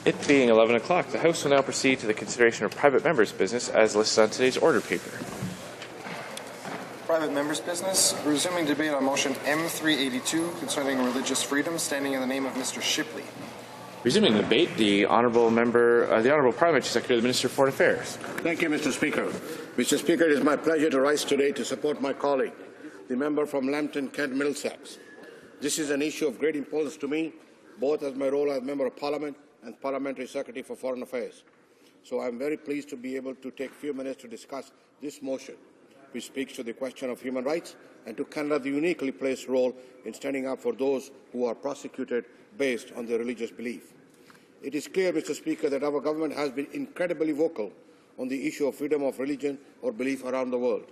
It being 11 o'clock, the House will now proceed to the consideration of private members' business as listed on today's order paper. Private members' business. Resuming debate on motion M382 concerning religious freedom, standing in the name of Mr. Shipley. Resuming the debate, the honourable Parliamentary Secretary of the Minister of Foreign Affairs. Thank you, Mr. Speaker. Mr. Speaker, it is my pleasure to rise today to support my colleague, the member from Lambton, Kent, Middlesex. This is an issue of great importance to me, both as my role as Member of Parliament and Parliamentary Secretary for Foreign Affairs. So I am very pleased to be able to take a few minutes to discuss this motion, which speaks to the question of human rights and to Canada's uniquely placed role in standing up for those who are prosecuted based on their religious belief. It is clear, Mr. Speaker, that our government has been incredibly vocal on the issue of freedom of religion or belief around the world.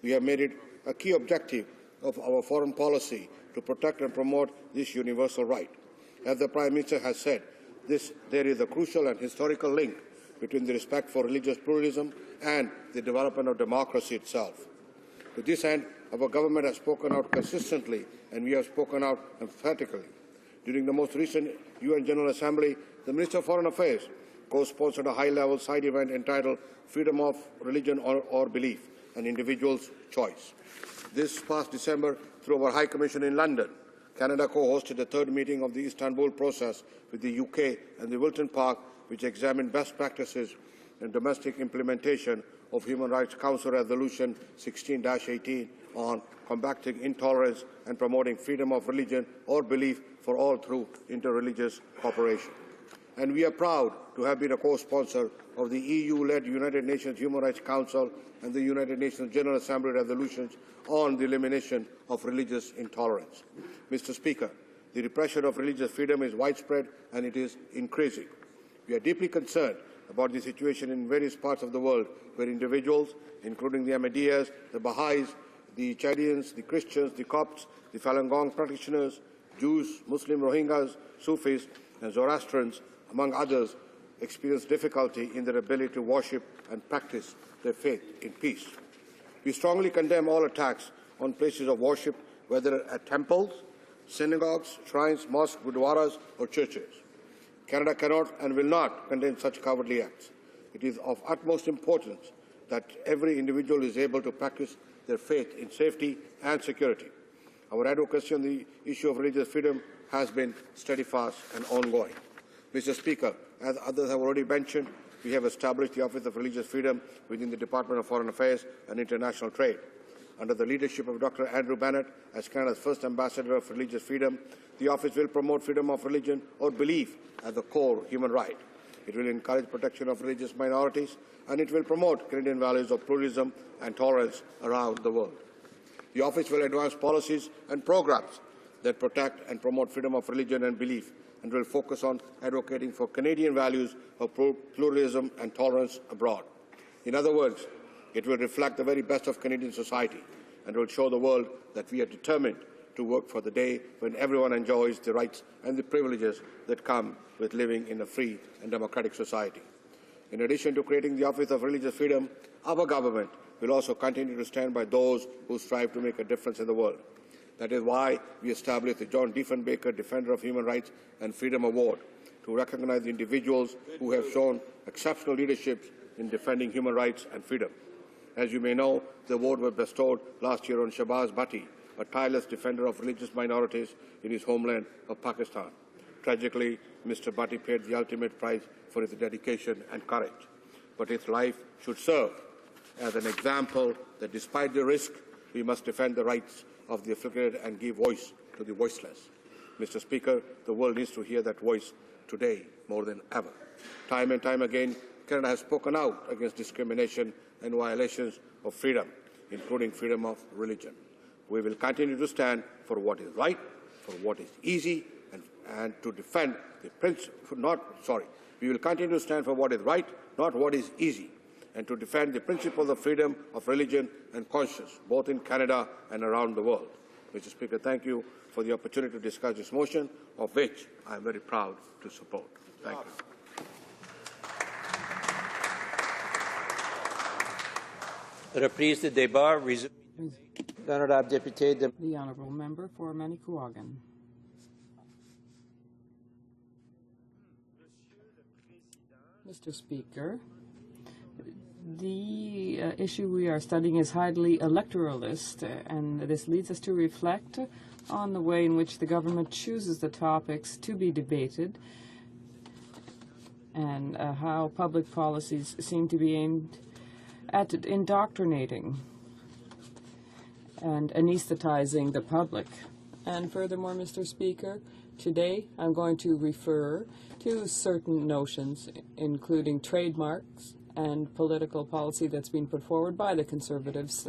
We have made it a key objective of our foreign policy to protect and promote this universal right. As the Prime Minister has said, there is a crucial and historical link between the respect for religious pluralism and the development of democracy itself. To this end, our government has spoken out consistently and we have spoken out emphatically. During the most recent UN General Assembly, the Minister of Foreign Affairs co-sponsored a high-level side event entitled Freedom of Religion or Belief, an Individual's Choice. This past December, through our High Commission in London, Canada co-hosted the third meeting of the Istanbul process with the UK and the Wilton Park, which examined best practices and domestic implementation of Human Rights Council Resolution 16-18 on combating intolerance and promoting freedom of religion or belief for all through interreligious cooperation. And we are proud to have been a co-sponsor of the EU-led United Nations Human Rights Council and the United Nations General Assembly resolutions on the elimination of religious intolerance. Mr. Speaker, the repression of religious freedom is widespread and it is increasing. We are deeply concerned about the situation in various parts of the world where individuals, including the Ahmadiyas, the Baha'is, the Chaldeans, the Christians, the Copts, the Falun Gong practitioners, Jews, Muslim Rohingyas, Sufis, and Zoroastrians, among others, experience difficulty in their ability to worship and practice their faith in peace. We strongly condemn all attacks on places of worship, whether at temples, synagogues, shrines, mosques, gurdwaras, or churches. Canada cannot and will not condemn such cowardly acts. It is of utmost importance that every individual is able to practice their faith in safety and security. Our advocacy on the issue of religious freedom has been steadfast and ongoing. Mr. Speaker, as others have already mentioned, we have established the Office of Religious Freedom within the Department of Foreign Affairs and International Trade. Under the leadership of Dr. Andrew Bennett, as Canada's first Ambassador of Religious Freedom, the office will promote freedom of religion or belief as a core human right. It will encourage protection of religious minorities, and it will promote Canadian values of pluralism and tolerance around the world. The office will advance policies and programs that protect and promote freedom of religion and belief, and will focus on advocating for Canadian values of pluralism and tolerance abroad. In other words, it will reflect the very best of Canadian society and will show the world that we are determined to work for the day when everyone enjoys the rights and the privileges that come with living in a free and democratic society. In addition to creating the Office of Religious Freedom, our government will also continue to stand by those who strive to make a difference in the world. That is why we established the John Diefenbaker Defender of Human Rights and Freedom Award to recognize the individuals who have shown exceptional leadership in defending human rights and freedom. As you may know, the award was bestowed last year on Shahbaz Bhatti, a tireless defender of religious minorities in his homeland of Pakistan. Tragically, Mr. Bhatti paid the ultimate price for his dedication and courage. But his life should serve as an example that despite the risk, we must defend the rights of the afflicted and give voice to the voiceless. Mr. Speaker, the world needs to hear that voice today more than ever. Time and time again, Canada has spoken out against discrimination and violations of freedom, including freedom of religion. We will continue to stand for what is right, for what is easy, and to defend the principle. We will continue to stand for what is right, not what is easy, and to defend the principles of freedom of religion and conscience, both in Canada and around the world. Mr. Speaker, thank you for the opportunity to discuss this motion, of which I am very proud to support. Thank you. Reprise de débat. L'honorable député de... The honourable member for Manicouagan. Mr. Speaker, the issue we are studying is highly electoralist, and this leads us to reflect on the way in which the government chooses the topics to be debated and how public policies seem to be aimed at indoctrinating and anesthetizing the public. And furthermore, Mr. Speaker, today I'm going to refer to certain notions, including trademarks and political policy that's been put forward by the Conservatives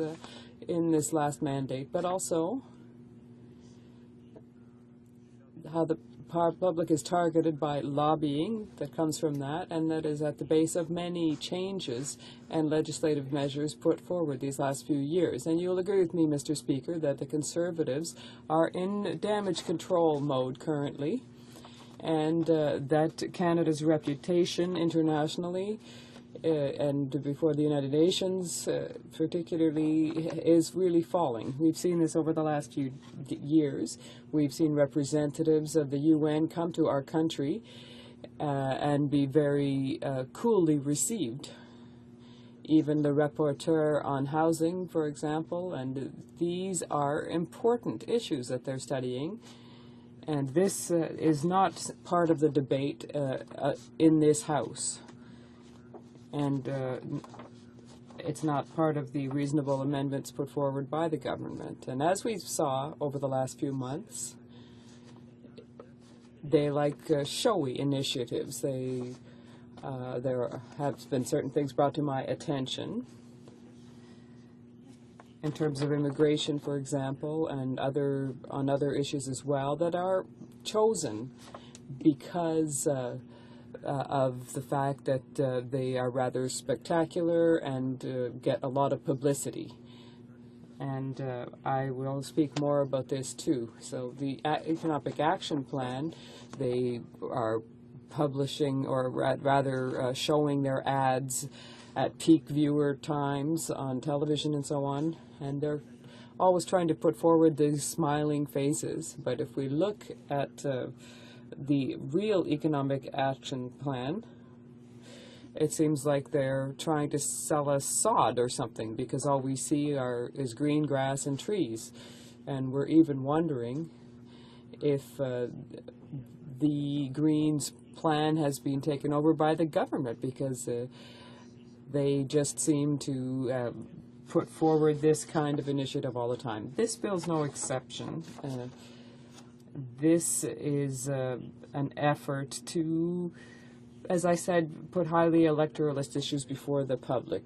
in this last mandate, but also how the public is targeted by lobbying that comes from that, and that is at the base of many changes and legislative measures put forward these last few years. And you'll agree with me, Mr. Speaker, that the Conservatives are in damage control mode currently, and that Canada's reputation internationally and before the United Nations particularly is really falling. We've seen this over the last few years. We've seen representatives of the UN come to our country and be very coolly received. Even the rapporteur on housing, for example, and these are important issues that they're studying. And this is not part of the debate in this House. And it's not part of the reasonable amendments put forward by the government. And as we saw over the last few months, they like showy initiatives. There have been certain things brought to my attention in terms of immigration, for example, and on other issues as well, that are chosen because of the fact that they are rather spectacular and get a lot of publicity. And I will speak more about this too. So the Economic Action Plan, they are publishing, or rather showing their ads at peak viewer times on television and so on. And they're always trying to put forward these smiling faces. But if we look at the real Economic Action Plan, it seems like they're trying to sell us sod or something, because all we see is green grass and trees. And we're even wondering if the Greens plan has been taken over by the government, because they just seem to put forward this kind of initiative all the time. This bill's no exception. This is an effort to, as I said, put highly electoralist issues before the public.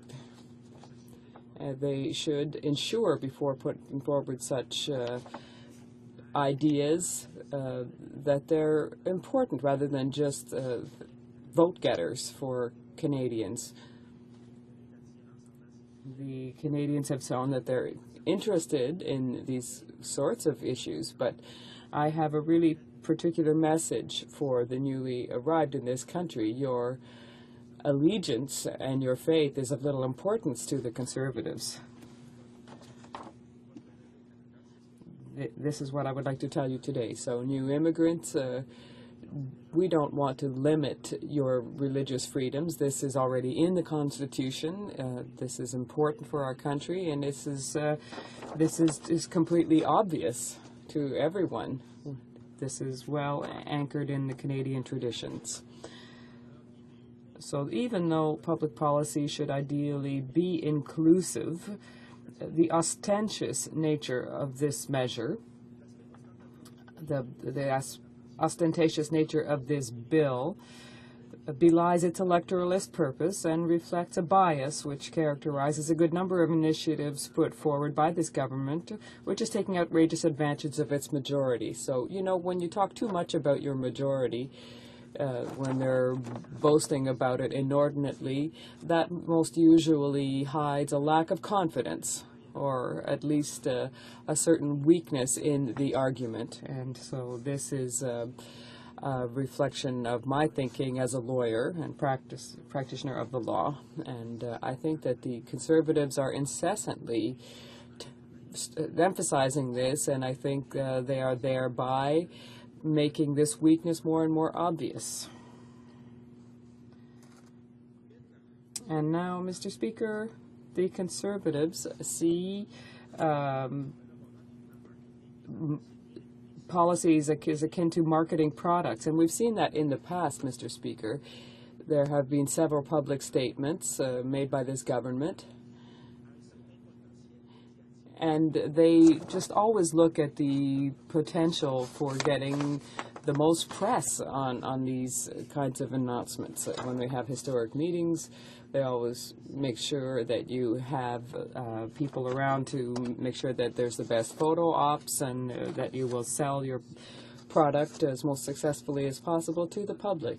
They should ensure, before putting forward such ideas, that they're important rather than just vote getters for Canadians. The Canadians have shown that they're interested in these sorts of issues, but I have a really particular message for the newly arrived in this country. Your allegiance and your faith is of little importance to the Conservatives. This is what I would like to tell you today. So, new immigrants, we don't want to limit your religious freedoms. This is already in the Constitution. This is important for our country, and this is completely obvious to everyone. This is well anchored in the Canadian traditions. So even though public policy should ideally be inclusive, the ostentatious nature of this measure, the ostentatious nature of this bill, belies its electoralist purpose and reflects a bias which characterizes a good number of initiatives put forward by this government, which is taking outrageous advantage of its majority. So, you know, when you talk too much about your majority, when they're boasting about it inordinately, that most usually hides a lack of confidence, or at least a certain weakness in the argument. And so this is a reflection of my thinking as a lawyer and practitioner of the law. And I think that the Conservatives are incessantly emphasizing this, and I think they are thereby making this weakness more and more obvious. And now, Mr. Speaker, the Conservatives see policies is akin to marketing products, and we've seen that in the past, Mr. Speaker. There have been several public statements made by this government, and they just always look at the potential for getting the most press on these kinds of announcements. When they have historic meetings, they always make sure that you have people around to make sure that there's the best photo ops and that you will sell your product as most successfully as possible to the public.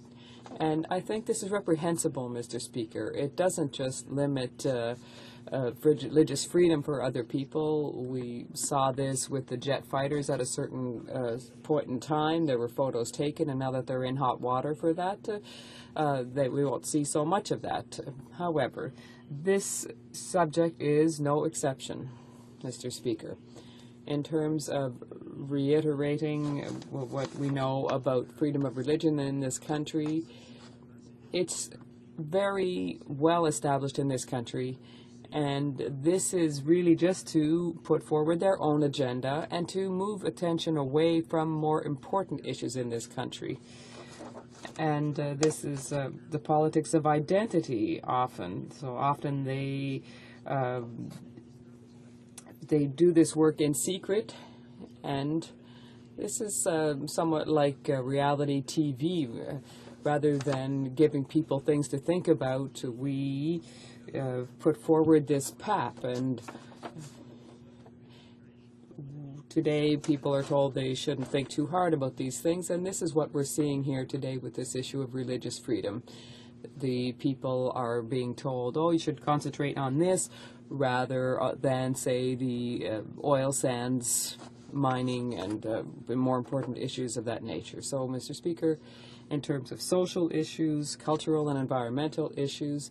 And I think this is reprehensible, Mr. Speaker. It doesn't just limit religious freedom for other people. We saw this with the jet fighters at a certain point in time. There were photos taken, and now that they're in hot water for that, we won't see so much of that. However, this subject is no exception, Mr. Speaker. In terms of reiterating what we know about freedom of religion in this country, it's very well established in this country, and this is really just to put forward their own agenda and to move attention away from more important issues in this country. And this is the politics of identity often. So often they do this work in secret, and this is somewhat like reality TV. Rather than giving people things to think about, we put forward this PAP, and today people are told they shouldn't think too hard about these things, and this is what we're seeing here today with this issue of religious freedom. The people are being told, oh, you should concentrate on this, rather than, say, the oil sands mining and the more important issues of that nature. So, Mr. Speaker, in terms of social issues, cultural and environmental issues,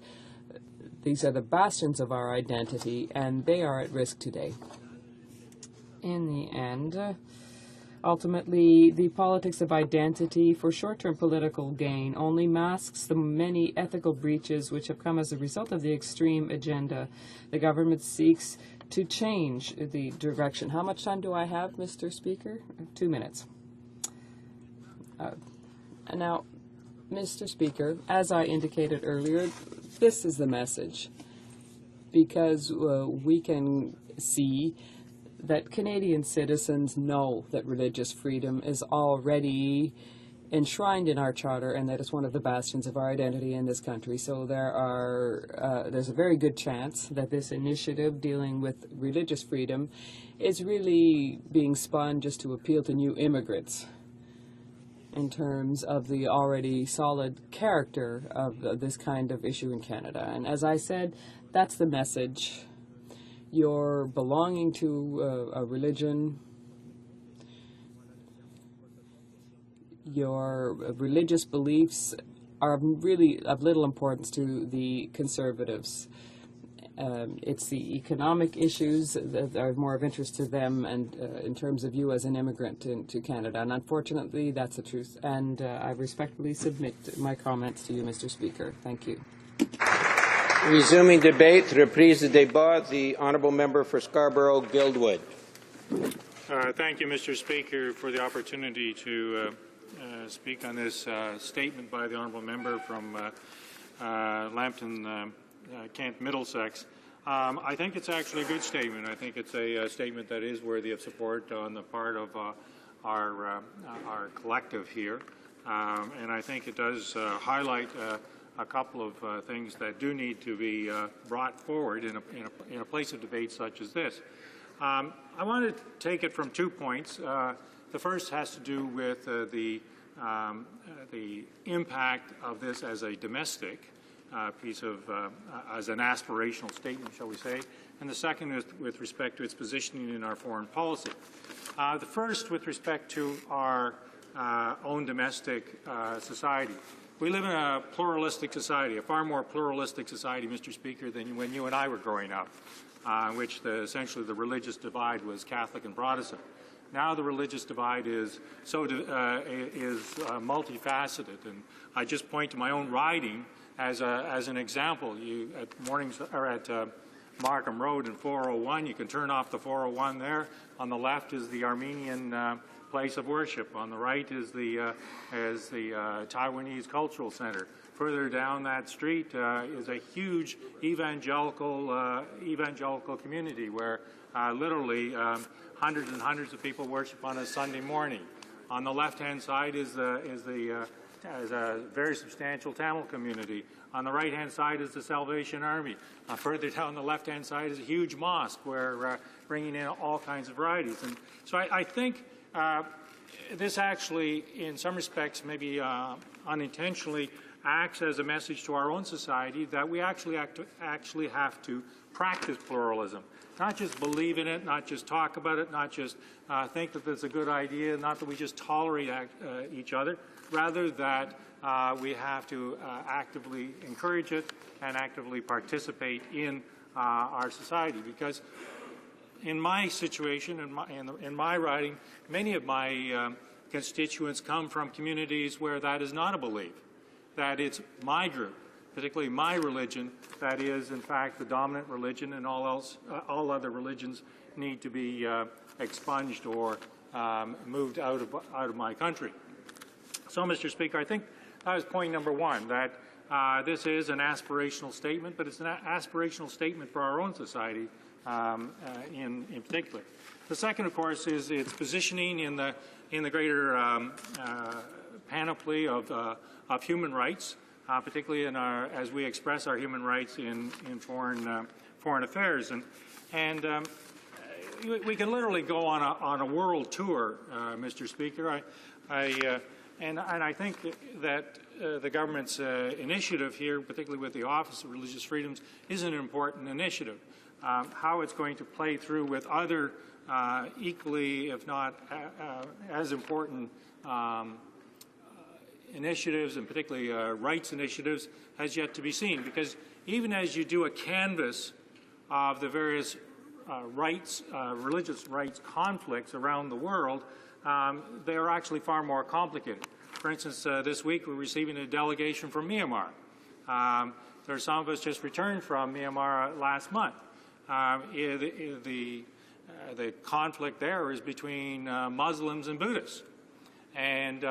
these are the bastions of our identity, and they are at risk today. In the end, ultimately, the politics of identity for short-term political gain only masks the many ethical breaches which have come as a result of the extreme agenda. The government seeks to change the direction. How much time do I have, Mr. Speaker? 2 minutes. Now, Mr. Speaker, as I indicated earlier, this is the message, because we can see that Canadian citizens know that religious freedom is already enshrined in our charter and that it's one of the bastions of our identity in this country. So there's a very good chance that this initiative dealing with religious freedom is really being spun just to appeal to new immigrants in terms of the already solid character of this kind of issue in Canada. And as I said, that's the message. You're belonging to a religion. Your religious beliefs are really of little importance to the Conservatives. It's the economic issues that are more of interest to them, and in terms of you as an immigrant to Canada. And unfortunately, that's the truth. And I respectfully submit my comments to you, Mr. Speaker. Thank you. Resuming debate, reprise de débat, the honourable member for Scarborough-Guildwood. Thank you, Mr. Speaker, for the opportunity to speak on this statement by the honourable member from Lambton, Kent, Middlesex. I think it's actually a good statement. I think it's a statement that is worthy of support on the part of our collective here, and I think it does highlight a couple of things that do need to be brought forward in a place of debate such as this. I want to take it from 2 points. The first has to do with the impact of this as a domestic piece of, as an aspirational statement, shall we say, and the second is with respect to its positioning in our foreign policy. The first with respect to our own domestic society. We live in a pluralistic society, a far more pluralistic society, Mr. Speaker, than when you and I were growing up, in which essentially the religious divide was Catholic and Protestant. Now the religious divide is multifaceted, and I just point to my own riding as an example, you at Markham Road and 401, you can turn off the 401 there. On the left is the Armenian place of worship. On the right is the Taiwanese Cultural Center. Further down that street is a huge evangelical community where literally hundreds and hundreds of people worship on a Sunday morning. On the left-hand side is a very substantial Tamil community. On the right-hand side is the Salvation Army. Further down the left-hand side is a huge mosque where bringing in all kinds of varieties. And so I think this actually, in some respects, maybe unintentionally, acts as a message to our own society that we actually have to practice pluralism. Not just believe in it, not just talk about it, not just think that it's a good idea, not that we just tolerate each other, rather that we have to actively encourage it and actively participate in our society. Because in my situation, in my riding, many of my constituents come from communities where that is not a belief, that it's my group, particularly my religion, that is, in fact, the dominant religion, and all other religions need to be expunged or moved out of my country. So, Mr. Speaker, I think that was point number one, that this is an aspirational statement, but it's an aspirational statement for our own society in particular. The second, of course, is its positioning in the greater panoply of human rights, particularly as we express our human rights in foreign affairs. And we can literally go on a world tour, Mr. Speaker. And I think that the government's initiative here, particularly with the Office of Religious Freedoms, is an important initiative. How it's going to play through with other equally, if not as important initiatives, and particularly rights initiatives, has yet to be seen. Because even as you do a canvass of the various religious rights conflicts around the world, they are actually far more complicated. For instance, this week we're receiving a delegation from Myanmar. There are some of us just returned from Myanmar last month. The conflict there is between Muslims and Buddhists, and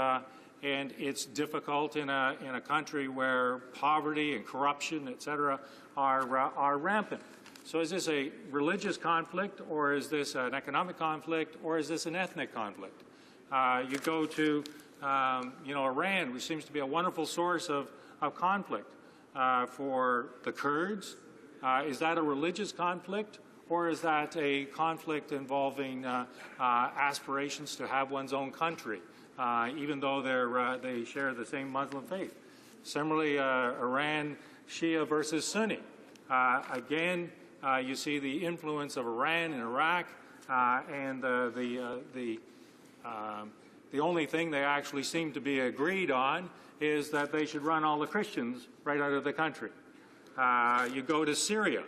it's difficult in a country where poverty and corruption, etc., are rampant. So is this a religious conflict, or is this an economic conflict, or is this an ethnic conflict? You go to Iran, which seems to be a wonderful source of conflict for the Kurds. Is that a religious conflict, or is that a conflict involving aspirations to have one's own country, even though they share the same Muslim faith? Similarly, Iran, Shia versus Sunni. Again, you see the influence of Iran and Iraq, and the only thing they actually seem to be agreed on is that they should run all the Christians right out of the country. You go to Syria,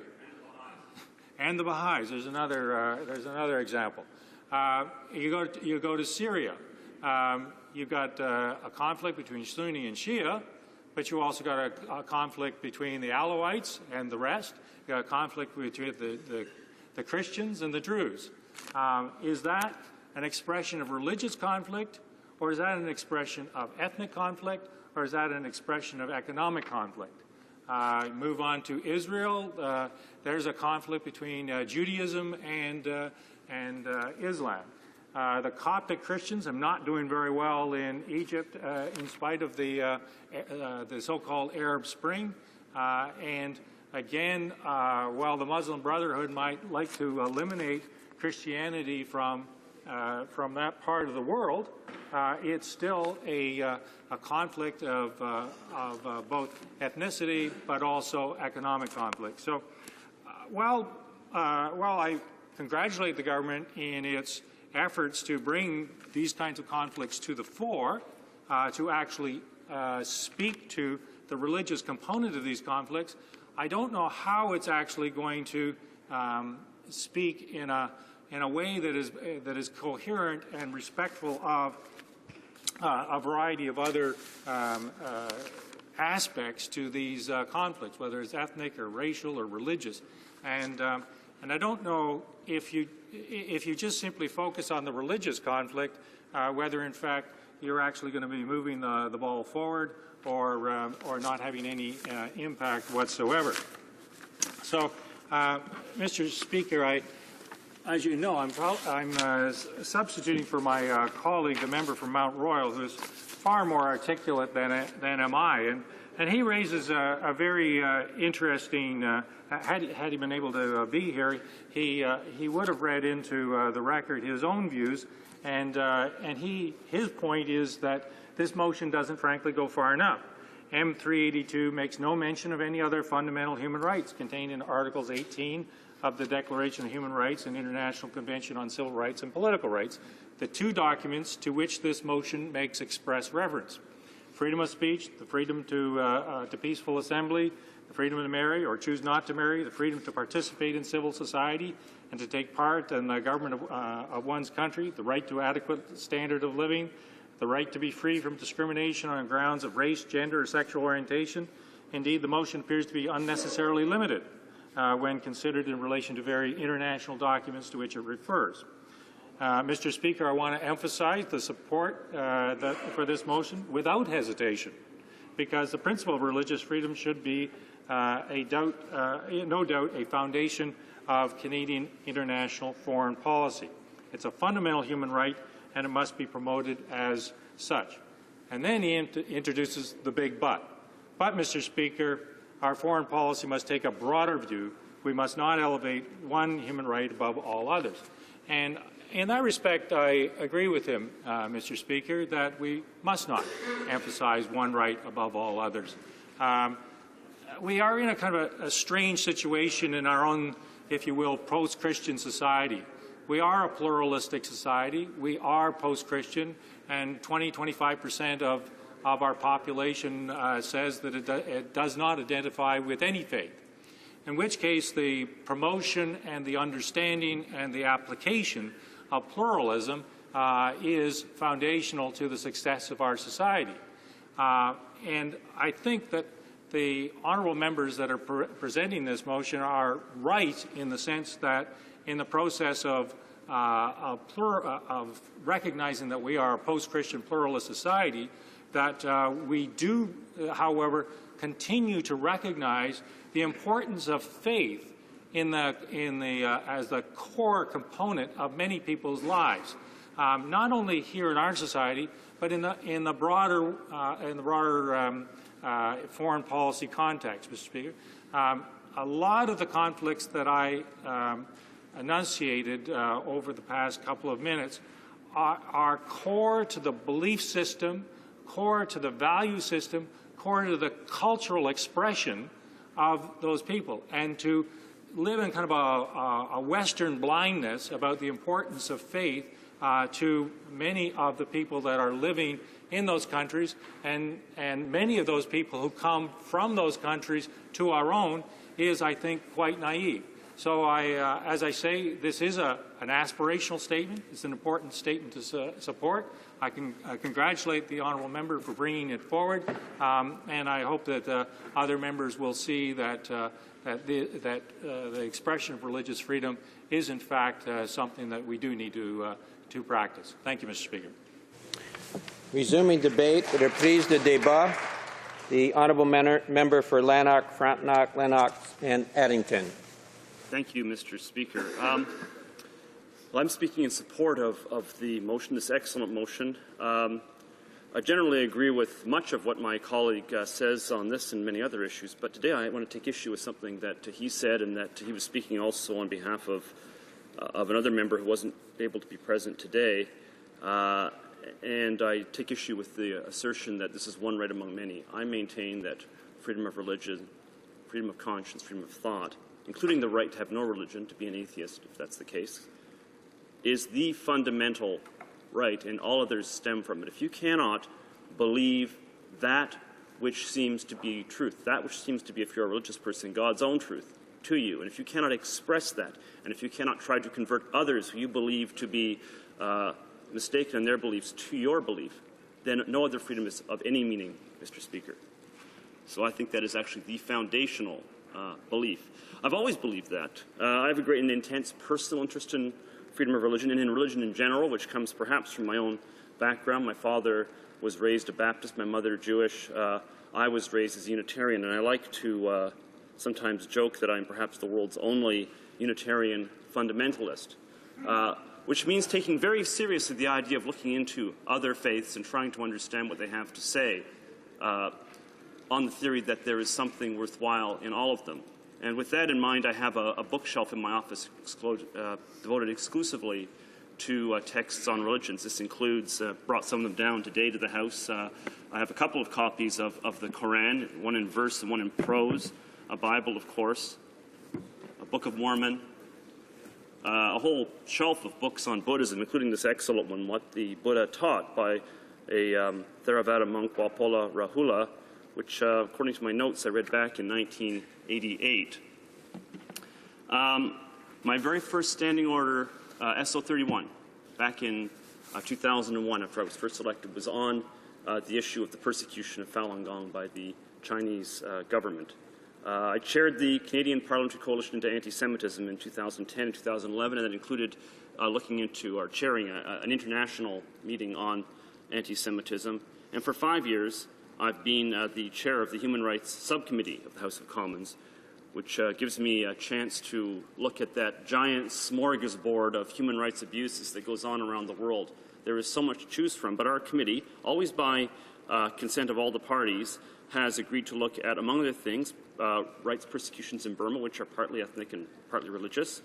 and the Baha'is. There's another example. You go to Syria. You've got a conflict between Sunni and Shia, but you also got a conflict between the Alawites and the rest. You got a conflict between the Christians and the Druze. Is that an expression of religious conflict, or is that an expression of ethnic conflict, or is that an expression of economic conflict? Move on to Israel. There's a conflict between Judaism and Islam. The Coptic Christians are not doing very well in Egypt, in spite of the so-called Arab Spring. And again, while the Muslim Brotherhood might like to eliminate Christianity from that part of the world, it's still a conflict of both ethnicity but also economic conflict. So while I congratulate the government in its efforts to bring these kinds of conflicts to the fore, to actually speak to the religious component of these conflicts, I don't know how it's actually going to speak in a way that is coherent and respectful of a variety of other aspects to these conflicts, whether it's ethnic or racial or religious. And I don't know if you just simply focus on the religious conflict, whether in fact you're actually going to be moving the ball forward or not having any impact whatsoever. So, Mr. Speaker, as you know, I'm substituting for my colleague, the member from Mount Royal, who's far more articulate than am I, and he raises a very interesting. Had he been able to be here, he would have read into the record his own views, and his point is that this motion doesn't, frankly, go far enough. M382 makes no mention of any other fundamental human rights contained in Articles 18 of the Declaration of Human Rights and International Convention on Civil Rights and Political Rights, the two documents to which this motion makes express reference. Freedom of speech, the freedom to peaceful assembly, the freedom to marry or choose not to marry, the freedom to participate in civil society and to take part in the government of one's country, the right to adequate standard of living, the right to be free from discrimination on grounds of race, gender, or sexual orientation. Indeed, the motion appears to be unnecessarily limited when considered in relation to very international documents to which it refers. Mr. Speaker, I want to emphasize the support for this motion without hesitation, because the principle of religious freedom should be no doubt a foundation of Canadian international foreign policy. It's a fundamental human right, and it must be promoted as such. And then he introduces the big but. But, Mr. Speaker, our foreign policy must take a broader view. We must not elevate one human right above all others. And in that respect, I agree with him, Mr. Speaker, that we must not emphasize one right above all others. We are in a kind of a strange situation in our own, if you will, post-Christian society. We are a pluralistic society. We are post-Christian, and 25% of our population says that it does not identify with any faith, in which case the promotion and the understanding and the application of pluralism is foundational to the success of our society. And I think that the honourable members that are presenting this motion are right in the sense that in the process of recognizing that we are a post-Christian pluralist society, that we do, however, continue to recognize the importance of faith as the core component of many people's lives, not only here in our society, but in the broader foreign policy context, Mr. Speaker. A lot of the conflicts that I enunciated over the past couple of minutes are core to the belief system, core to the value system, core to the cultural expression of those people, and to live in kind of a Western blindness about the importance of faith to many of the people that are living in those countries, and many of those people who come from those countries to our own is, I think, quite naive. So as I say, this is an aspirational statement. It's an important statement to support. I can congratulate the honourable member for bringing it forward, and I hope that other members will see that the expression of religious freedom is, in fact, something that we do need to practice. Thank you, Mr. Speaker. Resuming debate, reprise de débat. The honourable member for Lanark, Frontenac, Lennox, and Addington. Thank you, Mr. Speaker. Well, I'm speaking in support of the motion, this excellent motion. I generally agree with much of what my colleague says on this and many other issues, but today I want to take issue with something that he said, and that he was speaking also on behalf of another member who wasn't able to be present today. And I take issue with the assertion that this is one right among many. I maintain that freedom of religion, freedom of conscience, freedom of thought, including the right to have no religion, to be an atheist, if that's the case, is the fundamental right, and all others stem from it. If you cannot believe that which seems to be truth, that which seems to be, if you're a religious person, God's own truth to you, and if you cannot express that, and if you cannot try to convert others who you believe to be mistaken in their beliefs to your belief, then no other freedom is of any meaning, Mr. Speaker. So I think that is actually the foundational belief. I've always believed that. I have a great and intense personal interest in freedom of religion and in religion in general, which comes perhaps from my own background. My father was raised a Baptist, my mother Jewish. I was raised as a Unitarian, and I like to sometimes joke that I'm perhaps the world's only Unitarian fundamentalist, which means taking very seriously the idea of looking into other faiths and trying to understand what they have to say on the theory that there is something worthwhile in all of them. And with that in mind, I have a bookshelf in my office devoted exclusively to texts on religions. This includes, brought some of them down today to the House. I have a couple of copies of the Quran, one in verse and one in prose, a Bible, of course, a Book of Mormon, a whole shelf of books on Buddhism, including this excellent one, What the Buddha Taught, by a Theravada monk, Walpola Rahula, which, according to my notes, I read back in 1988. My very first standing order, SO31, back in 2001, after I was first elected, was on the issue of the persecution of Falun Gong by the Chinese government. I chaired the Canadian Parliamentary Coalition into Anti-Semitism in 2010 and 2011, and that included looking into or chairing an international meeting on anti-Semitism. And for 5 years, I've been the chair of the Human Rights Subcommittee of the House of Commons, which gives me a chance to look at that giant smorgasbord of human rights abuses that goes on around the world. There is so much to choose from, but our committee, always by consent of all the parties, has agreed to look at, among other things, rights persecutions in Burma, which are partly ethnic and partly religious,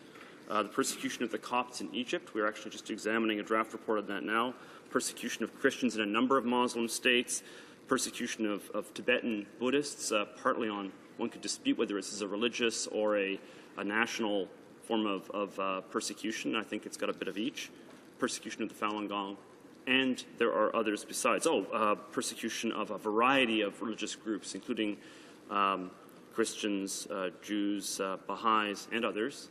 the persecution of the Copts in Egypt. We're actually just examining a draft report on that now, persecution of Christians in a number of Muslim states, persecution of Tibetan Buddhists, partly on, one could dispute whether this is a religious or a national form of persecution. I think it's got a bit of each. Persecution of the Falun Gong, and there are others besides. Persecution of a variety of religious groups, including Christians, Jews, Baha'is, and others,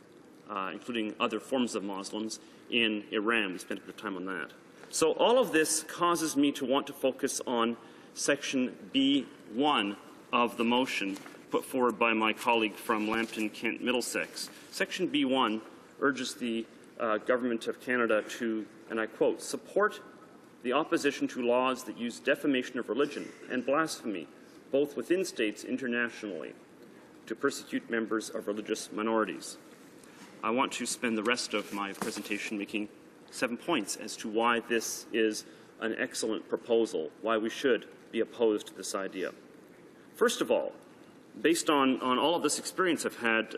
including other forms of Muslims in Iran. We spent a bit of time on that. So all of this causes me to want to focus on Section B1 of the motion put forward by my colleague from Lambton, Kent, Middlesex. Section B1 urges the Government of Canada to, and I quote, support the opposition to laws that use defamation of religion and blasphemy, both within states internationally, to persecute members of religious minorities. I want to spend the rest of my presentation making 7 points as to why this is an excellent proposal, why we should be opposed to this idea. First of all, based on all of this experience I've had,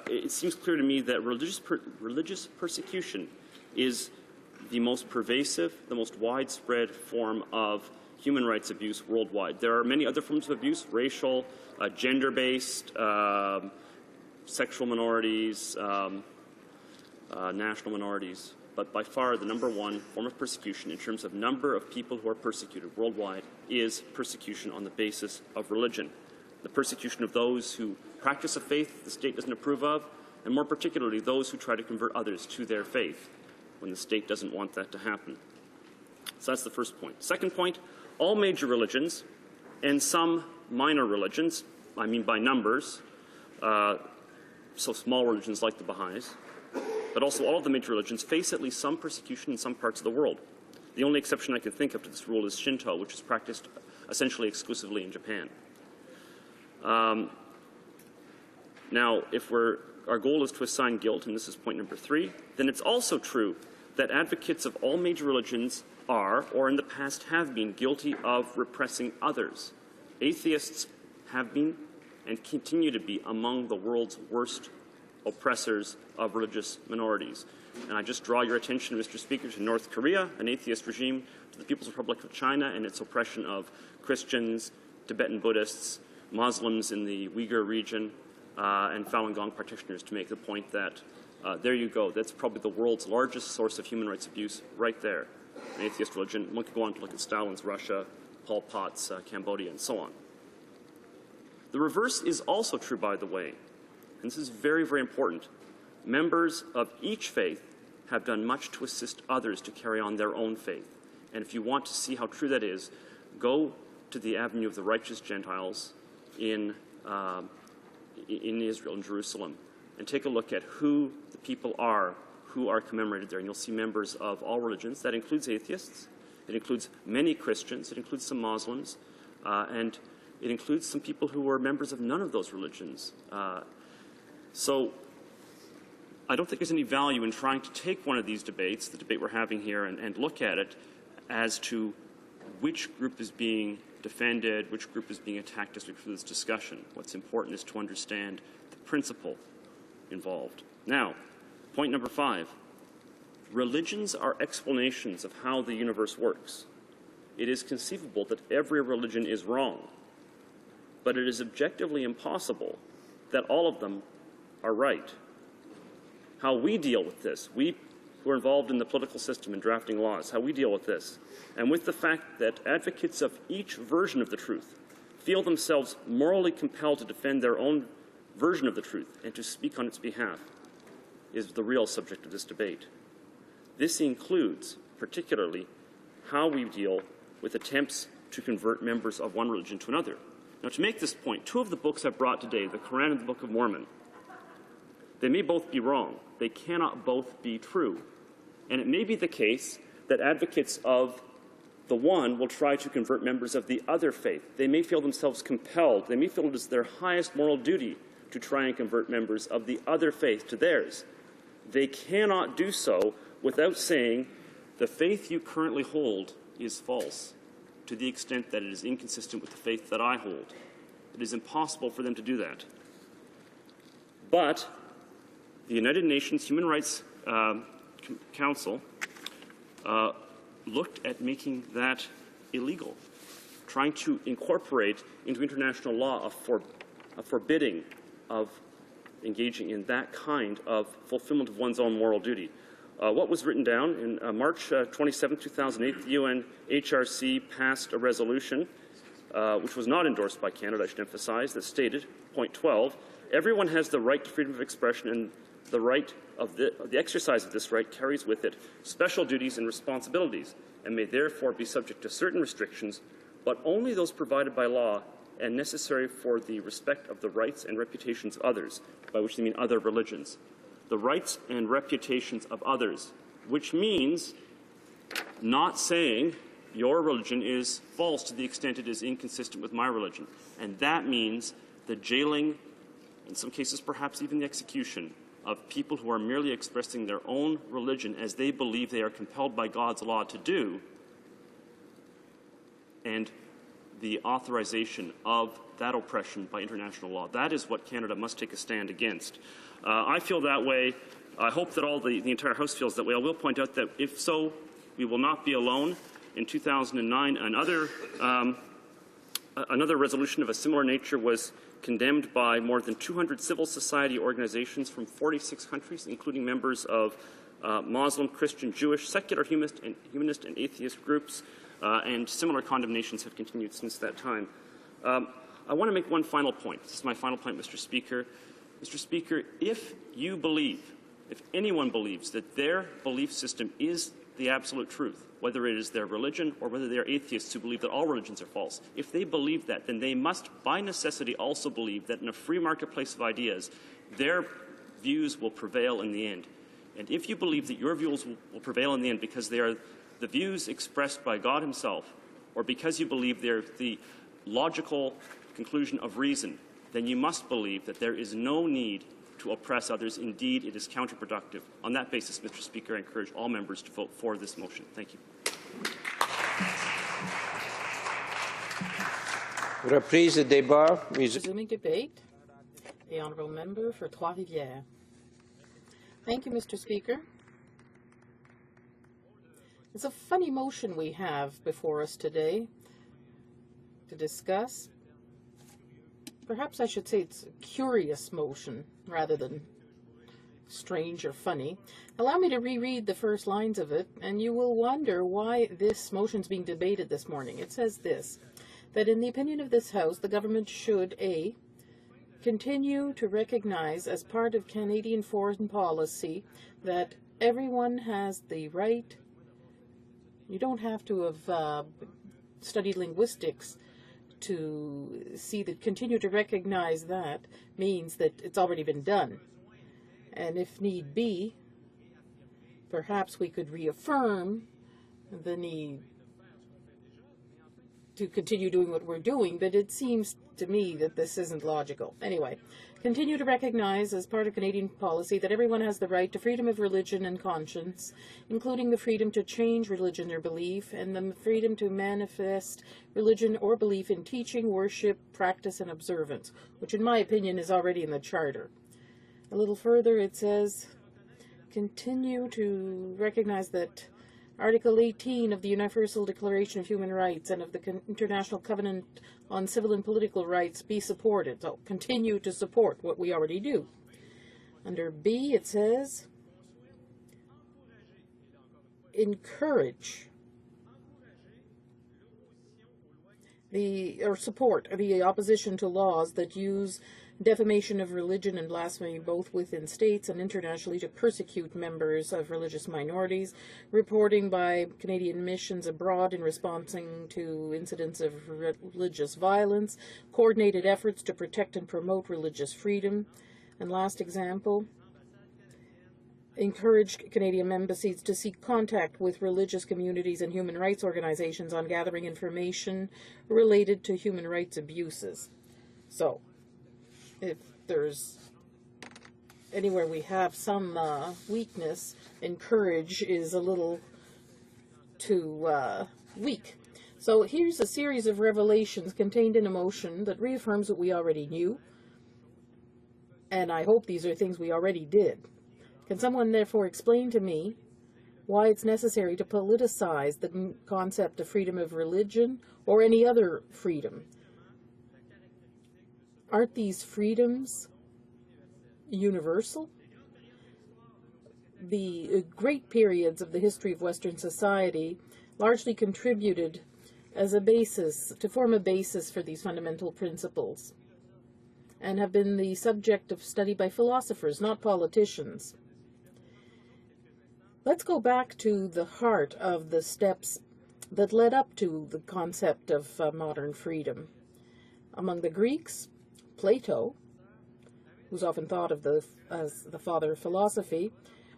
it seems clear to me that religious persecution is the most pervasive, the most widespread form of human rights abuse worldwide. There are many other forms of abuse, racial, gender-based, sexual minorities, national minorities, but by far the number one form of persecution in terms of number of people who are persecuted worldwide is persecution on the basis of religion. The persecution of those who practice a faith the state doesn't approve of, and more particularly those who try to convert others to their faith when the state doesn't want that to happen. So that's the first point. Second point, all major religions and some minor religions, I mean by numbers, so small religions like the Baha'is, but also all of the major religions face at least some persecution in some parts of the world. The only exception I can think of to this rule is Shinto, which is practiced essentially exclusively in Japan. Now, if our goal is to assign guilt, and this is point number 3, then it's also true that advocates of all major religions are, or in the past have been, guilty of repressing others. Atheists have been and continue to be among the world's worst oppressors of religious minorities. And I just draw your attention, Mr. Speaker, to North Korea, an atheist regime, to the People's Republic of China and its oppression of Christians, Tibetan Buddhists, Muslims in the Uyghur region, and Falun Gong practitioners, to make the point that there you go, that's probably the world's largest source of human rights abuse right there, an atheist religion. One could go on to look at Stalin's Russia, Pol Pot's Cambodia, and so on. The reverse is also true, by the way, and this is very, very important. Members of each faith have done much to assist others to carry on their own faith. And if you want to see how true that is, go to the Avenue of the Righteous Gentiles in Israel, in Jerusalem, and take a look at who the people are who are commemorated there. And you'll see members of all religions. That includes atheists. It includes many Christians. It includes some Muslims. And it includes some people who were members of none of those religions. So I don't think there's any value in trying to take one of these debates, the debate we're having here, and look at it as to which group is being defended, which group is being attacked as we go through this discussion. What's important is to understand the principle involved. Now, point number 5. Religions are explanations of how the universe works. It is conceivable that every religion is wrong, but it is objectively impossible that all of them are right. How we deal with this, we who are involved in the political system and drafting laws, how we deal with this, and with the fact that advocates of each version of the truth feel themselves morally compelled to defend their own version of the truth and to speak on its behalf, is the real subject of this debate. This includes, particularly, how we deal with attempts to convert members of one religion to another. Now, to make this point, 2 of the books I've brought today, the Quran and the Book of Mormon, they may both be wrong. They cannot both be true. And it may be the case that advocates of the one will try to convert members of the other faith. They may feel themselves compelled. They may feel it is their highest moral duty to try and convert members of the other faith to theirs. They cannot do so without saying, the faith you currently hold is false, to the extent that it is inconsistent with the faith that I hold. It is impossible for them to do that. But the United Nations Human Rights Council looked at making that illegal, trying to incorporate into international law a forbidding of engaging in that kind of fulfillment of one's own moral duty. What was written down in March 27, 2008, the UN HRC passed a resolution, which was not endorsed by Canada, I should emphasize, that stated, point 12, everyone has the right to freedom of expression, and the right of the exercise of this right carries with it special duties and responsibilities, and may therefore be subject to certain restrictions, but only those provided by law and necessary for the respect of the rights and reputations of others, by which they mean other religions. The rights and reputations of others, which means not saying your religion is false to the extent it is inconsistent with my religion. And that means the jailing, in some cases perhaps even the execution, of people who are merely expressing their own religion as they believe they are compelled by God's law to do, and the authorization of that oppression by international law. That is what Canada must take a stand against. I feel that way. I hope that the entire House feels that way. I will point out that if so, we will not be alone. In 2009, another resolution of a similar nature was condemned by more than 200 civil society organizations from 46 countries, including members of Muslim, Christian, Jewish, secular, humanist, and atheist groups, and similar condemnations have continued since that time. I want to make one final point. This is my final point, Mr. Speaker. Mr. Speaker, if you believe, if anyone believes that their belief system is the absolute truth, whether it is their religion or whether they are atheists who believe that all religions are false, if they believe that, then they must, by necessity, also believe that in a free marketplace of ideas, their views will prevail in the end. And if you believe that your views will prevail in the end because they are the views expressed by God himself, or because you believe they're the logical conclusion of reason, then you must believe that there is no need to oppress others. Indeed, it is counterproductive. On that basis, Mr. Speaker, I encourage all members to vote for this motion. Thank you. Reprise de débat. Resuming debate. The Honourable Member for Trois-Rivières. Thank you, Mr. Speaker. It's a funny motion we have before us today to discuss. Perhaps I should say it's a curious motion rather than strange or funny. Allow me to reread the first lines of it, and you will wonder why this motion is being debated this morning. It says this, that in the opinion of this House, the government should, A, continue to recognize as part of Canadian foreign policy that everyone has the right, you don't have to have studied linguistics to see that continue to recognize that means that it's already been done. And if need be, perhaps we could reaffirm the need to continue doing what we're doing, but it seems to me that this isn't logical. Anyway, continue to recognize as part of Canadian policy that everyone has the right to freedom of religion and conscience, including the freedom to change religion or belief, and the freedom to manifest religion or belief in teaching, worship, practice, and observance, which in my opinion is already in the Charter. A little further it says, continue to recognize that Article 18 of the Universal Declaration of Human Rights and of the International Covenant on Civil and Political Rights be supported. So continue to support what we already do. Under B, it says, encourage support the opposition to laws that use defamation of religion and blasphemy both within states and internationally to persecute members of religious minorities, reporting by Canadian missions abroad in responding to incidents of religious violence, coordinated efforts to protect and promote religious freedom, and last example, encourage Canadian embassies to seek contact with religious communities and human rights organizations on gathering information related to human rights abuses. So, if there's anywhere we have some weakness, encourage is a little too weak. So here's a series of revelations contained in a motion that reaffirms what we already knew, and I hope these are things we already did. Can someone therefore explain to me why it's necessary to politicize the concept of freedom of religion or any other freedom? Aren't these freedoms universal? The great periods of the history of Western society largely contributed as a basis, to form a basis for these fundamental principles, and have been the subject of study by philosophers, not politicians. Let's go back to the heart of the steps that led up to the concept of modern freedom. Among the Greeks, Plato, who's often thought of as the father of philosophy,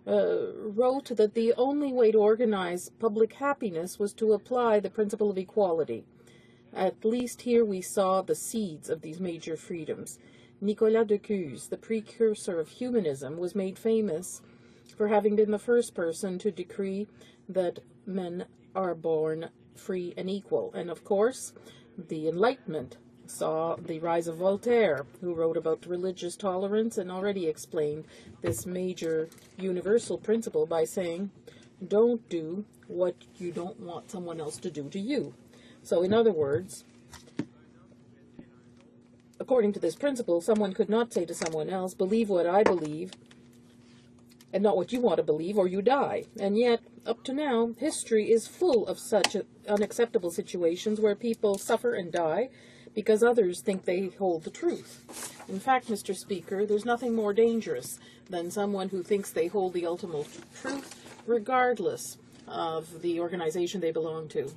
wrote that the only way to organize public happiness was to apply the principle of equality. At least here we saw the seeds of these major freedoms. Nicolas de Cuse, the precursor of humanism, was made famous for having been the first person to decree that men are born free and equal. And of course, the Enlightenment saw the rise of Voltaire, who wrote about religious tolerance and already explained this major universal principle by saying, don't do what you don't want someone else to do to you. So in other words, according to this principle, someone could not say to someone else, believe what I believe and not what you want to believe, or you die. And yet, up to now, history is full of such unacceptable situations where people suffer and die because others think they hold the truth. In fact, Mr. Speaker, there's nothing more dangerous than someone who thinks they hold the ultimate truth, regardless of the organization they belong to.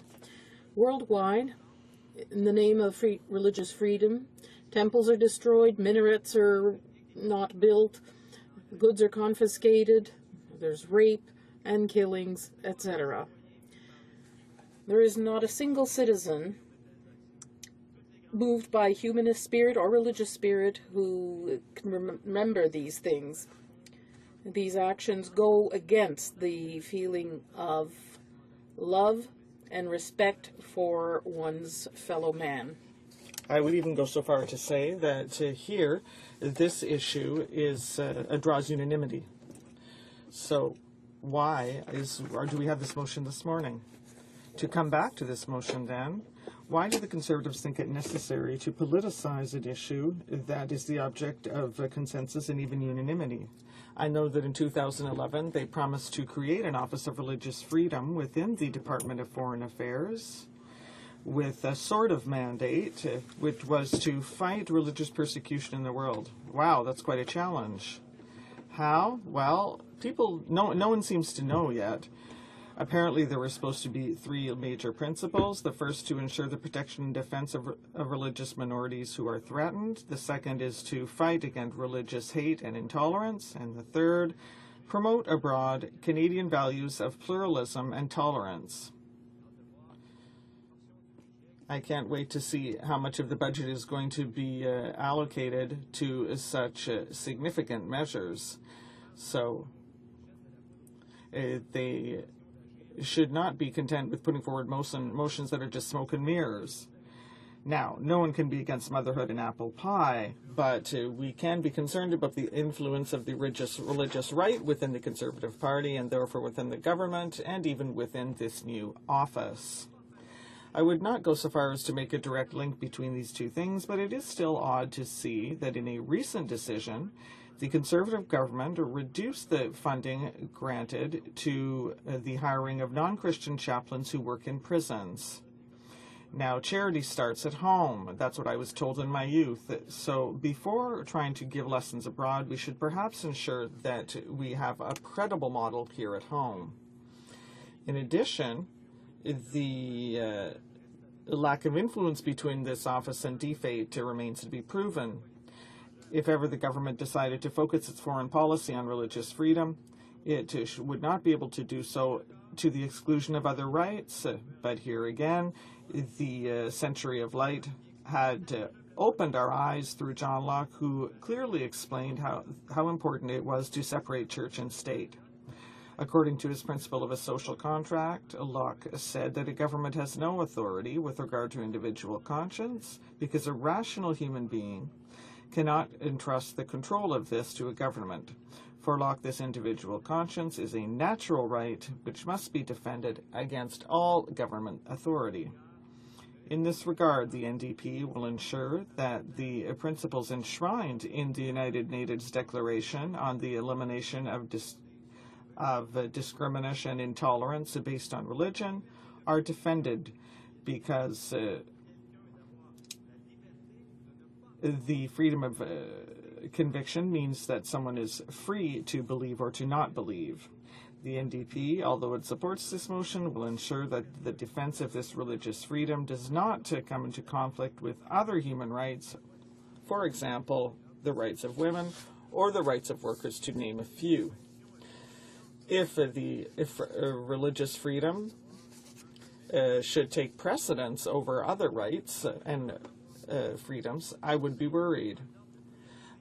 Worldwide, in the name of religious freedom, temples are destroyed, minarets are not built, goods are confiscated, there's rape and killings, etc. There is not a single citizen moved by humanist spirit or religious spirit who can remember these things. These actions go against the feeling of love and respect for one's fellow man. I would even go so far to say that here, this issue draws unanimity. So why do we have this motion this morning? To come back to this motion then, why do the Conservatives think it necessary to politicize an issue that is the object of consensus and even unanimity? I know that in 2011 they promised to create an Office of Religious Freedom within the Department of Foreign Affairs with a sort of mandate, which was to fight religious persecution in the world. Wow, that's quite a challenge. How? Well, no one seems to know yet. Apparently, there were supposed to be three major principles. The first, to ensure the protection and defense of religious minorities who are threatened. The second is to fight against religious hate and intolerance. And the third, promote abroad Canadian values of pluralism and tolerance. I can't wait to see how much of the budget is going to be allocated to such significant measures. So they should not be content with putting forward motions that are just smoke and mirrors. Now, no one can be against motherhood and apple pie, but we can be concerned about the influence of the religious right within the Conservative Party and therefore within the government and even within this new office. I would not go so far as to make a direct link between these two things, but it is still odd to see that in a recent decision, the Conservative government reduced the funding granted to the hiring of non-Christian chaplains who work in prisons. Now, charity starts at home. That's what I was told in my youth. So before trying to give lessons abroad, we should perhaps ensure that we have a credible model here at home. In addition, the lack of influence between this office and DFATE remains to be proven. If ever the government decided to focus its foreign policy on religious freedom, it would not be able to do so to the exclusion of other rights. But here again, the Century of Light had opened our eyes through John Locke, who clearly explained how important it was to separate church and state. According to his principle of a social contract, Locke said that a government has no authority with regard to individual conscience because a rational human being cannot entrust the control of this to a government. For Locke, this individual conscience is a natural right which must be defended against all government authority. In this regard, the NDP will ensure that the principles enshrined in the United Nations Declaration on the elimination of discrimination and intolerance based on religion are defended, because the freedom of conviction means that someone is free to believe or to not believe. The NDP, although it supports this motion, will ensure that the defense of this religious freedom does not come into conflict with other human rights, for example, the rights of women or the rights of workers, to name a few. If religious freedom should take precedence over other rights and freedoms, I would be worried.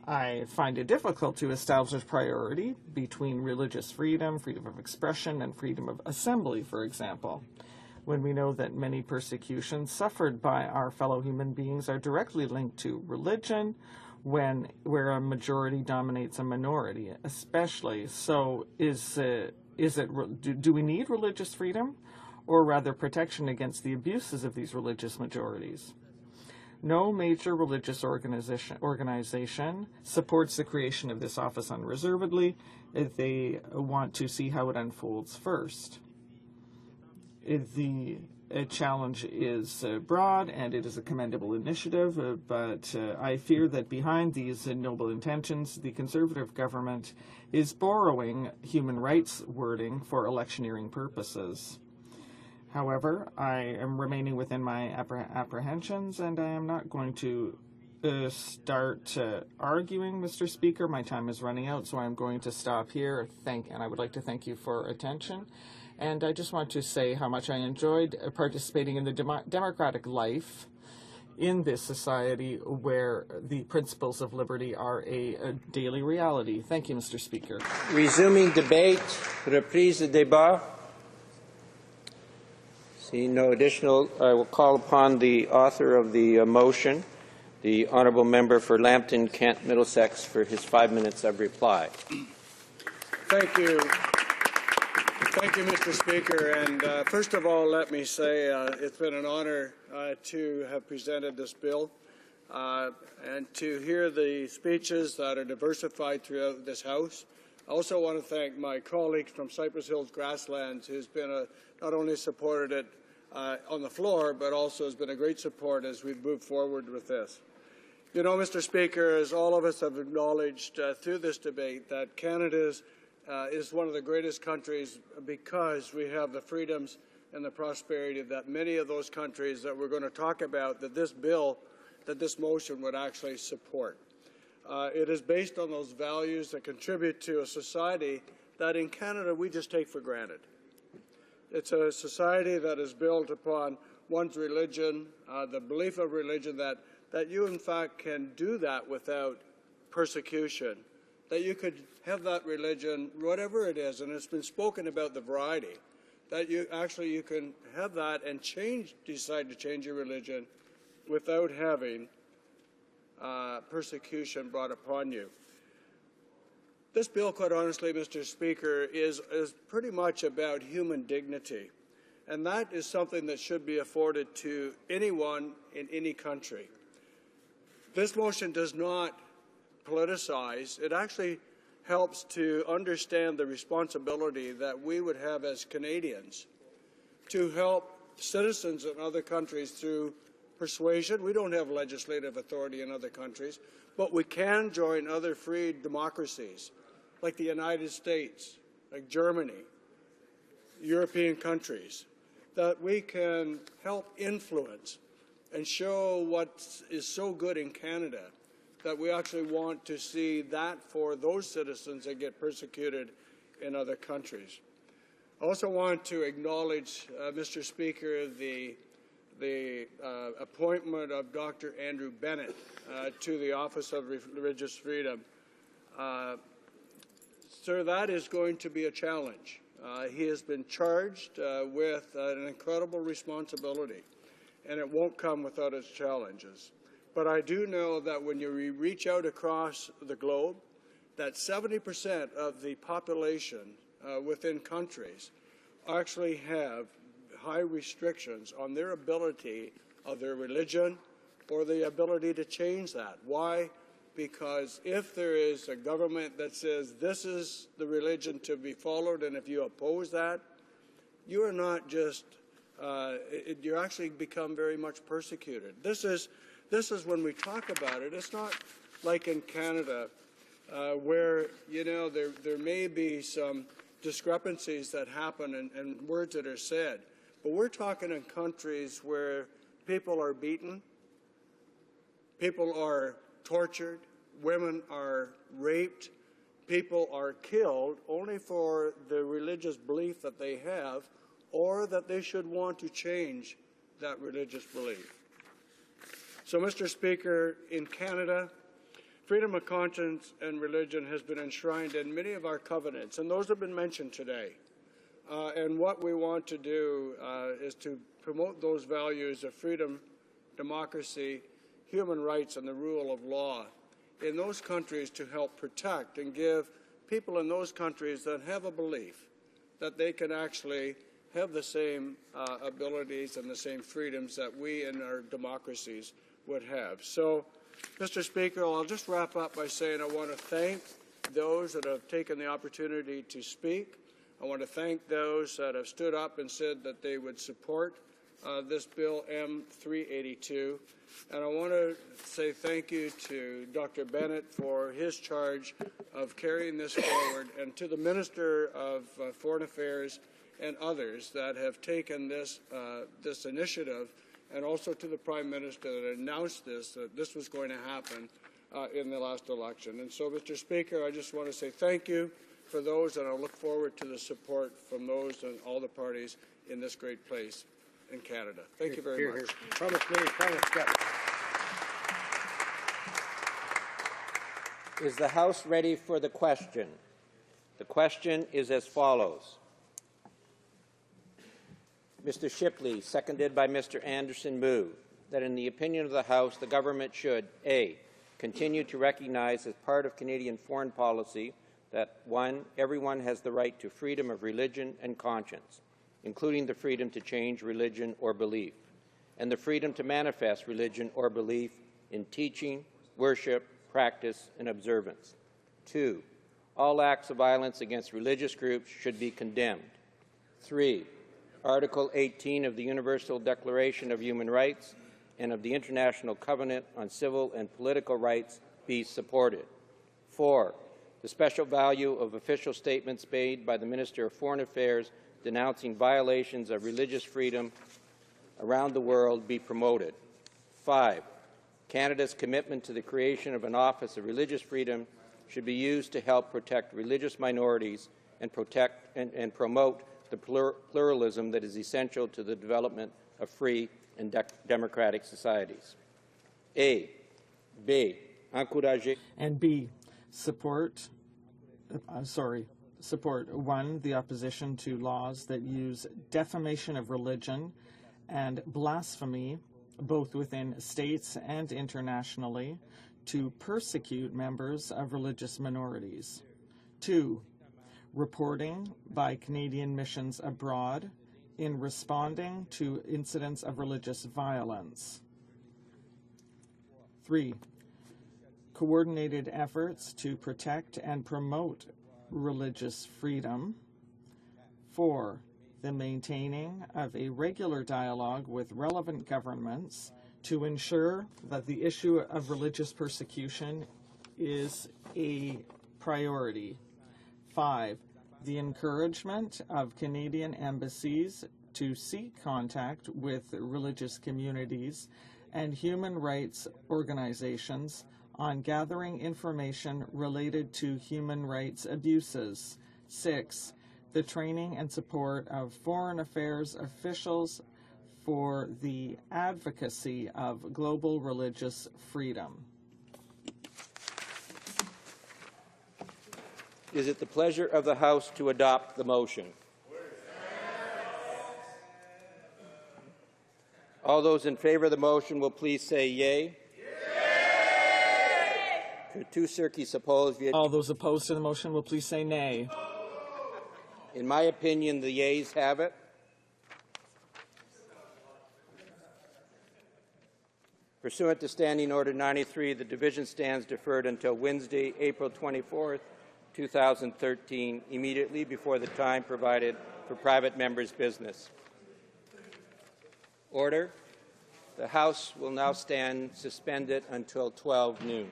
I find it difficult to establish priority between religious freedom, freedom of expression, and freedom of assembly, for example, when we know that many persecutions suffered by our fellow human beings are directly linked to religion, where a majority dominates a minority, especially. So do we need religious freedom, or rather protection against the abuses of these religious majorities? No major religious organization supports the creation of this office unreservedly. They want to see how it unfolds first. The challenge is broad, and it is a commendable initiative, but I fear that behind these noble intentions, the Conservative government is borrowing human rights wording for electioneering purposes. However, I am remaining within my apprehensions, and I am not going to start arguing, Mr. Speaker. My time is running out, so I'm going to stop here. And I would like to thank you for attention. And I just want to say how much I enjoyed participating in the democratic life in this society where the principles of liberty are a daily reality. Thank you, Mr. Speaker. Resuming debate, reprise de débat. Seeing no additional, I will call upon the author of the motion, the honourable member for Lambton, Kent, Middlesex, for his 5 minutes of reply. Thank you. Thank you, Mr. Speaker. And first of all, let me say it's been an honour to have presented this bill and to hear the speeches that are diversified throughout this House. I also want to thank my colleagues from Cypress Hills Grasslands, who's been not only supported it on the floor, but also has been a great support as we've moved forward with this. You know, Mr. Speaker, as all of us have acknowledged through this debate, that Canada's is one of the greatest countries because we have the freedoms and the prosperity that many of those countries that we're going to talk about, that this bill, that this motion would actually support. It is based on those values that contribute to a society that in Canada we just take for granted. It's a society that is built upon one's religion, the belief of religion that you in fact can do that without persecution, that you could have that religion, whatever it is, and it's been spoken about the variety, that you can have that and decide to change your religion without having persecution brought upon you. This bill, quite honestly, Mr. Speaker, is pretty much about human dignity, and that is something that should be afforded to anyone in any country. This motion does not politicize. It actually helps to understand the responsibility that we would have as Canadians to help citizens in other countries through persuasion. We don't have legislative authority in other countries, but we can join other free democracies like the United States, like Germany, European countries, that we can help influence and show what is so good in Canada, that we actually want to see that for those citizens that get persecuted in other countries. I also want to acknowledge, Mr. Speaker, the appointment of Dr. Andrew Bennett to the Office of Religious Freedom. Sir, that is going to be a challenge. He has been charged with an incredible responsibility, and it won't come without its challenges. But I do know that when you reach out across the globe, that 70% of the population within countries actually have high restrictions on their ability of their religion or the ability to change that. Why? Because if there is a government that says this is the religion to be followed, and if you oppose that, you are not just, you actually become very much persecuted. This is when we talk about it, it's not like in Canada where, you know, there may be some discrepancies that happen and words that are said. But we're talking in countries where people are beaten, people are tortured, women are raped, people are killed only for the religious belief that they have or that they should want to change that religious belief. So, Mr. Speaker, in Canada, freedom of conscience and religion has been enshrined in many of our covenants, and those have been mentioned today. And what we want to do is to promote those values of freedom, democracy, human rights, and the rule of law in those countries to help protect and give people in those countries that have a belief that they can actually have the same abilities and the same freedoms that we in our democracies would have. So, Mr. Speaker, I'll just wrap up by saying I want to thank those that have taken the opportunity to speak. I want to thank those that have stood up and said that they would support this Bill M382. And I want to say thank you to Dr. Bennett for his charge of carrying this forward, and to the Minister of Foreign Affairs and others that have taken this initiative, and also to the Prime Minister that announced that this was going to happen in the last election. And so, Mr. Speaker, I just want to say thank you for those, and I look forward to the support from those and all the parties in this great place in Canada. Thank you very much. Is the House ready for the question? The question is as follows. Mr. Shipley, seconded by Mr. Anderson, move that in the opinion of the House, the government should, A, continue to recognize as part of Canadian foreign policy that, 1, everyone has the right to freedom of religion and conscience, including the freedom to change religion or belief, and the freedom to manifest religion or belief in teaching, worship, practice, and observance. 2, all acts of violence against religious groups should be condemned. 3, Article 18 of the Universal Declaration of Human Rights and of the International Covenant on Civil and Political Rights be supported. 4, the special value of official statements made by the Minister of Foreign Affairs denouncing violations of religious freedom around the world be promoted. 5. Canada's commitment to the creation of an Office of Religious Freedom should be used to help protect religious minorities and promote the pluralism that is essential to the development of free and democratic societies. A. B. Encourager. And B. Support 1, the opposition to laws that use defamation of religion and blasphemy, both within states and internationally, to persecute members of religious minorities. 2, reporting by Canadian missions abroad in responding to incidents of religious violence. 3, coordinated efforts to protect and promote religious freedom. 4, the maintaining of a regular dialogue with relevant governments to ensure that the issue of religious persecution is a priority. 5, the encouragement of Canadian embassies to seek contact with religious communities and human rights organizations on gathering information related to human rights abuses. 6, the training and support of foreign affairs officials for the advocacy of global religious freedom. Is it the pleasure of the House to adopt the motion? All those in favor of the motion will please say yea. All those opposed to the motion will please say nay. In my opinion, the yeas have it. Pursuant to Standing Order 93, the division stands deferred until Wednesday, April 24th, 2013, immediately before the time provided for private members' business. Order. The House will now stand suspended until 12 noon.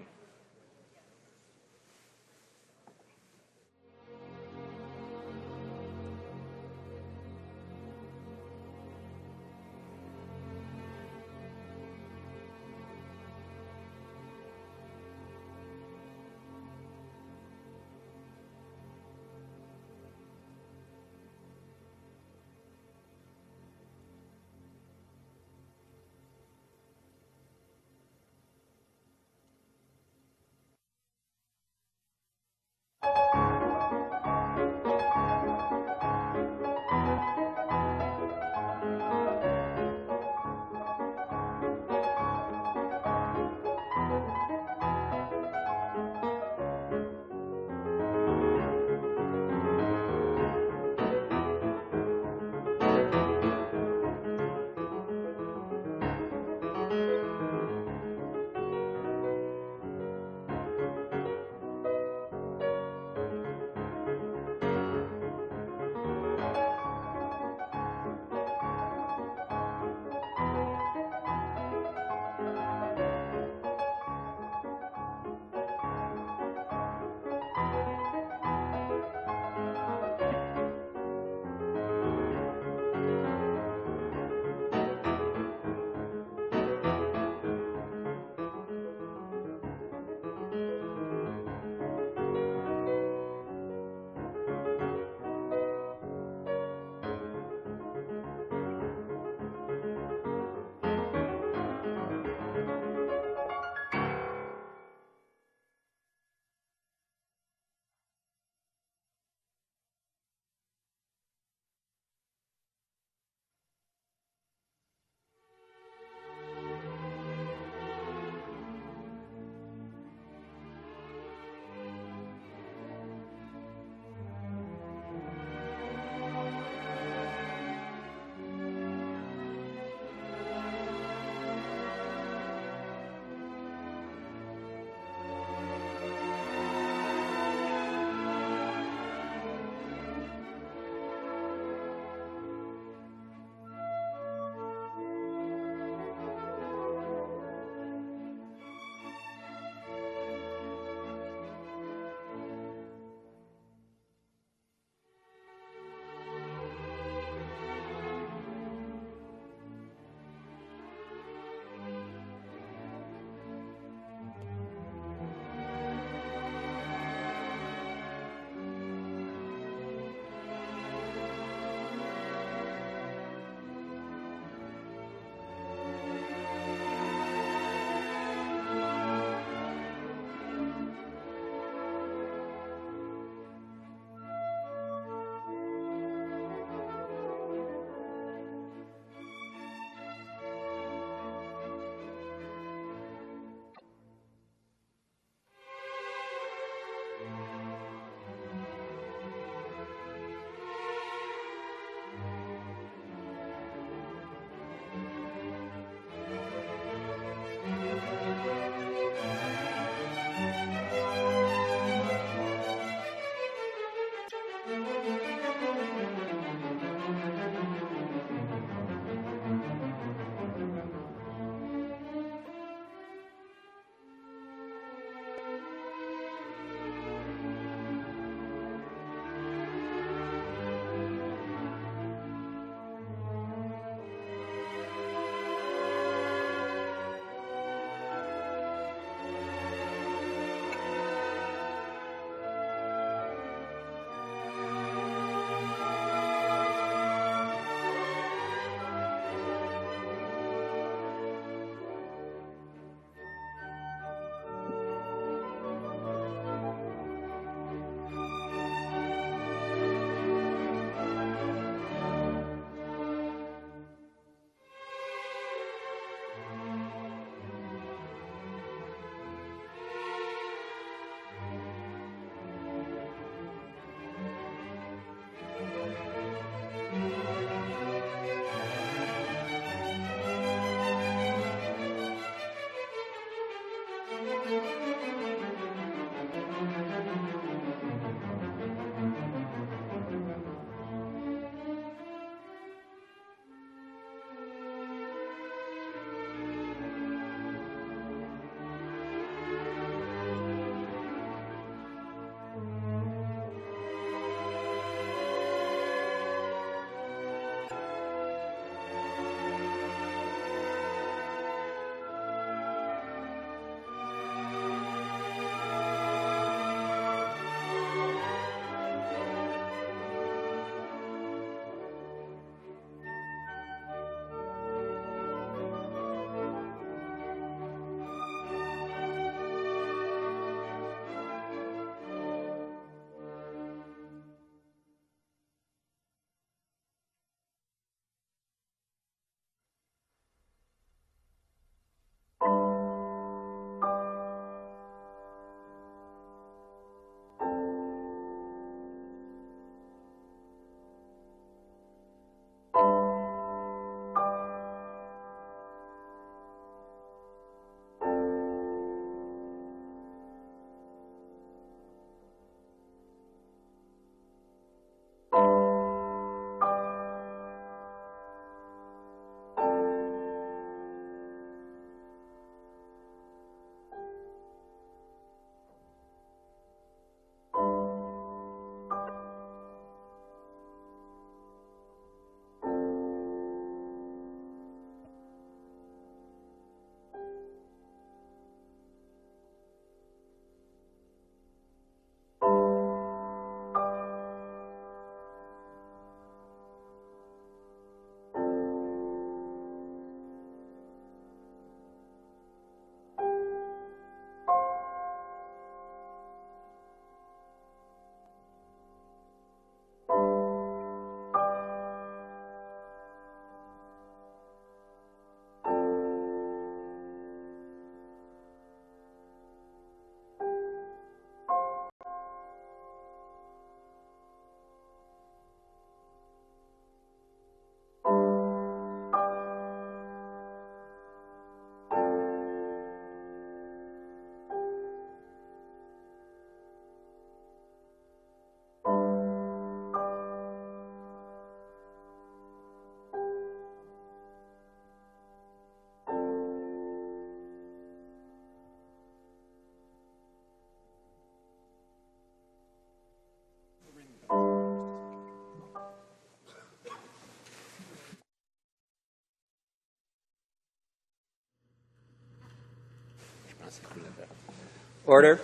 Order.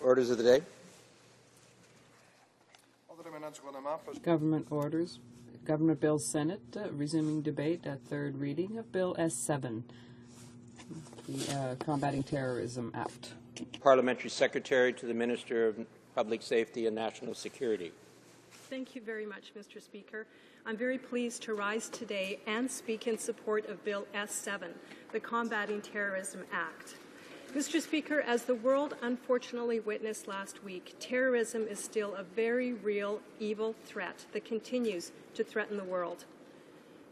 Orders of the day. Government orders. Government Bill Senate, resuming debate at third reading of Bill S7, the Combating Terrorism Act. Parliamentary Secretary to the Minister of Public Safety and National Security. Thank you very much, Mr. Speaker. I'm very pleased to rise today and speak in support of Bill S7, the Combating Terrorism Act. Mr. Speaker, as the world unfortunately witnessed last week, terrorism is still a very real, evil threat that continues to threaten the world.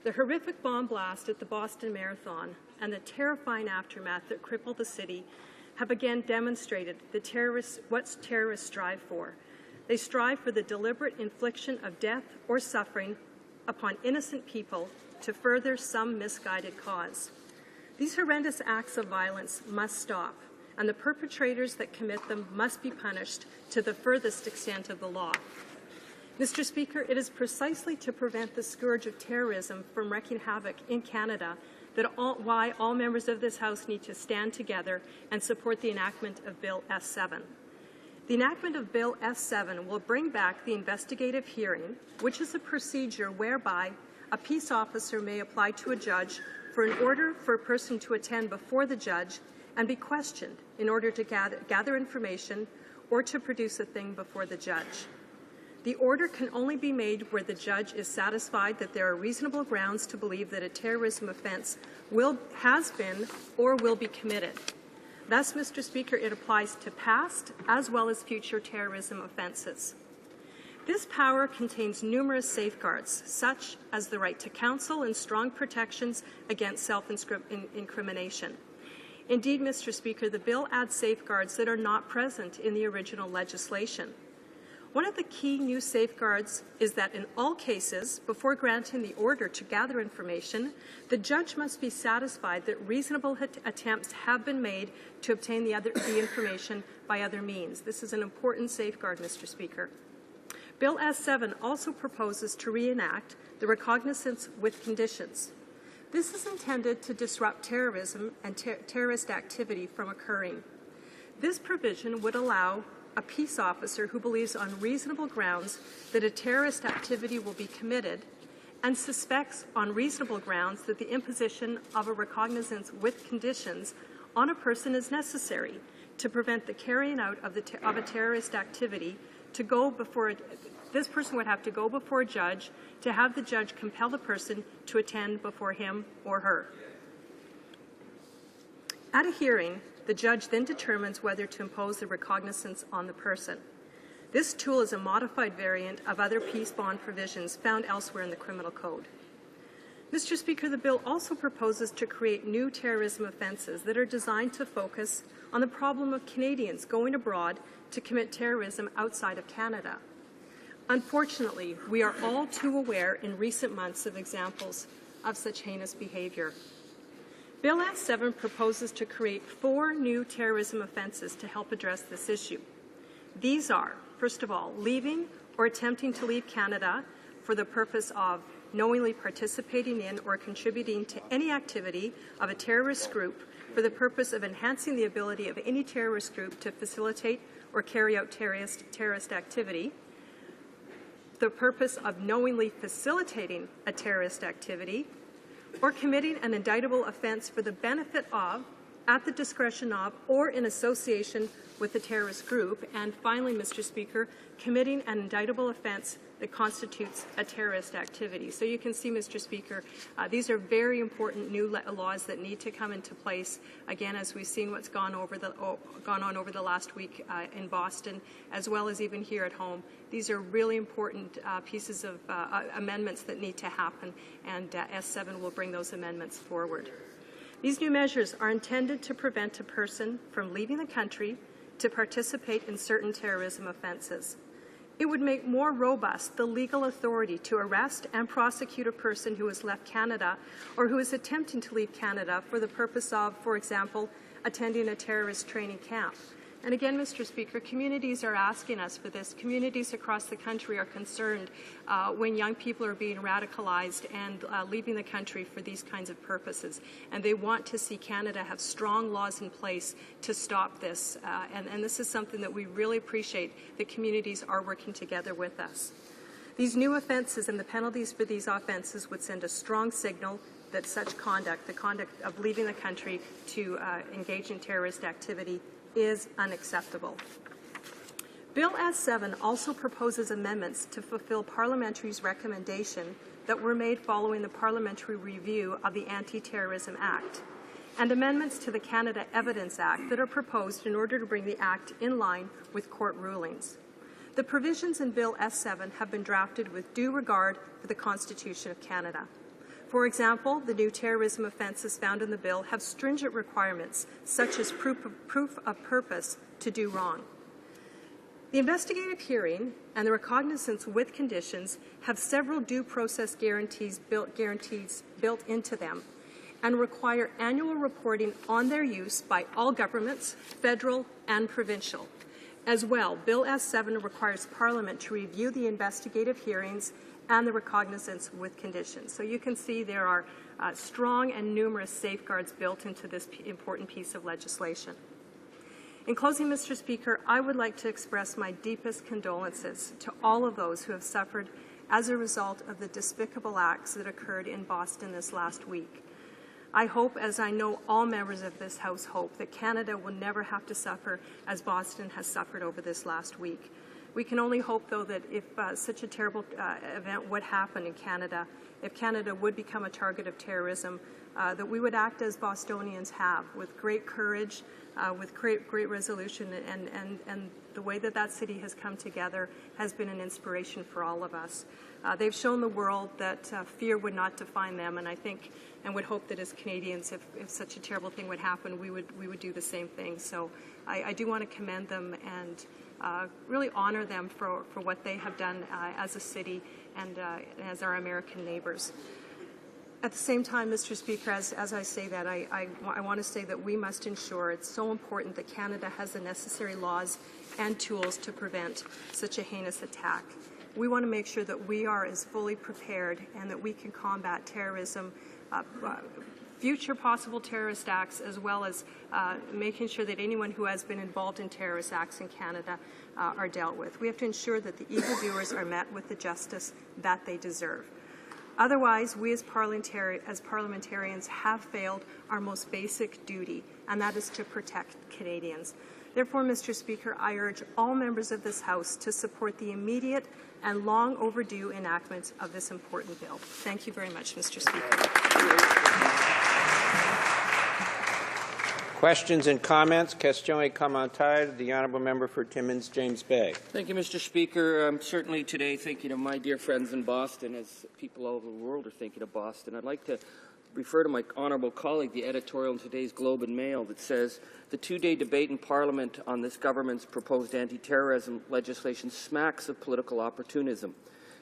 The horrific bomb blast at the Boston Marathon and the terrifying aftermath that crippled the city have again demonstrated what terrorists strive for. They strive for the deliberate infliction of death or suffering upon innocent people to further some misguided cause. These horrendous acts of violence must stop, and the perpetrators that commit them must be punished to the furthest extent of the law. Mr. Speaker, it is precisely to prevent the scourge of terrorism from wreaking havoc in Canada why all members of this House need to stand together and support the enactment of Bill S7. The enactment of Bill S7 will bring back the investigative hearing, which is a procedure whereby a peace officer may apply to a judge for an order for a person to attend before the judge and be questioned in order to gather information or to produce a thing before the judge. The order can only be made where the judge is satisfied that there are reasonable grounds to believe that a terrorism offence has been or will be committed. Thus, Mr. Speaker, it applies to past as well as future terrorism offences. This power contains numerous safeguards, such as the right to counsel and strong protections against self-incrimination. Indeed, Mr. Speaker, the bill adds safeguards that are not present in the original legislation. One of the key new safeguards is that in all cases, before granting the order to gather information, the judge must be satisfied that reasonable attempts have been made to obtain the information by other means. This is an important safeguard, Mr. Speaker. Bill S7 also proposes to reenact the recognizance with conditions. This is intended to disrupt terrorism and terrorist activity from occurring. This provision would allow a peace officer who believes on reasonable grounds that a terrorist activity will be committed and suspects on reasonable grounds that the imposition of a recognizance with conditions on a person is necessary to prevent the carrying out of a terrorist activity this person would have to go before a judge to have the judge compel the person to attend before him or her. At a hearing, the judge then determines whether to impose the recognizance on the person. This tool is a modified variant of other peace bond provisions found elsewhere in the Criminal Code. Mr. Speaker, the bill also proposes to create new terrorism offences that are designed to focus on the problem of Canadians going abroad to commit terrorism outside of Canada. Unfortunately, we are all too aware in recent months of examples of such heinous behaviour. Bill S7 proposes to create 4 new terrorism offences to help address this issue. These are, first of all, leaving or attempting to leave Canada for the purpose of knowingly participating in or contributing to any activity of a terrorist group for the purpose of enhancing the ability of any terrorist group to facilitate or carry out terrorist activity, the purpose of knowingly facilitating a terrorist activity, or committing an indictable offence for the benefit of, at the discretion of, or in association with a terrorist group, and finally, Mr. Speaker, committing an indictable offence that constitutes a terrorist activity. So you can see, Mr. Speaker, these are very important new laws that need to come into place, again, as we've seen what's gone on over the last week in Boston, as well as even here at home. These are really important pieces of amendments that need to happen, and S7 will bring those amendments forward. These new measures are intended to prevent a person from leaving the country to participate in certain terrorism offences. It would make more robust the legal authority to arrest and prosecute a person who has left Canada or who is attempting to leave Canada for the purpose of, for example, attending a terrorist training camp. And again, Mr. Speaker, communities are asking us for this. Communities across the country are concerned when young people are being radicalized and leaving the country for these kinds of purposes. And they want to see Canada have strong laws in place to stop this. And this is something that we really appreciate that communities are working together with us. These new offences and the penalties for these offences would send a strong signal that such conduct, the conduct of leaving the country to engage in terrorist activity, is unacceptable. Bill S7 also proposes amendments to fulfill Parliamentary's recommendation that were made following the parliamentary review of the Anti-Terrorism Act, and amendments to the Canada Evidence Act that are proposed in order to bring the Act in line with court rulings. The provisions in Bill S7 have been drafted with due regard for the Constitution of Canada. For example, the new terrorism offences found in the bill have stringent requirements, such as proof of purpose to do wrong. The investigative hearing and the recognizance with conditions have several due process guarantees built into them and require annual reporting on their use by all governments, federal and provincial. As well, Bill S7 requires Parliament to review the investigative hearings and the recognizance with conditions. So you can see there are strong and numerous safeguards built into this important piece of legislation. In closing, Mr. Speaker, I would like to express my deepest condolences to all of those who have suffered as a result of the despicable acts that occurred in Boston this last week. I hope, as I know all members of this House hope, that Canada will never have to suffer as Boston has suffered over this last week. We can only hope, though, that if such a terrible event would happen in Canada, if Canada would become a target of terrorism, that we would act as Bostonians have, with great courage, with great resolution, and the way that city has come together has been an inspiration for all of us. They've shown the world that fear would not define them, and I think and would hope that as Canadians, if such a terrible thing would happen, we would do the same thing. So I do want to commend them and really honor them for what they have done as a city and as our American neighbors. At the same time, Mr. Speaker, as I say that, I want to say that we must ensure it's so important that Canada has the necessary laws and tools to prevent such a heinous attack. We want to make sure that we are as fully prepared and that we can combat terrorism, future possible terrorist acts, as well as making sure that anyone who has been involved in terrorist acts in Canada are dealt with. We have to ensure that the evildoers are met with the justice that they deserve. Otherwise, we as parliamentarians have failed our most basic duty, and that is to protect Canadians. Therefore, Mr. Speaker, I urge all members of this House to support the immediate and long overdue enactment of this important bill. Thank you very much, Mr. Speaker. Questions and comments? Question et commentaire. The Honourable Member for Timmins, James Bay. Thank you, Mr. Speaker. I'm certainly today thinking of my dear friends in Boston, as people all over the world are thinking of Boston. I'd like to refer to my honourable colleague, the editorial in today's Globe and Mail that says, the two-day debate in Parliament on this government's proposed anti-terrorism legislation smacks of political opportunism,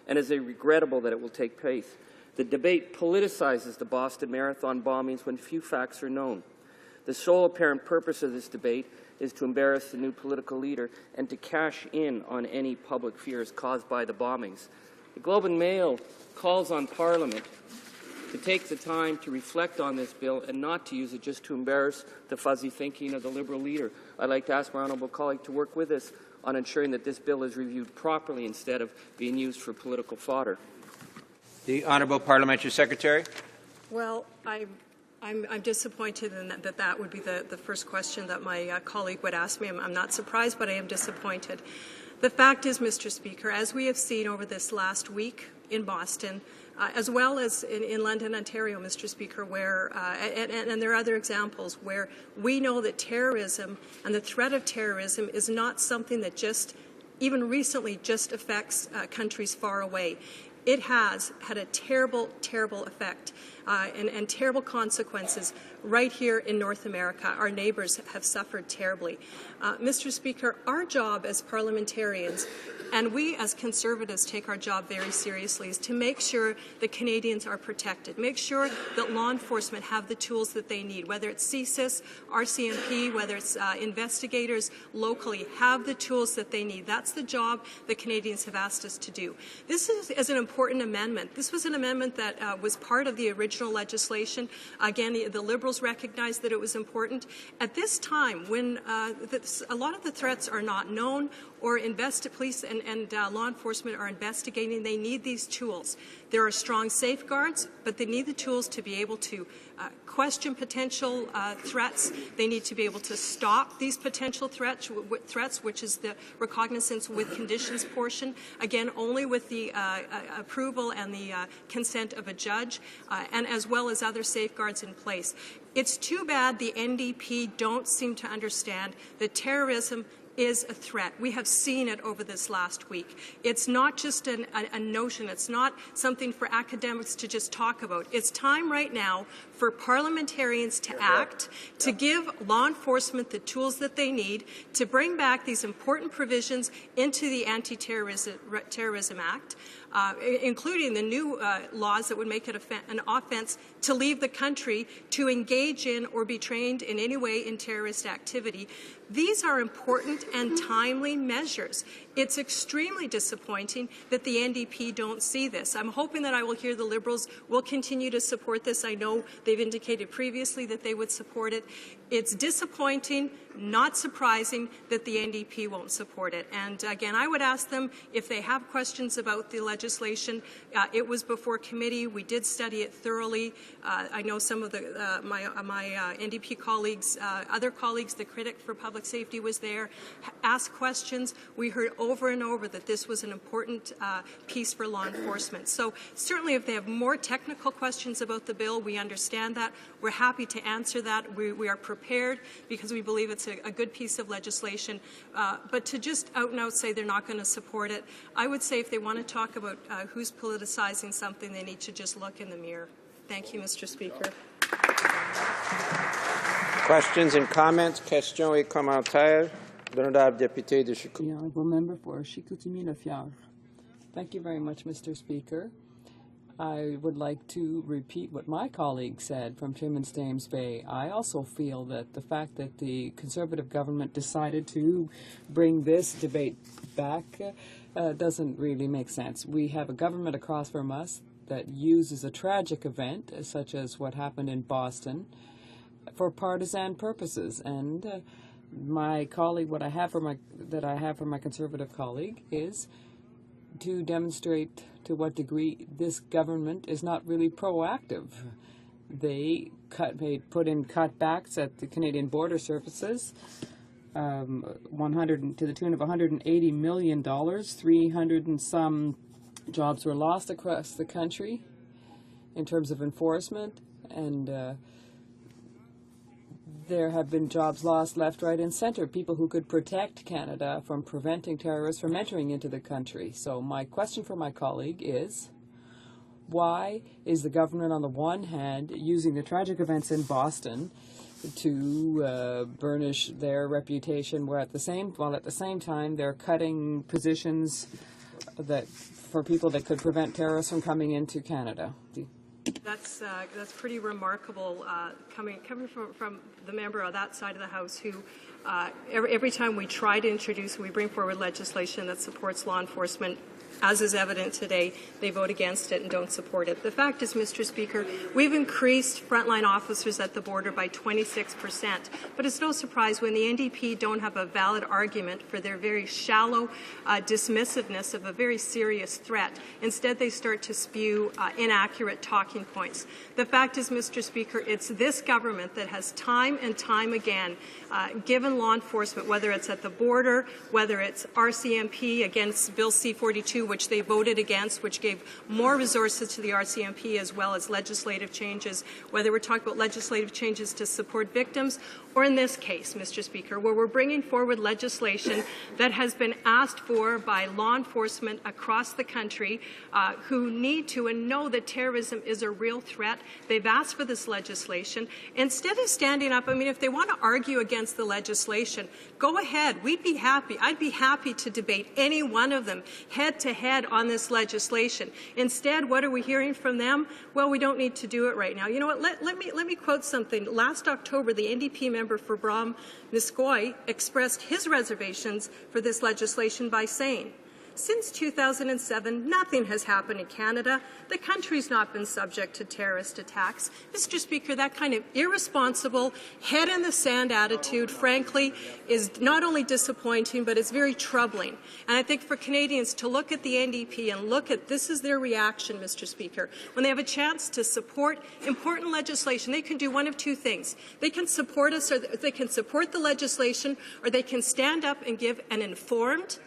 and is regrettable that it will take place. The debate politicizes the Boston Marathon bombings when few facts are known. The sole apparent purpose of this debate is to embarrass the new political leader and to cash in on any public fears caused by the bombings. The Globe and Mail calls on Parliament to take the time to reflect on this bill and not to use it just to embarrass the fuzzy thinking of the Liberal leader. I'd like to ask my honourable colleague to work with us on ensuring that this bill is reviewed properly instead of being used for political fodder. The Honourable Parliamentary Secretary. Well, I'm disappointed in that would be the first question that my colleague would ask me. I'm not surprised, but I am disappointed. The fact is, Mr. Speaker, as we have seen over this last week in Boston, as well as in London, Ontario, Mr. Speaker, where, and there are other examples where we know that terrorism and the threat of terrorism is not something that just, even recently, just affects countries far away. It has had a terrible, terrible effect and terrible consequences right here in North America. Our neighbours have suffered terribly. Mr. Speaker, our job as parliamentarians, and we as Conservatives take our job very seriously, is to make sure that Canadians are protected, make sure that law enforcement have the tools that they need, whether it's CSIS, RCMP, whether it's investigators locally, have the tools that they need. That's the job that Canadians have asked us to do. This is an important amendment. This was an amendment that was part of the original legislation. Again, the Liberals recognized that it was important. At this time, when a lot of the threats are not known or police and law enforcement are investigating, they need these tools. There are strong safeguards, but they need the tools to be able to question potential threats. They need to be able to stop these potential threats, which is the recognizance with conditions portion, again, only with the approval and the consent of a judge, and as well as other safeguards in place. It's too bad the NDP don't seem to understand that terrorism is a threat. We have seen it over this last week. It's not just a notion. It's not something for academics to just talk about. It's time right now for parliamentarians to act, to give law enforcement the tools that they need to bring back these important provisions into the Anti-Terrorism Act, including the new laws that would make it an offense to leave the country, to engage in or be trained in any way in terrorist activity. These are important and timely measures. It's extremely disappointing that the NDP don't see this. I'm hoping that I will hear the Liberals will continue to support this. I know they've indicated previously that they would support it. It's disappointing, not surprising that the NDP won't support it. And again, I would ask them if they have questions about the legislation. It was before committee. We did study it thoroughly. I know some of my NDP colleagues, other colleagues, the critic for public safety was there, asked questions. We heard over and over that this was an important piece for law enforcement. So certainly if they have more technical questions about the bill, we understand that. We're happy to answer that. We are prepared because we believe it's a good piece of legislation. But to just out and out say they're not going to support it, I would say if they want to talk about who's politicizing something, they need to just look in the mirror. Thank you, Mr. Speaker. Questions and comments? Questions et commentaires. L'honorable député de Chicoutimi. The honourable member for Chicoutimi-Le-Fjord. Thank you very much, Mr. Speaker. I would like to repeat what my colleague said from Timmins Thames Bay. I also feel that the fact that the Conservative government decided to bring this debate back doesn't really make sense. We have a government across from us that uses a tragic event, such as what happened in Boston, for partisan purposes. And my colleague, what I have for my Conservative colleague is to demonstrate to what degree this government is not really proactive. They put in cutbacks at the Canadian Border Services, to the tune of $180 million. 300 and some jobs were lost across the country in terms of enforcement, and there have been jobs lost left, right, and center, people who could protect Canada from preventing terrorists from entering into the country. So my question for my colleague is, why is the government on the one hand using the tragic events in Boston to burnish their reputation, while at the same time they're cutting positions that for people that could prevent terrorists from coming into Canada? That's pretty remarkable coming from the member on that side of the House who every time we try to introduce, we bring forward legislation that supports law enforcement, as is evident today, they vote against it and don't support it. The fact is, Mr. Speaker, we've increased frontline officers at the border by 26%, but it's no surprise when the NDP don't have a valid argument for their very shallow dismissiveness of a very serious threat. Instead, they start to spew inaccurate talking points. The fact is, Mr. Speaker, it's this government that has time and time again given law enforcement, whether it's at the border, whether it's RCMP against Bill C-42, which they voted against, which gave more resources to the RCMP as well as legislative changes, whether we're talking about legislative changes to support victims, or in this case, Mr. Speaker, where we're bringing forward legislation that has been asked for by law enforcement across the country who need to and know that terrorism is a real threat. They've asked for this legislation. Instead of standing up, I mean, if they want to argue against the legislation, go ahead. We'd be happy. I'd be happy to debate any one of them head to head on this legislation. Instead, what are we hearing from them? Well, we don't need to do it right now. You know what? Let me quote something. Last October, the NDP member for Brom-Nisquoy expressed his reservations for this legislation by saying, "Since 2007, nothing has happened in Canada. The country's not been subject to terrorist attacks." Mr. Speaker, that kind of irresponsible, head-in-the-sand attitude, frankly, is not only disappointing, but it's very troubling. And I think for Canadians to look at the NDP and look at this is their reaction, Mr. Speaker, when they have a chance to support important legislation, they can do one of two things. They can support us, or they can support the legislation, or they can stand up and give an informed,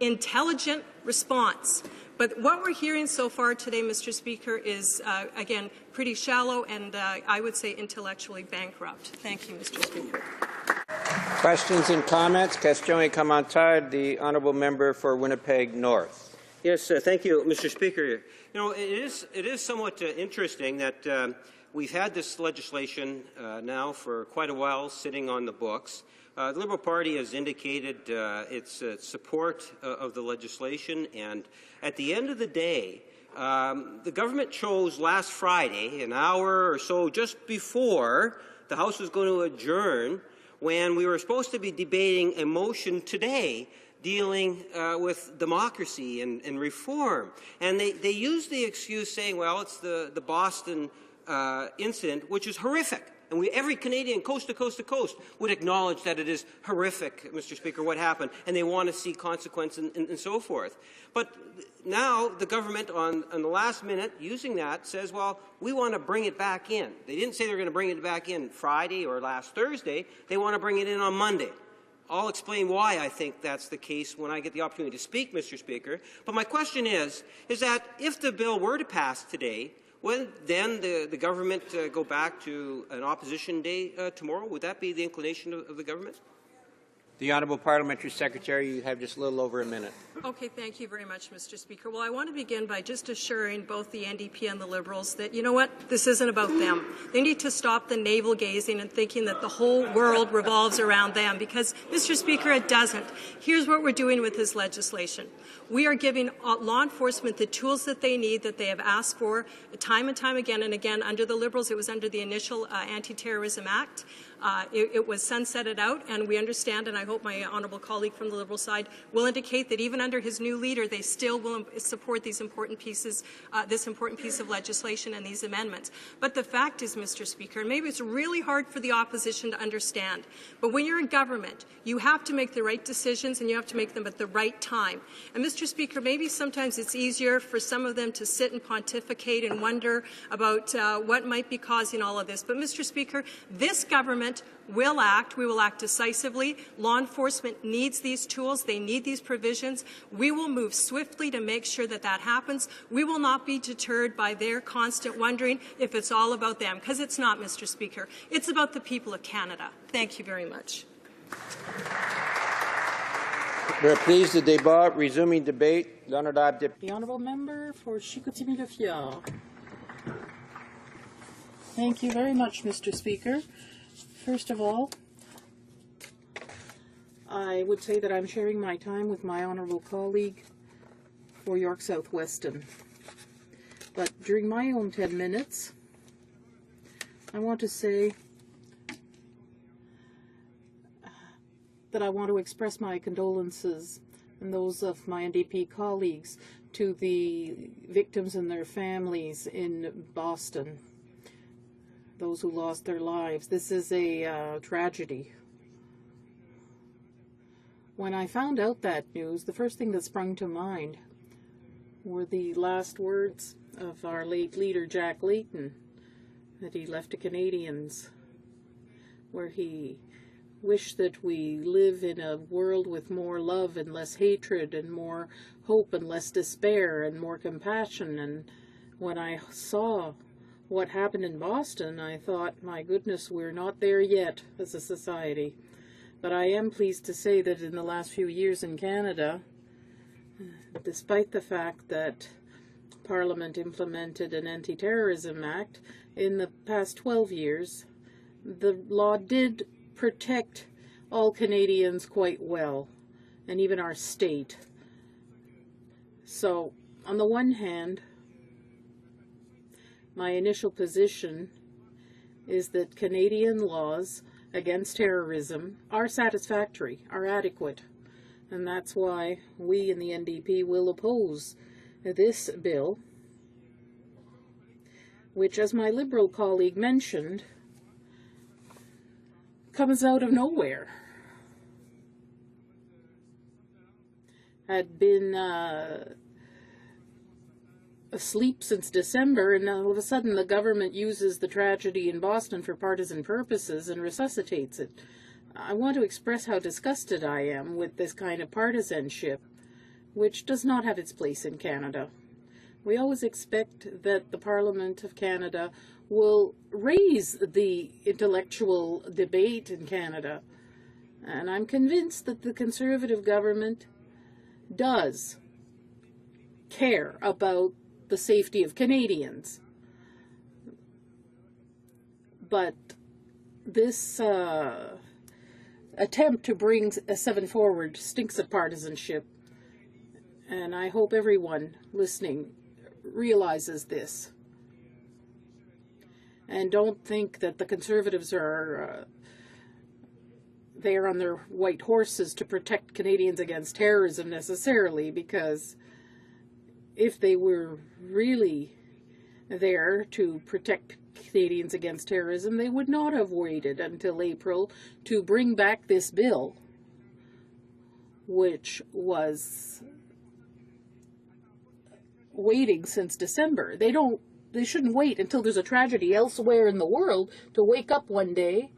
intelligent response. But what we're hearing so far today, Mr. Speaker, is, again, pretty shallow and I would say intellectually bankrupt. Thank you, Mr. Speaker. Questions and comments? Question et commentaire. The honourable member for Winnipeg North. Yes, thank you, Mr. Speaker. You know, it is somewhat interesting that we've had this legislation now for quite a while sitting on the books. The Liberal Party has indicated its support of the legislation, and at the end of the day, the government chose last Friday, an hour or so just before the House was going to adjourn, when we were supposed to be debating a motion today dealing with democracy and reform. And they used the excuse saying, well, it's the Boston incident, which is horrific. And every Canadian, coast to coast to coast, would acknowledge that it is horrific, Mr. Speaker, what happened, and they want to see consequence and so forth. But now the government, on the last minute, using that, says, well, we want to bring it back in. They didn't say they were going to bring it back in Friday or last Thursday. They want to bring it in on Monday. I'll explain why I think that's the case when I get the opportunity to speak, Mr. Speaker. But my question is that if the bill were to pass today, would then the government go back to an opposition day tomorrow? Would that be the inclination of the government? The Honourable Parliamentary Secretary, you have just a little over a minute. Okay, thank you very much, Mr. Speaker. Well, I want to begin by just assuring both the NDP and the Liberals that, you know what, this isn't about them. They need to stop the navel-gazing and thinking that the whole world revolves around them, because, Mr. Speaker, it doesn't. Here's what we're doing with this legislation. We are giving law enforcement the tools that they need, that they have asked for time and time again and again. Under the Liberals, it was under the initial Anti-Terrorism Act. It was sunsetted out, and we understand, and I hope my honourable colleague from the Liberal side will indicate that even under his new leader, they still will support these important pieces, this important piece of legislation and these amendments. But the fact is, Mr. Speaker, and maybe it's really hard for the opposition to understand, but when you're in government, you have to make the right decisions and you have to make them at the right time. And Mr. Speaker, maybe sometimes it's easier for some of them to sit and pontificate and wonder about what might be causing all of this. But Mr. Speaker, this government will act. We will act decisively. Law enforcement needs these tools. They need these provisions. We will move swiftly to make sure that that happens. We will not be deterred by their constant wondering if it's all about them, because it's not, Mr. Speaker. It's about the people of Canada. Thank you very much. Reprise de débat, resuming debate. The honourable member for Chicoutimi-Le-Fjord. Thank you very much, Mr. Speaker. First of all, I would say that I'm sharing my time with my honourable colleague for York South Weston. But during my own 10 minutes, I want to say that I want to express my condolences and those of my NDP colleagues to the victims and their families in Boston, those who lost their lives. This is a tragedy. When I found out that news, the first thing that sprung to mind were the last words of our late leader, Jack Layton, that he left to Canadians, where he wished that we live in a world with more love and less hatred, and more hope and less despair, and more compassion. And when I saw what happened in Boston, I thought, my goodness, we're not there yet as a society. But I am pleased to say that in the last few years in Canada, despite the fact that Parliament implemented an Anti-Terrorism Act, in the past 12 years, the law did protect all Canadians quite well, and even our state. So, on the one hand, my initial position is that Canadian laws against terrorism are satisfactory, are adequate, and that's why we in the NDP will oppose this bill, which, as my Liberal colleague mentioned, comes out of nowhere. Had been asleep since December, and all of a sudden the government uses the tragedy in Boston for partisan purposes and resuscitates it. I want to express how disgusted I am with this kind of partisanship, which does not have its place in Canada. We always expect that the Parliament of Canada will raise the intellectual debate in Canada, And I'm convinced that the Conservative government does care about the safety of Canadians. But this attempt to bring S7 forward stinks of partisanship, and I hope everyone listening realizes this. And don't think that the Conservatives are there on their white horses to protect Canadians against terrorism necessarily, because if they were really there to protect Canadians against terrorism, they would not have waited until April to bring back this bill, which was waiting since December. They shouldn't wait until there's a tragedy elsewhere in the world to wake up one day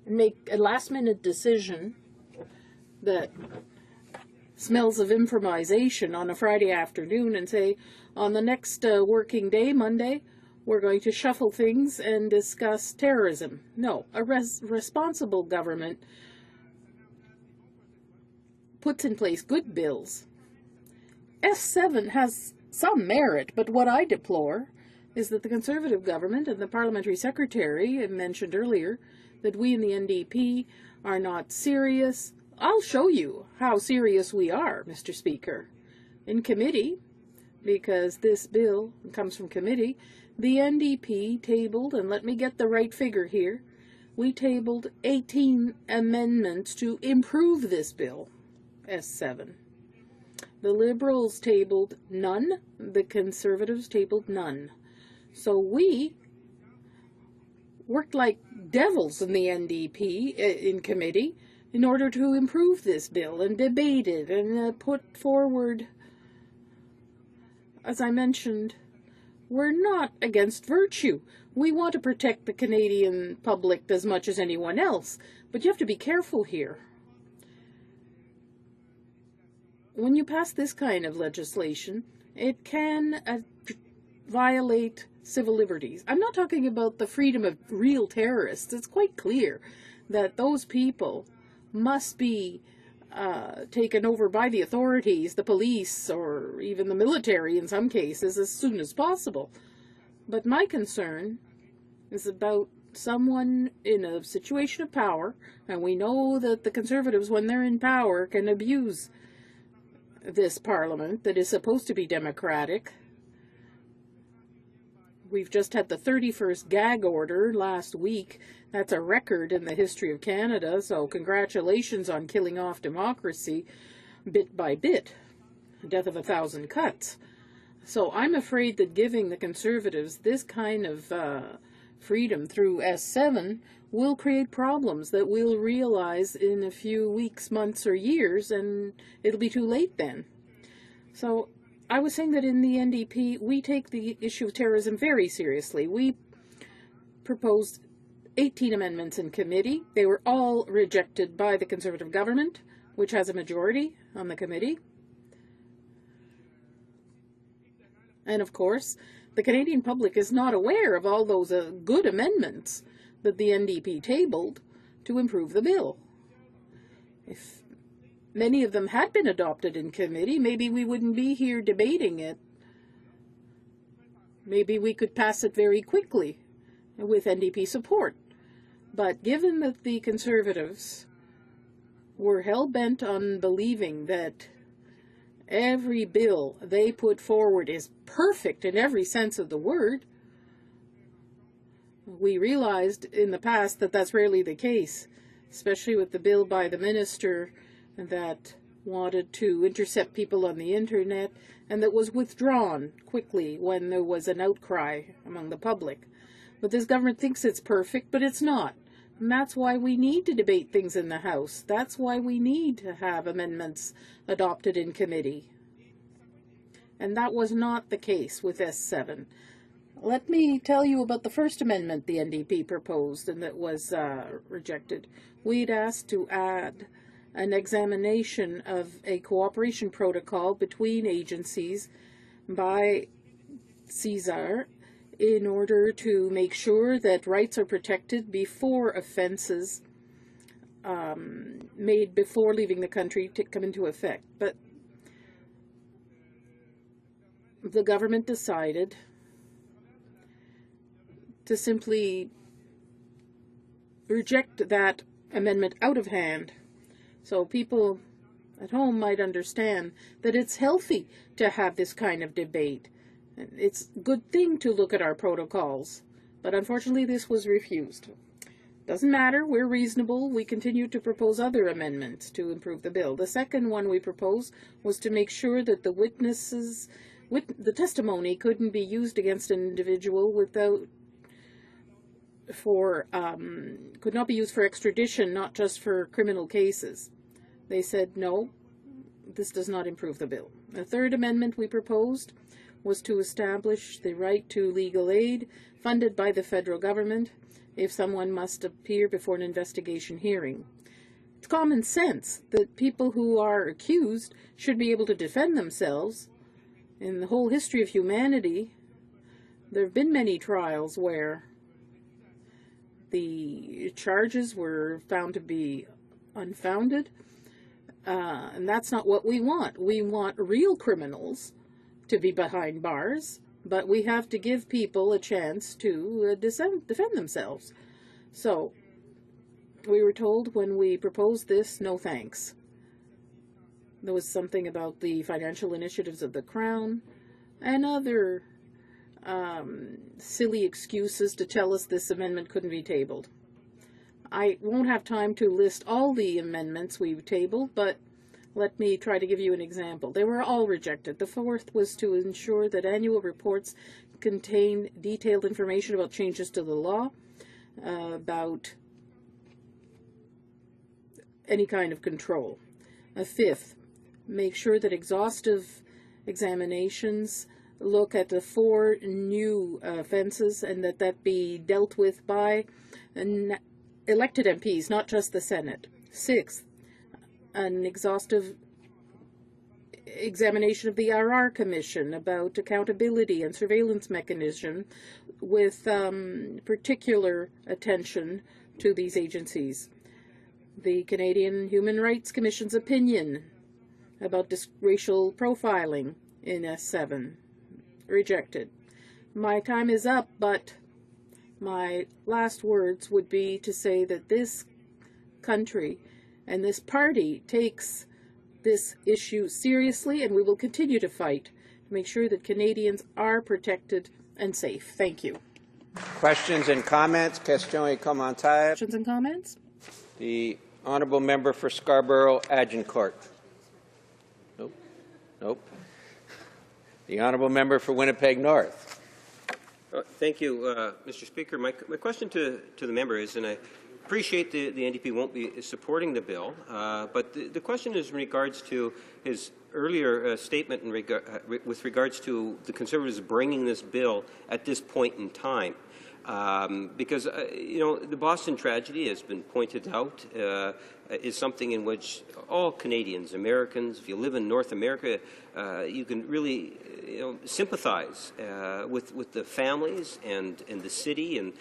and make a last-minute decision that smells of improvisation on a Friday afternoon and say, on the next working day, Monday, we're going to shuffle things and discuss terrorism. No, a responsible government puts in place good bills. S7 has some merit, but what I deplore is that the Conservative government and the Parliamentary Secretary mentioned earlier that we in the NDP are not serious. I'll show you how serious we are, Mr. Speaker. In committee, because this bill comes from committee, the NDP tabled, and let me get the right figure here, we tabled 18 amendments to improve this bill, S7. The Liberals tabled none, the Conservatives tabled none. So we worked like devils in the NDP in committee in order to improve this bill and debated and put forward, as I mentioned, we're not against virtue. We want to protect the Canadian public as much as anyone else, but you have to be careful here. When you pass this kind of legislation, it can violate civil liberties. I'm not talking about the freedom of real terrorists. It's quite clear that those people must be taken over by the authorities, the police, or even the military in some cases, as soon as possible. But my concern is about someone in a situation of power, and we know that the Conservatives, when they're in power, can abuse this Parliament that is supposed to be democratic. We've just had the 31st gag order last week. That's a record in the history of Canada, so congratulations on killing off democracy bit by bit. Death of 1,000 cuts. So I'm afraid that giving the Conservatives this kind of freedom through S7 will create problems that we'll realize in a few weeks, months, or years, and it'll be too late then. So I was saying that in the NDP, we take the issue of terrorism very seriously. We proposed 18 amendments in committee. They were all rejected by the Conservative government, which has a majority on the committee. And of course, the Canadian public is not aware of all those good amendments that the NDP tabled to improve the bill. If many of them had been adopted in committee, maybe we wouldn't be here debating it. Maybe we could pass it very quickly with NDP support. But given that the Conservatives were hell-bent on believing that every bill they put forward is perfect in every sense of the word, we realized in the past that that's rarely the case, especially with the bill by the minister that wanted to intercept people on the internet and that was withdrawn quickly when there was an outcry among the public. But this government thinks it's perfect, but it's not. And that's why we need to debate things in the House. That's why we need to have amendments adopted in committee. And that was not the case with S7. Let me tell you about the first amendment the NDP proposed and that was rejected. We'd asked to add an examination of a cooperation protocol between agencies by CSAR in order to make sure that rights are protected before offenses made before leaving the country to come into effect. But the government decided to simply reject that amendment out of hand. So people at home might understand that it's healthy to have this kind of debate. It's a good thing to look at our protocols, but unfortunately this was refused. Doesn't matter, we're reasonable. We continue to propose other amendments to improve the bill. The second one we proposed was to make sure that the testimony couldn't be used against an individual could not be used for extradition, not just for criminal cases. They said, no, this does not improve the bill. The third amendment we proposed was to establish the right to legal aid funded by the federal government if someone must appear before an investigation hearing. It's common sense that people who are accused should be able to defend themselves. In the whole history of humanity, there have been many trials where the charges were found to be unfounded, and that's not what we want. We want real criminals to be behind bars, but we have to give people a chance to defend themselves. So we were told when we proposed this, no thanks. There was something about the financial initiatives of the Crown and other silly excuses to tell us this amendment couldn't be tabled. I won't have time to list all the amendments we've tabled, but let me try to give you an example. They were all rejected. The fourth was to ensure that annual reports contain detailed information about changes to the law, about any kind of control. A fifth, make sure that exhaustive examinations look at the 4 new offenses and that be dealt with by elected MPs, not just the Senate. Sixth, an exhaustive examination of the RR Commission about accountability and surveillance mechanism with particular attention to these agencies. The Canadian Human Rights Commission's opinion about racial profiling in S7. Rejected. My time is up, but my last words would be to say that this country and this party takes this issue seriously, and we will continue to fight to make sure that Canadians are protected and safe. Thank you. Questions and comments? Questions et commentaires? Questions and comments? The honourable member for Scarborough-Agincourt. Nope. Nope. The honourable member for Winnipeg North. Thank you, Mr. Speaker. My question to the member is, and I appreciate the NDP won't be supporting the bill, but the question is in regards to his earlier statement with regards to the Conservatives bringing this bill at this point in time. Because, the Boston tragedy has been pointed out, is something in which all Canadians, Americans, if you live in North America, you can really sympathize with the families and the city, and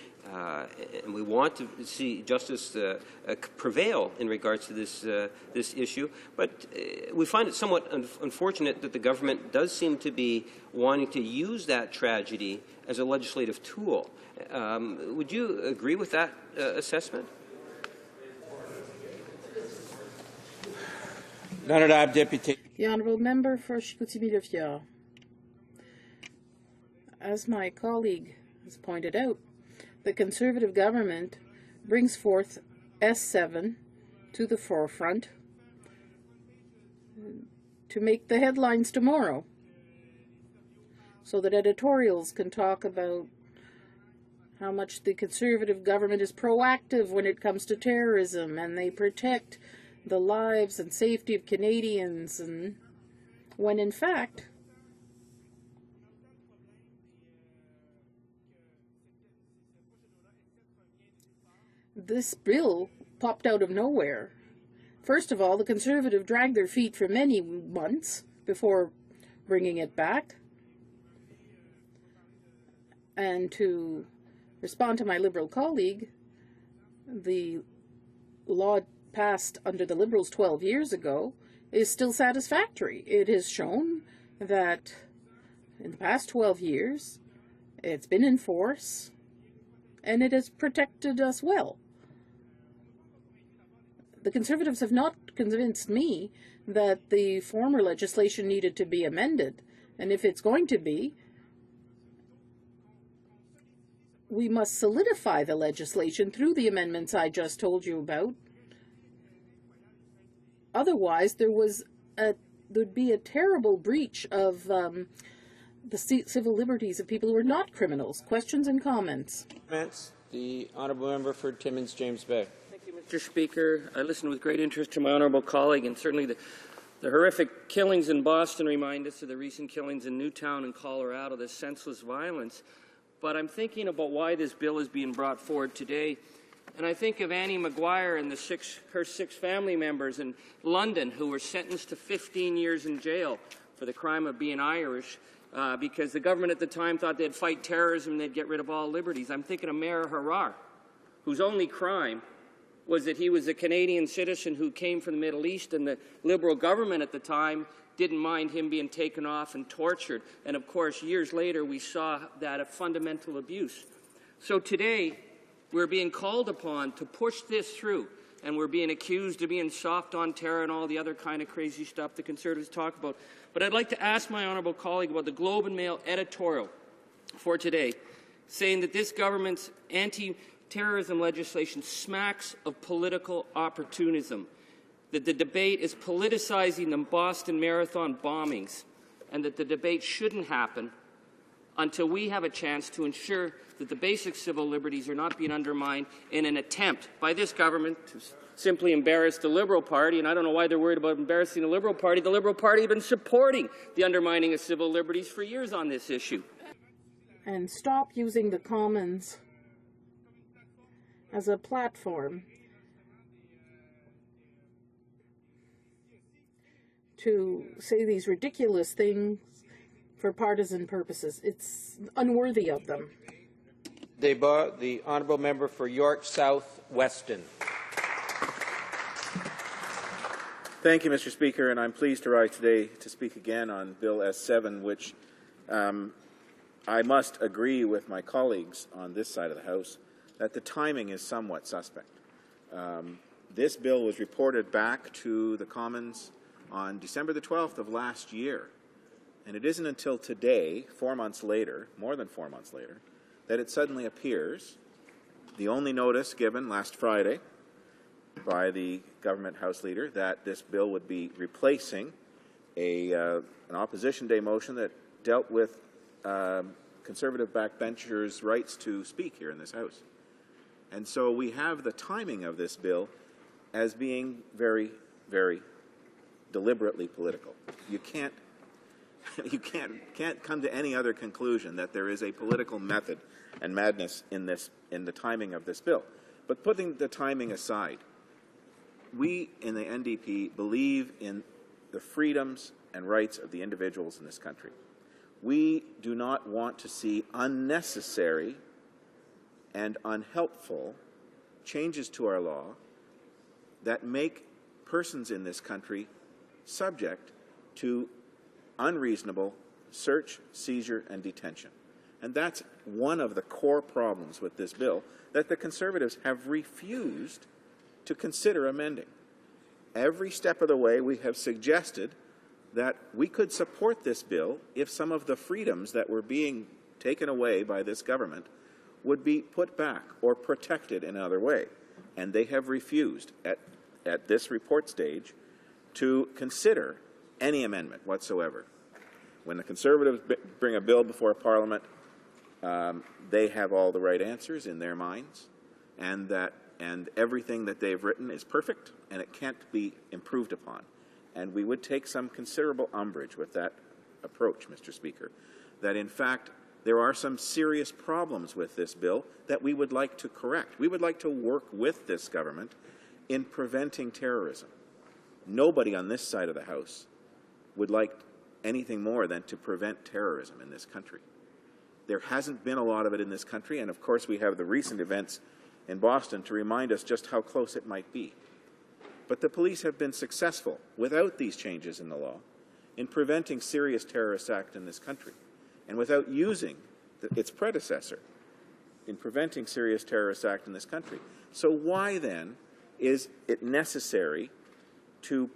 we want to see justice prevail in regards to this issue. But we find it somewhat unfortunate that the government does seem to be wanting to use that tragedy as a legislative tool. Would you agree with that assessment? The honourable member for Chicoutimi-Le-Fjord. As my colleague has pointed out, the Conservative government brings forth S7 to the forefront to make the headlines tomorrow, so that editorials can talk about how much the Conservative government is proactive when it comes to terrorism, and they protect the lives and safety of Canadians, and when in fact this bill popped out of nowhere. First of all, the Conservative dragged their feet for many months before bringing it back. And to respond to my Liberal colleague, the law passed under the Liberals 12 years ago is still satisfactory. It has shown that in the past 12 years, it's been in force, and it has protected us well. The Conservatives have not convinced me that the former legislation needed to be amended, and if it's going to be, we must solidify the legislation through the amendments I just told you about. Otherwise, there'd be a terrible breach of the civil liberties of people who are not criminals. Questions and comments? The honourable member for Timmins James Bay. Thank you, Mr. Speaker. I listened with great interest to my honourable colleague, and certainly the horrific killings in Boston remind us of the recent killings in Newtown and Colorado, the senseless violence. But I'm thinking about why this bill is being brought forward today. And I think of Annie Maguire and her six family members in London who were sentenced to 15 years in jail for the crime of being Irish because the government at the time thought they'd fight terrorism and they'd get rid of all liberties. I'm thinking of Mayor Harar, whose only crime was that he was a Canadian citizen who came from the Middle East, and the Liberal government at the time didn't mind him being taken off and tortured. And of course, years later, we saw that a fundamental abuse. So today, we're being called upon to push this through, and we're being accused of being soft on terror and all the other kind of crazy stuff the Conservatives talk about. But I'd like to ask my honourable colleague about the Globe and Mail editorial for today, saying that this government's anti-terrorism legislation smacks of political opportunism, that the debate is politicizing the Boston Marathon bombings, and that the debate shouldn't happen until we have a chance to ensure that the basic civil liberties are not being undermined in an attempt by this government to simply embarrass the Liberal Party. And I don't know why they're worried about embarrassing the Liberal Party. The Liberal Party has been supporting the undermining of civil liberties for years on this issue. And stop using the Commons as a platform to say these ridiculous things for partisan purposes. It's unworthy of them. The honourable member for York South Weston. Thank you, Mr. Speaker, and I'm pleased to rise today to speak again on Bill S7, which I must agree with my colleagues on this side of the House that the timing is somewhat suspect. This bill was reported back to the Commons on December the 12th of last year, and it isn't until today, 4 months later, more than 4 months later, that it suddenly appears. The only notice given last Friday by the government House Leader that this bill would be replacing an Opposition Day motion that dealt with Conservative backbenchers' rights to speak here in this House. And so we have the timing of this bill as being very, very deliberately political. You can't come to any other conclusion that there is a political method and madness in the timing of this bill. But putting the timing aside, we in the NDP believe in the freedoms and rights of the individuals in this country. We do not want to see unnecessary and unhelpful changes to our law that make persons in this country subject to unreasonable search, seizure, and detention. And that's one of the core problems with this bill that the Conservatives have refused to consider amending. Every step of the way we have suggested that we could support this bill if some of the freedoms that were being taken away by this government would be put back or protected in another way. And they have refused at this report stage to consider any amendment whatsoever. When the Conservatives bring a bill before Parliament, they have all the right answers in their minds, and everything that they've written is perfect and it can't be improved upon. And we would take some considerable umbrage with that approach, Mr. Speaker, that in fact there are some serious problems with this bill that we would like to correct. We would like to work with this government in preventing terrorism. Nobody on this side of the House would like anything more than to prevent terrorism in this country. There hasn't been a lot of it in this country, and of course we have the recent events in Boston to remind us just how close it might be. But the police have been successful, without these changes in the law, in preventing serious terrorist acts in this country, and without using its predecessor in preventing serious terrorist acts in this country. So why then is it necessary to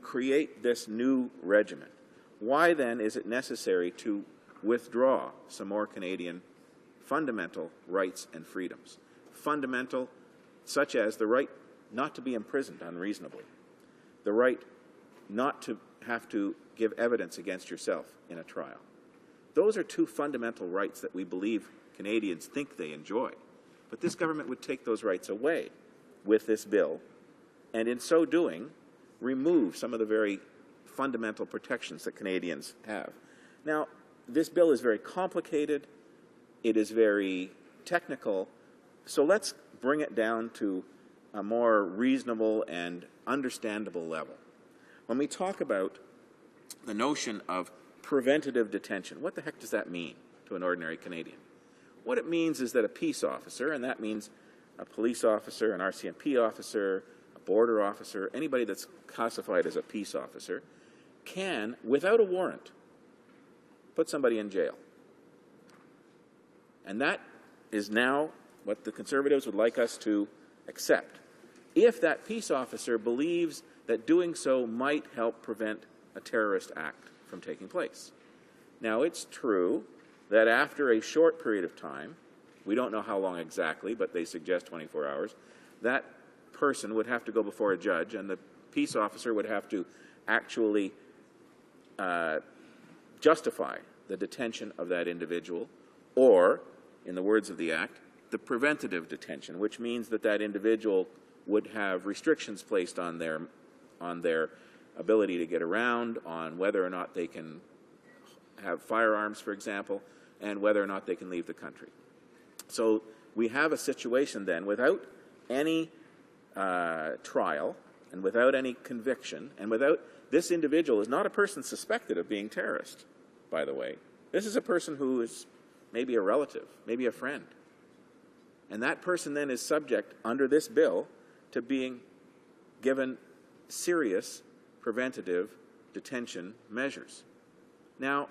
create this new regimen? Why then is it necessary to withdraw some more Canadian fundamental rights and freedoms? Fundamental, such as the right not to be imprisoned unreasonably, the right not to have to give evidence against yourself in a trial. Those are two fundamental rights that we believe Canadians think they enjoy. But this government would take those rights away with this bill, and in so doing, remove some of the very fundamental protections that Canadians have. Now, this bill is very complicated. It is very technical. So let's bring it down to a more reasonable and understandable level. When we talk about the notion of preventative detention, what the heck does that mean to an ordinary Canadian? What it means is that a peace officer, and that means a police officer, an RCMP officer, a border officer, anybody that's classified as a peace officer, can, without a warrant, put somebody in jail. And that is now what the Conservatives would like us to accept, if that peace officer believes that doing so might help prevent a terrorist act from taking place. Now, it's true that after a short period of time, we don't know how long exactly, but they suggest 24 hours, that person would have to go before a judge, and the peace officer would have to actually justify the detention of that individual, or, in the words of the Act, the preventative detention, which means that that individual would have restrictions placed on their ability to get around, on whether or not they can have firearms, for example, and whether or not they can leave the country. So we have a situation then without any trial and without any conviction, and without this individual is not a person suspected of being terrorist, by the way. This is a person who is maybe a relative, maybe a friend. And that person then is subject, under this bill, to being given serious preventative detention measures. Now,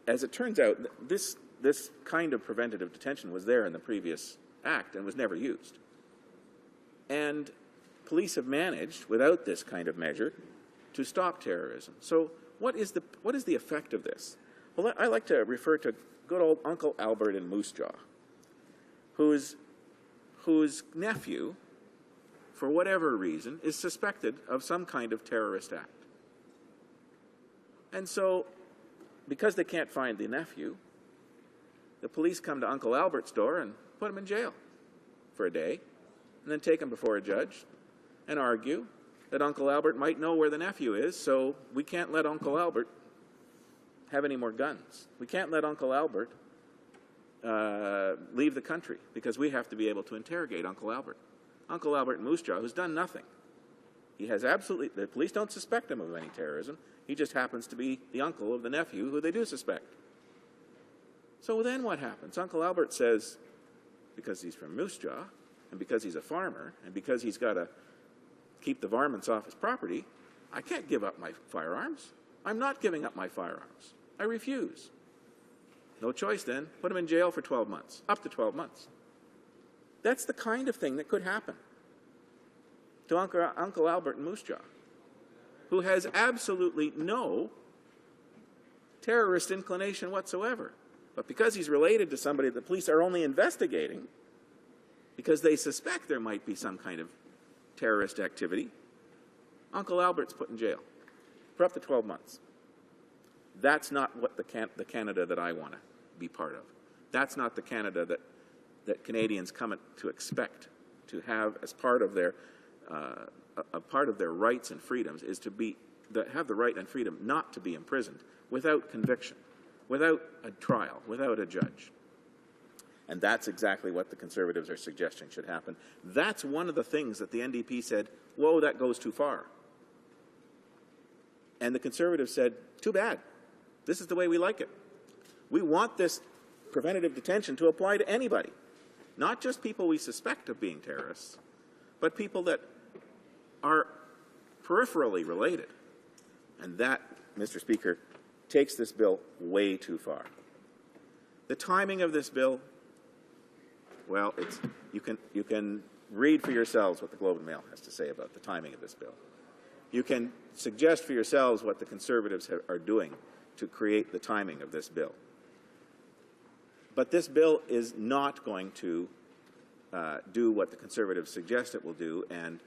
as it turns out, this kind of preventative detention was there in the previous Act and was never used. And police have managed, without this kind of measure, to stop terrorism. So what is the effect of this? Well, I like to refer to good old Uncle Albert in Moose Jaw, whose nephew, for whatever reason, is suspected of some kind of terrorist act. And so, because they can't find the nephew, the police come to Uncle Albert's door and put him in jail for a day, and then take him before a judge and argue that Uncle Albert might know where the nephew is, so we can't let Uncle Albert have any more guns. We can't let Uncle Albert leave the country, because we have to be able to interrogate Uncle Albert. Uncle Albert in Moose Jaw, who's done nothing. He has the police don't suspect him of any terrorism. He just happens to be the uncle of the nephew who they do suspect. So then what happens? Uncle Albert says, because he's from Moose Jaw, and because he's a farmer, and because he's got to keep the varmints off his property, I can't give up my firearms. I'm not giving up my firearms. I refuse. No choice then. Put him in jail for 12 months, up to 12 months. That's the kind of thing that could happen to Uncle Albert in Moose Jaw, who has absolutely no terrorist inclination whatsoever. But because he's related to somebody the police are only investigating, because they suspect there might be some kind of terrorist activity, Uncle Albert's put in jail for up to 12 months. That's not what the Canada that I want to be part of. That's not the Canada that Canadians come to expect to have as part of their rights and freedoms, is to have the right and freedom not to be imprisoned without conviction, without a trial, without a judge. And that's exactly what the Conservatives are suggesting should happen. That's one of the things that the NDP said, whoa, that goes too far. And the Conservatives said, too bad. This is the way we like it. We want this preventative detention to apply to anybody, not just people we suspect of being terrorists, but people that are peripherally related. And that, Mr. Speaker, takes this bill way too far. The timing of this bill, well, you can read for yourselves what the Globe and Mail has to say about the timing of this bill. You can suggest for yourselves what the Conservatives are doing to create the timing of this bill. But this bill is not going to do what the Conservatives suggest it will do and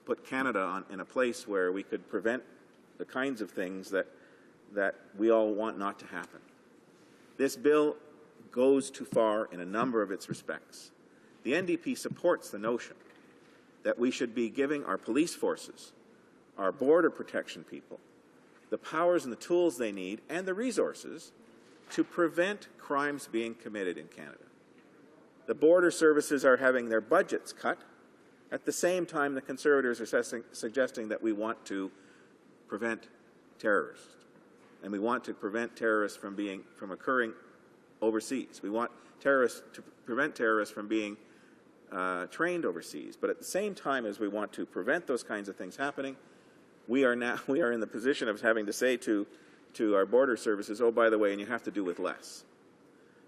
put Canada in a place where we could prevent the kinds of things that we all want not to happen. This bill goes too far in a number of its respects. The NDP supports the notion that we should be giving our police forces, our border protection people, the powers and the tools they need and the resources to prevent crimes being committed in Canada. The border services are having their budgets cut. At the same time, the Conservatives are suggesting that we want to prevent terrorists, and we want to prevent terrorists from occurring overseas. We want to prevent terrorists from being trained overseas. But at the same time as we want to prevent those kinds of things happening, we are in the position of having to say to our border services, oh, by the way, and you have to do with less.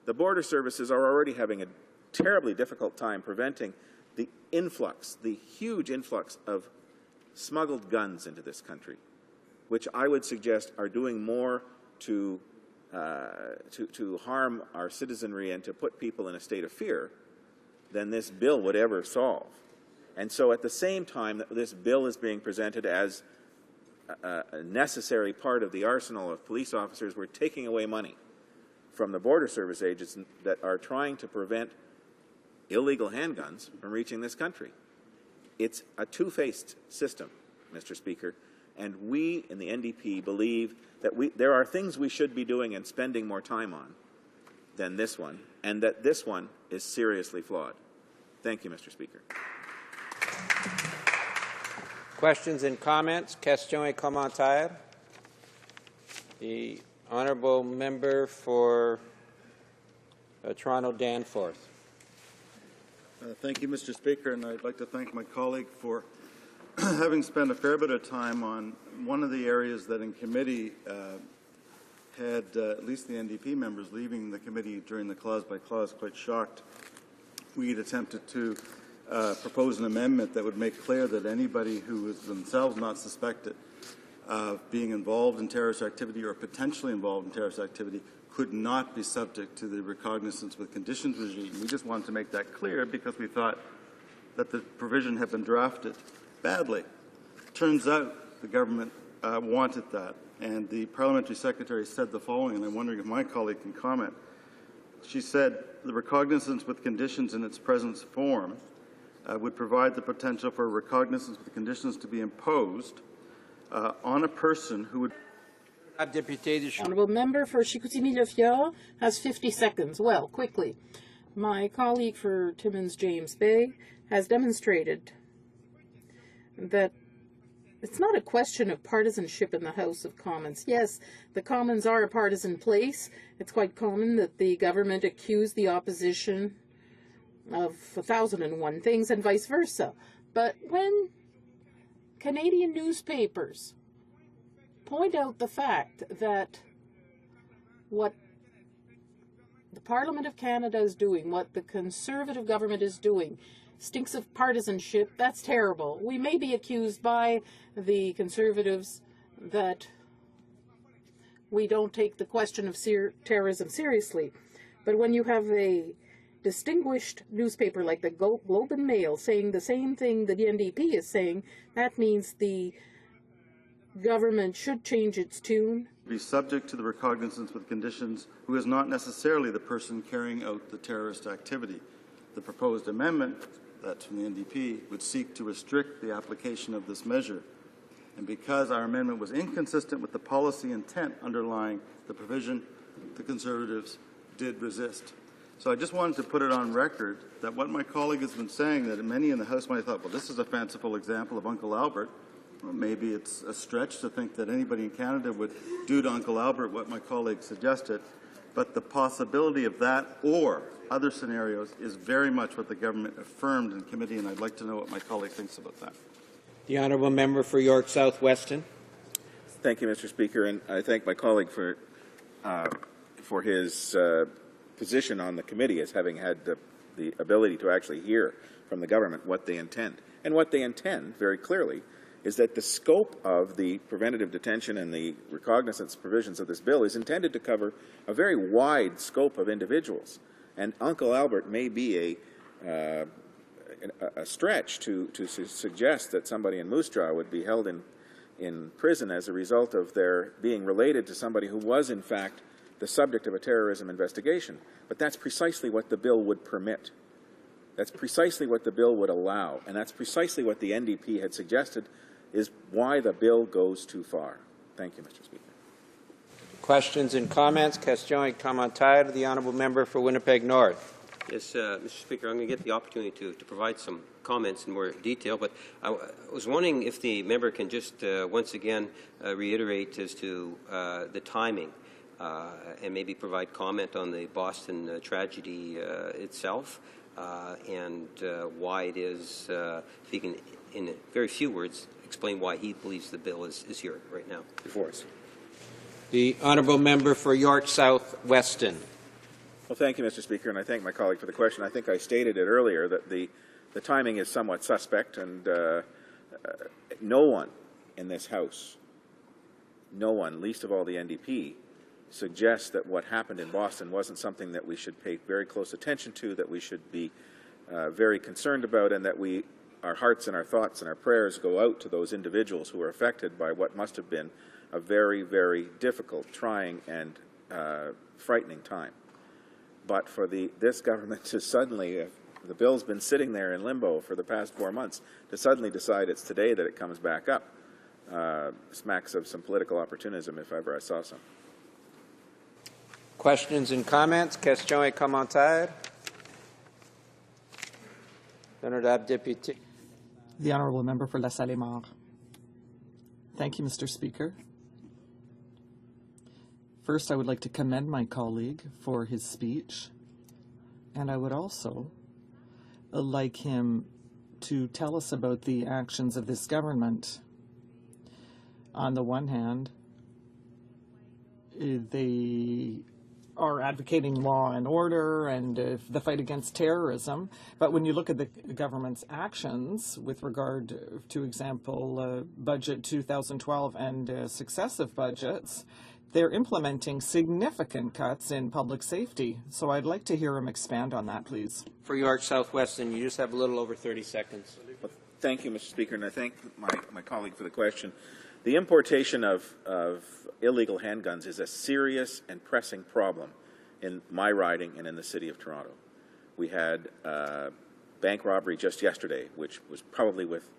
The border services are already having a terribly difficult time preventing the huge influx of smuggled guns into this country, which I would suggest are doing more to harm our citizenry and to put people in a state of fear than this bill would ever solve. And so at the same time that this bill is being presented as a necessary part of the arsenal of police officers, we're taking away money from the border service agents that are trying to prevent illegal handguns from reaching this country. It's a two-faced system, Mr. Speaker, and we in the NDP believe that there are things we should be doing and spending more time on than this one, and that this one is seriously flawed. Thank you, Mr. Speaker. Questions and comments? Questions et commentaires? The honourable member for Toronto Danforth. Thank you, Mr. Speaker, and I'd like to thank my colleague for having spent a fair bit of time on one of the areas that in committee had at least the NDP members leaving the committee during the clause-by-clause quite shocked. We had attempted to propose an amendment that would make clear that anybody who is themselves not suspected of being involved in terrorist activity or potentially involved in terrorist activity could not be subject to the recognizance with conditions regime. We just wanted to make that clear because we thought that the provision had been drafted badly. Turns out the government wanted that, and the parliamentary secretary said the following, and I'm wondering if my colleague can comment. She said, the recognizance with conditions in its present form would provide the potential for recognizance with conditions to be imposed on a person who would... Honourable member for Chicoutimi-Le has 50 seconds. Well, quickly. My colleague for Timmins James Bay has demonstrated that it's not a question of partisanship in the House of Commons. Yes, the Commons are a partisan place. It's quite common that the government accuse the opposition of 1,001 things and vice versa. But when Canadian newspapers point out the fact that what the Parliament of Canada is doing, what the Conservative government is doing, stinks of partisanship, that's terrible. We may be accused by the Conservatives that we don't take the question of terrorism seriously. But when you have a distinguished newspaper like the Globe and Mail saying the same thing that the NDP is saying, that means the government should change its tune. Be subject to the recognizance with conditions who is not necessarily the person carrying out the terrorist activity. The proposed amendment, that's from the NDP, would seek to restrict the application of this measure. And because our amendment was inconsistent with the policy intent underlying the provision, the Conservatives did resist. So I just wanted to put it on record that what my colleague has been saying, that many in the House might have thought, well, this is a fanciful example of Uncle Albert. Well, maybe it's a stretch to think that anybody in Canada would do to Uncle Albert what my colleague suggested, but the possibility of that or other scenarios is very much what the government affirmed in committee, and I'd like to know what my colleague thinks about that. The honourable member for York South Weston. Thank you, Mr. Speaker, and I thank my colleague for his position on the committee as having had the ability to actually hear from the government what they intend. And what they intend, very clearly, is that the scope of the preventative detention and the recognizance provisions of this bill is intended to cover a very wide scope of individuals. And Uncle Albert may be a stretch to suggest that somebody in Moose Jaw would be held in prison as a result of their being related to somebody who was, in fact, the subject of a terrorism investigation. But that's precisely what the bill would permit. That's precisely what the bill would allow, and that's precisely what the NDP had suggested is why the bill goes too far. Thank you, Mr. Speaker. Questions and comments? Question et commentaire. The honourable member for Winnipeg North. Yes, Mr. Speaker, I'm going to get the opportunity to provide some comments in more detail, but I was wondering if the member can just once again reiterate as to the timing and maybe provide comment on the Boston tragedy itself and why it is, if he can, in very few words, explain why he believes the bill is here right now before us. The honourable member for York South Weston. Well, thank you, Mr. Speaker, and I thank my colleague for the question. I think I stated it earlier that the timing is somewhat suspect, and no one in this House, no one, least of all the NDP, suggests that what happened in Boston wasn't something that we should pay very close attention to, that we should be very concerned about, and that our hearts and our thoughts and our prayers go out to those individuals who were affected by what must have been a very, very difficult, trying, and frightening time. But for this government to suddenly, the bill's been sitting there in limbo for the past 4 months, to suddenly decide it's today that it comes back up, smacks of some political opportunism, if ever I saw some. Questions and comments? Question et commentaire. Honourable Député. The honourable member for La Salle-et-Mar. Thank you, Mr. Speaker. First, I would like to commend my colleague for his speech, and I would also like him to tell us about the actions of this government. On the one hand, they are advocating law and order and the fight against terrorism, but when you look at the government's actions with regard to example, budget 2012 and successive budgets, they're implementing significant cuts in public safety. So I'd like to hear him expand on that, please. For York South Weston, you just have a little over 30 seconds. Well, thank you, Mr. Speaker, and I thank my colleague for the question. The importation of illegal handguns is a serious and pressing problem in my riding and in the City of Toronto. We had bank robbery just yesterday, which was probably with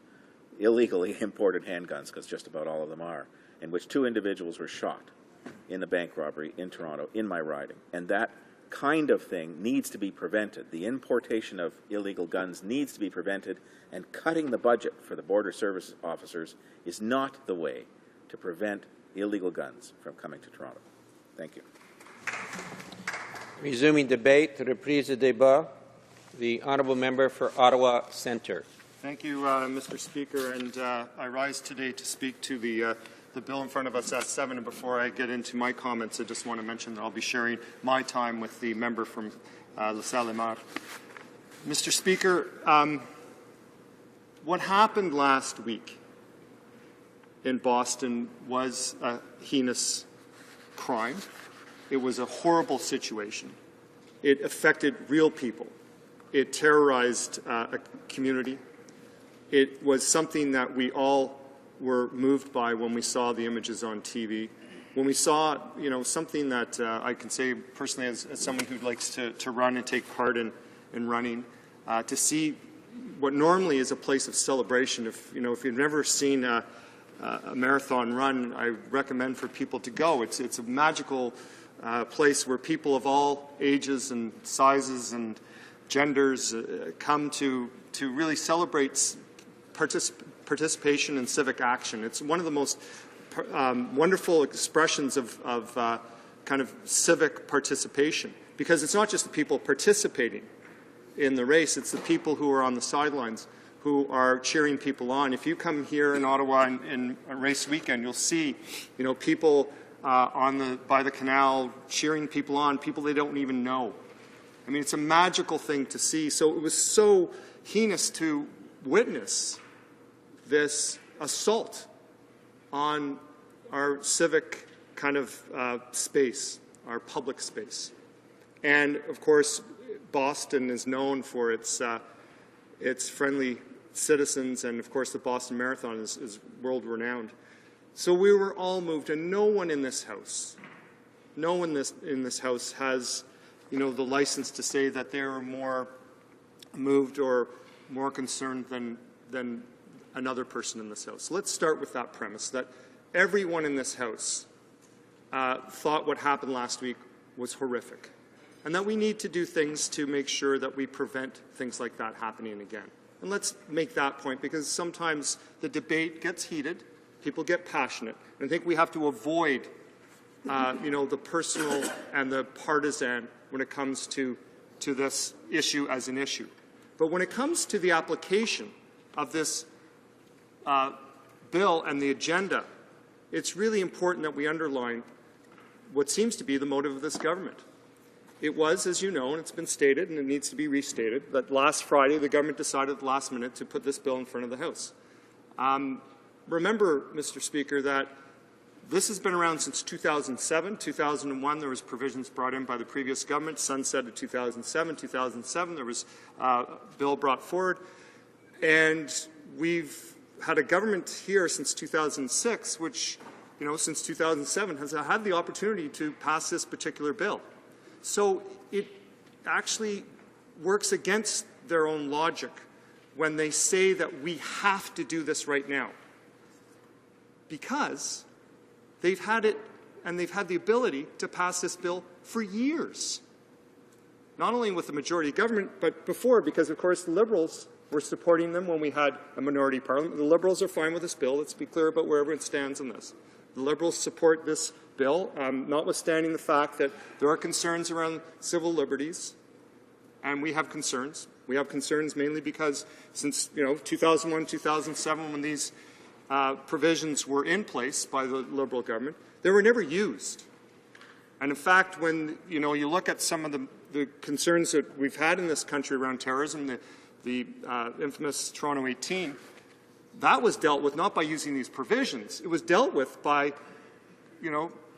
illegally imported handguns, because just about all of them are, in which 2 individuals were shot in the bank robbery in Toronto, in my riding. And that kind of thing needs to be prevented. The importation of illegal guns needs to be prevented, and cutting the budget for the border service officers is not the way to prevent illegal guns from coming to Toronto. Thank you. Resuming debate, reprise de débat. The honourable member for Ottawa Centre. Thank you, Mr. Speaker, and I rise today to speak to the bill in front of us, S7. And before I get into my comments, I just want to mention that I'll be sharing my time with the member from La Salle-et-Mar. Mr. Speaker, what happened last week in Boston was a heinous crime. It was a horrible situation. It affected real people. It terrorized a community. It was something that we all were moved by when we saw the images on TV. When we saw, something that I can say personally as someone who likes to run and take part in running, to see what normally is a place of celebration. If you've never seen a marathon run, I recommend for people to go. It's a magical place where people of all ages and sizes and genders come to really celebrate participation in civic action. It's one of the most wonderful expressions of kind of civic participation, because it's not just the people participating in the race, it's the people who are on the sidelines who are cheering people on. If you come here in Ottawa in a race weekend, you'll see, people by the canal cheering people on, people they don't even know. I mean, it's a magical thing to see. So it was so heinous to witness this assault on our civic kind of space, our public space. And, of course, Boston is known for its friendly citizens, and, of course, the Boston Marathon is world-renowned. So we were all moved, and no one in this House has, the license to say that they are more moved or more concerned than another person in this House. So let's start with that premise, that everyone in this House thought what happened last week was horrific, and that we need to do things to make sure that we prevent things like that happening again. And let's make that point, because sometimes the debate gets heated, people get passionate, and I think we have to avoid the personal and the partisan when it comes to this issue as an issue. But when it comes to the application of this bill and the agenda, it's really important that we underline what seems to be the motive of this government. It was, as you know, and it's been stated, and it needs to be restated, that last Friday the government decided at the last minute to put this bill in front of the House. Remember, Mr. Speaker, that this has been around since 2007. 2001, there was provisions brought in by the previous government, sunsetted 2007. 2007, there was a bill brought forward. And we've had a government here since 2006, which, since 2007, has had the opportunity to pass this particular bill. So it actually works against their own logic when they say that we have to do this right now, because they've had it and they've had the ability to pass this bill for years, not only with the majority government, but before, because, of course, the Liberals were supporting them when we had a minority parliament. The Liberals are fine with this bill. Let's be clear about where everyone stands on this. The Liberals support this bill, notwithstanding the fact that there are concerns around civil liberties, and we have concerns. We have concerns mainly because since 2001, 2007, when these provisions were in place by the Liberal government, they were never used. And in fact, when you look at some of the concerns that we've had in this country around terrorism, the infamous Toronto 18, that was dealt with not by using these provisions. It was dealt with by,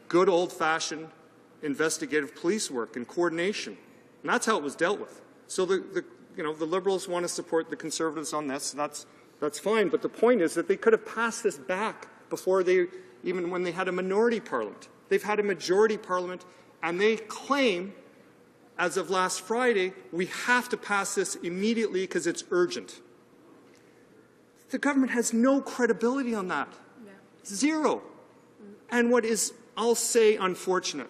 good old-fashioned investigative police work and coordination. And that's how it was dealt with. So the Liberals want to support the Conservatives on this. That's fine. But the point is that they could have passed this back before even when they had a minority parliament. They've had a majority parliament, and they claim, as of last Friday, we have to pass this immediately because it's urgent. The government has no credibility on that. Yeah. Zero. And what is, I'll say, unfortunate.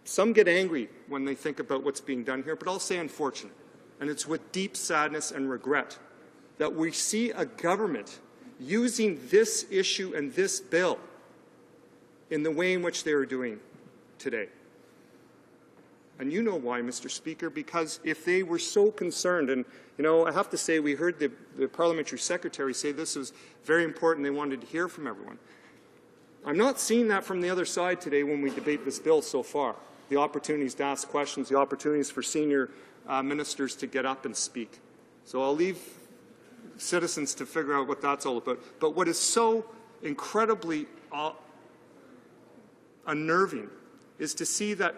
Some get angry when they think about what's being done here, but I'll say unfortunate. And it's with deep sadness and regret that we see a government using this issue and this bill in the way in which they are doing today. And you know why, Mr. Speaker, because if they were so concerned, and I have to say we heard the Parliamentary Secretary say this was very important, they wanted to hear from everyone. I'm not seeing that from the other side today when we debate this bill so far. The opportunities to ask questions, the opportunities for senior ministers to get up and speak. So I'll leave citizens to figure out what that's all about. But what is so incredibly unnerving is to see that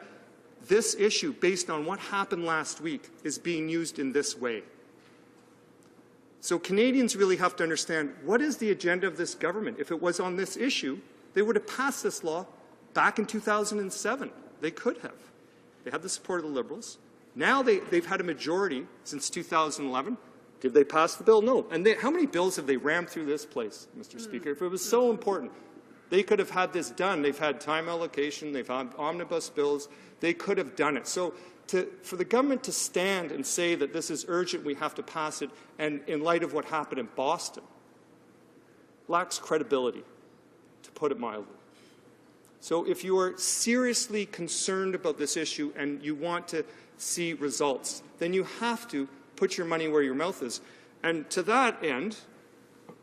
this issue, based on what happened last week, is being used in this way. So Canadians really have to understand, what is the agenda of this government? If it was on this issue, they would have passed this law back in 2007. They could have. They had the support of the Liberals. Now they've had a majority since 2011. Did they pass the bill? No. And how many bills have they rammed through this place, Mr. Speaker? If it was so important, they could have had this done. They've had time allocation. They've had omnibus bills. They could have done it. So for the government to stand and say that this is urgent, we have to pass it, and in light of what happened in Boston, lacks credibility, to put it mildly. So if you are seriously concerned about this issue and you want to see results, then you have to put your money where your mouth is. And to that end,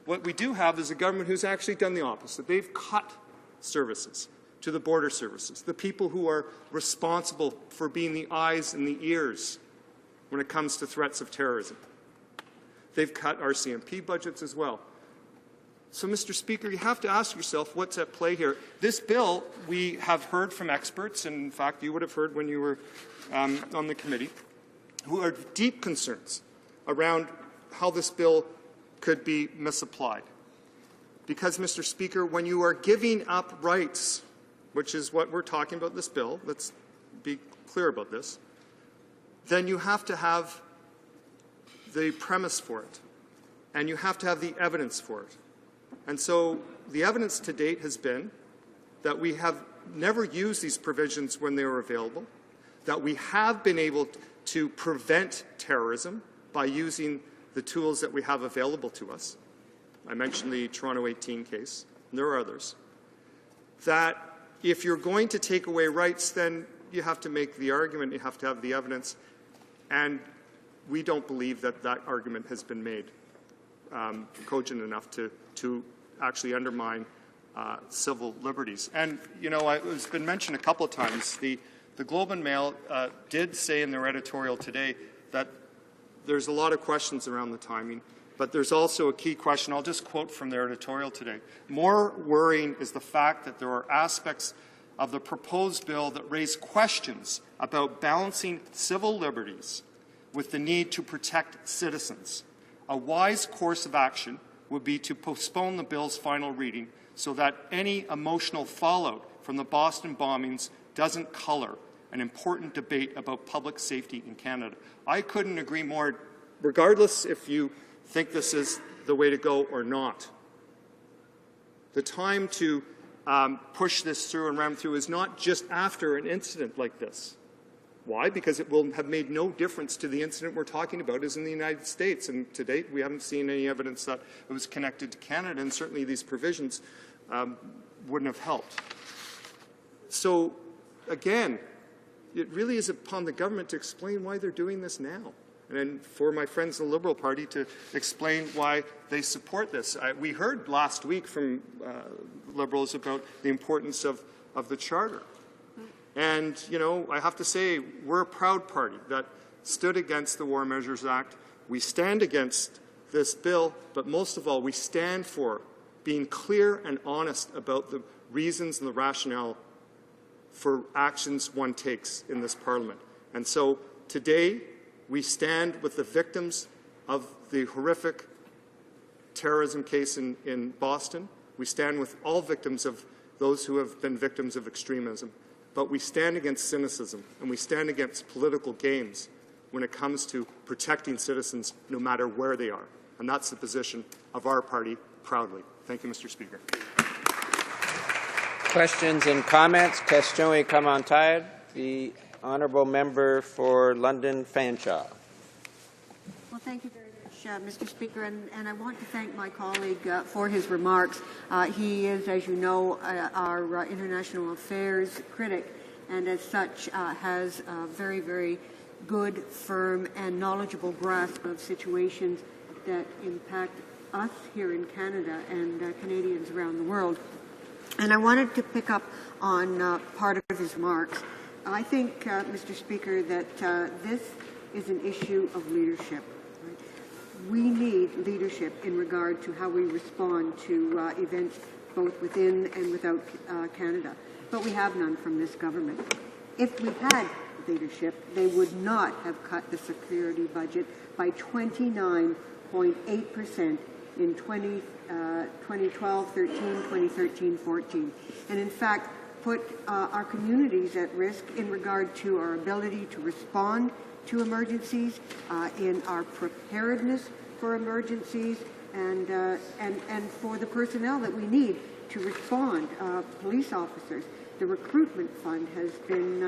what we do have is a government who's actually done the opposite. They've cut services to the border services, the people who are responsible for being the eyes and the ears when it comes to threats of terrorism. They've cut our CMP budgets as well. So, Mr. Speaker, you have to ask yourself what's at play here. This bill, we have heard from experts, and in fact you would have heard when you were on the committee, who have deep concerns around how this bill could be misapplied. Because, Mr. Speaker, when you are giving up rights, which is what we're talking about this bill, let's be clear about this, then you have to have the premise for it, and you have to have the evidence for it. And so the evidence to date has been that we have never used these provisions when they were available, that we have been able to prevent terrorism by using the tools that we have available to us. I mentioned the Toronto 18 case, and there are others. That if you're going to take away rights, then you have to make the argument, you have to have the evidence, and we don't believe that that argument has been made cogent enough to actually undermine civil liberties. And, you know, it's been mentioned a couple of times. The Globe and Mail did say in their editorial today that there's a lot of questions around the timing, but there's also a key question. I'll just quote from their editorial today. More worrying is the fact that there are aspects of the proposed bill that raise questions about balancing civil liberties with the need to protect citizens. A wise course of action would be to postpone the bill's final reading so that any emotional fallout from the Boston bombings doesn't color an important debate about public safety in Canada. I couldn't agree more, regardless if you think this is the way to go or not. The time to push this through and ram through is not just after an incident like this. Why? Because it will have made no difference to the incident we're talking about is in the United States. And to date, we haven't seen any evidence that it was connected to Canada, and certainly these provisions wouldn't have helped. So, again, it really is upon the government to explain why they're doing this now. And for my friends in the Liberal Party to explain why they support this. We heard last week from Liberals about the importance of the Charter. And, you know, I have to say, we're a proud party that stood against the War Measures Act. We stand against this bill, but most of all, we stand for being clear and honest about the reasons and the rationale for actions one takes in this Parliament. And so today, we stand with the victims of the horrific terrorism case in Boston. We stand with all victims of those who have been victims of extremism. But we stand against cynicism, and we stand against political games when it comes to protecting citizens no matter where they are. And that's the position of our party, proudly. Thank you, Mr. Speaker. Questions and comments? Question commentaire. The honourable member for London Fanshawe. Well, thank you very much, Mr. Speaker, and I want to thank my colleague for his remarks. He is, as you know, our international affairs critic, and as such has a very, very good, firm, and knowledgeable grasp of situations that impact us here in Canada and Canadians around the world. And I wanted to pick up on part of his remarks. I think, Mr. Speaker, that this is an issue of leadership. Right? We need leadership in regard to how we respond to events both within and without Canada. But we have none from this government. If we had leadership, they would not have cut the security budget by 29.8% in 2012-13, 2013-14. And in fact, put our communities at risk in regard to our ability to respond to emergencies, in our preparedness for emergencies, and for the personnel that we need to respond, police officers. The recruitment fund has been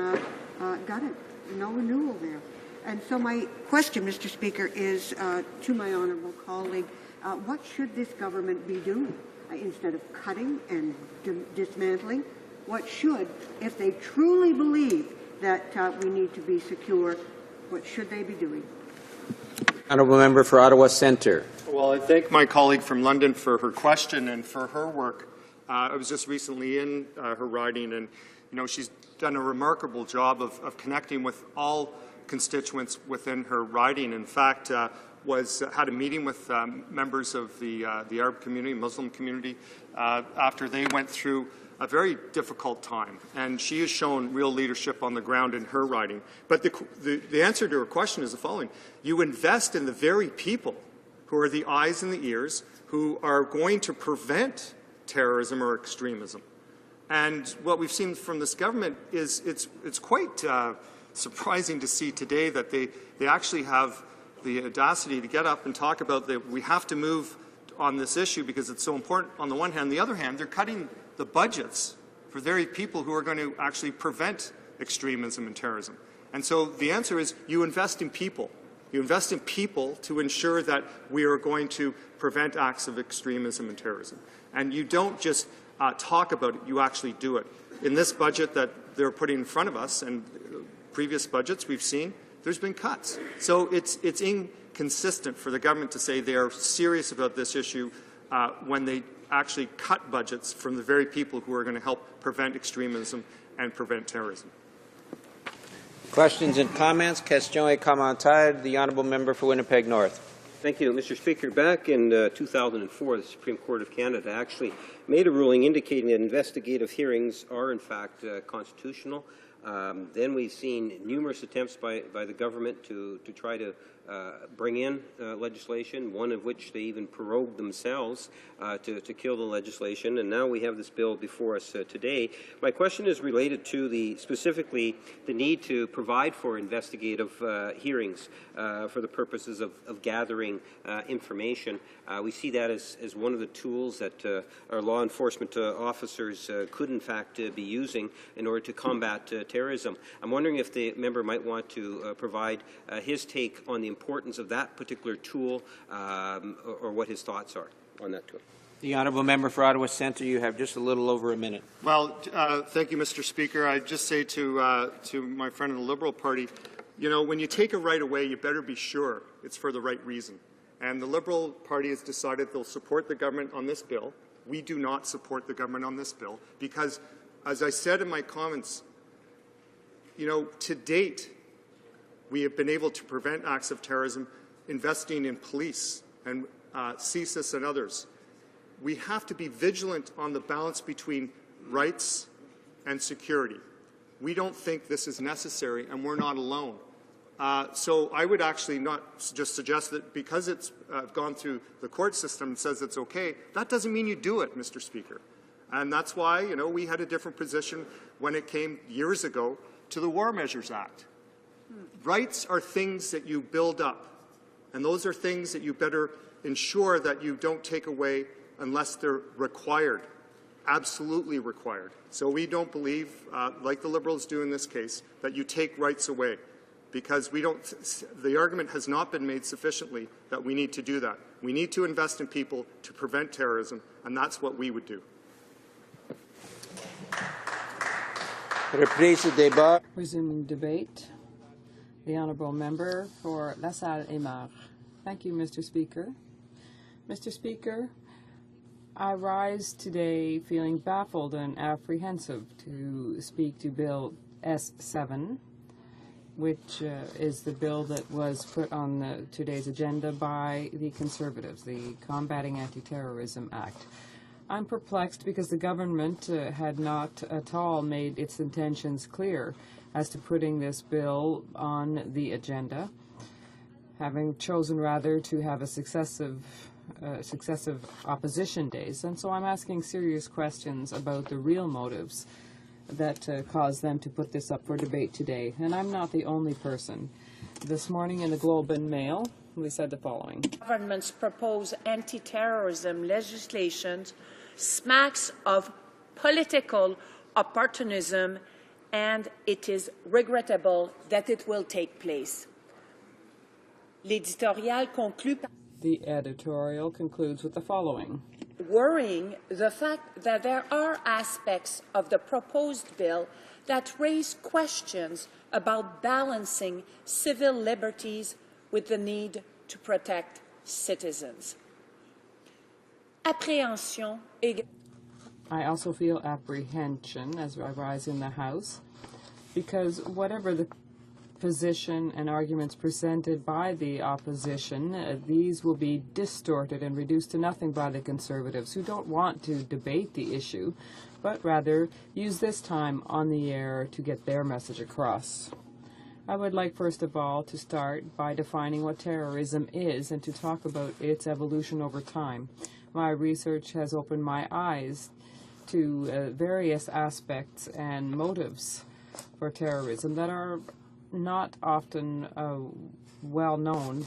gutted, no renewal there. And so my question, Mr. Speaker, is to my honourable colleague, what should this government be doing instead of cutting and dismantling? What should, if they truly believe that we need to be secure, what should they be doing? Honourable Member for Ottawa Centre. Well, I thank my colleague from London for her question and for her work. I was just recently in her riding, and she's done a remarkable job of connecting with all constituents within her riding. In fact, had a meeting with members of the Arab community, Muslim community, after they went through a very difficult time, and she has shown real leadership on the ground in her riding. But the answer to her question is the following. You invest in the very people who are the eyes and the ears who are going to prevent terrorism or extremism. And what we've seen from this government is it's quite surprising to see today that they actually have the audacity to get up and talk about that we have to move on this issue because it's so important on the one hand. On the other hand, they're cutting the budgets for very people who are going to actually prevent extremism and terrorism. And so the answer is you invest in people. You invest in people to ensure that we are going to prevent acts of extremism and terrorism. And you don't just talk about it, you actually do it. In this budget that they're putting in front of us and previous budgets we've seen, there's been cuts. So it's inconsistent for the government to say they are serious about this issue when they actually cut budgets from the very people who are going to help prevent extremism and prevent terrorism. Questions and comments? Question et commentaire. The Honourable Member for Winnipeg North. Thank you, Mr. Speaker. Back in 2004, the Supreme Court of Canada actually made a ruling indicating that investigative hearings are, in fact, constitutional. Then we've seen numerous attempts by the government to try to bring in legislation, one of which they even prorogued themselves to kill the legislation, and now we have this bill before us today. My question is related to specifically the need to provide for investigative hearings for the purposes of gathering information. We see that as one of the tools that our law enforcement officers could in fact be using in order to combat terrorism. I'm wondering if the member might want to provide his take on the importance of that particular tool or what his thoughts are on that tool. The Honourable Member for Ottawa Centre, you have just a little over a minute. Well, thank you, Mr. Speaker. I'd just say to my friend in the Liberal Party, when you take a right away, you better be sure it's for the right reason. And the Liberal Party has decided they'll support the government on this bill. We do not support the government on this bill because, as I said in my comments, to date, we have been able to prevent acts of terrorism investing in police and CSIS and others. We have to be vigilant on the balance between rights and security. We don't think this is necessary, and we're not alone. So I would actually not just suggest that because it's gone through the court system and says it's okay, that doesn't mean you do it, Mr. Speaker. And that's why, we had a different position when it came years ago to the War Measures Act. Rights are things that you build up, and those are things that you better ensure that you don't take away unless they're required, absolutely required. So we don't believe, like the Liberals do in this case, that you take rights away, because the argument has not been made sufficiently that we need to do that. We need to invest in people to prevent terrorism, and that's what we would do. Resuming debate. The Honourable Member for La Salle et Mar. Thank you, Mr. Speaker. Mr. Speaker, I rise today feeling baffled and apprehensive to speak to Bill S7, which is the bill that was put on today's agenda by the Conservatives, the Combating Anti-Terrorism Act. I'm perplexed because the government had not at all made its intentions clear as to putting this bill on the agenda, having chosen rather to have a successive opposition days. And so I'm asking serious questions about the real motives that caused them to put this up for debate today. And I'm not the only person. This morning in the Globe and Mail, we said the following. Government's proposed anti-terrorism legislation smacks of political opportunism, and it is regrettable that it will take place. L'éditorial conclut par... The editorial concludes with the following. Worrying the fact that there are aspects of the proposed bill that raise questions about balancing civil liberties with the need to protect citizens. Appréhension égale. I also feel apprehension as I rise in the House, because whatever the position and arguments presented by the opposition, these will be distorted and reduced to nothing by the Conservatives, who don't want to debate the issue, but rather use this time on the air to get their message across. I would like, first of all, to start by defining what terrorism is and to talk about its evolution over time. My research has opened my eyes to various aspects and motives for terrorism that are not often well known.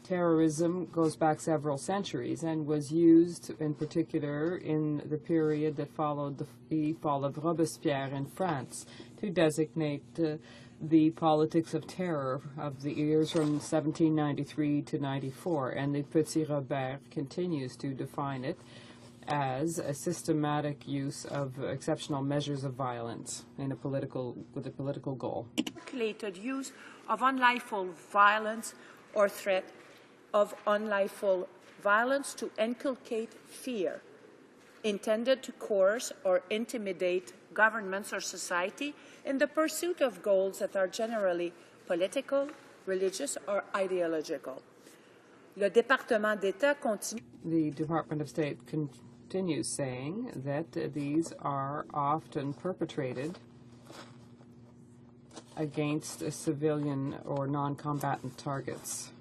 Terrorism goes back several centuries and was used in particular in the period that followed the fall of Robespierre in France to designate the politics of terror of the years from 1793 to 94, and the Petit Robert continues to define it as a systematic use of exceptional measures of violence with a political goal. Calculated use of unlawful violence or threat of unlawful violence to inculcate fear, intended to coerce or intimidate governments or society in the pursuit of goals that are generally political, religious, or ideological. Le Département d'État continue. The Department of State continues saying that these are often perpetrated against civilian or non-combatant targets.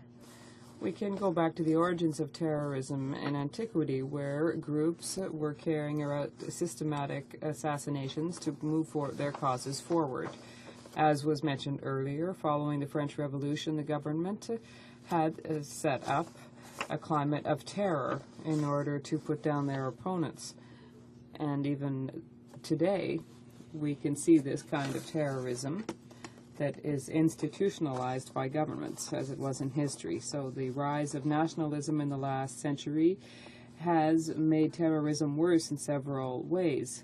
We can go back to the origins of terrorism in antiquity, where groups were carrying out systematic assassinations to move their causes forward. As was mentioned earlier, following the French Revolution, the government had set up a climate of terror in order to put down their opponents. And even today, we can see this kind of terrorism that is institutionalized by governments, as it was in history. So the rise of nationalism in the last century has made terrorism worse in several ways.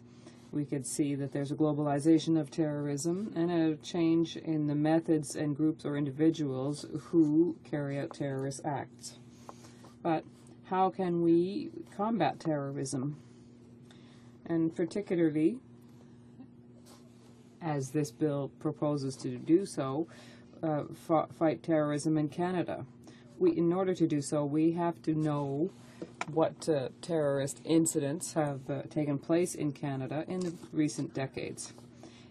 We could see that there's a globalization of terrorism and a change in the methods and groups or individuals who carry out terrorist acts. But how can we combat terrorism? And particularly, as this bill proposes to do so, fight terrorism in Canada. In order to do so, we have to know what terrorist incidents have taken place in Canada in the recent decades.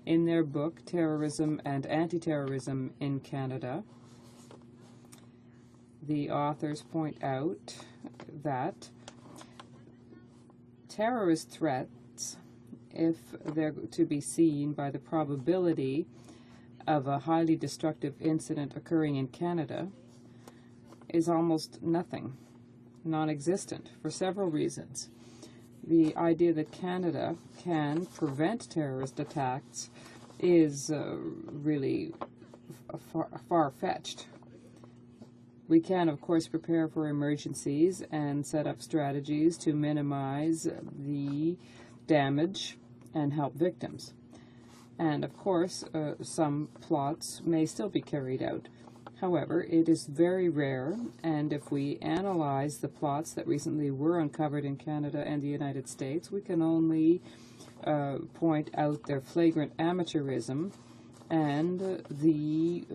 In their book, Terrorism and Anti-Terrorism in Canada, the authors point out that terrorist threats, if they're to be seen by the probability of a highly destructive incident occurring in Canada, is almost nothing, non-existent, for several reasons. The idea that Canada can prevent terrorist attacks is really far-fetched. We can, of course, prepare for emergencies and set up strategies to minimize the damage and help victims. And, of course, some plots may still be carried out. However, it is very rare, and if we analyze the plots that recently were uncovered in Canada and the United States, we can only point out their flagrant amateurism and the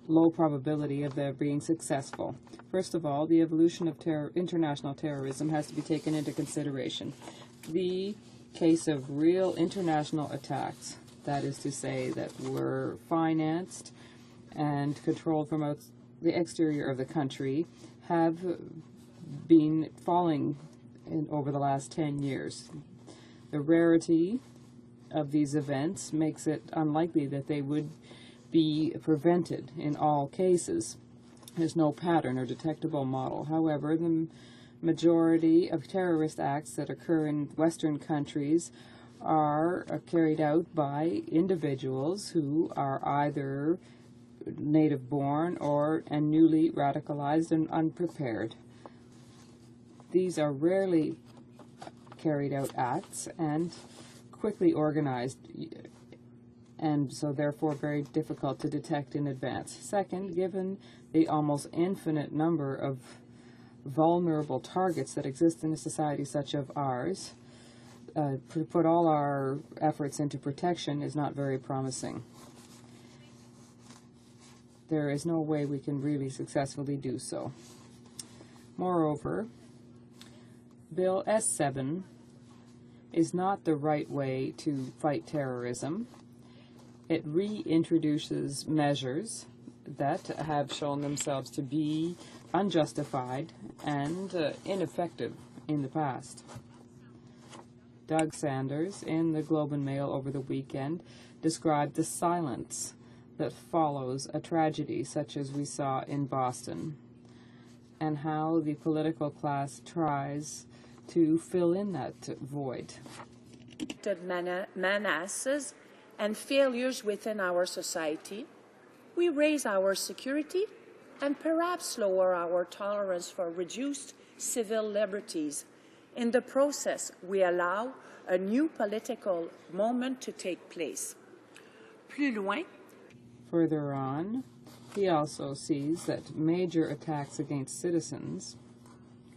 low probability of their being successful. First of all, the evolution of international terrorism has to be taken into consideration. The case of real international attacks, that is to say, that were financed and controlled from the exterior of the country, have been falling over the last 10 years. The rarity of these events makes it unlikely that they would be prevented in all cases. There's no pattern or detectable model. However, the majority of terrorist acts that occur in Western countries are carried out by individuals who are either native-born and newly radicalized and unprepared. These are rarely carried out acts and quickly organized and so therefore very difficult to detect in advance. Second, given the almost infinite number of vulnerable targets that exist in a society such as ours, to put all our efforts into protection is not very promising. There is no way we can really successfully do so. Moreover, Bill S7 is not the right way to fight terrorism. It reintroduces measures that have shown themselves to be unjustified and ineffective in the past. Doug Sanders, in the Globe and Mail over the weekend, described the silence that follows a tragedy such as we saw in Boston, and how the political class tries to fill in that void. Menaces and failures within our society, we raise our security and perhaps lower our tolerance for reduced civil liberties. In the process, we allow a new political moment to take place. Plus loin. Further on, he also sees that major attacks against citizens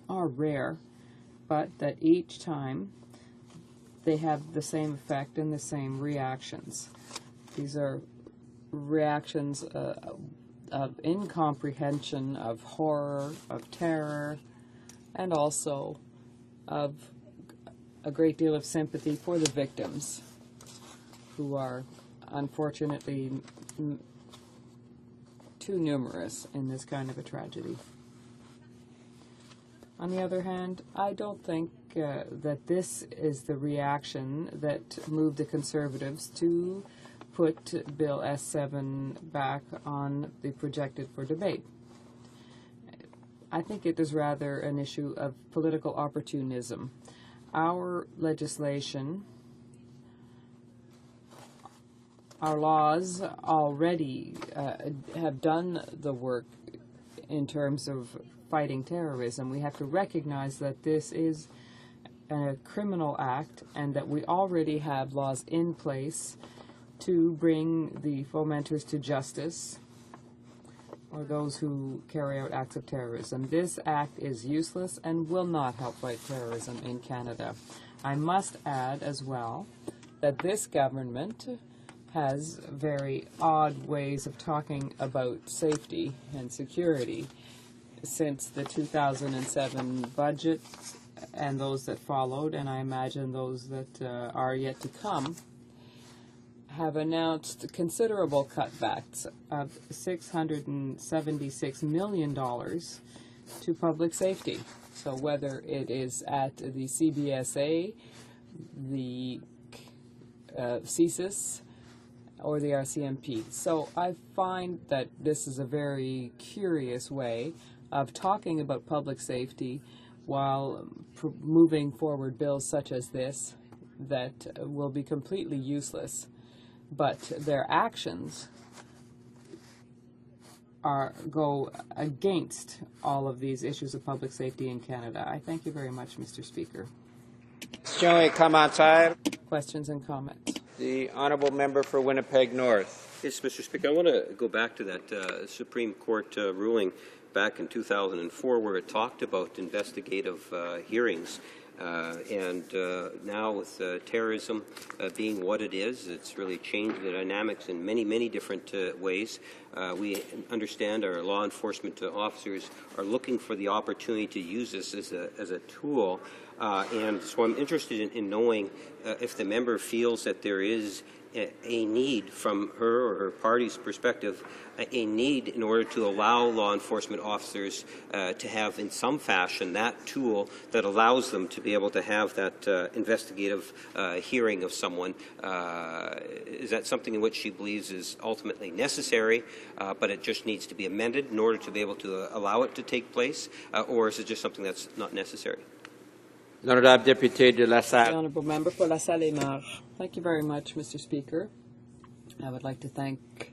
are rare, but that each time they have the same effect and the same reactions. These are reactions of incomprehension, of horror, of terror, and also of a great deal of sympathy for the victims, who are unfortunately too numerous in this kind of a tragedy. On the other hand, I don't think that this is the reaction that moved the Conservatives to put Bill S7 back on the projected for debate. I think it is rather an issue of political opportunism. Our legislation, our laws already have done the work in terms of fighting terrorism. We have to recognize that this is a criminal act and that we already have laws in place to bring the fomenters to justice or those who carry out acts of terrorism. This act is useless and will not help fight terrorism in Canada. I must add as well that this government has very odd ways of talking about safety and security. Since the 2007 budget and those that followed, and I imagine those that are yet to come, have announced considerable cutbacks of $676 million to public safety. So whether it is at the CBSA, the CSIS, or the RCMP. So I find that this is a very curious way of talking about public safety while moving forward bills such as this that will be completely useless. But their actions go against all of these issues of public safety in Canada. I thank you very much, Mr. Speaker. Questions and comments. The honourable member for Winnipeg North. Yes, Mr. Speaker, I want to go back to that Supreme Court ruling back in 2004 where it talked about investigative hearings. And now with terrorism being what it is, it's really changed the dynamics in many, many different ways. We understand our law enforcement officers are looking for the opportunity to use this as a tool. And so I'm interested in knowing if the member feels that there is a need from her or her party's perspective, a need in order to allow law enforcement officers to have in some fashion that tool that allows them to be able to have that investigative hearing of someone. Is that something in which she believes is ultimately necessary, but it just needs to be amended in order to be able to allow it to take place, or is it just something that's not necessary? Honourable Député de La Salle. The Honourable Member for La Salle et Marche. Thank you very much, Mr. Speaker. I would like to thank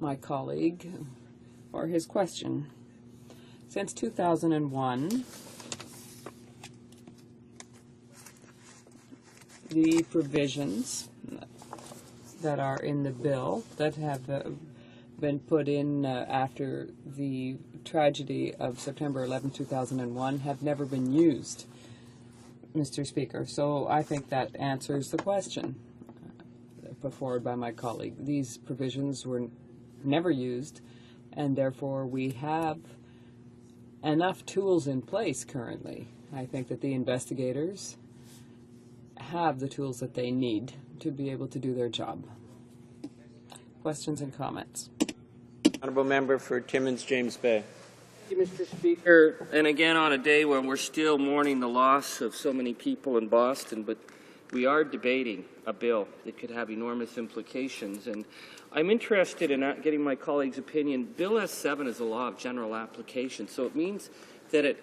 my colleague for his question. Since 2001, the provisions that are in the bill that have been put in after the tragedy of September 11, 2001 have never been used, Mr. Speaker. So I think that answers the question put forward by my colleague. These provisions were never used, and therefore we have enough tools in place currently. I think that the investigators have the tools that they need to be able to do their job. Questions and comments? Honourable Member for Timmins James Bay. Thank you, Mr. Speaker. And again, on a day when we're still mourning the loss of so many people in Boston, but we are debating a bill that could have enormous implications. And I'm interested in getting my colleague's opinion. Bill S7 is a law of general application, so it means that it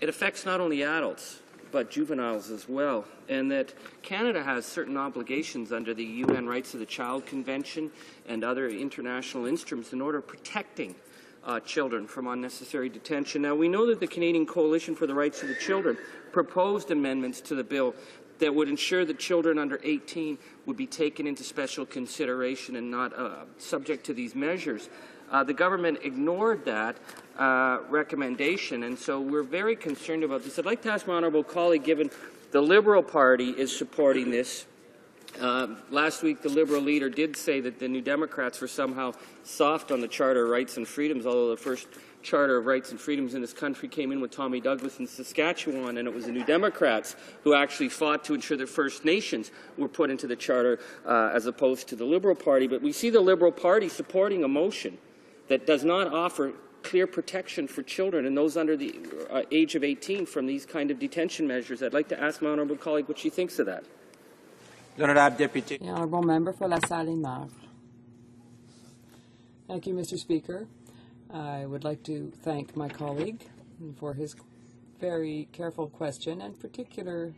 affects not only adults, but juveniles as well, and that Canada has certain obligations under the UN Rights of the Child Convention and other international instruments in order of protecting children from unnecessary detention. Now, we know that the Canadian Coalition for the Rights of the Children proposed amendments to the bill that would ensure that children under 18 would be taken into special consideration and not subject to these measures. The government ignored that recommendation, and so we're very concerned about this. I'd like to ask my honourable colleague, given the Liberal Party is supporting this, last week the Liberal leader did say that the New Democrats were somehow soft on the Charter of Rights and Freedoms, although the first Charter of Rights and Freedoms in this country came in with Tommy Douglas in Saskatchewan, and it was the New Democrats who actually fought to ensure that First Nations were put into the Charter as opposed to the Liberal Party. But we see the Liberal Party supporting a motion that does not offer clear protection for children and those under the age of 18 from these kind of detention measures. I'd like to ask my honourable colleague what she thinks of that. The honourable member for La Salle-Marne. Thank you, Mr. Speaker. I would like to thank my colleague for his very careful question, and particular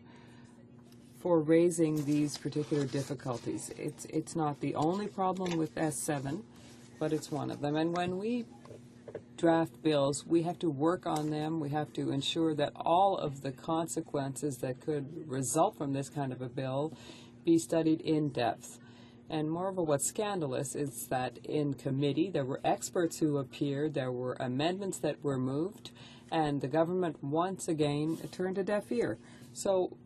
for raising these particular difficulties. It's not the only problem with S7, but it's one of them. And when we draft bills, we have to work on them. We have to ensure that all of the consequences that could result from this kind of a bill be studied in depth. And moreover, what's scandalous is that in committee there were experts who appeared, there were amendments that were moved, and the government once again turned a deaf ear. So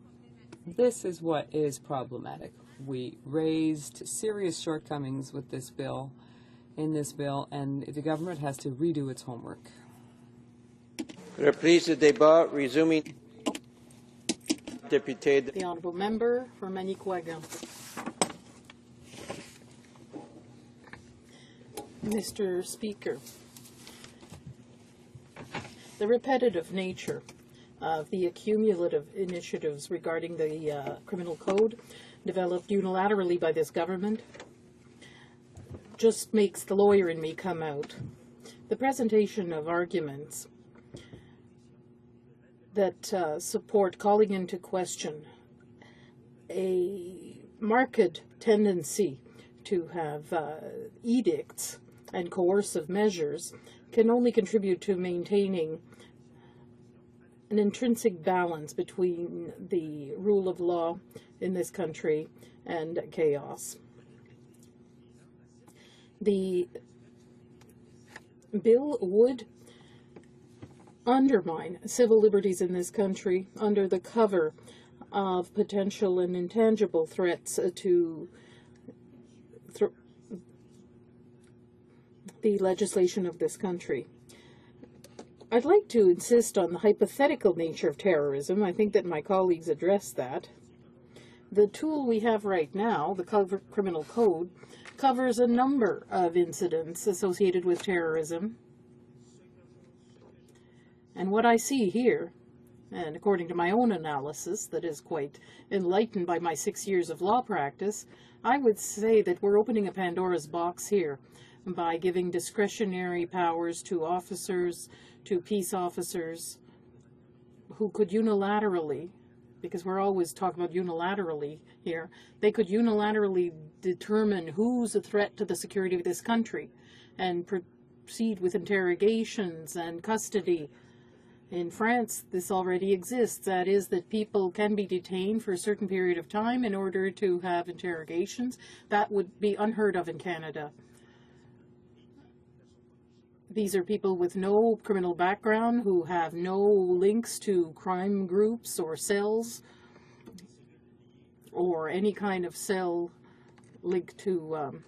this is what is problematic. We raised serious shortcomings with this bill, and the government has to redo its homework. Reprise du débat, resuming. Député. The honourable member for Manicouagan. Mr. Speaker, the repetitive nature of the accumulative initiatives regarding the criminal code developed unilaterally by this government just makes the lawyer in me come out. The presentation of arguments that support calling into question a marked tendency to have edicts and coercive measures can only contribute to maintaining an intrinsic balance between the rule of law in this country and chaos. The bill would undermine civil liberties in this country under the cover of potential and intangible threats to the legislation of this country. I'd like to insist on the hypothetical nature of terrorism. I think that my colleagues addressed that. The tool we have right now, the criminal code, covers a number of incidents associated with terrorism. And what I see here, and according to my own analysis that is quite enlightened by my 6 years of law practice, I would say that we're opening a Pandora's box here by giving discretionary powers to officers, to peace officers, who could unilaterally, because we're always talking about unilaterally here, they could unilaterally determine who's a threat to the security of this country and proceed with interrogations and custody In France, this already exists. That is, that people can be detained for a certain period of time in order to have interrogations. That would be unheard of in Canada. These are people with no criminal background who have no links to crime groups or cells or any kind of cell linked to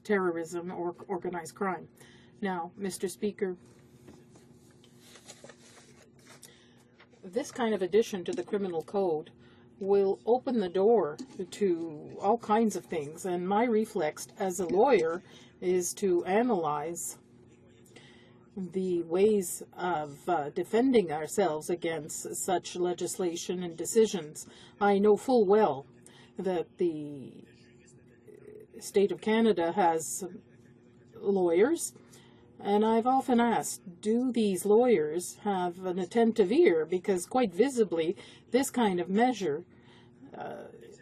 terrorism or organized crime. Now, Mr. Speaker, this kind of addition to the criminal code will open the door to all kinds of things, and my reflex as a lawyer is to analyze the ways of defending ourselves against such legislation and decisions. I know full well that the state of Canada has lawyers, and I've often asked, do these lawyers have an attentive ear? Because quite visibly, this kind of measure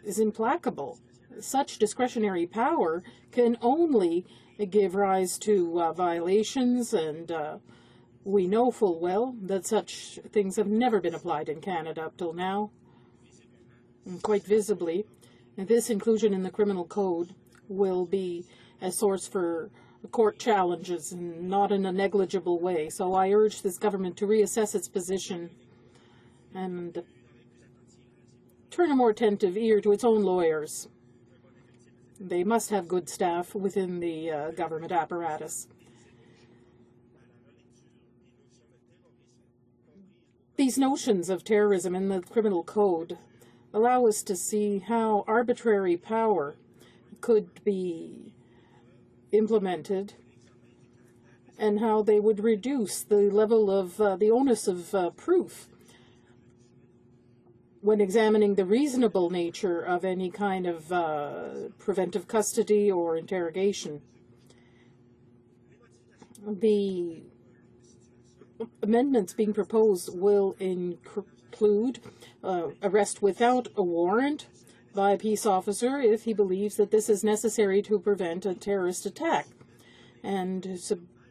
is implacable. Such discretionary power can only give rise to violations, and we know full well that such things have never been applied in Canada up till now. And quite visibly, this inclusion in the criminal code will be a source for court challenges, and not in a negligible way. So I urge this government to reassess its position and turn a more attentive ear to its own lawyers. They must have good staff within the government apparatus. These notions of terrorism in the criminal code allow us to see how arbitrary power could be implemented and how they would reduce the level of the onus of proof when examining the reasonable nature of any kind of preventive custody or interrogation. The amendments being proposed will include arrest without a warrant by a peace officer if he believes that this is necessary to prevent a terrorist attack, and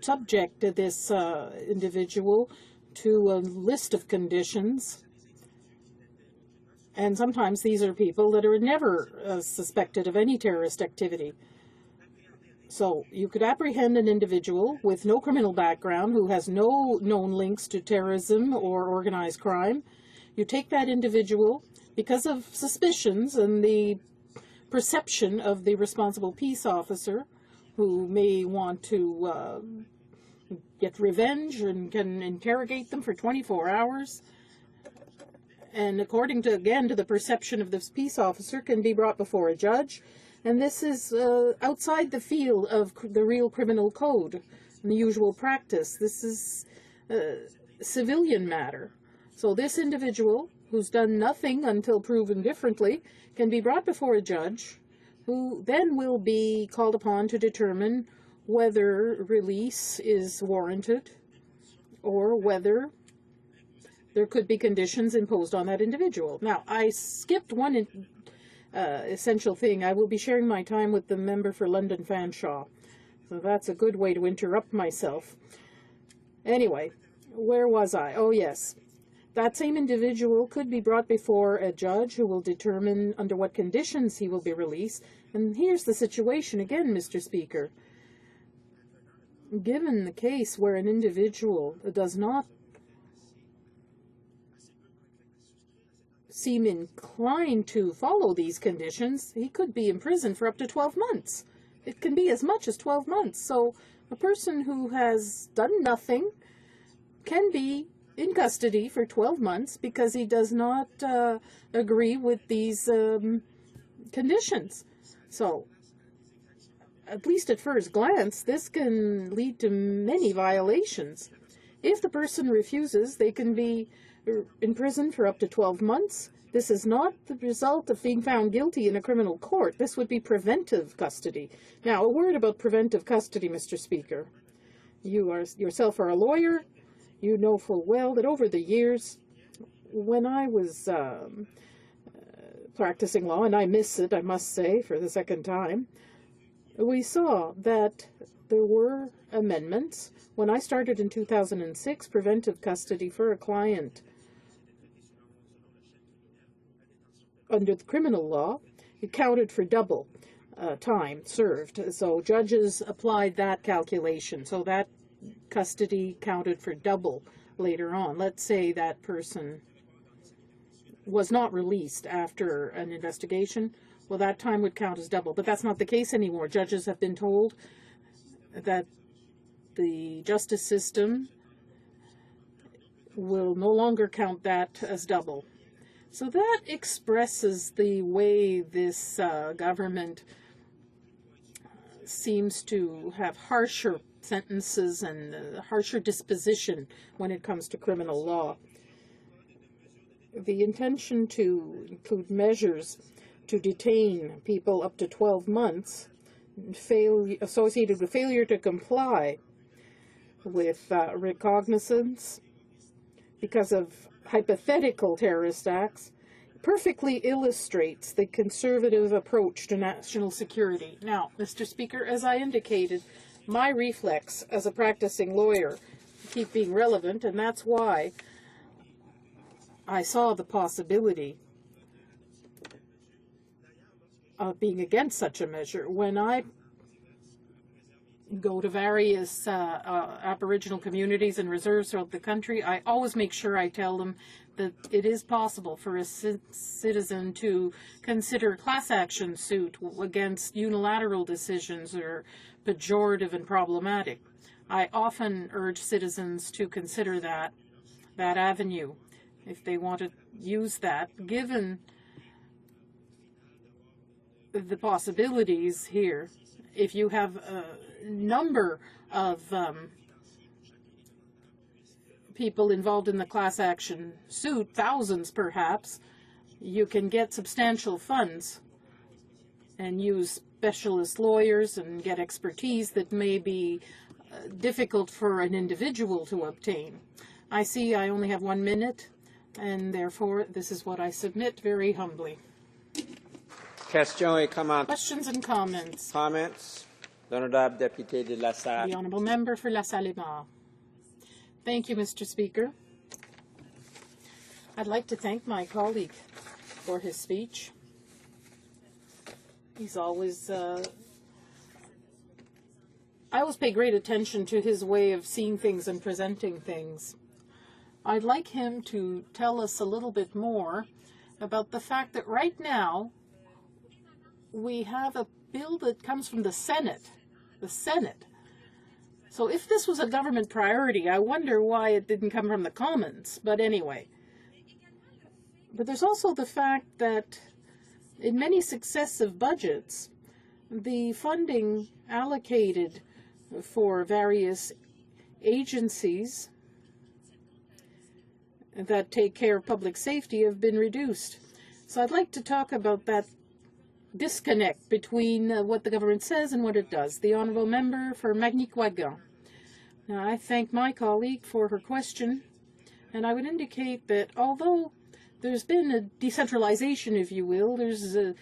subject this individual to a list of conditions. And sometimes these are people that are never suspected of any terrorist activity. So you could apprehend an individual with no criminal background who has no known links to terrorism or organized crime. You take that individual because of suspicions and the perception of the responsible peace officer who may want to get revenge and can interrogate them for 24 hours. And according to, again, to the perception of this peace officer, can be brought before a judge. And this is outside the field of the real criminal code and the usual practice. This is a civilian matter. So this individual, who's done nothing until proven differently, can be brought before a judge who then will be called upon to determine whether release is warranted or whether there could be conditions imposed on that individual. Now, I skipped one essential thing. I will be sharing my time with the member for London Fanshawe. So that's a good way to interrupt myself. Anyway, where was I? Oh, yes. That same individual could be brought before a judge who will determine under what conditions he will be released. And here's the situation again, Mr. Speaker. Given the case where an individual does not seem inclined to follow these conditions, he could be imprisoned for up to 12 months. It can be as much as 12 months. So a person who has done nothing can be in custody for 12 months because he does not agree with these conditions. So, at least at first glance, this can lead to many violations. If the person refuses, they can be in prison for up to 12 months. This is not the result of being found guilty in a criminal court. This would be preventive custody. Now, a word about preventive custody, Mr. Speaker. You yourself are a lawyer. You know full well that over the years, when I was practicing law, and I miss it, I must say, for the second time, we saw that there were amendments. When I started in 2006, preventive custody for a client under the criminal law, it counted for double time served. So judges applied that calculation. So that custody counted for double later on. Let's say that person was not released after an investigation. Well, that time would count as double. But that's not the case anymore. Judges have been told that the justice system will no longer count that as double. So that expresses the way this government seems to have harsher sentences and harsher disposition when it comes to criminal law. The intention to include measures to detain people up to 12 months associated with failure to comply with recognizance because of hypothetical terrorist acts perfectly illustrates the conservative approach to national security. Now, Mr. Speaker, as I indicated, my reflex as a practicing lawyer keep being relevant, and that's why I saw the possibility of being against such a measure. When I go to various Aboriginal communities and reserves throughout the country, I always make sure I tell them that it is possible for a citizen to consider a class action suit against unilateral decisions or pejorative and problematic. I often urge citizens to consider that avenue if they want to use that, given the possibilities here. If you have a number of people involved in the class action suit, thousands perhaps, you can get substantial funds and use specialist lawyers and get expertise that may be difficult for an individual to obtain. I see I only have 1 minute, and therefore this is what I submit very humbly. Questions and comments. Comments. L'honorable député de La Salle. The honourable member for La Salle-et-Mar. Thank you, Mr. Speaker. I'd like to thank my colleague for his speech. He's always, I always pay great attention to his way of seeing things and presenting things. I'd like him to tell us a little bit more about the fact that right now we have a bill that comes from the Senate. The Senate. So if this was a government priority, I wonder why it didn't come from the Commons. But anyway. But there's also the fact that in many successive budgets, the funding allocated for various agencies that take care of public safety have been reduced. So I'd like to talk about that disconnect between what the government says and what it does. The honourable member for Magny-Quagan. Now, I thank my colleague for her question, and I would indicate that although there's been a decentralization, if you will, there's a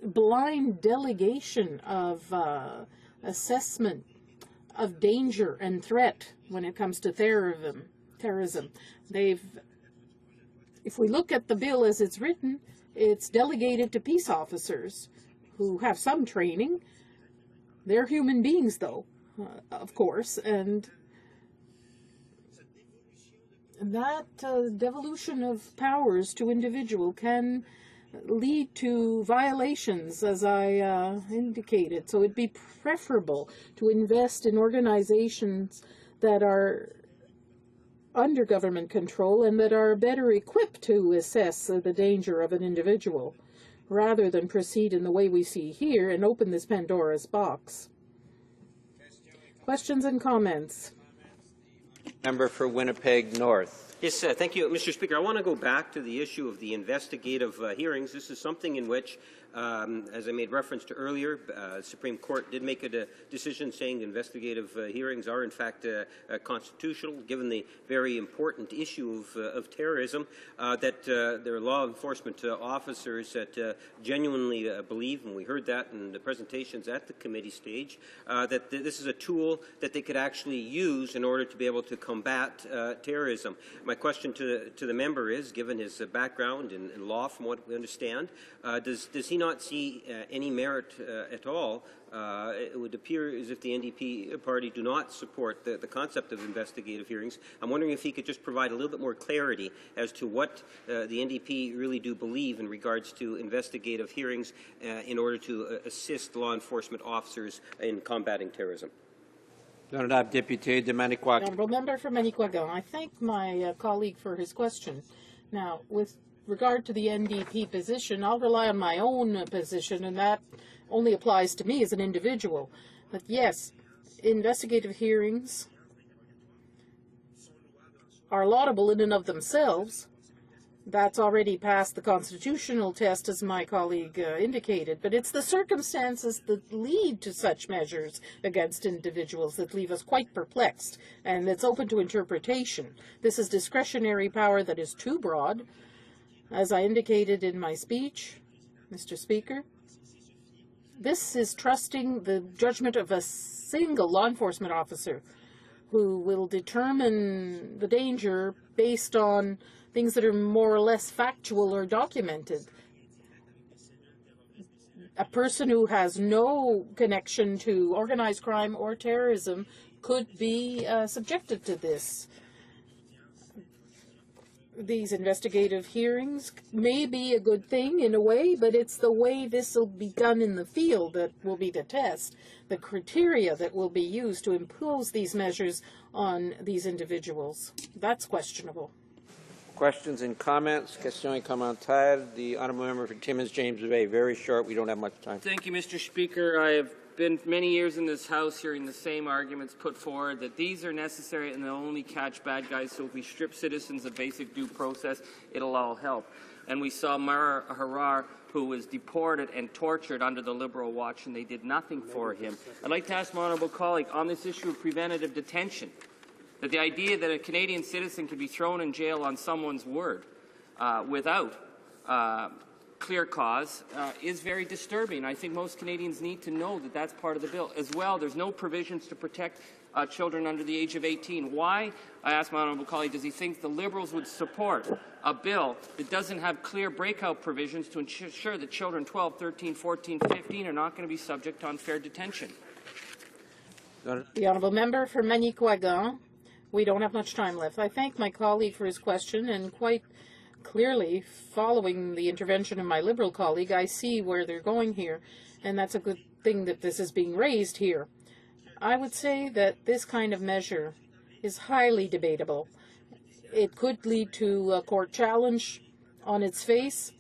blind delegation of assessment of danger and threat when it comes to terrorism. If we look at the bill as it's written, it's delegated to peace officers who have some training. They're human beings, though, of course, and that devolution of powers to individual can lead to violations, as I indicated. So it'd be preferable to invest in organizations that are under government control and that are better equipped to assess the danger of an individual, rather than proceed in the way we see here and open this Pandora's box. Questions and comments? Member for Winnipeg North. Yes, thank you, Mr. Speaker. I want to go back to the issue of the investigative hearings. This is something in which, as I made reference to earlier, the Supreme Court did make a decision saying investigative hearings are, in fact, constitutional, given the very important issue of terrorism, that there are law enforcement officers that genuinely believe, and we heard that in the presentations at the committee stage, that this is a tool that they could actually use in order to be able to combat terrorism. My question to the member is, given his background in law, from what we understand, does he not see any merit at all? It would appear as if the NDP party do not support the concept of investigative hearings. I'm wondering if he could just provide a little bit more clarity as to what the NDP really do believe in regards to investigative hearings in order to assist law enforcement officers in combating terrorism. Honourable Member for Manicouagan, I thank my colleague for his question. Now, with regard to the NDP position, I'll rely on my own position, and that only applies to me as an individual. But yes, investigative hearings are laudable in and of themselves. That's already passed the constitutional test, as my colleague indicated, but it's the circumstances that lead to such measures against individuals that leave us quite perplexed, and it's open to interpretation. This is discretionary power that is too broad. As I indicated in my speech, Mr. Speaker, this is trusting the judgment of a single law enforcement officer who will determine the danger based on things that are more or less factual or documented. A person who has no connection to organized crime or terrorism could be subjected to this. These investigative hearings may be a good thing in a way, but it's the way this will be done in the field that will be the test, the criteria that will be used to impose these measures on these individuals. That's questionable. Questions and comments? Questions et commentaires. The honourable member for Timmins, James Bay. Very short. We don't have much time. Thank you, Mr. Speaker. I have been many years in this House hearing the same arguments put forward, that these are necessary and they'll only catch bad guys. So if we strip citizens of basic due process, it'll all help. And we saw Mara Harar, who was deported and tortured under the Liberal watch, and they did nothing for him. I'd like to ask my honourable colleague on this issue of preventative detention, that the idea that a Canadian citizen can be thrown in jail on someone's word without clear cause is very disturbing. I think most Canadians need to know that that's part of the bill. As well, there's no provisions to protect children under the age of 18. Why, I ask my honourable colleague, does he think the Liberals would support a bill that doesn't have clear breakout provisions to ensure that children 12, 13, 14, 15 are not going to be subject to unfair detention? The honourable member for Manicouagan. We don't have much time left. I thank my colleague for his question, and quite clearly, following the intervention of my Liberal colleague, I see where they're going here, and that's a good thing that this is being raised here. I would say that this kind of measure is highly debatable. It could lead to a court challenge on its face.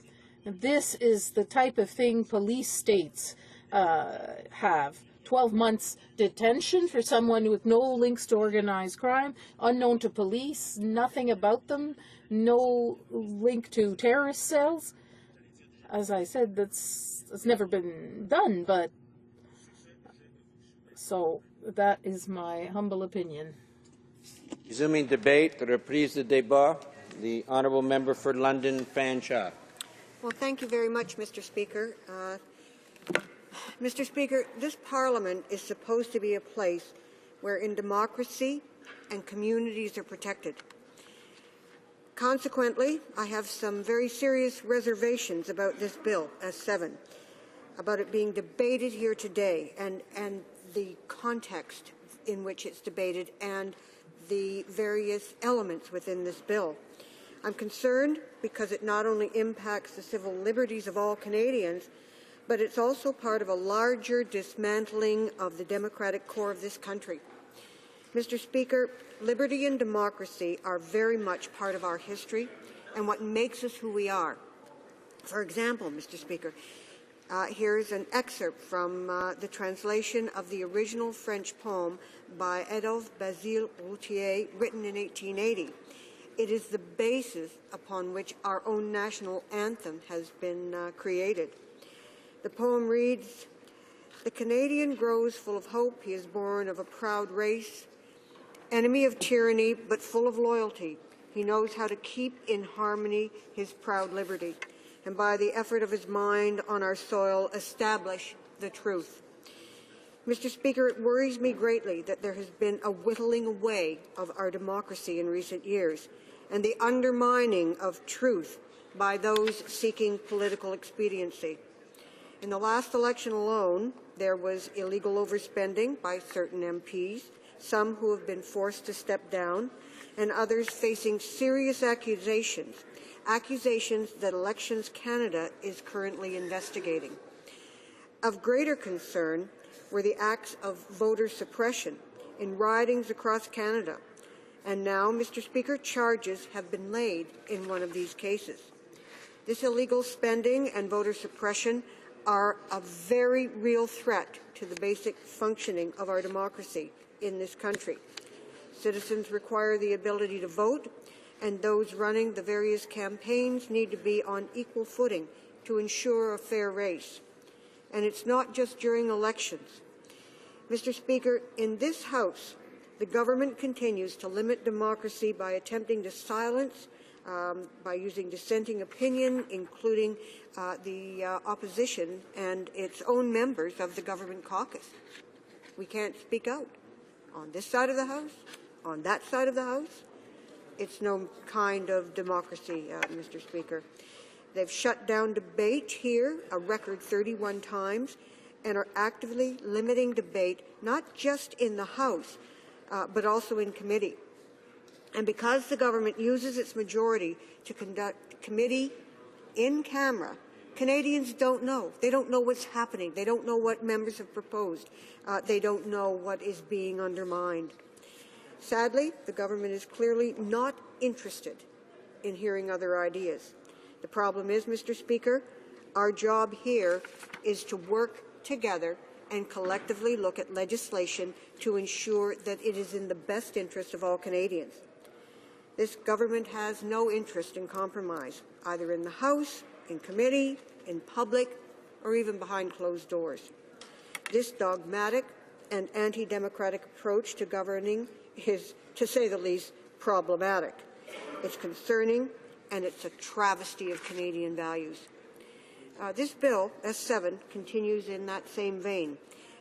This is the type of thing police states have. 12 months detention for someone with no links to organized crime, unknown to police, nothing about them, no link to terrorist cells. As I said, that's never been done, but so that is my humble opinion. Resuming debate, the reprise de débat. The honourable member for London, Fanshawe. Well, thank you very much, Mr. Speaker. Mr. Speaker, this Parliament is supposed to be a place wherein democracy and communities are protected. Consequently, I have some very serious reservations about this bill, S7, about it being debated here today and the context in which it's debated and the various elements within this bill. I'm concerned because it not only impacts the civil liberties of all Canadians, but it's also part of a larger dismantling of the democratic core of this country. Mr. Speaker, liberty and democracy are very much part of our history and what makes us who we are. For example, Mr. Speaker, here's an excerpt from the translation of the original French poem by Adolphe Basile Routier, written in 1880. It is the basis upon which our own national anthem has been created. The poem reads, "The Canadian grows full of hope. He is born of a proud race, enemy of tyranny, but full of loyalty. He knows how to keep in harmony his proud liberty, and by the effort of his mind on our soil, establish the truth." Mr. Speaker, it worries me greatly that there has been a whittling away of our democracy in recent years and the undermining of truth by those seeking political expediency. In the last election alone, there was illegal overspending by certain MPs, some who have been forced to step down, and others facing serious accusations that Elections Canada is currently investigating. Of greater concern were the acts of voter suppression in ridings across Canada. And now, Mr. Speaker, charges have been laid in one of these cases. This illegal spending and voter suppression are a very real threat to the basic functioning of our democracy in this country. Citizens require the ability to vote, and those running the various campaigns need to be on equal footing to ensure a fair race. And it's not just during elections. Mr. Speaker, in this House, the government continues to limit democracy by attempting to silence, by using dissenting opinion, including the opposition and its own members of the government caucus. We can't speak out on this side of the House, on that side of the House. It's no kind of democracy, Mr. Speaker. They've shut down debate here a record 31 times and are actively limiting debate not just in the House, but also in committee. And because the government uses its majority to conduct committee in camera, Canadians don't know. They don't know what's happening. They don't know what members have proposed. They don't know what is being undermined. Sadly, the government is clearly not interested in hearing other ideas. The problem is, Mr. Speaker, our job here is to work together and collectively look at legislation to ensure that it is in the best interest of all Canadians. This government has no interest in compromise, either in the House, in committee, in public, or even behind closed doors. This dogmatic and anti-democratic approach to governing is, to say the least, problematic. It's concerning, and it's a travesty of Canadian values. This bill, S7, continues in that same vein,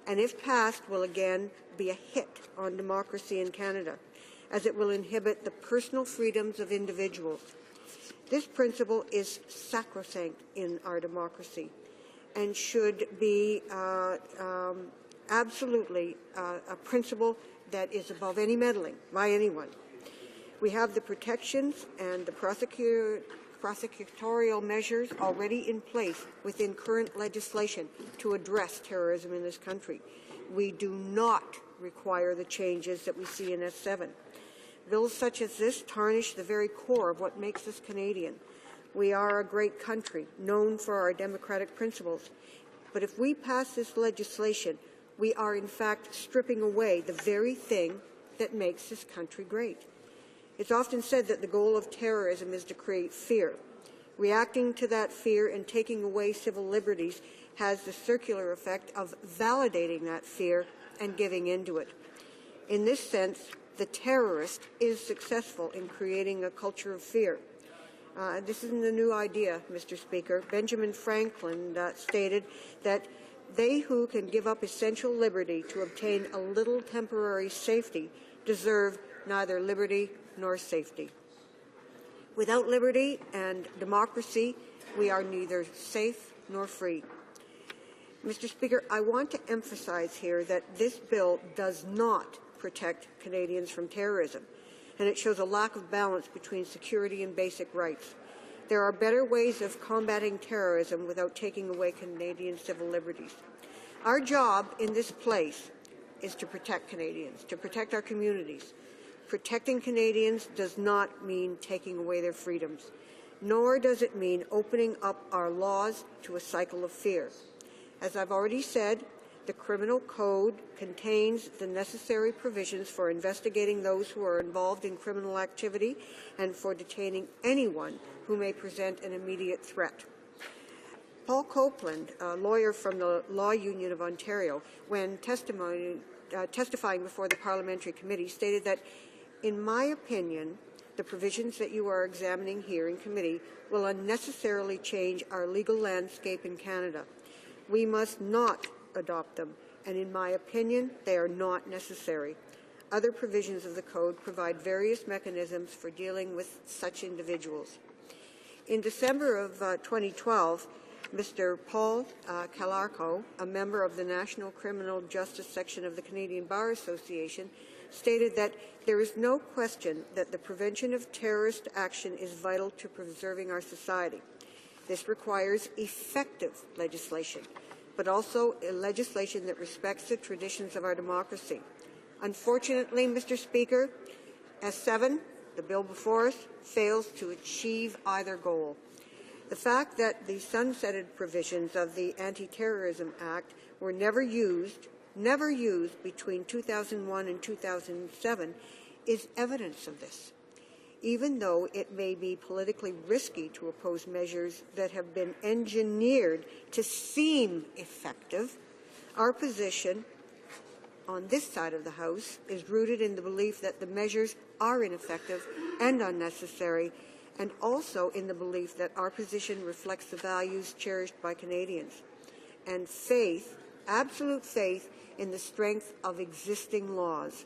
and if passed, will again be a hit on democracy in Canada, as it will inhibit the personal freedoms of individuals. This principle is sacrosanct in our democracy and should be absolutely a principle that is above any meddling by anyone. We have the protections and the prosecutorial measures already in place within current legislation to address terrorism in this country. We do not require the changes that we see in S7. Bills such as this tarnish the very core of what makes us Canadian. We are a great country, known for our democratic principles. But if we pass this legislation, we are in fact stripping away the very thing that makes this country great. It's often said that the goal of terrorism is to create fear. Reacting to that fear and taking away civil liberties has the circular effect of validating that fear and giving into it. In this sense, the terrorist is successful in creating a culture of fear. This isn't a new idea, Mr. Speaker. Benjamin Franklin stated that they who can give up essential liberty to obtain a little temporary safety deserve neither liberty nor safety. Without liberty and democracy, we are neither safe nor free. Mr. Speaker, I want to emphasize here that this bill does not protect Canadians from terrorism, and it shows a lack of balance between security and basic rights. There are better ways of combating terrorism without taking away Canadian civil liberties. Our job in this place is to protect Canadians, to protect our communities. Protecting Canadians does not mean taking away their freedoms, nor does it mean opening up our laws to a cycle of fear. As I've already said, the criminal code contains the necessary provisions for investigating those who are involved in criminal activity and for detaining anyone who may present an immediate threat. Paul Copeland, a lawyer from the Law Union of Ontario, when testifying before the Parliamentary Committee, stated that, in my opinion, the provisions that you are examining here in committee will unnecessarily change our legal landscape in Canada. We must not adopt them, and in my opinion, they are not necessary. Other provisions of the Code provide various mechanisms for dealing with such individuals. In December of 2012, Mr. Paul Calarco, a member of the National Criminal Justice Section of the Canadian Bar Association, stated that there is no question that the prevention of terrorist action is vital to preserving our society. This requires effective legislation, but also legislation that respects the traditions of our democracy. Unfortunately, Mr. Speaker, S7, the bill before us, fails to achieve either goal. The fact that the sunsetted provisions of the Anti-Terrorism Act were never used between 2001 and 2007 is evidence of this. Even though it may be politically risky to oppose measures that have been engineered to seem effective, our position on this side of the House is rooted in the belief that the measures are ineffective and unnecessary, and also in the belief that our position reflects the values cherished by Canadians and faith, absolute faith, in the strength of existing laws.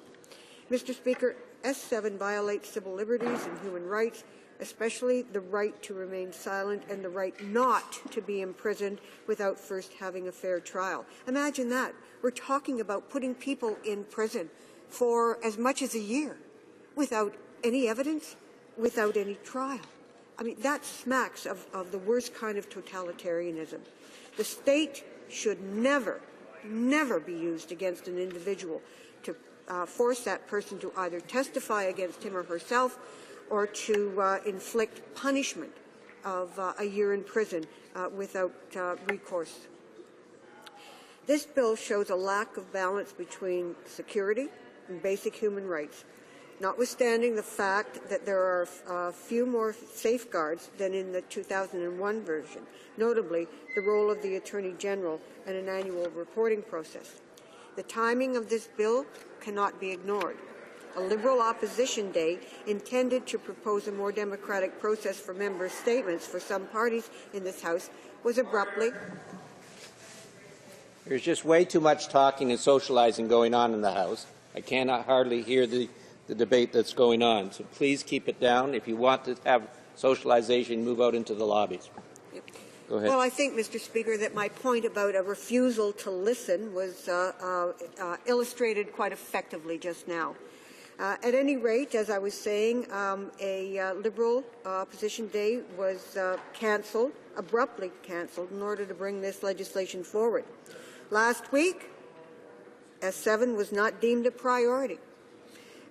Mr. Speaker, S7 violates civil liberties and human rights, especially the right to remain silent and the right not to be imprisoned without first having a fair trial. Imagine that. We're talking about putting people in prison for as much as a year without any evidence, without any trial. I mean, that smacks of the worst kind of totalitarianism. The state should never be used against an individual to force that person to either testify against him or herself or to inflict punishment of a year in prison without recourse. This bill shows a lack of balance between security and basic human rights, notwithstanding the fact that there are a few more safeguards than in the 2001 version, notably the role of the Attorney General and an annual reporting process. The timing of this bill cannot be ignored. A Liberal opposition day intended to propose a more democratic process for member statements for some parties in this House was abruptly... There's just way too much talking and socializing going on in the House. I cannot hardly hear the debate that's going on. So please keep it down. If you want to have socialization, move out into the lobbies. Go ahead. Well, I think, Mr. Speaker, that my point about a refusal to listen was illustrated quite effectively just now. At any rate, as I was saying, a Liberal opposition day was abruptly cancelled in order to bring this legislation forward. Last week, S7 was not deemed a priority,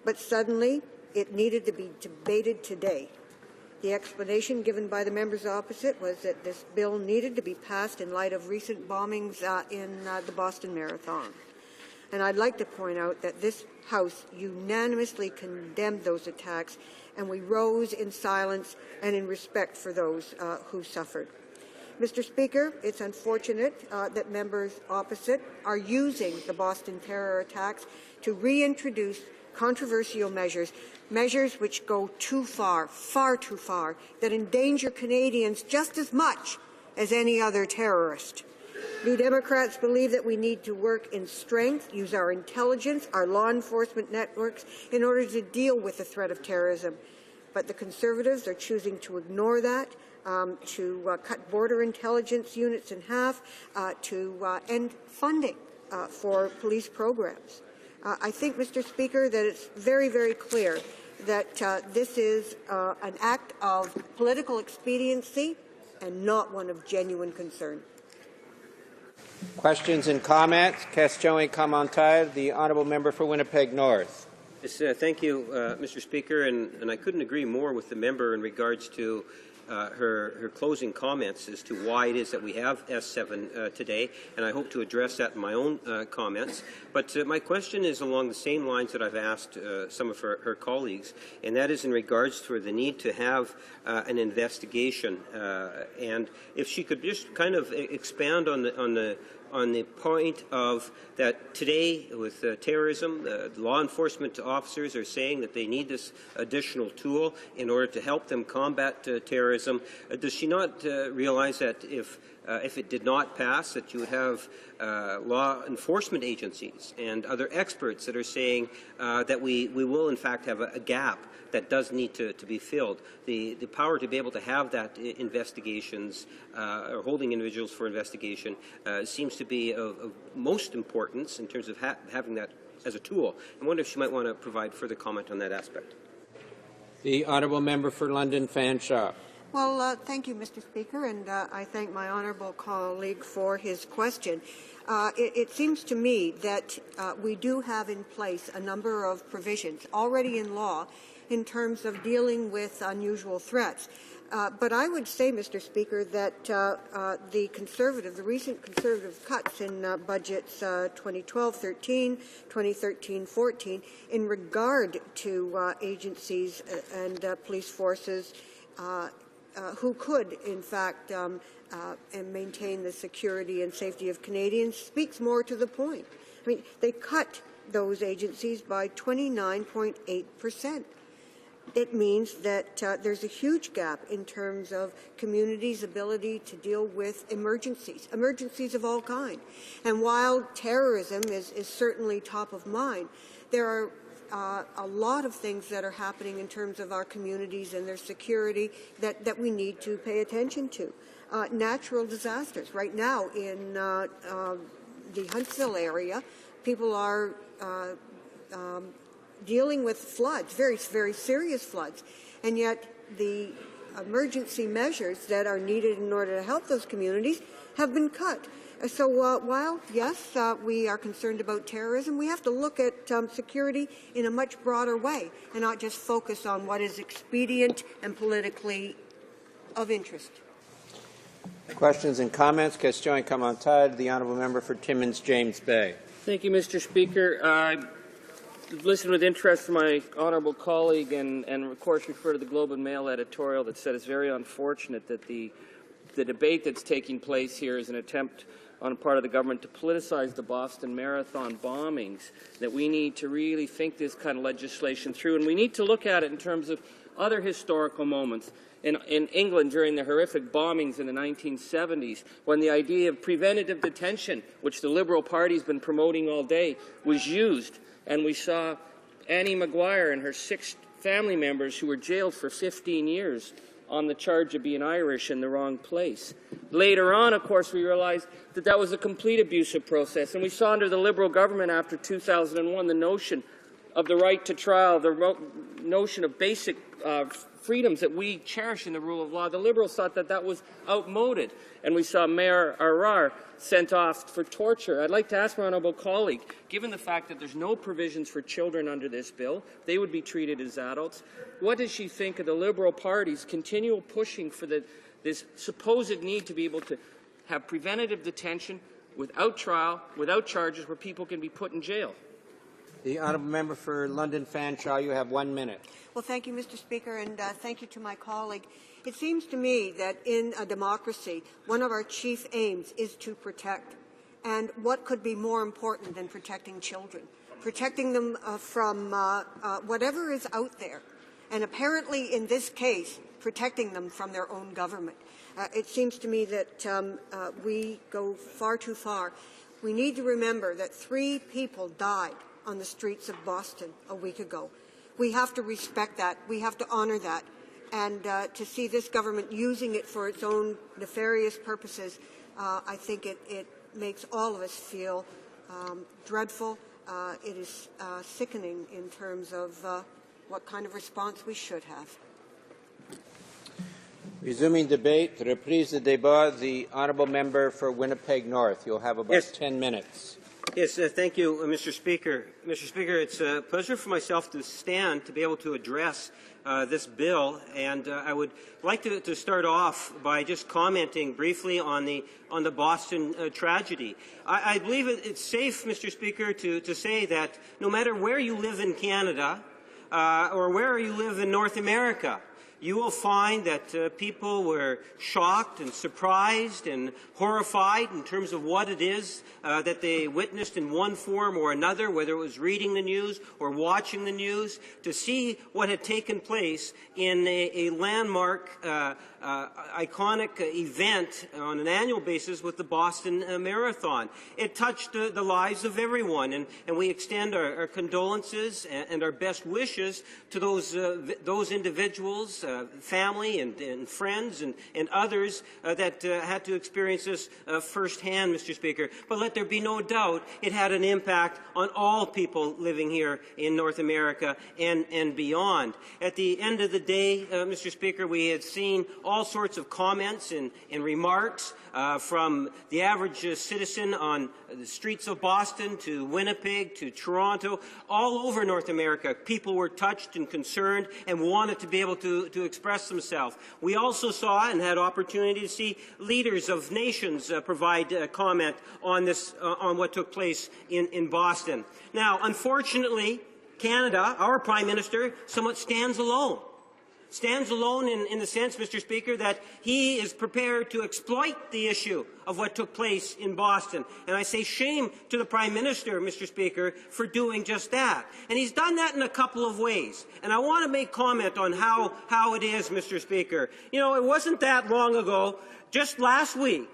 but suddenly it needed to be debated today. The explanation given by the members opposite was that this bill needed to be passed in light of recent bombings in the Boston Marathon. And I'd like to point out that this House unanimously condemned those attacks, and we rose in silence and in respect for those who suffered. Mr. Speaker, it's unfortunate that members opposite are using the Boston terror attacks to reintroduce controversial measures which go too far, far too far, that endanger Canadians just as much as any other terrorist. New Democrats believe that we need to work in strength, use our intelligence, our law enforcement networks in order to deal with the threat of terrorism. But the Conservatives are choosing to ignore that, to cut border intelligence units in half, to end funding for police programs. I think, Mr. Speaker, that it's very, very clear that this is an act of political expediency and not one of genuine concern. Questions and comments? Question et commentaire. The honourable member for Winnipeg North. Yes, thank you, Mr. Speaker, and I couldn't agree more with the member in regards to her closing comments as to why it is that we have S7 today, and I hope to address that in my own comments. But my question is along the same lines that I've asked some of her colleagues, and that is in regards to the need to have an investigation. And if she could just kind of expand on the point of that today with terrorism, law enforcement officers are saying that they need this additional tool in order to help them combat terrorism. Does she not realize that if it did not pass, that you would have law enforcement agencies and other experts that are saying that we will in fact have a gap that does need to be filled. The power to be able to have that investigations or holding individuals for investigation seems to be of most importance in terms of having that as a tool. I wonder if she might want to provide further comment on that aspect. The honourable member for London Fanshawe. Well, thank you, Mr. Speaker, and I thank my honourable colleague for his question. It seems to me that we do have in place a number of provisions already in law in terms of dealing with unusual threats. But I would say, Mr. Speaker, that the recent Conservative cuts in budgets 2012-13, 2013-14, in regard to agencies and police forces who could, in fact, and maintain the security and safety of Canadians, speaks more to the point. I mean, they cut those agencies by 29.8%. It means that there's a huge gap in terms of communities' ability to deal with emergencies of all kinds. And while terrorism is certainly top of mind, there are a lot of things that are happening in terms of our communities and their security that we need to pay attention to. Natural disasters. Right now in the Huntsville area, people are dealing with floods, very, very serious floods, and yet the emergency measures that are needed in order to help those communities have been cut. So while, yes, we are concerned about terrorism, we have to look at security in a much broader way and not just focus on what is expedient and politically of interest. Questions and comments? Question commentaire. The honourable member for Timmins, James Bay. Thank you, Mr. Speaker. I've listened with interest to my honourable colleague and of course refer to the Globe and Mail editorial that said it's very unfortunate that the debate that's taking place here is an attempt on the part of the government to politicize the Boston Marathon bombings, that we need to really think this kind of legislation through, and we need to look at it in terms of other historical moments. In England during the horrific bombings in the 1970s, when the idea of preventative detention, which the Liberal Party's been promoting all day, was used, and we saw Annie Maguire and her 6 family members who were jailed for 15 years on the charge of being Irish in the wrong place. Later on, of course, we realized that that was a complete abusive process, and we saw under the Liberal government after 2001 the notion of the right to trial, the notion of basic freedoms that we cherish in the rule of law. The Liberals thought that that was outmoded, and we saw Mayor Arar sent off for torture. I'd like to ask my honourable colleague, given the fact that there's no provisions for children under this bill, they would be treated as adults, what does she think of the Liberal Party's continual pushing for this supposed need to be able to have preventative detention without trial, without charges, where people can be put in jail? The honourable member for London Fanshawe, you have 1 minute. Well, thank you, Mr. Speaker, and thank you to my colleague. It seems to me that in a democracy, one of our chief aims is to protect. And what could be more important than protecting children? Protecting them from whatever is out there. And apparently, in this case, protecting them from their own government. It seems to me that we go far too far. We need to remember that 3 people died on the streets of Boston a week ago. We have to respect that. We have to honor that. And to see this government using it for its own nefarious purposes, I think it makes all of us feel dreadful. It is sickening in terms of what kind of response we should have. Resuming debate, reprise the débat. The honourable member for Winnipeg North. You'll have about 10 minutes. Yes, thank you, Mr. Speaker. Mr. Speaker, it's a pleasure for myself to stand to be able to address this bill, and I would like to start off by just commenting briefly on the Boston tragedy. I believe it's safe, Mr. Speaker, to say that no matter where you live in Canada or where you live in North America, you will find that people were shocked and surprised and horrified in terms of what it is that they witnessed in one form or another, whether it was reading the news or watching the news, to see what had taken place in a landmark, iconic event on an annual basis with the Boston Marathon. It touched the lives of everyone, and we extend our condolences and our best wishes to those individuals, family and friends and others that had to experience this firsthand, Mr. Speaker. But let there be no doubt it had an impact on all people living here in North America and beyond. At the end of the day, Mr. Speaker, we had seen all sorts of comments and remarks from the average citizen on the streets of Boston to Winnipeg to Toronto, all over North America. People were touched and concerned and wanted to be able to express themselves. We also saw and had opportunity to see leaders of nations provide comment on this, on what took place in Boston. Now, unfortunately, Canada, our Prime Minister, somewhat stands alone. Stands alone in the sense, Mr. Speaker, that he is prepared to exploit the issue of what took place in Boston. And I say shame to the Prime Minister, Mr. Speaker, for doing just that. And he's done that in a couple of ways. And I want to make comment on how it is, Mr. Speaker. You know, it wasn't that long ago, just last week,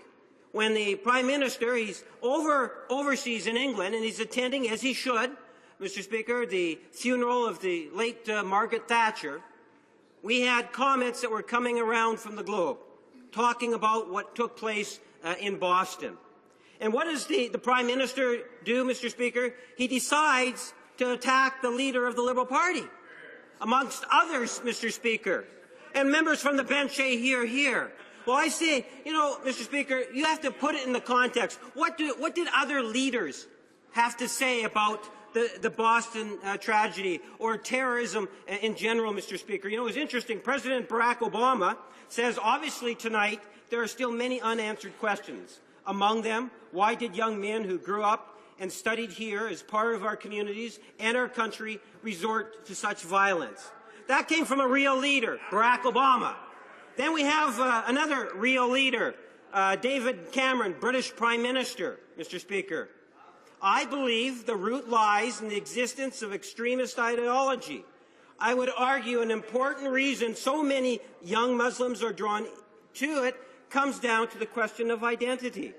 when the Prime Minister, he's overseas in England, and he's attending, as he should, Mr. Speaker, the funeral of the late Margaret Thatcher. We had comments that were coming around from the globe talking about what took place in Boston. And what does the Prime Minister do, Mr. Speaker? He decides to attack the leader of the Liberal Party, amongst others, Mr. Speaker. And members from the bench say, here. Well, I say, you know, Mr. Speaker, you have to put it in the context. What did other leaders have to say about the Boston tragedy or terrorism in general, Mr. Speaker? You know, it was interesting. President Barack Obama says, obviously tonight, there are still many unanswered questions. Among them, why did young men who grew up and studied here as part of our communities and our country resort to such violence? That came from a real leader, Barack Obama. Then we have another real leader, David Cameron, British Prime Minister, Mr. Speaker. I believe the root lies in the existence of extremist ideology. I would argue an important reason so many young Muslims are drawn to it comes down to the question of identity.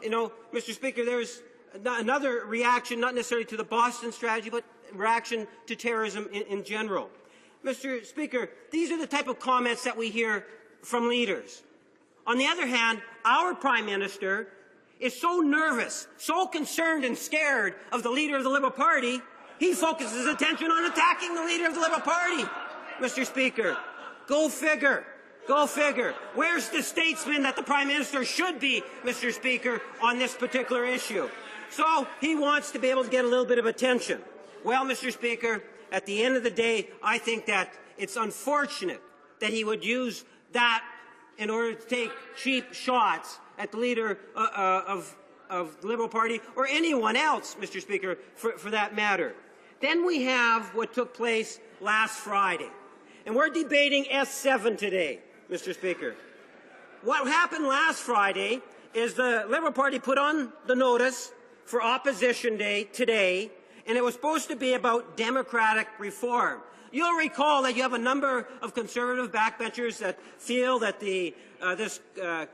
You know, Mr. Speaker, there's another reaction, not necessarily to the Boston strategy, but reaction to terrorism in general. Mr. Speaker, these are the type of comments that we hear from leaders. On the other hand, our Prime Minister is so nervous, so concerned and scared of the leader of the Liberal Party, he focuses his attention on attacking the leader of the Liberal Party. Mr. Speaker, go figure. Go figure. Where's the statesman that the Prime Minister should be, Mr. Speaker, on this particular issue? So he wants to be able to get a little bit of attention. Well, Mr. Speaker, at the end of the day, I think that it's unfortunate that he would use that in order to take cheap shots at the leader of the Liberal Party, or anyone else, Mr. Speaker, for that matter. Then we have what took place last Friday. And we're debating S7 today, Mr. Speaker. What happened last Friday is the Liberal Party put on the notice for Opposition Day today, and it was supposed to be about democratic reform. You'll recall that you have a number of conservative backbenchers that feel that this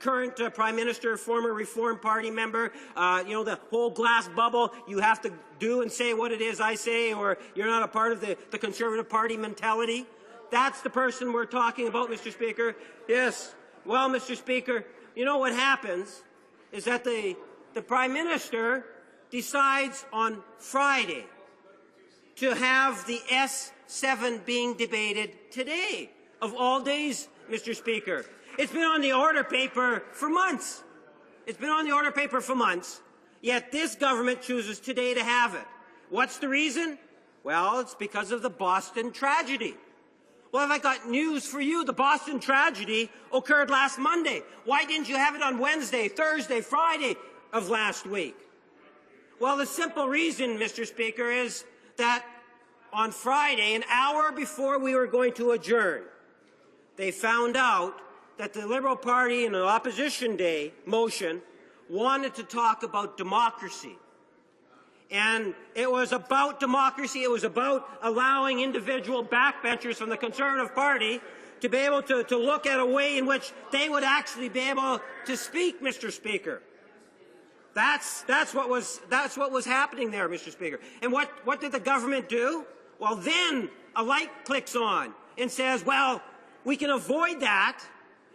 current Prime Minister, former Reform Party member, you know, the whole glass bubble, you have to do and say what it is I say, or you're not a part of the Conservative Party mentality. That's the person we're talking about, Mr. Speaker. Yes. Well, Mr. Speaker, you know what happens is that the Prime Minister decides on Friday to have the S7 being debated today, of all days, Mr. Speaker. It's been on the order paper for months. It's been on the order paper for months. Yet this government chooses today to have it. What's the reason? Well, it's because of the Boston tragedy. Well, I've got news for you. The Boston tragedy occurred last Monday. Why didn't you have it on Wednesday, Thursday, Friday of last week? Well, the simple reason, Mr. Speaker, is that on Friday, an hour before we were going to adjourn, they found out that the Liberal Party in an Opposition Day motion wanted to talk about democracy. And it was about democracy. It was about allowing individual backbenchers from the Conservative Party to be able to look at a way in which they would actually be able to speak, Mr. Speaker. That's what was happening there, Mr. Speaker. And what did the government do? Well, then a light clicks on and says, well, we can avoid that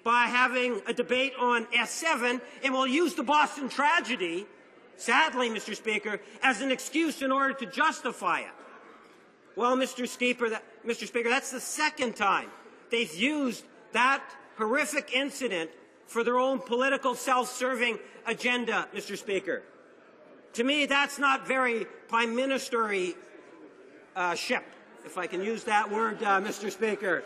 by having a debate on S7, and we'll use the Boston tragedy, sadly, Mr. Speaker, as an excuse in order to justify it. Well, Mr. Speaker, that's the second time they've used that horrific incident for their own political self-serving agenda, Mr. Speaker. To me, that's not very prime minister-y ship, if I can use that word, Mr. Speaker.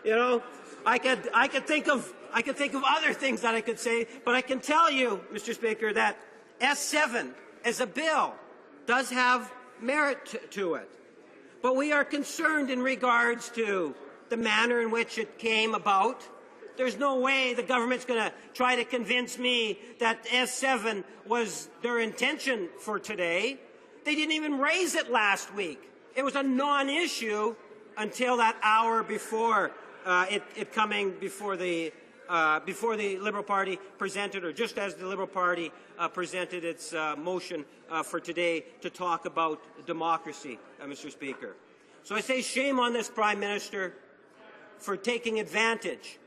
You know, I could think of other things that I could say, but I can tell you, Mr. Speaker, that S7 as a bill does have merit to it. But we are concerned in regards to the manner in which it came about. There's no way the government's going to try to convince me that S7 was their intention for today. They didn't even raise it last week. It was a non-issue until that hour before it coming before the Liberal Party presented, or just as the Liberal Party presented its motion for today to talk about democracy, Mr. Speaker. So I say shame on this Prime Minister for taking advantage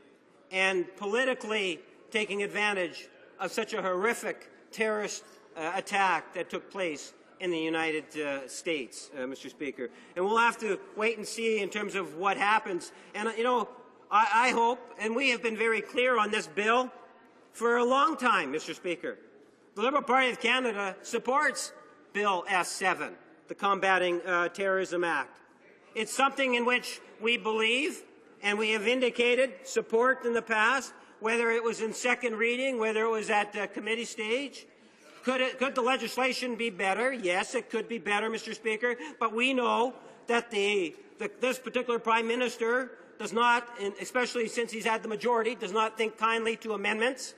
and politically taking advantage of such a horrific terrorist attack that took place in the United States, Mr. Speaker. And we'll have to wait and see in terms of what happens. And, you know, I hope, and we have been very clear on this bill for a long time, Mr. Speaker. The Liberal Party of Canada supports Bill S7, the Combating Terrorism Act. It's something in which we believe, and we have indicated support in the past, whether it was in second reading, whether it was at committee stage. Could the legislation be better? Yes, it could be better, Mr. Speaker, but we know that this particular Prime Minister does not, especially since he's had the majority, does not think kindly to amendments.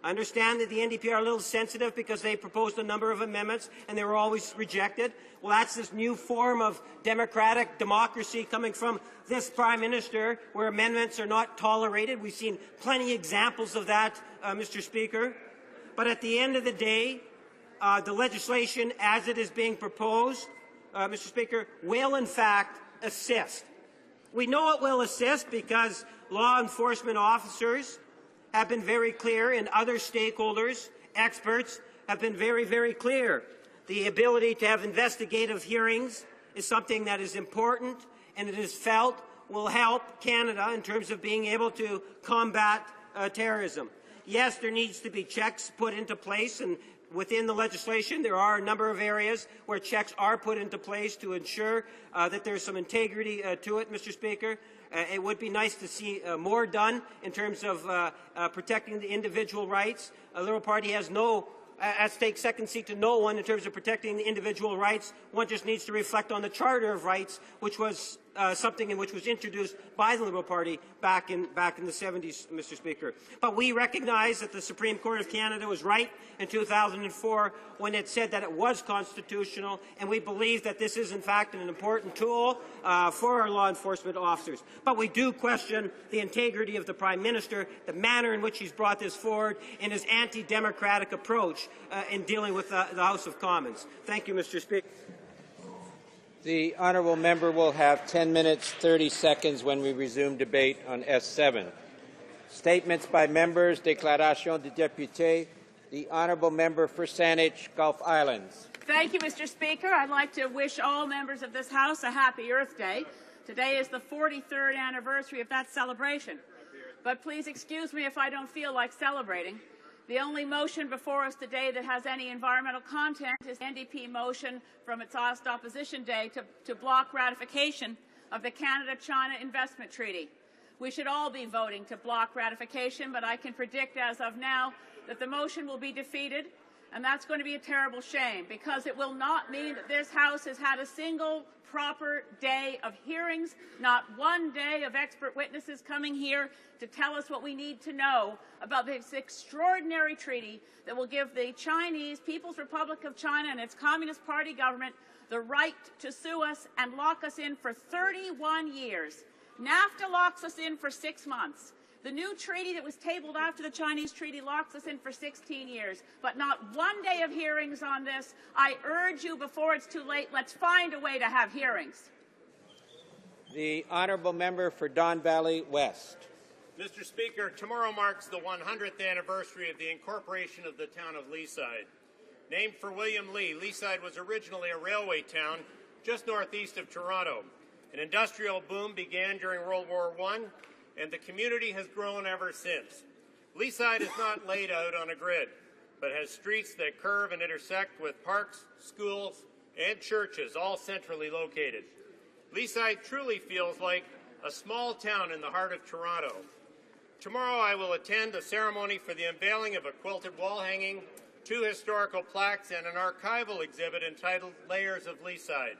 I understand that the NDP are a little sensitive because they proposed a number of amendments and they were always rejected. Well, that's this new form of democratic democracy coming from this Prime Minister where amendments are not tolerated. We've seen plenty of examples of that, Mr. Speaker. But at the end of the day, the legislation as it is being proposed, Mr. Speaker, will in fact assist. We know it will assist because law enforcement officers have been very clear, and other stakeholders, experts, have been very, very clear. The ability to have investigative hearings is something that is important, and it is felt will help Canada in terms of being able to combat terrorism. Yes, there needs to be checks put into place, and within the legislation there are a number of areas where checks are put into place to ensure that there's some integrity to it, Mr. Speaker. It would be nice to see more done in terms of protecting the individual rights. The Liberal Party has takes second seat to no one in terms of protecting the individual rights. One just needs to reflect on the Charter of Rights, which was something in which was introduced by the Liberal Party back in the 70s, Mr. Speaker. But we recognize that the Supreme Court of Canada was right in 2004 when it said that it was constitutional, and we believe that this is in fact an important tool for our law enforcement officers. But we do question the integrity of the Prime Minister, the manner in which he's brought this forward, and his anti-democratic approach in dealing with the House of Commons. Thank you, Mr. Speaker. The honourable member will have 10 minutes, 30 seconds when we resume debate on S7. Statements by members, déclaration de député. The honourable member for Saanich, Gulf Islands. Thank you, Mr. Speaker. I'd like to wish all members of this House a happy Earth Day. Today is the 43rd anniversary of that celebration. But please excuse me if I don't feel like celebrating, The only motion before us today that has any environmental content is the NDP motion from its last opposition day to block ratification of the Canada-China Investment Treaty. We should all be voting to block ratification, but I can predict as of now that the motion will be defeated, and that's going to be a terrible shame because it will not mean that this House has had a single proper day of hearings, not one day of expert witnesses coming here to tell us what we need to know about this extraordinary treaty that will give the Chinese People's Republic of China and its Communist Party government the right to sue us and lock us in for 31 years. NAFTA locks us in for 6 months. The new treaty that was tabled after the Chinese treaty locks us in for 16 years, but not one day of hearings on this. I urge you, before it's too late, let's find a way to have hearings. The honourable member for Don Valley West. Mr. Speaker, tomorrow marks the 100th anniversary of the incorporation of the town of Leaside. Named for William Lee, Leaside was originally a railway town just northeast of Toronto. An industrial boom began during World War I, and the community has grown ever since. Leaside is not laid out on a grid, but has streets that curve and intersect with parks, schools, and churches, all centrally located. Leaside truly feels like a small town in the heart of Toronto. Tomorrow I will attend a ceremony for the unveiling of a quilted wall hanging, 2 historical plaques, and an archival exhibit entitled Layers of Leaside.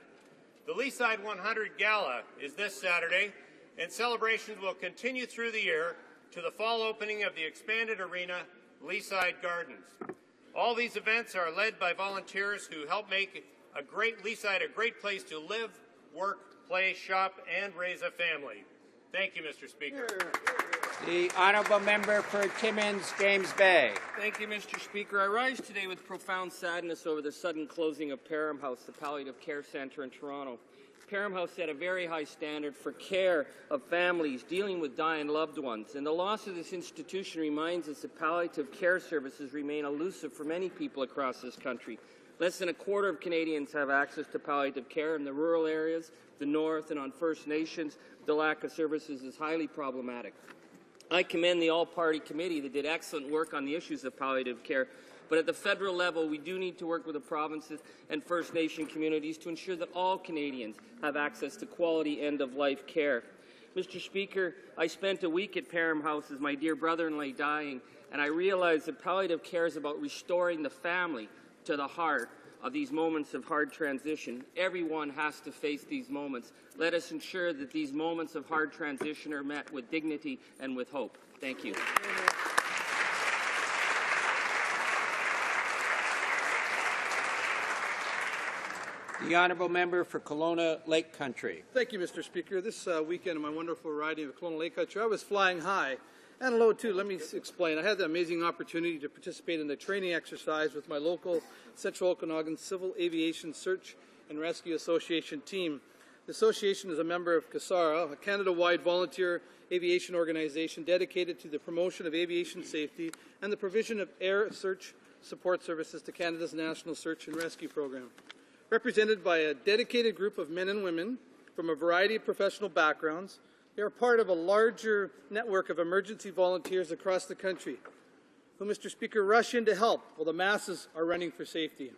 The Leaside 100 Gala is this Saturday, and celebrations will continue through the year to the fall opening of the expanded arena, Leaside Gardens. All these events are led by volunteers who help make Leaside a great place to live, work, play, shop, and raise a family. Thank you, Mr. Speaker. The honourable member for Timmins, James Bay. Thank you, Mr. Speaker. I rise today with profound sadness over the sudden closing of Parham House, the palliative care centre in Toronto. Parham House set a very high standard for care of families dealing with dying loved ones, and the loss of this institution reminds us that palliative care services remain elusive for many people across this country. Less than a quarter of Canadians have access to palliative care. In the rural areas, the North, and on First Nations, the lack of services is highly problematic. I commend the all-party committee that did excellent work on the issues of palliative care, but at the federal level, we do need to work with the provinces and First Nation communities to ensure that all Canadians have access to quality end-of-life care. Mr. Speaker, I spent a week at Parham House as my dear brother-in-law lay dying, and I realized that palliative care is about restoring the family to the heart of these moments of hard transition. Everyone has to face these moments. Let us ensure that these moments of hard transition are met with dignity and with hope. Thank you. The honourable member for Kelowna Lake Country. Thank you, Mr. Speaker. This weekend in my wonderful riding of Kelowna Lake Country, I was flying high and low too. Let me explain. I had the amazing opportunity to participate in the training exercise with my local Central Okanagan Civil Aviation Search and Rescue Association team. The association is a member of CASARA, a Canada-wide volunteer aviation organization dedicated to the promotion of aviation safety and the provision of air search support services to Canada's National Search and Rescue Program. Represented by a dedicated group of men and women from a variety of professional backgrounds, they are part of a larger network of emergency volunteers across the country who, Mr. Speaker, rush in to help while the masses are running for safety.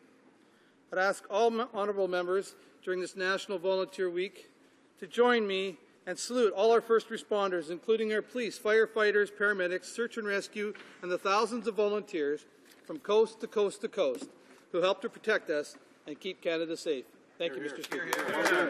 I'd ask all honourable members during this National Volunteer Week to join me and salute all our first responders, including our police, firefighters, paramedics, search and rescue, and the thousands of volunteers from coast to coast to coast who help to protect us and keep Canada safe. Thank you, Mr. Speaker.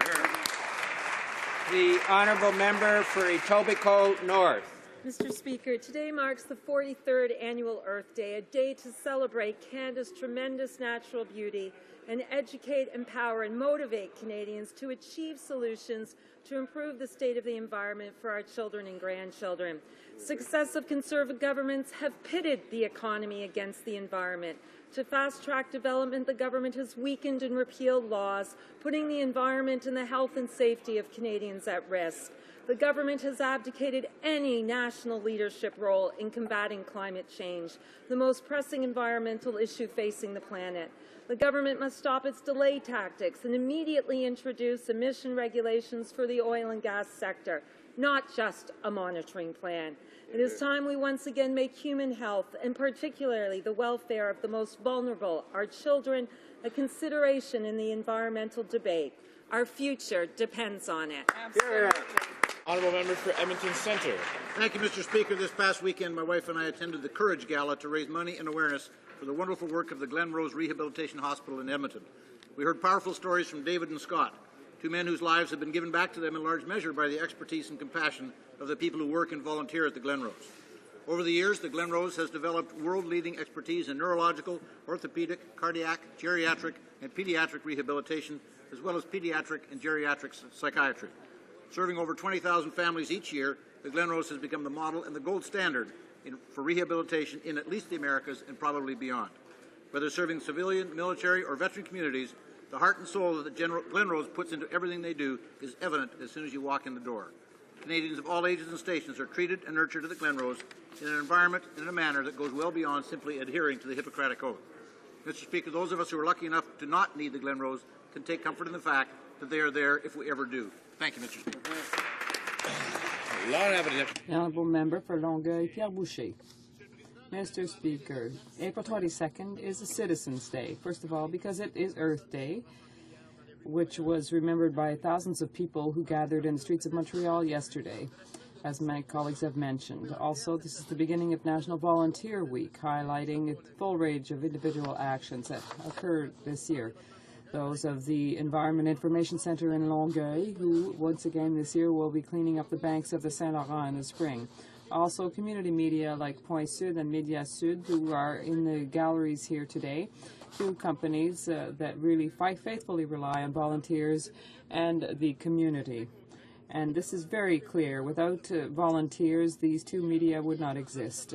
The honourable member for Etobicoke North. Mr. Speaker, today marks the 43rd Annual Earth Day, a day to celebrate Canada's tremendous natural beauty and educate, empower and motivate Canadians to achieve solutions to improve the state of the environment for our children and grandchildren. Successive Conservative governments have pitted the economy against the environment. To fast-track development, the government has weakened and repealed laws, putting the environment and the health and safety of Canadians at risk. The government has abdicated any national leadership role in combating climate change, the most pressing environmental issue facing the planet. The government must stop its delay tactics and immediately introduce emission regulations for the oil and gas sector. not just a monitoring plan. It is time we once again make human health, and particularly the welfare of the most vulnerable, our children, a consideration in the environmental debate. Our future depends on it. Honourable member for Edmonton Centre. Thank you, Mr. Speaker. This past weekend, my wife and I attended the Courage Gala to raise money and awareness for the wonderful work of the Glen Rose Rehabilitation Hospital in Edmonton. We heard powerful stories from David and Scott, two men whose lives have been given back to them in large measure by the expertise and compassion of the people who work and volunteer at the Glen Rose. Over the years, the Glen Rose has developed world-leading expertise in neurological, orthopedic, cardiac, geriatric, and pediatric rehabilitation, as well as pediatric and geriatric psychiatry. Serving over 20,000 families each year, the Glen Rose has become the model and the gold standard for rehabilitation in at least the Americas and probably beyond. Whether serving civilian, military, or veteran communities, the heart and soul that the Glen Rose puts into everything they do is evident as soon as you walk in the door. Canadians of all ages and stations are treated and nurtured at the Glen Rose in an environment and in a manner that goes well beyond simply adhering to the Hippocratic Oath. Mr. Speaker, those of us who are lucky enough to not need the Glen Rose can take comfort in the fact that they are there if we ever do. Thank you, Mr. Speaker. The Honourable Member for Longueuil-Pierre Boucher. Mr. Speaker, April 22nd is a Citizens' Day. First of all, because it is Earth Day, which was remembered by thousands of people who gathered in the streets of Montreal yesterday, as my colleagues have mentioned. Also, this is the beginning of National Volunteer Week, highlighting the full range of individual actions that occurred this year. Those of the Environment Information Centre in Longueuil, who once again this year will be cleaning up the banks of the Saint Laurent in the spring. Also, community media like Point Sud and Media Sud, who are in the galleries here today, two companies that really faithfully rely on volunteers and the community. And this is very clear. Without volunteers, these two media would not exist.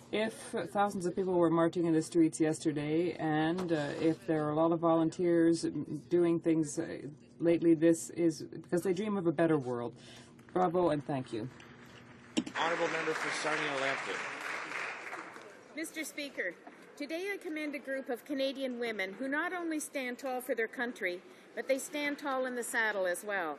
If thousands of people were marching in the streets yesterday, and if there are a lot of volunteers doing things lately, this is because they dream of a better world. Bravo and thank you. Honourable member for Sarnia-Lambton. Mr. Speaker, today I commend a group of Canadian women who not only stand tall for their country, but they stand tall in the saddle as well.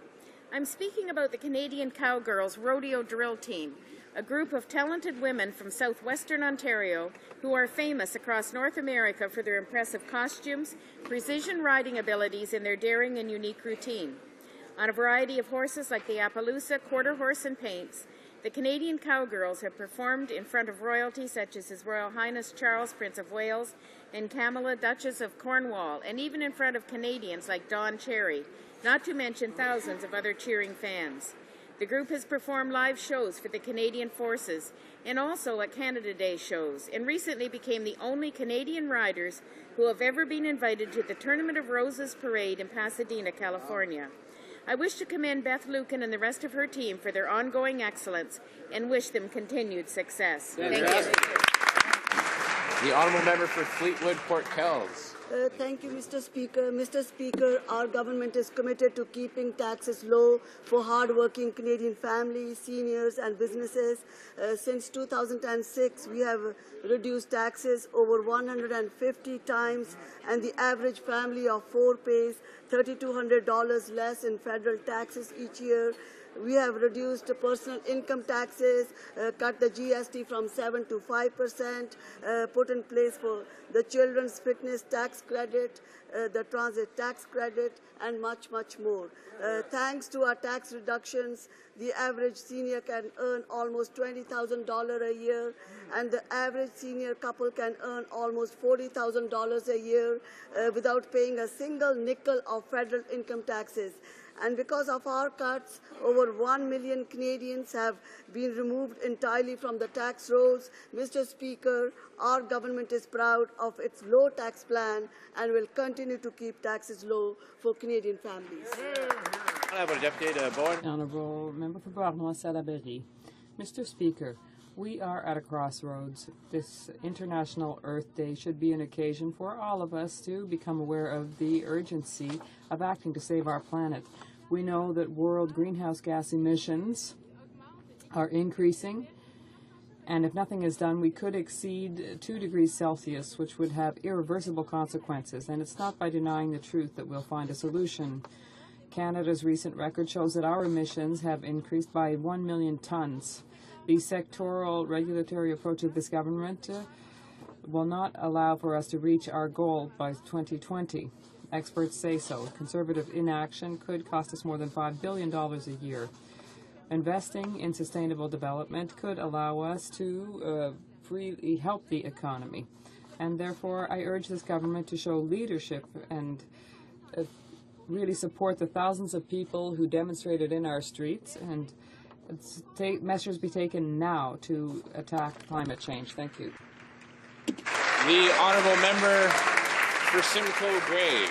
I'm speaking about the Canadian Cowgirls Rodeo Drill Team, a group of talented women from southwestern Ontario who are famous across North America for their impressive costumes, precision riding abilities, and their daring and unique routine. On a variety of horses like the Appaloosa, Quarter Horse, and Paints, the Canadian Cowgirls have performed in front of royalty such as His Royal Highness Charles, Prince of Wales, and Camilla, Duchess of Cornwall, and even in front of Canadians like Don Cherry, not to mention thousands of other cheering fans. The group has performed live shows for the Canadian Forces and also at Canada Day shows, and recently became the only Canadian riders who have ever been invited to the Tournament of Roses Parade in Pasadena, California. I wish to commend Beth Lucan and the rest of her team for their ongoing excellence and wish them continued success. Thank you. The honourable member for Fleetwood Port Kells. Thank you, Mr. Speaker. Mr. Speaker, our government is committed to keeping taxes low for hard-working Canadian families, seniors, and businesses. Since 2006, we have reduced taxes over 150 times, and the average family of four pays $3,200 less in federal taxes each year. We have reduced personal income taxes, cut the GST from 7 to 5%, put in place for the children's fitness tax credit, the transit tax credit, and much, much more. Thanks to our tax reductions, the average senior can earn almost $20,000 a year, and the average senior couple can earn almost $40,000 a year without paying a single nickel of federal income taxes. And because of our cuts, over 1 million Canadians have been removed entirely from the tax rolls. Mr. Speaker, our government is proud of its low tax plan and will continue to keep taxes low for Canadian families. Honourable Member for Beauharnois-Salaberry. Mr. Speaker, we are at a crossroads. This International Earth Day should be an occasion for all of us to become aware of the urgency of acting to save our planet. We know that world greenhouse gas emissions are increasing, and if nothing is done, we could exceed 2 degrees Celsius, which would have irreversible consequences. And it's not by denying the truth that we'll find a solution. Canada's recent record shows that our emissions have increased by 1 million tons. The sectoral regulatory approach of this government will not allow for us to reach our goal by 2020. Experts say so. Conservative inaction could cost us more than $5 billion a year. Investing in sustainable development could allow us to really help the economy. And therefore, I urge this government to show leadership and really support the thousands of people who demonstrated in our streets, and measures be taken now to attack climate change. Thank you. The honourable member for Simcoe Grey.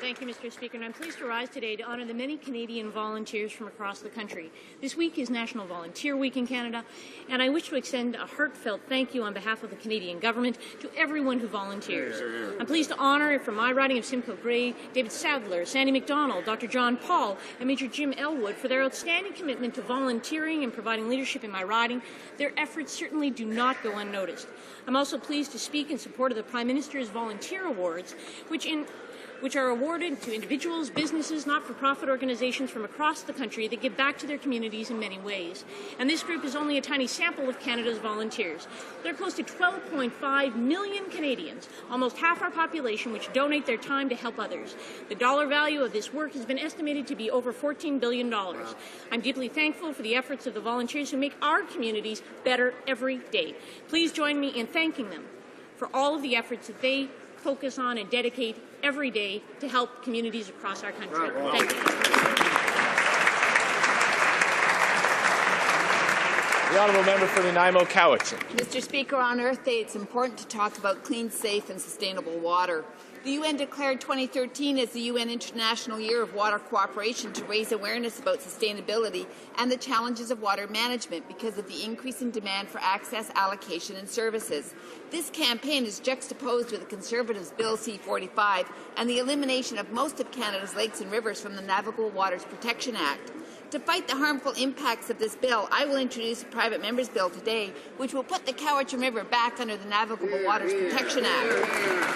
Thank you, Mr. Speaker. And I'm pleased to rise today to honour the many Canadian volunteers from across the country. This week is National Volunteer Week in Canada, and I wish to extend a heartfelt thank you on behalf of the Canadian government to everyone who volunteers. I'm pleased to honour, from my riding of Simcoe Grey, David Sadler, Sandy McDonald, Dr. John Paul, and Major Jim Elwood for their outstanding commitment to volunteering and providing leadership in my riding. Their efforts certainly do not go unnoticed. I'm also pleased to speak in support of the Prime Minister's Volunteer Awards, which are awarded to individuals, businesses, not-for-profit organizations from across the country that give back to their communities in many ways. And this group is only a tiny sample of Canada's volunteers. There are close to 12.5 million Canadians, almost half our population, which donate their time to help others. The dollar value of this work has been estimated to be over $14 billion. I'm deeply thankful for the efforts of the volunteers who make our communities better every day. Please join me in thanking them for all of the efforts that they focus on and dedicate every day to help communities across our country. Thank you. The honourable member for Nanaimo Cowichan. Mr. Speaker, on Earth Day, it's important to talk about clean, safe and sustainable water. The UN declared 2013 as the UN International Year of Water Cooperation to raise awareness about sustainability and the challenges of water management because of the increasing demand for access, allocation and services. This campaign is juxtaposed with the Conservatives' Bill C-45 and the elimination of most of Canada's lakes and rivers from the Navigable Waters Protection Act. To fight the harmful impacts of this bill, I will introduce a private member's bill today, which will put the Cowichan River back under the Navigable Waters Protection Act.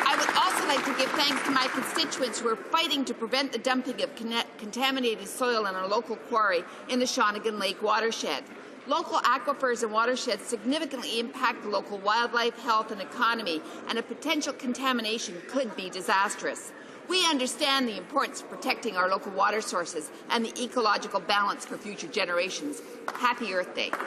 I would also like to give thanks to my constituents who are fighting to prevent the dumping of contaminated soil in our local quarry in the Shawnigan Lake watershed. Local aquifers and watersheds significantly impact the local wildlife, health and economy, and a potential contamination could be disastrous. We understand the importance of protecting our local water sources and the ecological balance for future generations. Happy Earth Day. The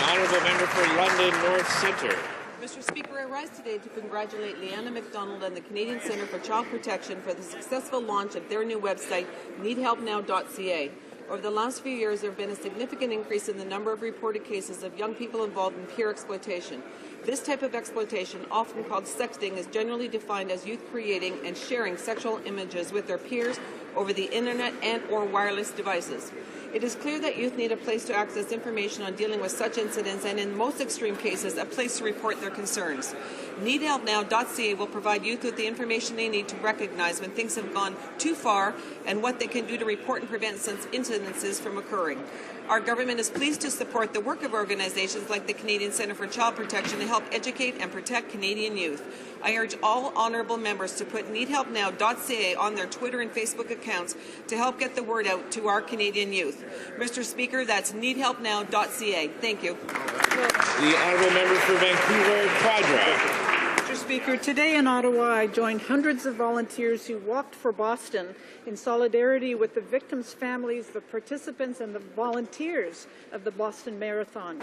honourable member for London North Centre. Mr. Speaker, I rise today to congratulate Leanna MacDonald and the Canadian Centre for Child Protection for the successful launch of their new website, needhelpnow.ca. Over the last few years, there have been a significant increase in the number of reported cases of young people involved in peer exploitation. This type of exploitation, often called sexting, is generally defined as youth creating and sharing sexual images with their peers over the internet and or wireless devices. It is clear that youth need a place to access information on dealing with such incidents and, in most extreme cases, a place to report their concerns. NeedHelpNow.ca will provide youth with the information they need to recognize when things have gone too far and what they can do to report and prevent such incidences from occurring. Our government is pleased to support the work of organizations like the Canadian Centre for Child Protection to help educate and protect Canadian youth. I urge all honourable members to put needhelpnow.ca on their Twitter and Facebook accounts to help get the word out to our Canadian youth. Mr. Speaker, that's needhelpnow.ca. Thank you. The honourable member for Vancouver Quadra. Mr. Speaker, today in Ottawa, I joined hundreds of volunteers who walked for Boston in solidarity with the victims' families, the participants, and the volunteers of the Boston Marathon.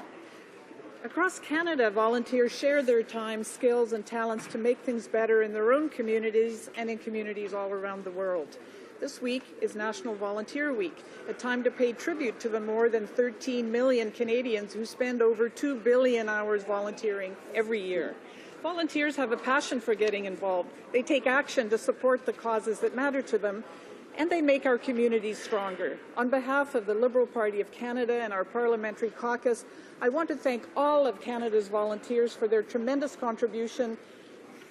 Across Canada, volunteers share their time, skills, and talents to make things better in their own communities and in communities all around the world. This week is National Volunteer Week, a time to pay tribute to the more than 13 million Canadians who spend over 2 billion hours volunteering every year. Volunteers have a passion for getting involved. They take action to support the causes that matter to them, and they make our communities stronger. On behalf of the Liberal Party of Canada and our parliamentary caucus, I want to thank all of Canada's volunteers for their tremendous contribution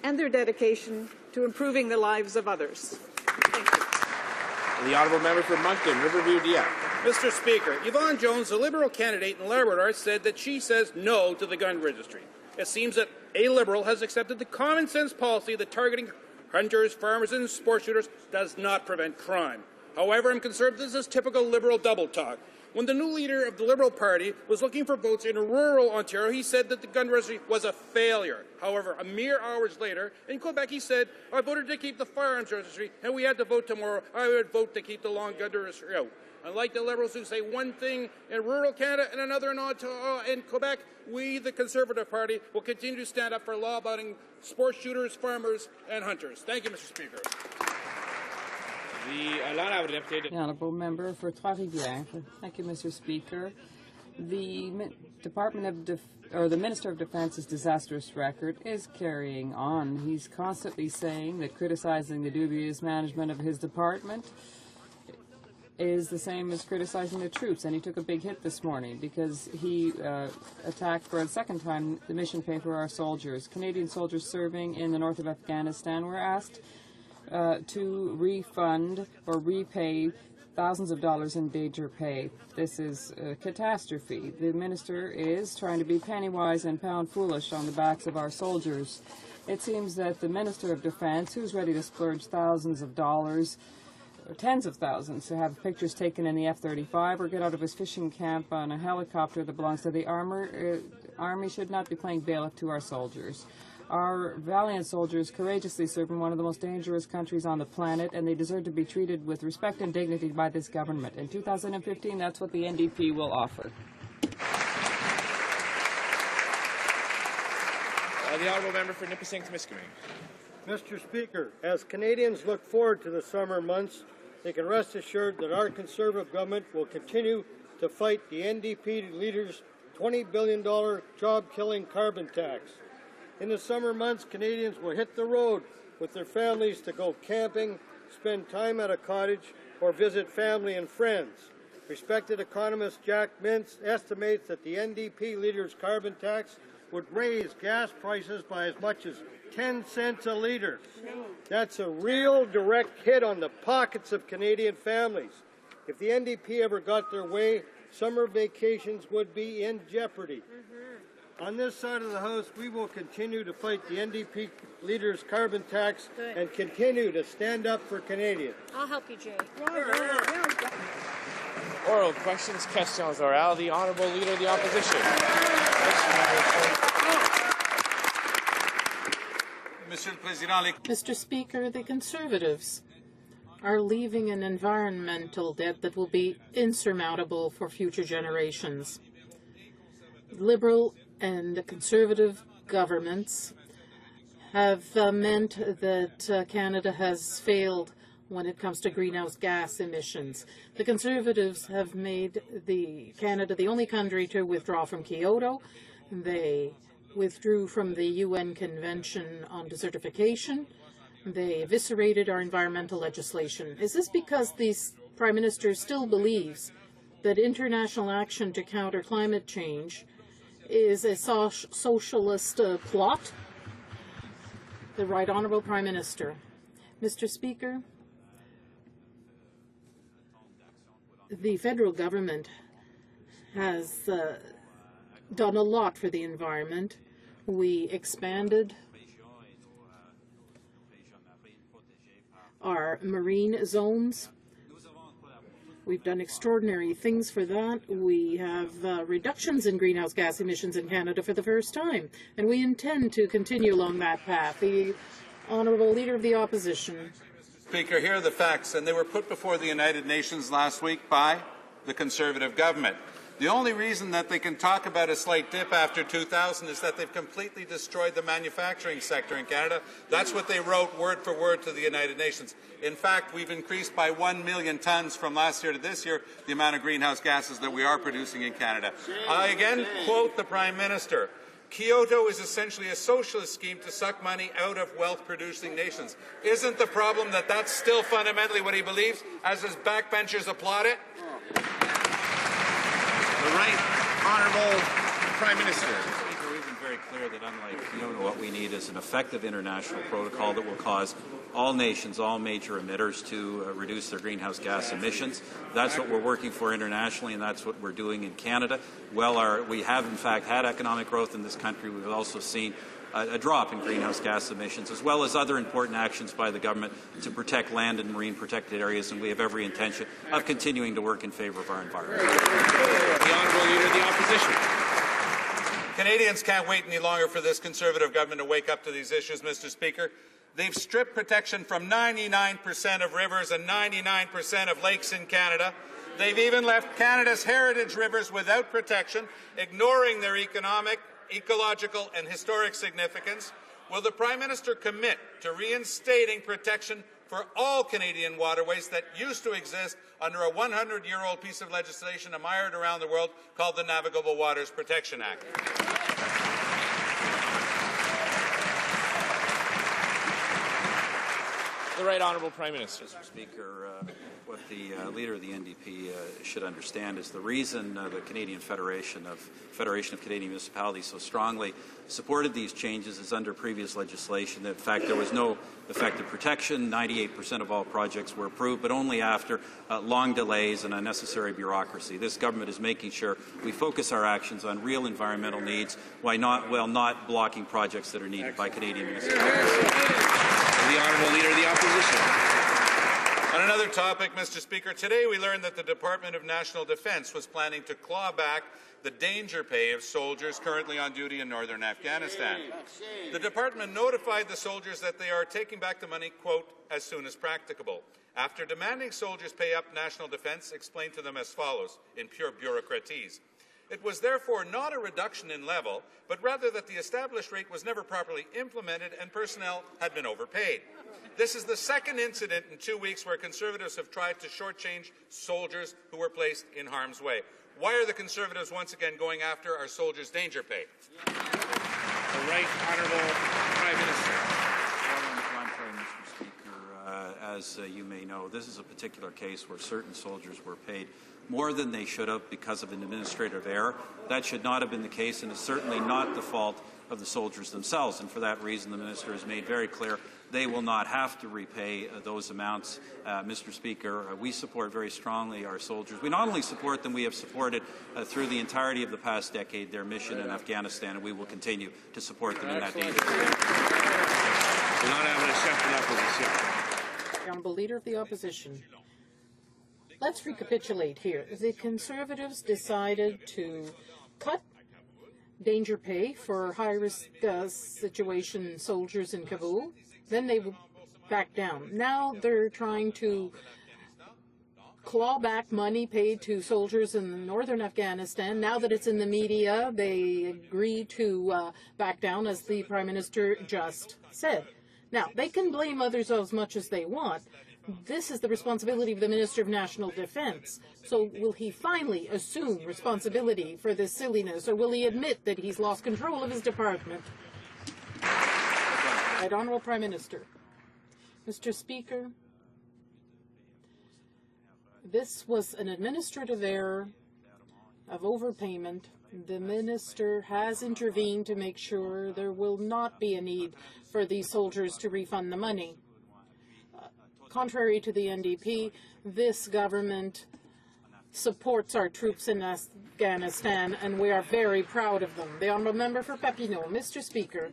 and their dedication to improving the lives of others. Thank you. The honourable member for Moncton, Riverview Dieppe. Mr. Speaker, Yvonne Jones, the Liberal candidate in Labrador, said that she says no to the gun registry. It seems that a Liberal has accepted the common-sense policy that targeting hunters, farmers, and sports shooters does not prevent crime. However, I'm concerned this is typical Liberal double talk. When the new leader of the Liberal Party was looking for votes in rural Ontario, he said that the gun registry was a failure. However, a mere hours later, in Quebec, he said, I voted to keep the firearms registry, and we had to vote tomorrow. I would vote to keep the long gun registry out. Unlike the Liberals who say one thing in rural Canada and another in Quebec, we, the Conservative Party, will continue to stand up for law-abiding sports shooters, farmers, and hunters. Thank you, Mr. Speaker. The honourable member for Trois-Rivières. Thank you, Mr. Speaker. The the Minister of Defence's disastrous record is carrying on. He's constantly saying that criticizing the dubious management of his department is the same as criticizing the troops, and he took a big hit this morning because he attacked for a second time the mission pay for our soldiers. Canadian soldiers serving in the north of Afghanistan were asked to refund or repay thousands of dollars in danger pay. This is a catastrophe. The minister is trying to be penny-wise and pound-foolish on the backs of our soldiers. It seems that the Minister of Defense, who's ready to splurge thousands of dollars, tens of thousands, to have pictures taken in the F-35 or get out of his fishing camp on a helicopter that belongs to the Army, should not be playing bailiff to our soldiers. Our valiant soldiers courageously serve in one of the most dangerous countries on the planet, and they deserve to be treated with respect and dignity by this government. In 2015, that's what the NDP will offer. The honourable member for Nipissing-Temiskaming. Mr. Speaker, as Canadians look forward to the summer months, they can rest assured that our Conservative government will continue to fight the NDP leader's $20 billion job-killing carbon tax. In the summer months, Canadians will hit the road with their families to go camping, spend time at a cottage, or visit family and friends. Respected economist Jack Mintz estimates that the NDP leader's carbon tax would raise gas prices by as much as 10 cents a litre. That's a real direct hit on the pockets of Canadian families. If the NDP ever got their way, summer vacations would be in jeopardy. On this side of the House, we will continue to fight the NDP leader's carbon tax and continue to stand up for Canadians. I'll help you, Jay. Oral questions, questions orales. The Honourable Leader of the Opposition. Mr. Speaker, the Conservatives are leaving an environmental debt that will be insurmountable for future generations. Liberal and Conservative governments have meant that Canada has failed when it comes to greenhouse gas emissions. The Conservatives have made Canada the only country to withdraw from Kyoto. They withdrew from the UN Convention on Desertification. They eviscerated our environmental legislation. Is this because the Prime Minister still believes that international action to counter climate change is a socialist plot? The Right Honourable Prime Minister. Mr. Speaker, the federal government has done a lot for the environment. We expanded our marine zones. We've done extraordinary things for that. We have reductions in greenhouse gas emissions in Canada for the first time, and we intend to continue along that path. The Honourable Leader of the Opposition. Speaker, here are the facts, and they were put before the United Nations last week by the Conservative government. The only reason that they can talk about a slight dip after 2000 is that they've completely destroyed the manufacturing sector in Canada. That's what they wrote word for word to the United Nations. In fact, we've increased by 1 million tons from last year to this year the amount of greenhouse gases that we are producing in Canada. I again quote the Prime Minister. Kyoto is essentially a socialist scheme to suck money out of wealth-producing nations. Isn't the problem that that's still fundamentally what he believes, as his backbenchers applaud it? The Right Honourable Prime Minister. We've been very clear. clear that unlike what we need is an effective international protocol that will cause all nations, all major emitters to reduce their greenhouse gas emissions. That's what we're working for internationally, and that's what we're doing in Canada. We have, in fact, had economic growth in this country. We've also seen a drop in greenhouse gas emissions, as well as other important actions by the government to protect land and marine protected areas, and we have every intention of continuing to work in favour of our environment. The Honourable Leader of the Opposition. Canadians can't wait any longer for this Conservative government to wake up to these issues, Mr. Speaker. They've stripped protection from 99% of rivers and 99% of lakes in Canada. They've even left Canada's heritage rivers without protection, ignoring their economic, ecological and historic significance. Will the Prime Minister commit to reinstating protection for all Canadian waterways that used to exist under a 100-year-old piece of legislation admired around the world called the Navigable Waters Protection Act? The Right Honourable Prime Minister. Mr. Speaker, what the Leader of the NDP should understand is the reason the Canadian Federation of Canadian Municipalities so strongly supported these changes is under previous legislation. In fact, there was no effective protection. 98% of all projects were approved, but only after long delays and unnecessary bureaucracy. This government is making sure we focus our actions on real environmental needs while not blocking projects that are needed by Canadian municipalities. The Honourable Leader of the Opposition. On another topic, Mr. Speaker, today we learned that the Department of National Defence was planning to claw back the danger pay of soldiers currently on duty in northern Afghanistan. The department notified the soldiers that they are taking back the money, quote, as soon as practicable. After demanding soldiers pay up, National Defence explained to them as follows, in pure bureaucratese. It was therefore not a reduction in level, but rather that the established rate was never properly implemented and personnel had been overpaid. This is the second incident in 2 weeks where Conservatives have tried to shortchange soldiers who were placed in harm's way. Why are the Conservatives once again going after our soldiers' danger pay? The Right Honourable Prime Minister. On the contrary, Mr. Speaker, as you may know, this is a particular case where certain soldiers were paid more than they should have because of an administrative error. That should not have been the case, and is certainly not the fault of the soldiers themselves. And for that reason, the Minister has made very clear they will not have to repay those amounts. Mr. Speaker, we support very strongly our soldiers. We not only support them, we have supported through the entirety of the past decade their mission in Afghanistan, and we will continue to support them in that danger. The Honourable Leader of the Opposition. Let's recapitulate here. The Conservatives decided to cut danger pay for high-risk situation soldiers in Kabul. Then they backed down. Now they're trying to claw back money paid to soldiers in northern Afghanistan. Now that it's in the media, they agree to back down, as the Prime Minister just said. Now, they can blame others as much as they want. This is the responsibility of the Minister of National Defence. So will he finally assume responsibility for this silliness, or will he admit that he's lost control of his department? Right Honourable Prime Minister. Mr. Speaker, this was an administrative error of overpayment. The Minister has intervened to make sure there will not be a need for these soldiers to refund the money. Contrary to the NDP, this government supports our troops in Afghanistan, and we are very proud of them. The Honourable Member for Papineau. Mr. Speaker,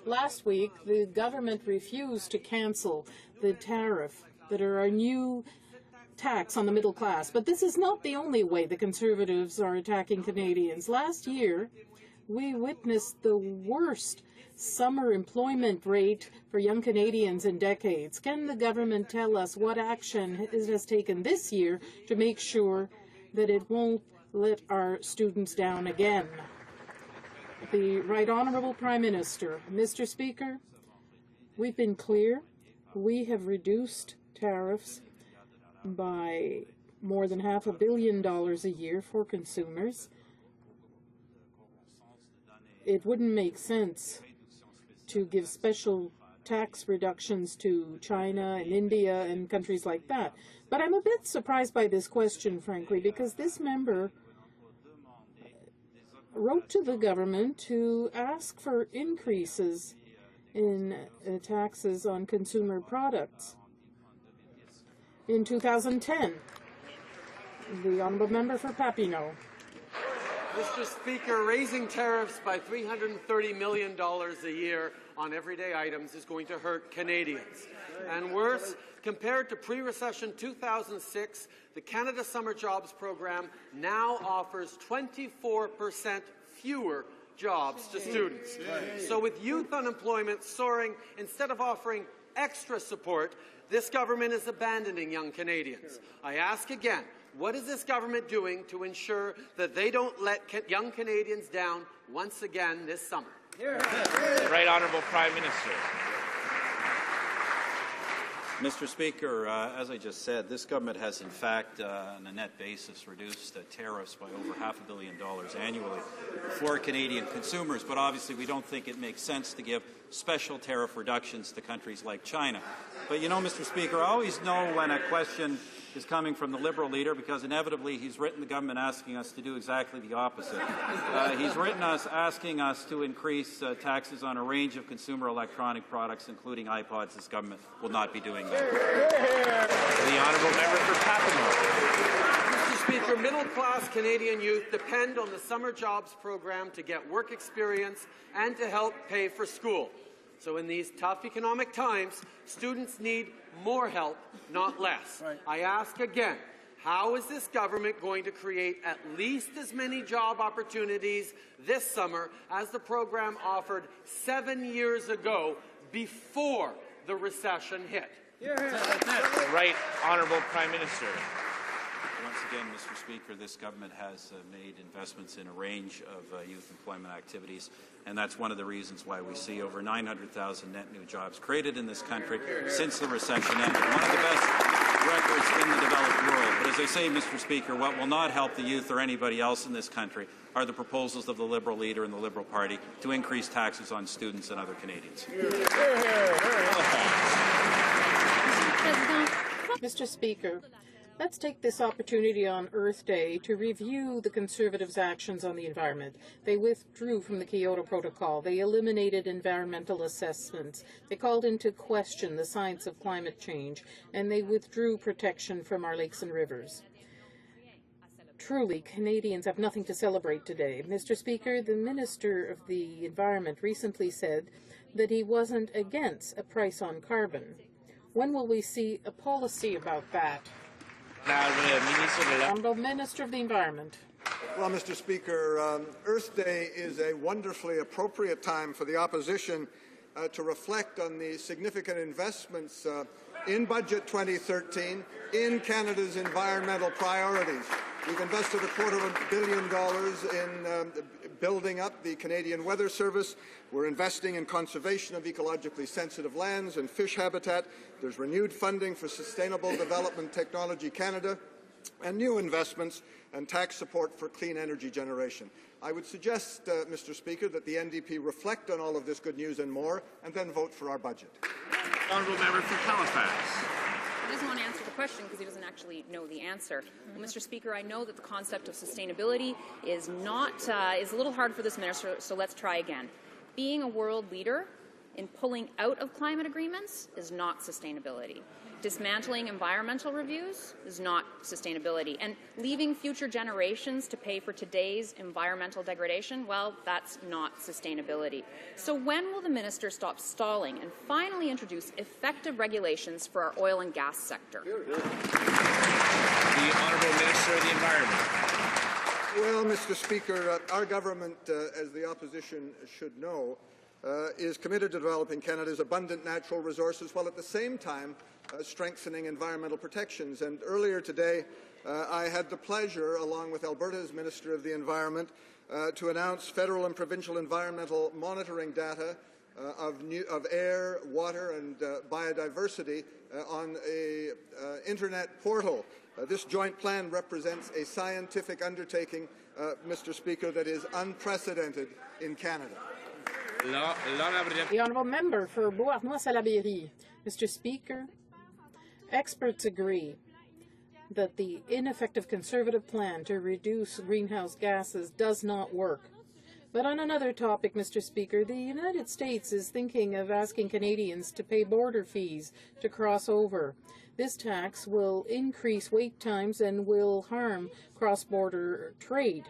last week the government refused to cancel the tariff that are a new tax on the middle class. But this is not the only way the Conservatives are attacking Canadians. Last year, we witnessed the worst summer employment rate for young Canadians in decades. Can the government tell us what action it has taken this year to make sure that it won't let our students down again? The Right Honourable Prime Minister. Mr. Speaker, we've been clear. We have reduced tariffs by more than $500 million a year for consumers. It wouldn't make sense to give special tax reductions to China and India and countries like that. But I'm a bit surprised by this question, frankly, because this member wrote to the government to ask for increases in taxes on consumer products. In 2010, the Honourable Member for Papineau. Mr. Speaker, raising tariffs by $330 million a year on everyday items is going to hurt Canadians. And worse, compared to pre-recession 2006, the Canada Summer Jobs Program now offers 24% fewer jobs to students. So with youth unemployment soaring, instead of offering extra support, this government is abandoning young Canadians. I ask again, what is this government doing to ensure that they don't let young Canadians down once again this summer? Right Honourable Prime Minister. Mr. Speaker, as I just said, this government has in fact, on a net basis, reduced tariffs by over $500 million annually for Canadian consumers, but obviously we don't think it makes sense to give special tariff reductions to countries like China. But you know, Mr. Speaker, I always know when a question is coming from the Liberal leader because inevitably he's written the government asking us to do exactly the opposite. He's written us asking us to increase taxes on a range of consumer electronic products, including iPods. This government will not be doing that. The Honourable Member for Papineau. Mr. Speaker, middle-class Canadian youth depend on the Summer Jobs Program to get work experience and to help pay for school. So in these tough economic times, students need more help, not less. I ask again, how is this government going to create at least as many job opportunities this summer as the program offered 7 years ago before the recession hit? Right Honourable Prime Minister. Once again, Mr. Speaker, this government has made investments in a range of youth employment activities, and that's one of the reasons why we see over 900,000 net new jobs created in this country since the recession ended. One of the best records in the developed world. But as I say, Mr. Speaker, what will not help the youth or anybody else in this country are the proposals of the Liberal leader and the Liberal Party to increase taxes on students and other Canadians. Mr. Speaker, let's take this opportunity on Earth Day to review the Conservatives' actions on the environment. They withdrew from the Kyoto Protocol. They eliminated environmental assessments. They called into question the science of climate change, and they withdrew protection from our lakes and rivers. Truly, Canadians have nothing to celebrate today. Mr. Speaker, the Minister of the Environment recently said that he wasn't against a price on carbon. When will we see a policy about that? Honourable Minister of the Environment. Well, Mr. Speaker, Earth Day is a wonderfully appropriate time for the opposition to reflect on the significant investments in Budget 2013 in Canada's environmental priorities. We've invested $250 million in building up the Canadian Weather Service. We're investing in conservation of ecologically sensitive lands and fish habitat. There's renewed funding for Sustainable Development Technology Canada and new investments and tax support for clean energy generation. I would suggest, Mr. Speaker, that the NDP reflect on all of this good news and more and then vote for our budget. Honourable Member for Halifax. He doesn't want to answer the question because he doesn't actually know the answer. Well, Mr. Speaker, I know that the concept of sustainability is a little hard for this minister, so let's try again. Being a world leader in pulling out of climate agreements is not sustainability. Dismantling environmental reviews is not sustainability. And leaving future generations to pay for today's environmental degradation, well, that's not sustainability. So when will the minister stop stalling and finally introduce effective regulations for our oil and gas sector? The Honourable Minister of the Environment. Well, Mr. Speaker, our government, as the opposition should know, is committed to developing Canada's abundant natural resources while at the same time strengthening environmental protections. And earlier today, I had the pleasure, along with Alberta's Minister of the Environment, to announce federal and provincial environmental monitoring data of air, water and biodiversity on an internet portal. This joint plan represents a scientific undertaking, Mr. Speaker, that is unprecedented in Canada. The Honourable Member for Beauharnois-Salaberry. Mr. Speaker, experts agree that the ineffective Conservative plan to reduce greenhouse gases does not work. But on another topic, Mr. Speaker, the United States is thinking of asking Canadians to pay border fees to cross over. This tax will increase wait times and will harm cross-border trade.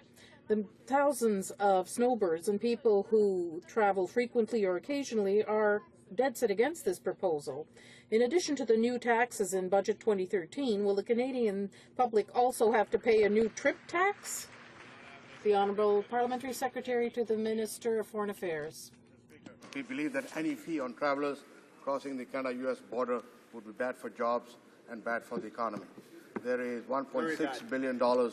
The thousands of snowbirds and people who travel frequently or occasionally are dead set against this proposal. In addition to the new taxes in Budget 2013, will the Canadian public also have to pay a new trip tax? The Honourable Parliamentary Secretary to the Minister of Foreign Affairs. We believe that any fee on travellers crossing the Canada-US border would be bad for jobs and bad for the economy. There is $1.6 billion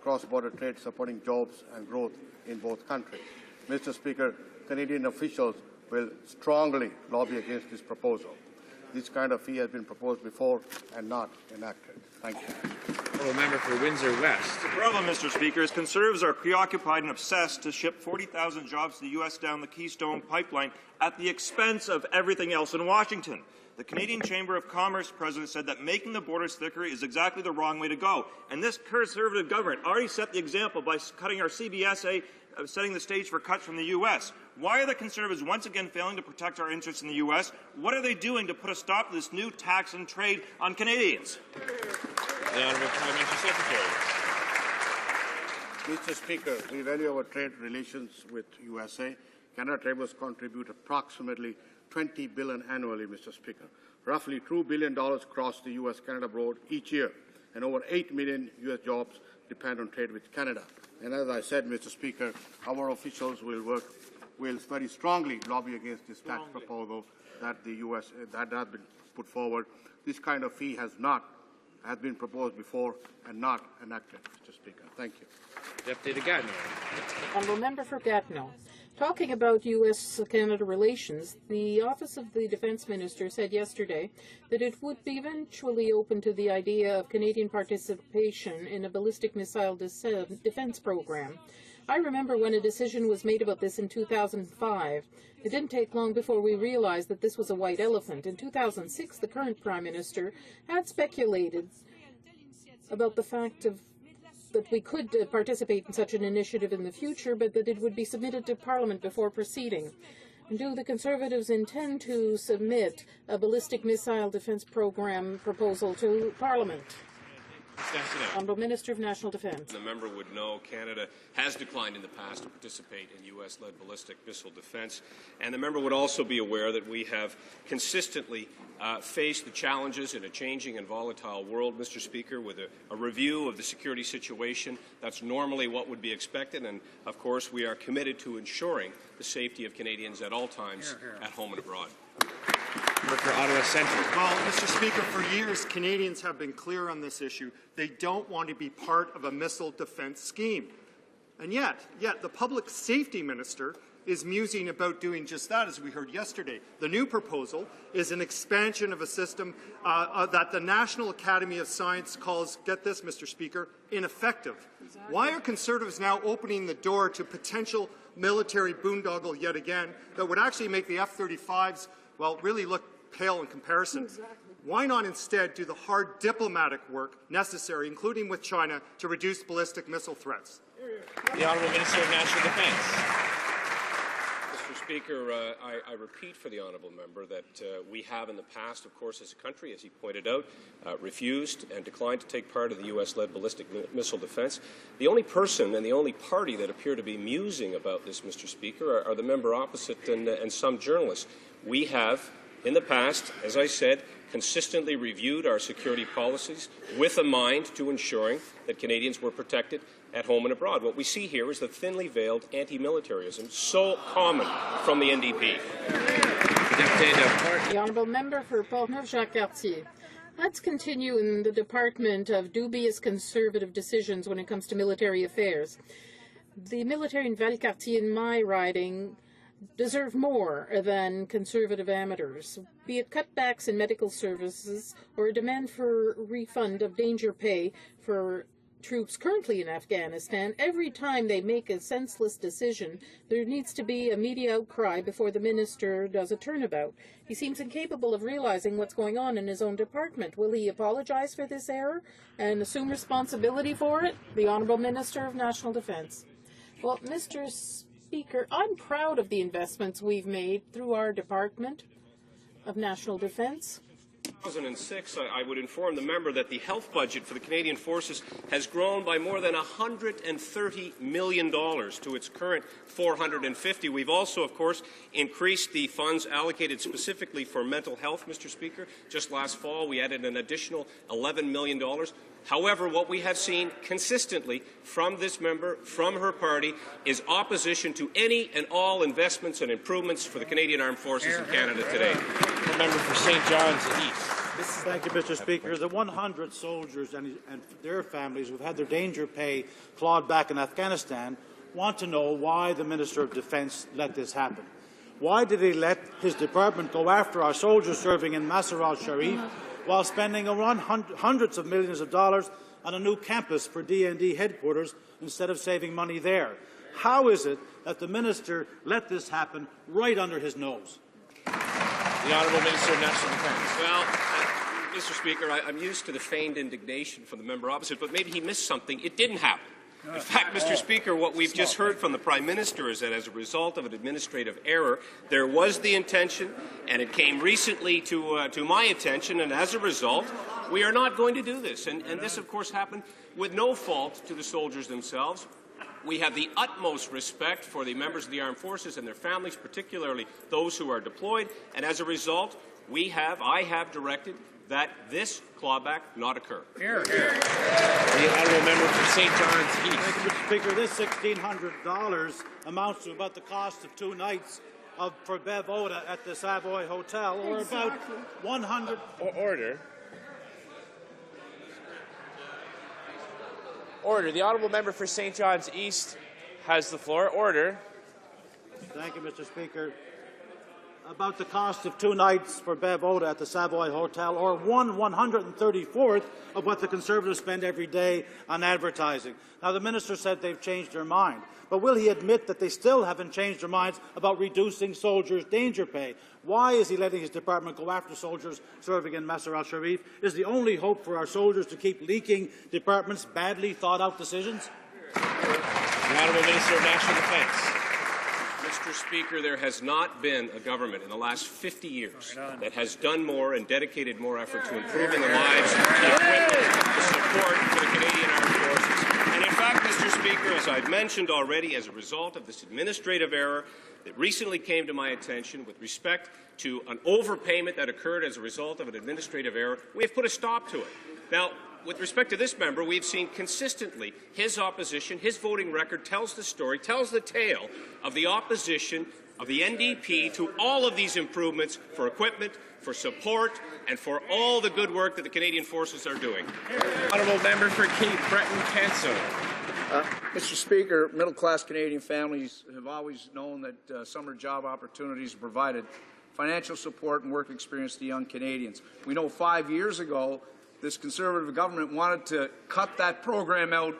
cross-border trade supporting jobs and growth in both countries. Mr. Speaker, Canadian officials will strongly lobby against this proposal. This kind of fee has been proposed before and not enacted. Thank you. Member for Windsor West. The problem, Mr. Speaker, is Conservatives are preoccupied and obsessed to ship 40,000 jobs to the U.S. down the Keystone Pipeline at the expense of everything else in Washington. The Canadian Chamber of Commerce president said that making the borders thicker is exactly the wrong way to go. And this Conservative government already set the example by cutting our CBSA, setting the stage for cuts from the U.S. Why are the Conservatives once again failing to protect our interests in the U.S.? What are they doing to put a stop to this new tax and trade on Canadians? The Honourable Parliamentary Secretary. Mr. Speaker, we value our trade relations with USA. Canada travellers contribute approximately $20 billion annually, Mr. Speaker. Roughly $2 billion cross the U.S.-Canada border each year, and over 8 million U.S. jobs depend on trade with Canada. And as I said, Mr. Speaker, our officials will very strongly lobby against this tax proposal that the U.S. that has been put forward. This kind of fee has been proposed before and not enacted, Mr. Speaker. Thank you. Deputy Gatineau. Honourable Member for Gatineau. Talking about U.S.-Canada relations, the Office of the Defence Minister said yesterday that it would be eventually open to the idea of Canadian participation in a ballistic missile defence program. I remember when a decision was made about this in 2005. It didn't take long before we realized that this was a white elephant. In 2006, the current Prime Minister had speculated about the fact that we could participate in such an initiative in the future, but that it would be submitted to Parliament before proceeding. Do the Conservatives intend to submit a ballistic missile defence program proposal to Parliament? Honourable Minister of National Defence. The member would know Canada has declined in the past to participate in U.S.-led ballistic missile defence, and the member would also be aware that we have consistently faced the challenges in a changing and volatile world, Mr. Speaker, with a review of the security situation. That's normally what would be expected, and of course we are committed to ensuring the safety of Canadians at all times, at home and abroad. For Ottawa Central. Well, Mr. Speaker, for years, Canadians have been clear on this issue. They don't want to be part of a missile defence scheme. And yet, the Public Safety Minister is musing about doing just that, as we heard yesterday. The new proposal is an expansion of a system that the National Academy of Science calls, get this, Mr. Speaker, ineffective. Exactly. Why are Conservatives now opening the door to potential military boondoggle yet again that would actually make the F-35s, well, really look pale in comparison? Exactly. Why not instead do the hard diplomatic work necessary, including with China, to reduce ballistic missile threats? The Honourable Minister of National Defence. Mr. Speaker, I repeat for the honourable member that we have in the past, of course, as a country, as he pointed out, refused and declined to take part in the U.S.-led ballistic missile defence. The only person and the only party that appear to be musing about this, Mr. Speaker, are the member opposite and some journalists. We have, in the past, as I said, consistently reviewed our security policies with a mind to ensuring that Canadians were protected at home and abroad. What we see here is the thinly veiled anti-militarism so common from the NDP. The Honourable Member for Portneuf-Jacques-Cartier. Let's continue in the department of dubious Conservative decisions when it comes to military affairs. The military in Valcartier, in my riding, deserve more than Conservative amateurs, be it cutbacks in medical services or a demand for refund of danger pay for troops currently in Afghanistan. Every time they make a senseless decision, there needs to be a media outcry before the minister does a turnabout. He seems incapable of realizing what's going on in his own department. Will he apologize for this error and assume responsibility for it? The Honourable Minister of National Defence. Well, Mr. Speaker, I'm proud of the investments we've made through our Department of National Defence. 2006, I would inform the member that the health budget for the Canadian Forces has grown by more than $130 million to its current $450. We've also, of course, increased the funds allocated specifically for mental health, Mr. Speaker. Just last fall, we added an additional $11 million. However, what we have seen consistently from this member, from her party, is opposition to any and all investments and improvements for the Canadian Armed Forces in Canada today. The member for St. John's East. Thank you, Mr. Speaker. The 100 soldiers and their families who've had their danger pay clawed back in Afghanistan want to know why the Minister of Defence let this happen. Why did he let his department go after our soldiers serving in Masr al-Sharif while spending around hundreds of millions of dollars on a new campus for DND headquarters instead of saving money there? How is it that the Minister let this happen right under his nose? The Honourable Minister of National Defence. Well, Mr. Speaker, I'm used to the feigned indignation from the member opposite, but maybe he missed something. It didn't happen. In fact, Mr. Speaker, what we've just heard from the Prime Minister is that as a result of an administrative error, there was the intention, and it came recently to my attention, and as a result, we are not going to do this. And this, of course, happened with no fault to the soldiers themselves. We have the utmost respect for the members of the armed forces and their families, particularly those who are deployed, and as a result, I have directed that this clawback not occur. Here, here. The Honourable Member for St. John's East. Thank you, Mr. Speaker. This $1,600 amounts to about the cost of 2 nights for Bev Oda at the Savoy Hotel, or about 100. Order. Order. The Honourable Member for St. John's East has the floor. Order. Thank you, Mr. Speaker. About the cost of 2 nights for Bev Oda at the Savoy Hotel, or 1/134th of what the Conservatives spend every day on advertising. Now, the Minister said they've changed their mind, but will he admit that they still haven't changed their minds about reducing soldiers' danger pay? Why is he letting his department go after soldiers serving in Masr al-Sharif? Is the only hope for our soldiers to keep leaking department's badly thought-out decisions? The Honourable Minister of National Defence. Mr. Speaker, there has not been a government in the last 50 years that has done more and dedicated more effort to improving the lives, the equipment, the support for the Canadian Armed Forces. And in fact, Mr. Speaker, as I've mentioned already, as a result of this administrative error that recently came to my attention with respect to an overpayment that occurred as a result of an administrative error, we have put a stop to it. Now, with respect to this member, we've seen consistently his opposition, his voting record tells the story, tells the tale of the opposition of the NDP to all of these improvements for equipment, for support, and for all the good work that the Canadian Forces are doing. Honourable Member for Cape Breton-Canso. Mr. Speaker, middle-class Canadian families have always known that summer job opportunities provided financial support and work experience to young Canadians. We know 5 years ago this Conservative government wanted to cut that program out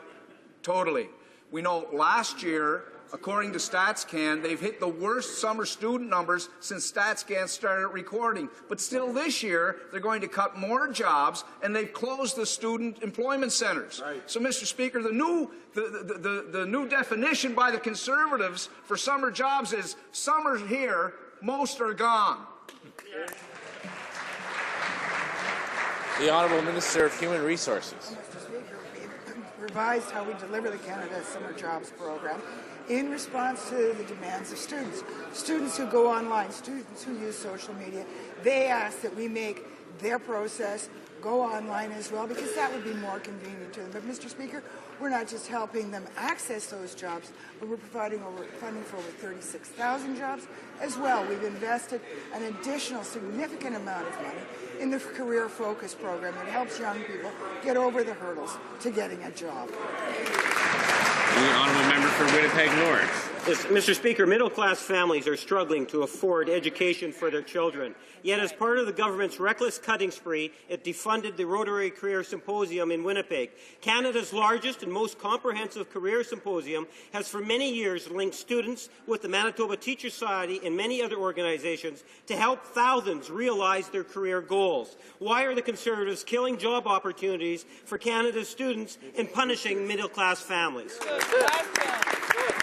totally. We know last year, according to StatsCan, they've hit the worst summer student numbers since StatsCan started recording. But still this year, they're going to cut more jobs, and they've closed the student employment centres. Right. So, Mr. Speaker, the new definition by the Conservatives for summer jobs is summer here, most are gone. The Honourable Minister of Human Resources. Mr. Speaker, we've revised how we deliver the Canada Summer Jobs Program in response to the demands of students. Students who go online, students who use social media, they ask that we make their process go online as well, because that would be more convenient to them. But, Mr. Speaker, we're not just helping them access those jobs, but we're providing funding for over 36,000 jobs as well. We've invested an additional significant amount of money in the Career Focus program that helps young people get over the hurdles to getting a job. The Honourable Member for Winnipeg North. Yes, Mr. Speaker, middle-class families are struggling to afford education for their children. Yet, as part of the government's reckless cutting spree, it defunded the Rotary Career Symposium in Winnipeg. Canada's largest and most comprehensive career symposium has for many years linked students with the Manitoba Teachers Society and many other organizations to help thousands realize their career goals. Why are the Conservatives killing job opportunities for Canada's students and punishing middle-class families? The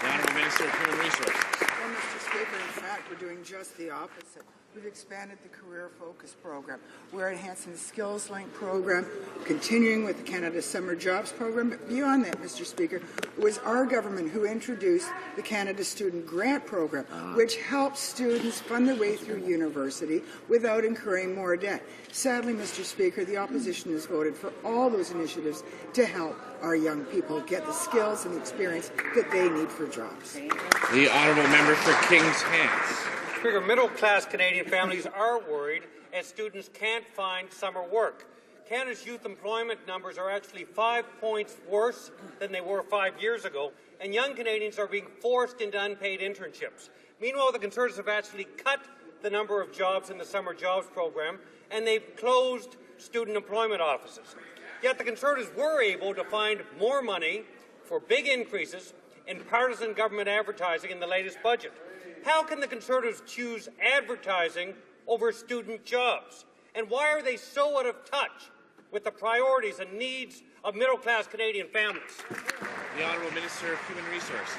Honourable Minister of Human Resources. Well, Mr. Speaker, in fact, we're doing just the opposite. We've expanded the Career Focus program. We're enhancing the Skills Link program, continuing with the Canada Summer Jobs program. But beyond that, Mr. Speaker, it was our government who introduced the Canada Student Grant program, which helps students fund their way through university without incurring more debt. Sadly, Mr. Speaker, the opposition has voted for all those initiatives to help our young people get the skills and the experience that they need for jobs. The honourable member for Kings Hants. Speaker, middle-class Canadian families are worried as students can't find summer work. Canada's youth employment numbers are actually 5 points worse than they were 5 years ago, and young Canadians are being forced into unpaid internships. Meanwhile, the Conservatives have actually cut the number of jobs in the summer jobs program, and they've closed student employment offices. Yet the Conservatives were able to find more money for big increases in partisan government advertising in the latest budget. How can the Conservatives choose advertising over student jobs? And why are they so out of touch with the priorities and needs of middle-class Canadian families? The Honourable Minister of Human Resources.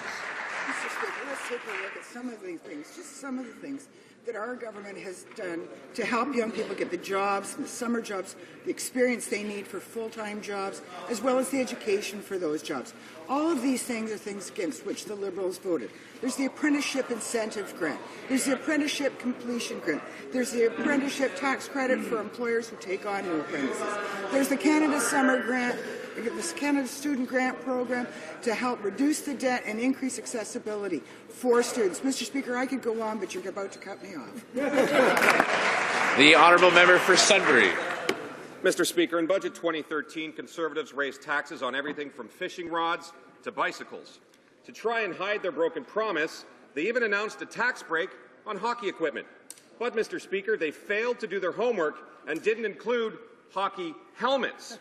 Mr. Speaker, let's take a look at some of these things, just some of the things that our government has done to help young people get the jobs and the summer jobs, the experience they need for full-time jobs, as well as the education for those jobs. All of these things are things against which the Liberals voted. There's the Apprenticeship Incentive Grant. There's the Apprenticeship Completion Grant. There's the Apprenticeship Tax Credit for employers who take on new apprentices. There's the Canada Summer Grant, this Canada Student Grant Program to help reduce the debt and increase accessibility for students. Mr. Speaker, I could go on, but you're about to cut me off. The honourable member for Sudbury. Mr. Speaker, in Budget 2013, Conservatives raised taxes on everything from fishing rods to bicycles. To try and hide their broken promise, they even announced a tax break on hockey equipment. But, Mr. Speaker, they failed to do their homework and didn't include hockey helmets.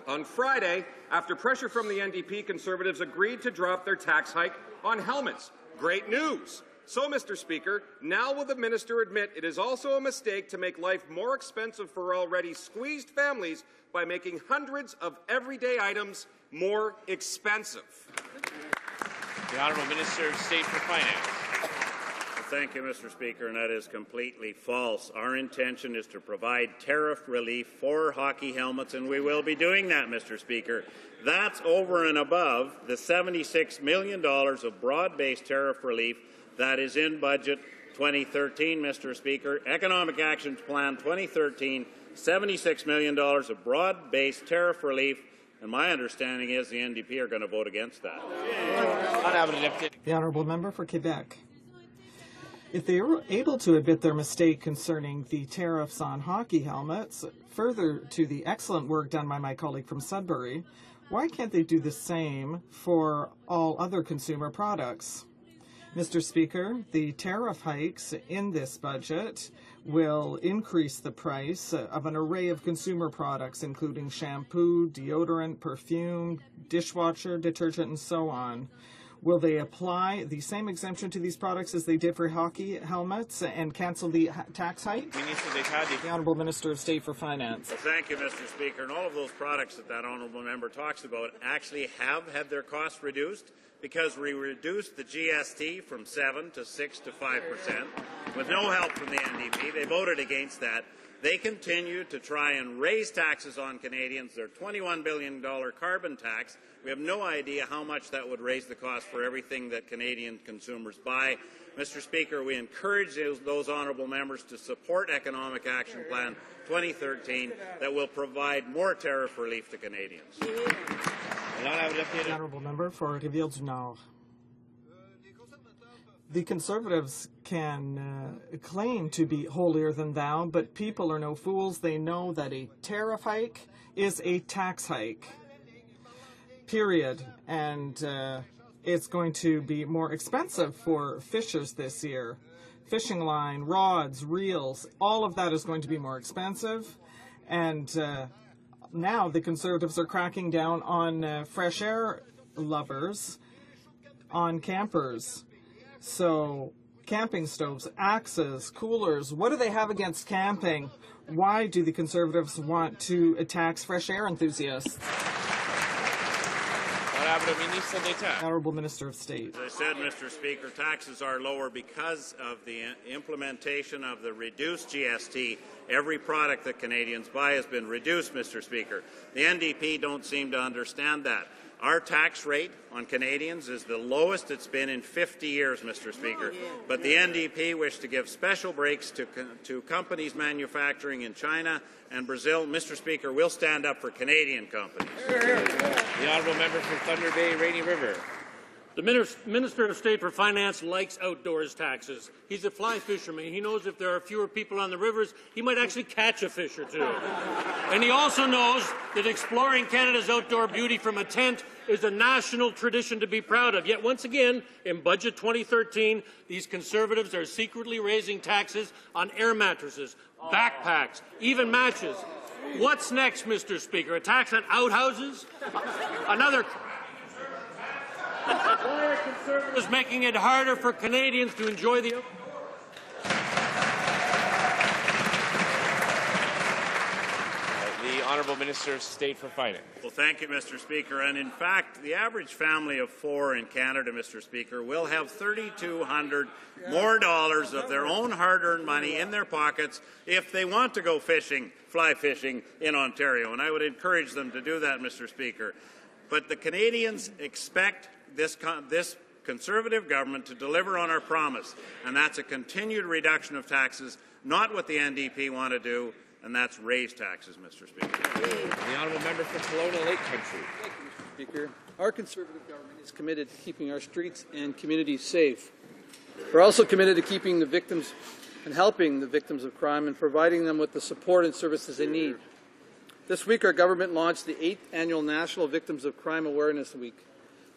On Friday, after pressure from the NDP, Conservatives agreed to drop their tax hike on helmets. Great news. So, Mr. Speaker, now will the minister admit it is also a mistake to make life more expensive for already squeezed families by making hundreds of everyday items more expensive? The Honourable Minister of State for Finance. Thank you, Mr. Speaker, and that is completely false. Our intention is to provide tariff relief for hockey helmets, and we will be doing that, Mr. Speaker. That's over and above the $76 million of broad-based tariff relief that is in Budget 2013, Mr. Speaker. Economic Action Plan 2013, $76 million of broad-based tariff relief, and my understanding is the NDP are going to vote against that. The honourable member for Quebec. If they are able to admit their mistake concerning the tariffs on hockey helmets, further to the excellent work done by my colleague from Sudbury, why can't they do the same for all other consumer products? Mr. Speaker, the tariff hikes in this budget will increase the price of an array of consumer products, including shampoo, deodorant, perfume, dishwasher, detergent, and so on. Will they apply the same exemption to these products as they did for hockey helmets and cancel the tax hike? The Honourable Minister of State for Finance. Well, thank you, Mr. Speaker. And all of those products that honourable member talks about actually have had their costs reduced because we reduced the GST from 7 to 6 to 5% with no help from the NDP. They voted against that. They continue to try and raise taxes on Canadians. Their $21 billion carbon tax, we have no idea how much that would raise the cost for everything that Canadian consumers buy. Mr. Speaker, we encourage those honourable members to support Economic Action Plan 2013 that will provide more tariff relief to Canadians. The honourable member for Rivière-du-Nord. The Conservatives can claim to be holier than thou, but people are no fools. They know that a tariff hike is a tax hike, period. And it's going to be more expensive for fishers this year. Fishing line, rods, reels, all of that is going to be more expensive. And now the Conservatives are cracking down on fresh air lovers, on campers. So camping stoves, axes, coolers, what do they have against camping? Why do the Conservatives want to tax fresh air enthusiasts? Honourable Minister of State. As I said, Mr. Speaker, taxes are lower because of the implementation of the reduced GST. Every product that Canadians buy has been reduced, Mr. Speaker. The NDP don't seem to understand that. Our tax rate on Canadians is the lowest it's been in 50 years, Mr. Speaker. But the NDP wish to give special breaks to companies manufacturing in China and Brazil. Mr. Speaker, we'll stand up for Canadian companies. The honourable member for Thunder Bay, Rainy River. The Minister of State for Finance likes outdoors taxes. He's a fly fisherman. He knows if there are fewer people on the rivers, he might actually catch a fish or two. And he also knows that exploring Canada's outdoor beauty from a tent is a national tradition to be proud of. Yet once again, in Budget 2013, these Conservatives are secretly raising taxes on air mattresses, backpacks, even matches. What's next, Mr. Speaker? A tax on outhouses? Another... Why are Conservatives making it harder for Canadians to enjoy the... The Honourable Minister of State for Finance. Well, thank you, Mr. Speaker. And in fact, the average family of 4 in Canada, Mr. Speaker, will have $3,200 more dollars of their own hard-earned money in their pockets if they want to go fishing, fly fishing in Ontario. And I would encourage them to do that, Mr. Speaker. But the Canadians expect this Conservative government to deliver on our promise, and that's a continued reduction of taxes, not what the NDP want to do, and that's raise taxes, Mr. Speaker. The honourable member for Kelowna Lake Country. Thank you, Mr. Speaker. Our Conservative government is committed to keeping our streets and communities safe. We're also committed to keeping the victims and helping the victims of crime and providing them with the support and services they need. This week, our government launched the 8th Annual National Victims of Crime Awareness Week.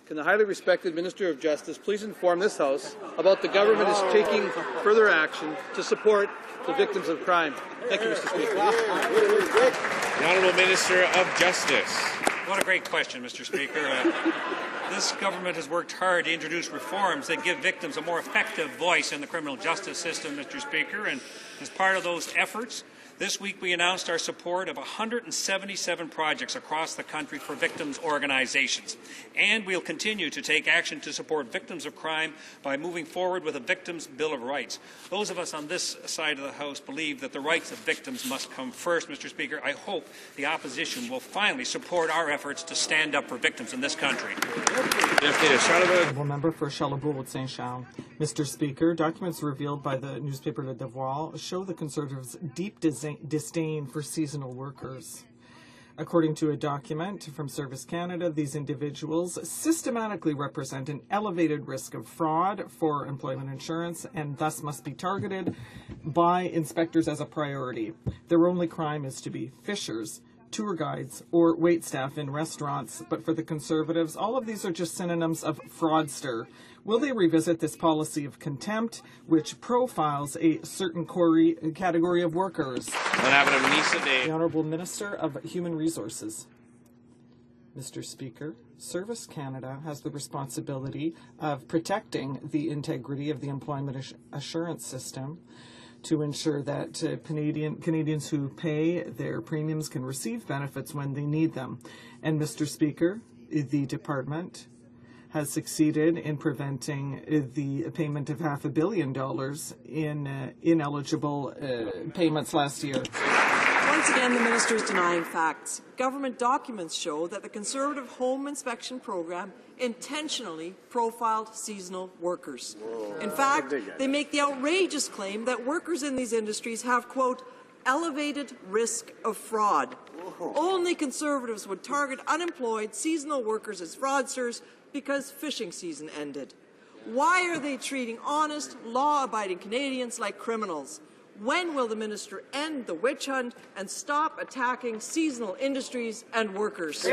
Can the highly respected Minister of Justice please inform this House about the government is taking further action to support the victims of crime? Thank you, Mr. Speaker. The Honourable Minister of Justice. What a great question, Mr. Speaker. This government has worked hard to introduce reforms that give victims a more effective voice in the criminal justice system, Mr. Speaker, and as part of those efforts, this week we announced our support of 177 projects across the country for victims' organizations. And we'll continue to take action to support victims of crime by moving forward with a Victims' Bill of Rights. Those of us on this side of the House believe that the rights of victims must come first, Mr. Speaker. I hope the opposition will finally support our efforts to stand up for victims in this country. Honourable member for Charlebourg-Saint-Charles. Mr. Speaker, documents revealed by the newspaper Le Devoir show the Conservatives' deep disdain for seasonal workers. According to a document from Service Canada, these individuals systematically represent an elevated risk of fraud for employment insurance and thus must be targeted by inspectors as a priority. Their only crime is to be fishers, tour guides, or waitstaff in restaurants. But for the Conservatives, all of these are just synonyms of fraudster. Will they revisit this policy of contempt, which profiles a certain category of workers? The Honourable Minister of Human Resources. Mr. Speaker, Service Canada has the responsibility of protecting the integrity of the employment assurance system to ensure that Canadians who pay their premiums can receive benefits when they need them. And, Mr. Speaker, the department has succeeded in preventing the payment of $500 million in ineligible payments last year. Once again, the minister is denying facts. Government documents show that the Conservative Home Inspection Program intentionally profiled seasonal workers. In fact, they make the outrageous claim that workers in these industries have, quote, elevated risk of fraud. Only Conservatives would target unemployed seasonal workers as fraudsters because fishing season ended. Why are they treating honest, law-abiding Canadians like criminals? When will the minister end the witch hunt and stop attacking seasonal industries and workers? The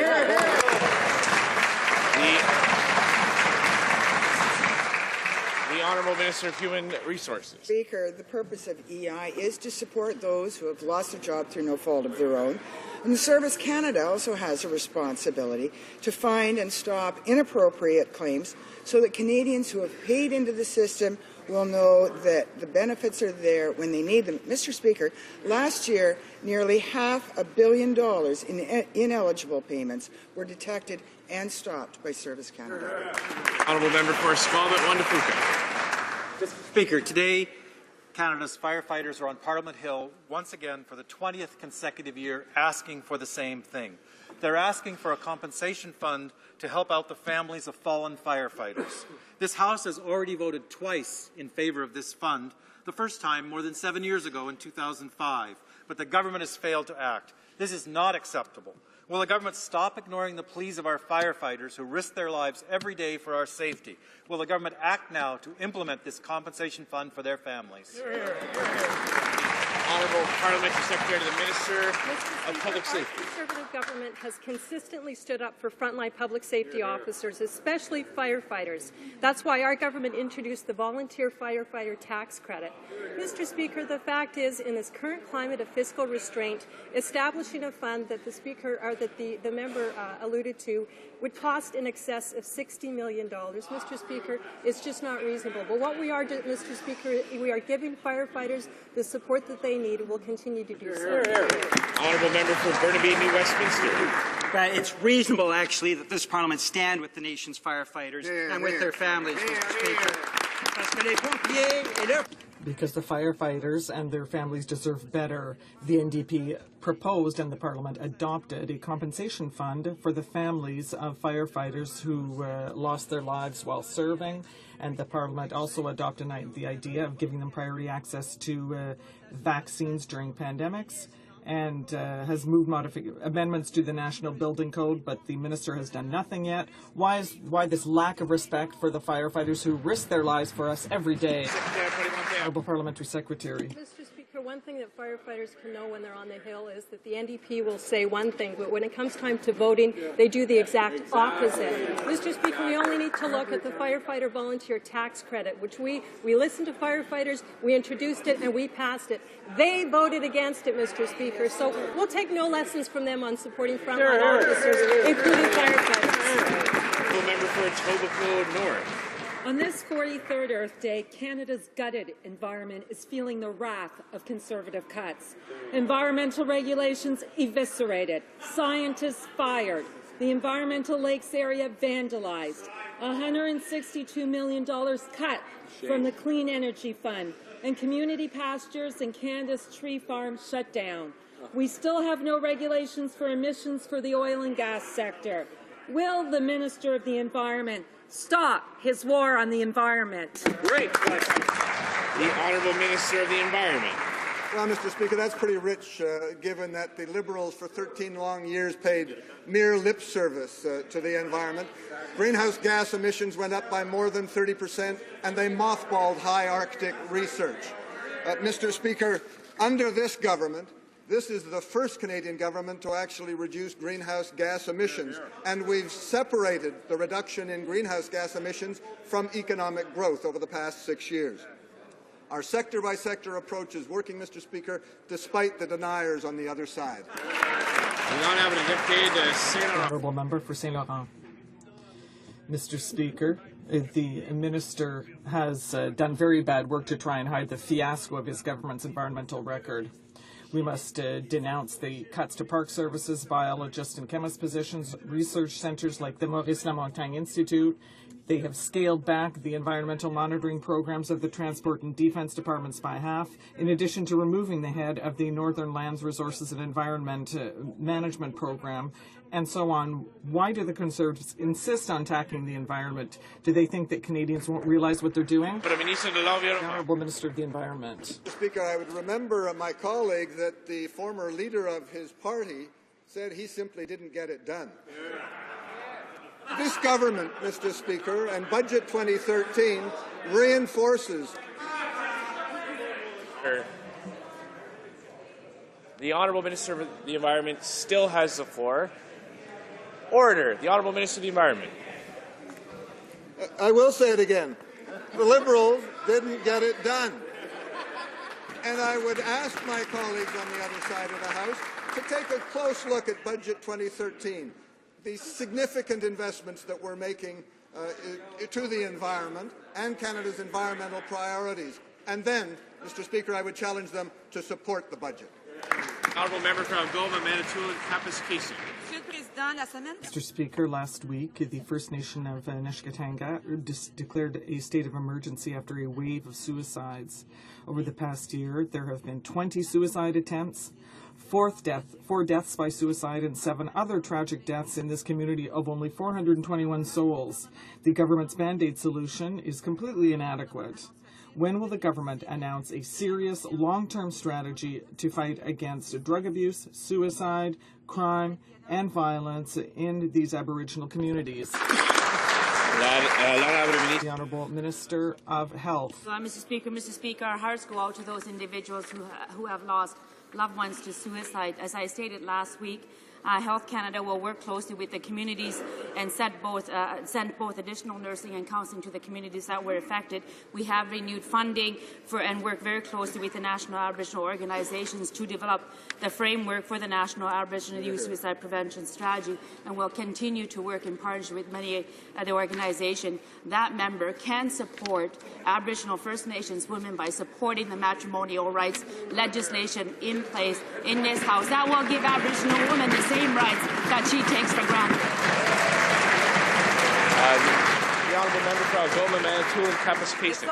Honourable Minister of Human Resources. Speaker, the purpose of EI is to support those who have lost their job through no fault of their own. And the Service Canada also has a responsibility to find and stop inappropriate claims so that Canadians who have paid into the system will know that the benefits are there when they need them. Mr. Speaker, last year, nearly $500 million in ineligible payments were detected and stopped by Service Canada. Honourable Member for Squamish-Waundafuka. Mr. Speaker, today Canada's firefighters are on Parliament Hill once again for the 20th consecutive year asking for the same thing. They're asking for a compensation fund to help out the families of fallen firefighters. This House has already voted twice in favour of this fund, the first time more than 7 years ago in 2005, but the government has failed to act. This is not acceptable. Will the government stop ignoring the pleas of our firefighters who risk their lives every day for our safety? Will the government act now to implement this compensation fund for their families? Honourable Parliamentary Secretary to the Minister of Public Safety. Our Conservative government has consistently stood up for frontline public safety officers, especially firefighters. That's why our government introduced the volunteer firefighter tax credit. Mr. Speaker, the fact is, in this current climate of fiscal restraint, establishing a fund that the Speaker or that the member alluded to would cost in excess of $60 million. Mr. Speaker, it's just not reasonable. But what we are, Mr. Speaker, we are giving firefighters the support that they need and will continue to do so. Honourable Member for Burnaby, New Westminster. It's reasonable, actually, that this Parliament stand with the nation's firefighters and with their families, Mr. Speaker. Because the firefighters and their families deserve better, the NDP proposed and the Parliament adopted a compensation fund for the families of firefighters who lost their lives while serving, and the Parliament also adopted the idea of giving them priority access to vaccines during pandemics, and has moved amendments to the National Building Code, but the Minister has done nothing yet. Why this lack of respect for the firefighters who risk their lives for us every day? Honourable Parliamentary Secretary. Mr. Speaker, one thing that firefighters can know when they're on the Hill is that the NDP will say one thing, but when it comes time to voting, they do the exact opposite. Mr. Speaker, we only need to look at the firefighter volunteer tax credit, which we listened to firefighters, we introduced it, and we passed it. They voted against it, Mr. Speaker, so we'll take no lessons from them on supporting frontline officers, including firefighters. Member for Etobicoke North. On this 43rd Earth Day, Canada's gutted environment is feeling the wrath of Conservative cuts. Environmental regulations eviscerated, scientists fired, the environmental lakes area vandalized, $162 million cut from the Clean Energy Fund, and community pastures and Canada's tree farm shut down. We still have no regulations for emissions for the oil and gas sector. Will the Minister of the Environment stop his war on the environment? Great question. The Honourable Minister of the Environment. Well, Mr. Speaker, that's pretty rich, given that the Liberals for 13 long years paid mere lip service to the environment. Greenhouse gas emissions went up by more than 30%, and they mothballed high Arctic research. Mr. Speaker, under this government, this is the first Canadian government to actually reduce greenhouse gas emissions, and we've separated the reduction in greenhouse gas emissions from economic growth over the past 6 years. Our sector-by-sector approach is working, Mr. Speaker, despite the deniers on the other side. Honourable Member for St. Laurent. Mr. Speaker, the Minister has done very bad work to try and hide the fiasco of his government's environmental record. We must denounce the cuts to park services, biologist and chemist positions, research centres like the Maurice Lamontagne Institute. They have scaled back the environmental monitoring programs of the Transport and Defence Departments by half, in addition to removing the head of the Northern Lands Resources and Environment Management Program, and so on. Why do the Conservatives insist on attacking the environment? Do they think that Canadians won't realize what they're doing? The Honourable Minister of the Environment. Mr. Speaker, I would remember my colleague that the former leader of his party said he simply didn't get it done. This government, Mr. Speaker, and Budget 2013 reinforces. The Honourable Minister of the Environment still has the floor. Order. The Honourable Minister of the Environment. I will say it again. The Liberals didn't get it done. And I would ask my colleagues on the other side of the House to take a close look at Budget 2013, the significant investments that we're making to the environment and Canada's environmental priorities. And then, Mr. Speaker, I would challenge them to support the budget. Honourable Member for Algoma, Manitoulin, Kapuskasing. Mr. Speaker, last week, the First Nation of Neshkatanga declared a state of emergency after a wave of suicides. Over the past year, there have been 20 suicide attempts, 4 deaths by suicide, and 7 other tragic deaths in this community of only 421 souls. The government's Band-Aid solution is completely inadequate. When will the government announce a serious, long-term strategy to fight against drug abuse, suicide, crime, and violence in these Aboriginal communities? The Honourable Minister of Health. Mr. Speaker, our hearts go out to those individuals who have lost loved ones to suicide. As I stated last week, Health Canada will work closely with the communities and send both additional nursing and counselling to the communities that were affected. We have renewed funding and work very closely with the National Aboriginal organizations to develop the framework for the National Aboriginal Youth Suicide Prevention Strategy, and will continue to work in partnership with many of the organizations. That member can support Aboriginal First Nations women by supporting the matrimonial rights legislation in place in this House. That will give Aboriginal women the same rights that she takes for granted. The Honourable Member for Algoma, Manitoulin, Kapuskasing.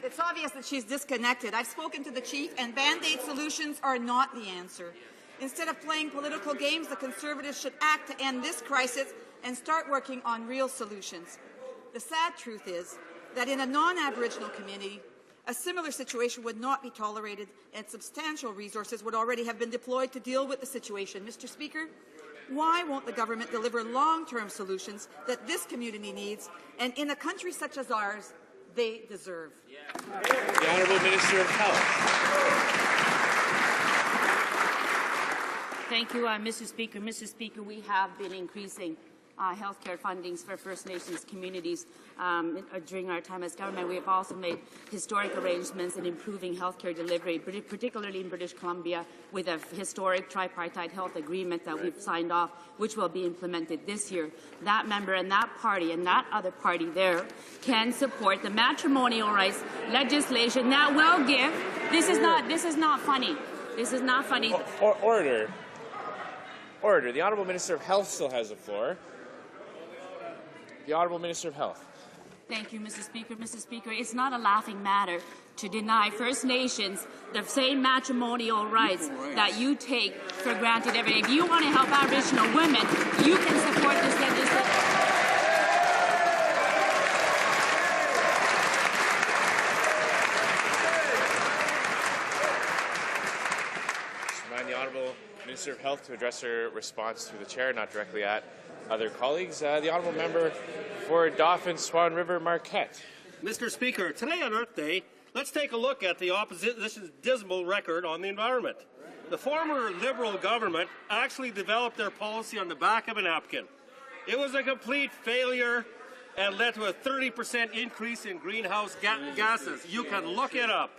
It's obvious that she's disconnected. I've spoken to the Chief, and Band-Aid solutions are not the answer. Instead of playing political games, the Conservatives should act to end this crisis and start working on real solutions. The sad truth is that in a non-Aboriginal community, a similar situation would not be tolerated, and substantial resources would already have been deployed to deal with the situation. Mr. Speaker, why won't the government deliver long-term solutions that this community needs, and in a country such as ours, they deserve? The Honourable Minister of Health. Thank you, Mr. Speaker. Mr. Speaker, we have been increasing healthcare fundings for First Nations communities during our time as government. We have also made historic arrangements in improving healthcare delivery, particularly in British Columbia, with a historic tripartite health agreement that we've signed off, which will be implemented this year. That member and that party and that other party there can support the matrimonial rights legislation that will give. This is not funny. This is not funny. Order. Order. The Honourable Minister of Health still has the floor. The Honourable Minister of Health. Thank you, Mr. Speaker. Mr. Speaker, it's not a laughing matter to deny First Nations the same matrimonial rights that you take for granted every day. If you want to help Aboriginal women, you can support this legislation. The Honourable Minister of Health to address her response through the chair, not directly at other colleagues. The Honourable Member for Dauphin, Swan River, Marquette. Mr. Speaker, today on Earth Day, let's take a look at the opposition's dismal record on the environment. The former Liberal government actually developed their policy on the back of a napkin. It was a complete failure and led to a 30% increase in greenhouse gases. You can look it up.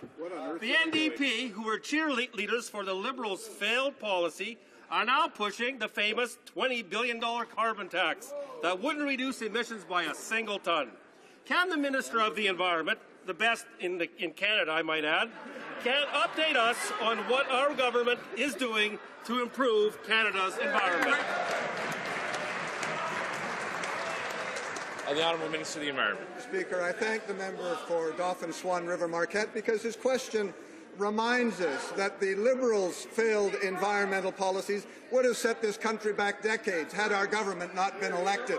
The NDP, who were cheerleaders for the Liberals' failed policy, are now pushing the famous $20 billion carbon tax that wouldn't reduce emissions by a single ton. Can the Minister of the Environment, the best in Canada, I might add, can update us on what our government is doing to improve Canada's environment? The Honourable Minister of the Environment. Speaker, I thank the member for Dauphin, Swan River, Marquette, because his question reminds us that the Liberals' failed environmental policies would have set this country back decades had our government not been elected.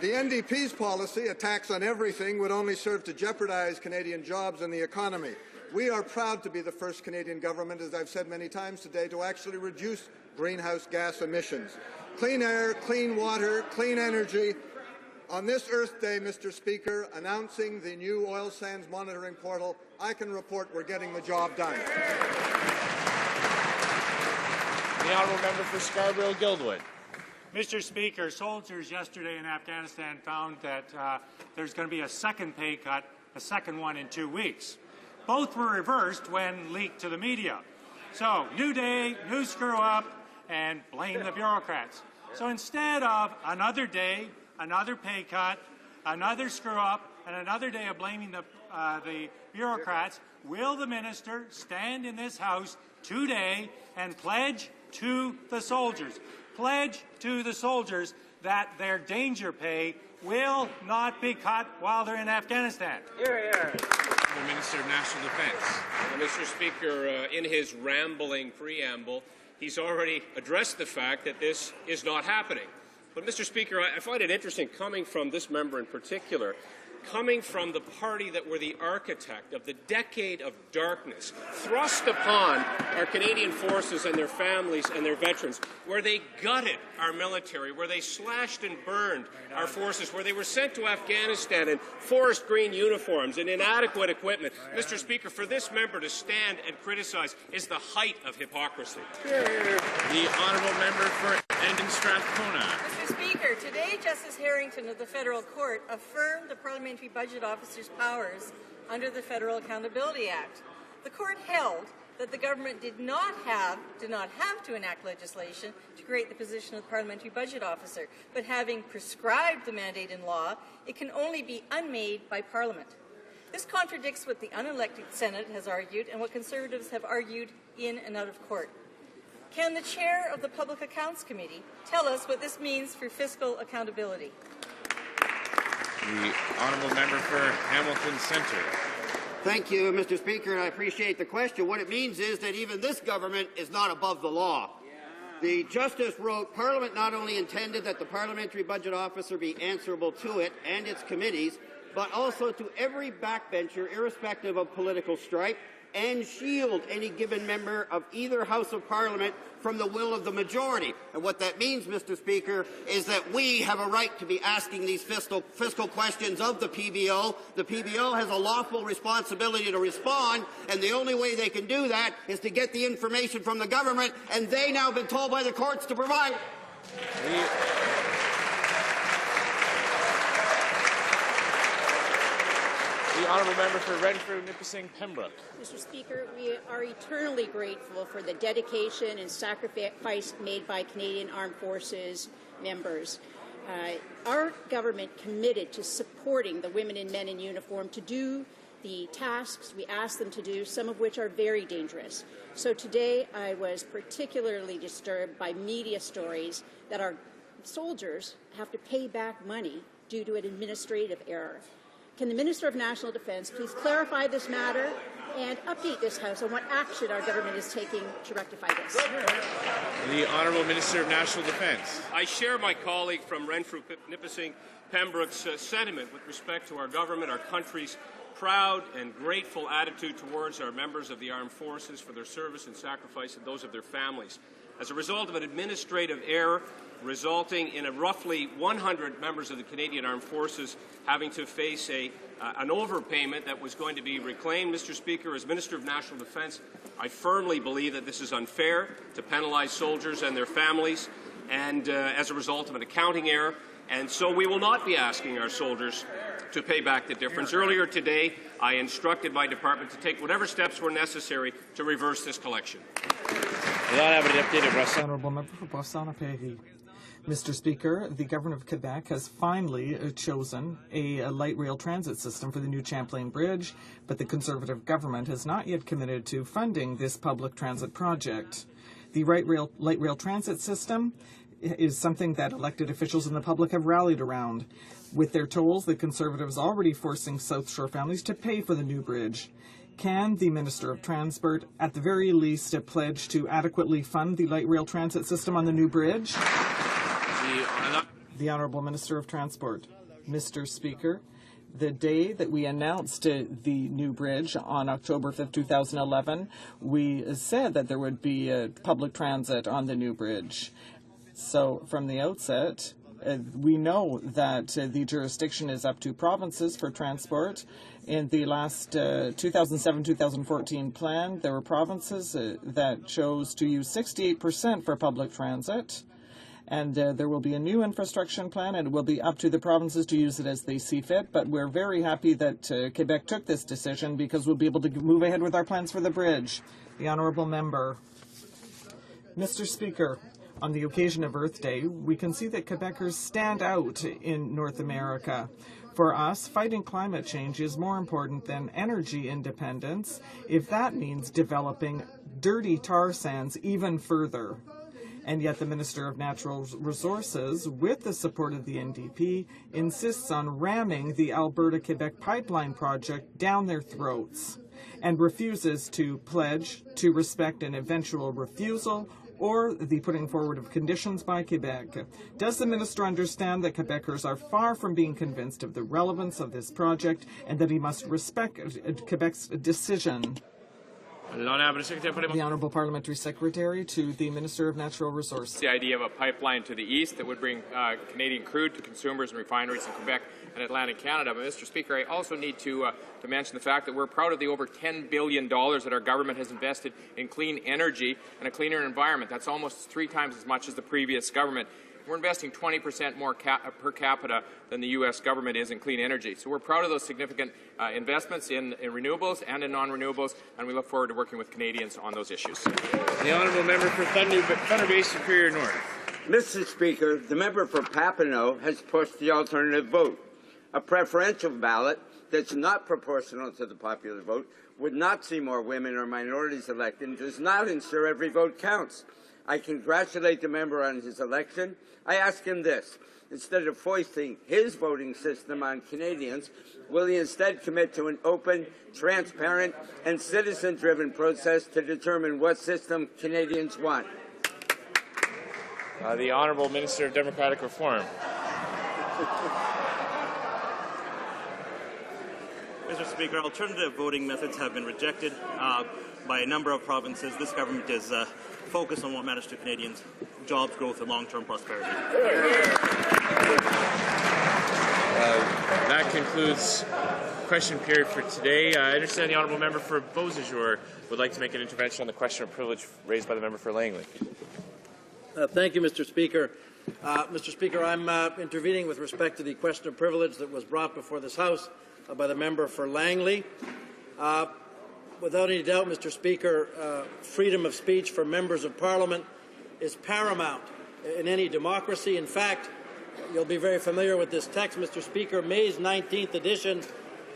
The NDP's policy, a tax on everything, would only serve to jeopardize Canadian jobs and the economy. We are proud to be the first Canadian government, as I've said many times today, to actually reduce greenhouse gas emissions. Clean air, clean water, clean energy. On this Earth Day, Mr. Speaker, announcing the new oil sands monitoring portal, I can report we're getting the job done. The Honourable Member for Scarborough-Guildwood. Mr. Speaker, soldiers yesterday in Afghanistan found that there's going to be a second pay cut, a second one in 2 weeks. Both were reversed when leaked to the media. So, new day, new screw-up, and blame the bureaucrats. So instead of another day, another pay cut, another screw-up, and another day of blaming the bureaucrats, will the minister stand in this House today and pledge to the soldiers? pledge to the soldiers that their danger pay will not be cut while they're in Afghanistan. The Minister of National Defence. Mr. Speaker, in his rambling preamble, he's already addressed the fact that this is not happening. But, Mr. Speaker, I find it interesting, coming from this member in particular, coming from the party that were the architect of the decade of darkness thrust upon our Canadian forces and their families and their veterans, where they gutted our military, where they slashed and burned our forces, where they were sent to Afghanistan in forest green uniforms and inadequate equipment. Mr. Speaker, for this member to stand and criticize is the height of hypocrisy. The honourable member for Endon Strathcona. Mr. Speaker, today Justice Harrington of the Federal Court affirmed the Parliamentary Budget Officer's powers under the Federal Accountability Act. The court held that the government did not have to enact legislation to create the position of the Parliamentary Budget Officer, but having prescribed the mandate in law, it can only be unmade by Parliament. This contradicts what the unelected Senate has argued and what Conservatives have argued in and out of court. Can the chair of the Public Accounts Committee tell us what this means for fiscal accountability? The honourable member for Hamilton Centre. Thank you, Mr. Speaker, and I appreciate the question. What it means is that even this government is not above the law. The Justice wrote, Parliament not only intended that the Parliamentary Budget Officer be answerable to it and its committees, but also to every backbencher, irrespective of political stripe, and shield any given member of either House of Parliament from the will of the majority. And what that means, Mr. Speaker, is that we have a right to be asking these fiscal questions of the PBO. The PBO has a lawful responsibility to respond, and the only way they can do that is to get the information from the government, and they now have been told by the courts to provide. The honourable member for Renfrew, Nipissing, Pembroke. Mr. Speaker, we are eternally grateful for the dedication and sacrifice made by Canadian Armed Forces members. Our government committed to supporting the women and men in uniform to do the tasks we asked them to do, some of which are very dangerous. So today I was particularly disturbed by media stories that our soldiers have to pay back money due to an administrative error. Can the Minister of National Defence please clarify this matter and update this House on what action our government is taking to rectify this? The Honourable Minister of National Defence. I share my colleague from Renfrew, Nipissing, Pembroke's sentiment with respect to our government, our country's proud and grateful attitude towards our members of the armed forces for their service and sacrifice and those of their families. As a result of an administrative error resulting in roughly 100 members of the Canadian Armed Forces having to face an overpayment that was going to be reclaimed, Mr. Speaker, as Minister of National Defence, I firmly believe that this is unfair to penalize soldiers and their families, and as a result of an accounting error, and so we will not be asking our soldiers to pay back the difference. Earlier today, I instructed my department to take whatever steps were necessary to reverse this collection. Honourable member for Boissonnape. Mr. Speaker, the Government of Quebec has finally chosen a light rail transit system for the new Champlain Bridge, but the Conservative government has not yet committed to funding this public transit project. The light rail transit system is something that elected officials and the public have rallied around. With their tolls, the Conservatives are already forcing South Shore families to pay for the new bridge. Can the Minister of Transport, at the very least, pledge to adequately fund the light rail transit system on the new bridge? The Honourable Minister of Transport. Mr. Speaker, the day that we announced the new bridge on October 5th, 2011, we said that there would be public transit on the new bridge. So from the outset, we know that the jurisdiction is up to provinces for transport. In the last 2007-2014 plan, there were provinces that chose to use 68% for public transit. And there will be a new infrastructure plan, and it will be up to the provinces to use it as they see fit. But we're very happy that Quebec took this decision because we'll be able to move ahead with our plans for the bridge. The Honourable Member. Mr. Speaker, on the occasion of Earth Day, we can see that Quebecers stand out in North America. For us, fighting climate change is more important than energy independence, if that means developing dirty tar sands even further. And yet the Minister of Natural Resources, with the support of the NDP, insists on ramming the Alberta-Quebec pipeline project down their throats and refuses to pledge to respect an eventual refusal or the putting forward of conditions by Quebec. Does the minister understand that Quebecers are far from being convinced of the relevance of this project and that he must respect Quebec's decision? The Honourable Parliamentary Secretary to the Minister of Natural Resources. The idea of a pipeline to the east that would bring Canadian crude to consumers and refineries in Quebec and Atlantic Canada. But, Mr. Speaker, I also need to mention the fact that we're proud of the over $10 billion that our government has invested in clean energy and a cleaner environment. That's almost 3 times as much as the previous government. We're investing 20% more per capita than the U.S. government is in clean energy. So we're proud of those significant investments in renewables and in non-renewables, and we look forward to working with Canadians on those issues. The honourable member for Thunder Bay Superior North. Mr. Speaker, the member for Papineau has pushed the alternative vote. A preferential ballot that's not proportional to the popular vote would not see more women or minorities elected and does not ensure every vote counts. I congratulate the member on his election. I ask him this. Instead of foisting his voting system on Canadians, will he instead commit to an open, transparent, and citizen-driven process to determine what system Canadians want? The Honourable Minister of Democratic Reform. Mr. Speaker, alternative voting methods have been rejected by a number of provinces. This government is focused on what matters to Canadians: jobs, growth, and long-term prosperity. That concludes question period for today. I understand the honourable member for Beausejour would like to make an intervention on the question of privilege raised by the member for Langley. Thank you, Mr. Speaker. Mr. Speaker, I'm intervening with respect to the question of privilege that was brought before this House by the member for Langley. Without any doubt, Mr. Speaker, freedom of speech for members of Parliament is paramount in any democracy. In fact, you'll be very familiar with this text, Mr. Speaker. May's 19th edition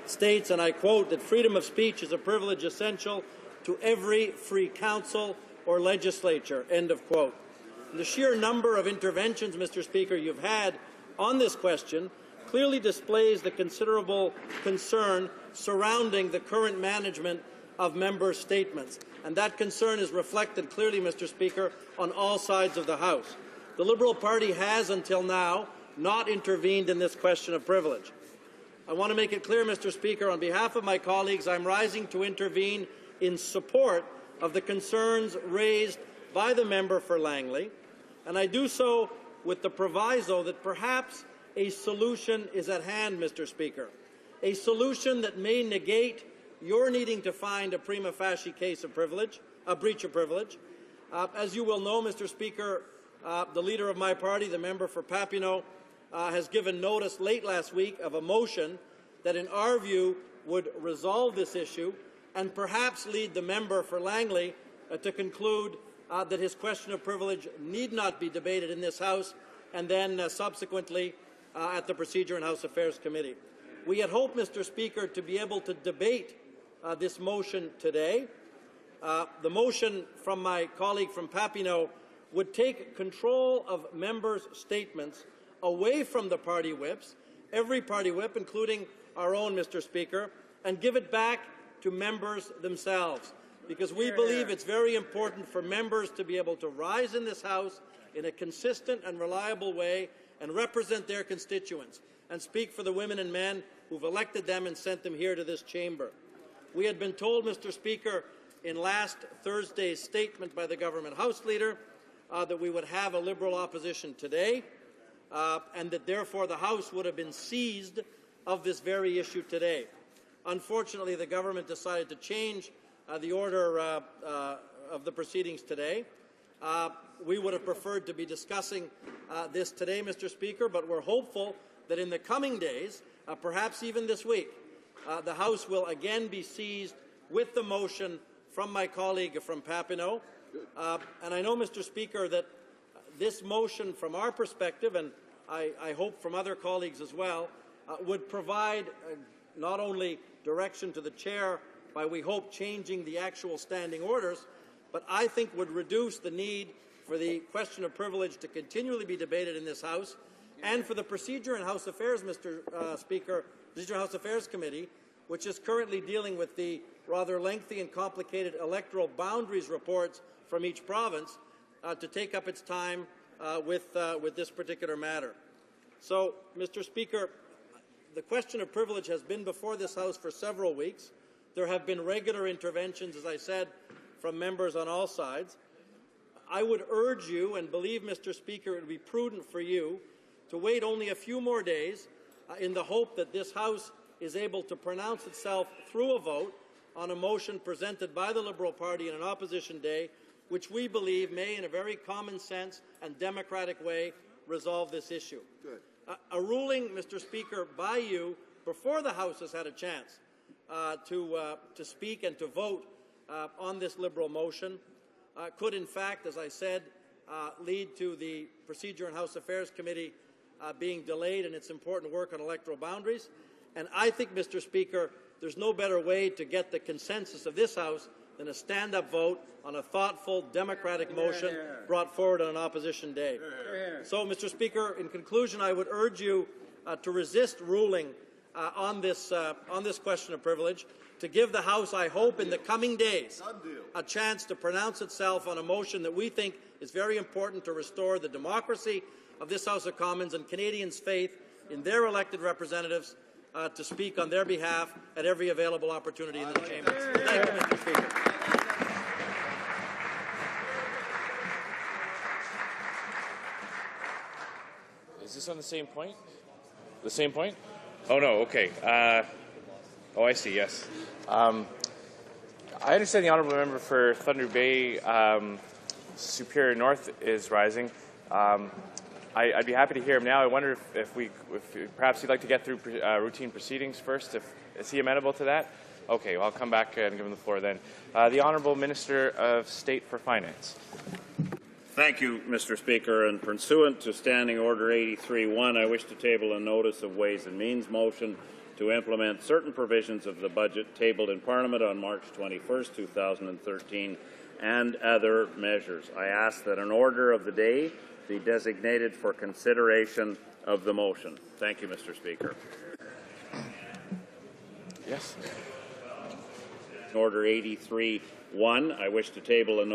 states, and I quote, that freedom of speech is a privilege essential to every free council or legislature, end of quote. And the sheer number of interventions, Mr. Speaker, you've had on this question clearly displays the considerable concern surrounding the current management of members' statements, and that concern is reflected clearly, Mr. Speaker, on all sides of the House. The Liberal Party has, until now, not intervened in this question of privilege. I want to make it clear, Mr. Speaker, on behalf of my colleagues, I'm rising to intervene in support of the concerns raised by the member for Langley, and I do so with the proviso that perhaps a solution is at hand, Mr. Speaker, a solution that may negate your needing to find a prima facie case of privilege, a breach of privilege. As you will know, Mr. Speaker, the leader of my party, the member for Papineau, has given notice late last week of a motion that, in our view, would resolve this issue and perhaps lead the member for Langley to conclude that his question of privilege need not be debated in this House and then subsequently at the Procedure and House Affairs Committee. We had hoped, Mr. Speaker, to be able to debate this motion today. The motion from my colleague from Papineau would take control of members' statements away from the party whips, every party whip, including our own, Mr. Speaker, and give it back to members themselves, because we believe it's very important for members to be able to rise in this House in a consistent and reliable way and represent their constituents and speak for the women and men who've elected them and sent them here to this chamber. We had been told, Mr. Speaker, in last Thursday's statement by the government House Leader that we would have a Liberal opposition today and that therefore the House would have been seized of this very issue today. Unfortunately, the government decided to change the order of the proceedings today. We would have preferred to be discussing this today, Mr. Speaker, but we're hopeful that in the coming days, perhaps even this week, the House will again be seized with the motion from my colleague from Papineau. And I know, Mr. Speaker, that this motion from our perspective, and I hope from other colleagues as well, would provide not only direction to the Chair by, we hope, changing the actual standing orders, but I think would reduce the need for the question of privilege to continually be debated in this House, and for the Procedure and House Affairs, Mr. Speaker, Procedure and House Affairs Committee, which is currently dealing with the rather lengthy and complicated electoral boundaries reports from each province, to take up its time with this particular matter. So, Mr. Speaker, the question of privilege has been before this House for several weeks. There have been regular interventions, as I said, from members on all sides. I would urge you, and believe, Mr. Speaker, it would be prudent for you to wait only a few more days in the hope that this House is able to pronounce itself through a vote on a motion presented by the Liberal Party in an opposition day, which we believe may, in a very common sense and democratic way, resolve this issue. Good. A ruling, Mr. Speaker, by you before the House has had a chance to speak and to vote on this Liberal motion could, in fact, as I said, lead to the Procedure and House Affairs Committee being delayed in its important work on electoral boundaries. And I think, Mr. Speaker, there's no better way to get the consensus of this House than a stand-up vote on a thoughtful, democratic motion brought forward on an opposition day. So, Mr. Speaker, in conclusion, I would urge you to resist ruling on this question of privilege, to give the House, I hope, in the coming days, a chance to pronounce itself on a motion that we think is very important to restore the democracy of this House of Commons and Canadians' faith in their elected representatives to speak on their behalf at every available opportunity in the chamber. Thank you, Mr. Speaker. Is this on the same point? The same point? Oh, no, okay. Oh, I see, yes. I understand the honourable member for Thunder Bay Superior North is rising. I'd be happy to hear him now. I wonder if perhaps he'd like to get through routine proceedings first. Is he amenable to that? Okay, well, I'll come back and give him the floor then. The Honourable Minister of State for Finance. Thank you, Mr. Speaker. And pursuant to Standing Order 83.1, I wish to table a notice of Ways and Means motion to implement certain provisions of the budget tabled in Parliament on March 21st, 2013, and other measures. I ask that an order of the day be designated for consideration of the motion. Thank you, Mr. Speaker. Yes. Order 83.1, I wish to table a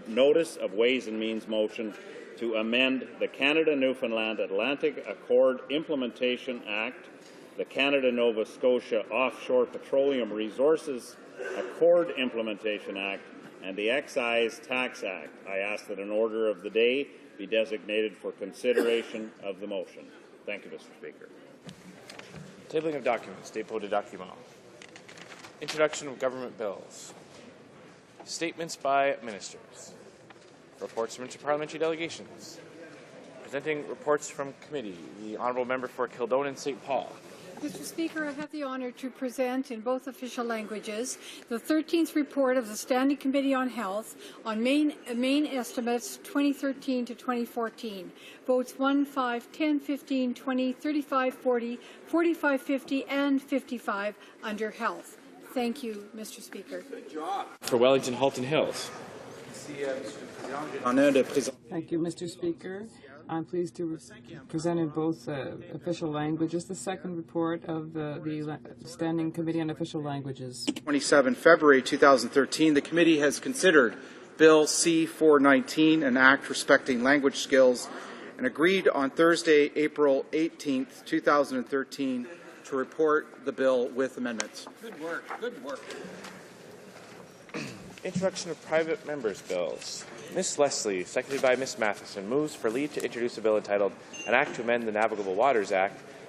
notice of Ways and Means motion to amend the Canada-Newfoundland Atlantic Accord Implementation Act, the Canada-Nova Scotia Offshore Petroleum Resources Accord Implementation Act, and the Excise Tax Act. I ask that an order of the day be designated for consideration of the motion. Thank you, Mr. Speaker. Tabling of documents, dépôt de documents. Introduction of government bills. Statements by ministers. Reports from interparliamentary delegations. Presenting reports from committee, the Honourable Member for Kildonan and St. Paul. Mr. Speaker, I have the honour to present in both official languages the 13th report of the Standing Committee on Health on main estimates 2013 to 2014. Votes 1, 5, 10, 15, 20, 35, 40, 45, 50, and 55 under Health. Thank you, Mr. Speaker. Good job. For Wellington Halton Hills. Thank you, Mr. Speaker. I'm pleased to present in both official languages the second report of the Standing Committee on Official Languages. 27 February 2013, the committee has considered Bill C-419, an act respecting language skills, and agreed on Thursday, April 18, 2013, to report the bill with amendments. Good work. Good work. Introduction of private members' bills. Ms. Leslie, seconded by Ms. Matheson, moves for leave to introduce a bill entitled An Act to Amend the Navigable Waters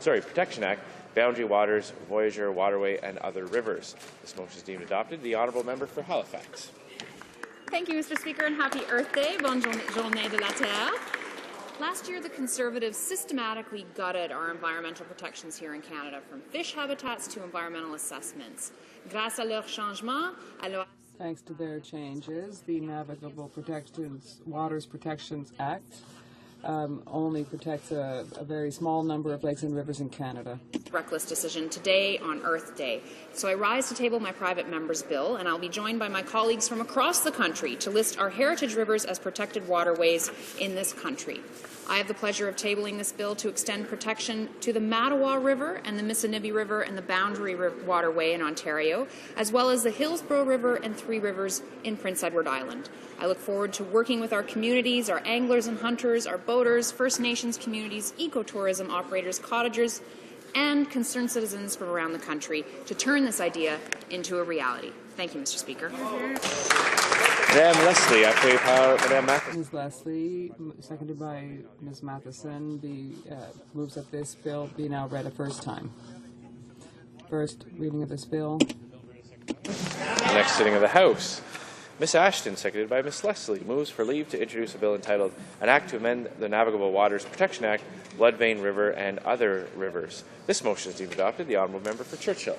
Protection Act, Boundary Waters, Voyageur Waterway, and Other Rivers. This motion is deemed adopted. The Honourable Member for Halifax. Thank you, Mr. Speaker, and happy Earth Day. Bonne journée de la Terre. Last year, the Conservatives systematically gutted our environmental protections here in Canada, from fish habitats to environmental assessments. Grâce à leur changement, Thanks to their changes, the Navigable Waters Protections Act only protects a very small number of lakes and rivers in Canada. Reckless decision today on Earth Day. So I rise to table my private member's bill, and I'll be joined by my colleagues from across the country to list our heritage rivers as protected waterways in this country. I have the pleasure of tabling this bill to extend protection to the Mattawa River and the Missinibbi River and the Boundary Waterway in Ontario, as well as the Hillsborough River and Three Rivers in Prince Edward Island. I look forward to working with our communities, our anglers and hunters, our boaters, First Nations communities, ecotourism operators, cottagers, and concerned citizens from around the country to turn this idea into a reality. Thank you, Mr. Speaker. Madame Leslie, après par Madame Matheson. Ms. Leslie, seconded by Ms. Matheson, moves that this bill be now read a first time. First reading of this bill. The next sitting of the House. Ms. Ashton, seconded by Ms. Leslie, moves for leave to introduce a bill entitled An Act to Amend the Navigable Waters Protection Act, Blood Vein River and Other Rivers. This motion is deemed adopted. The honourable member for Churchill.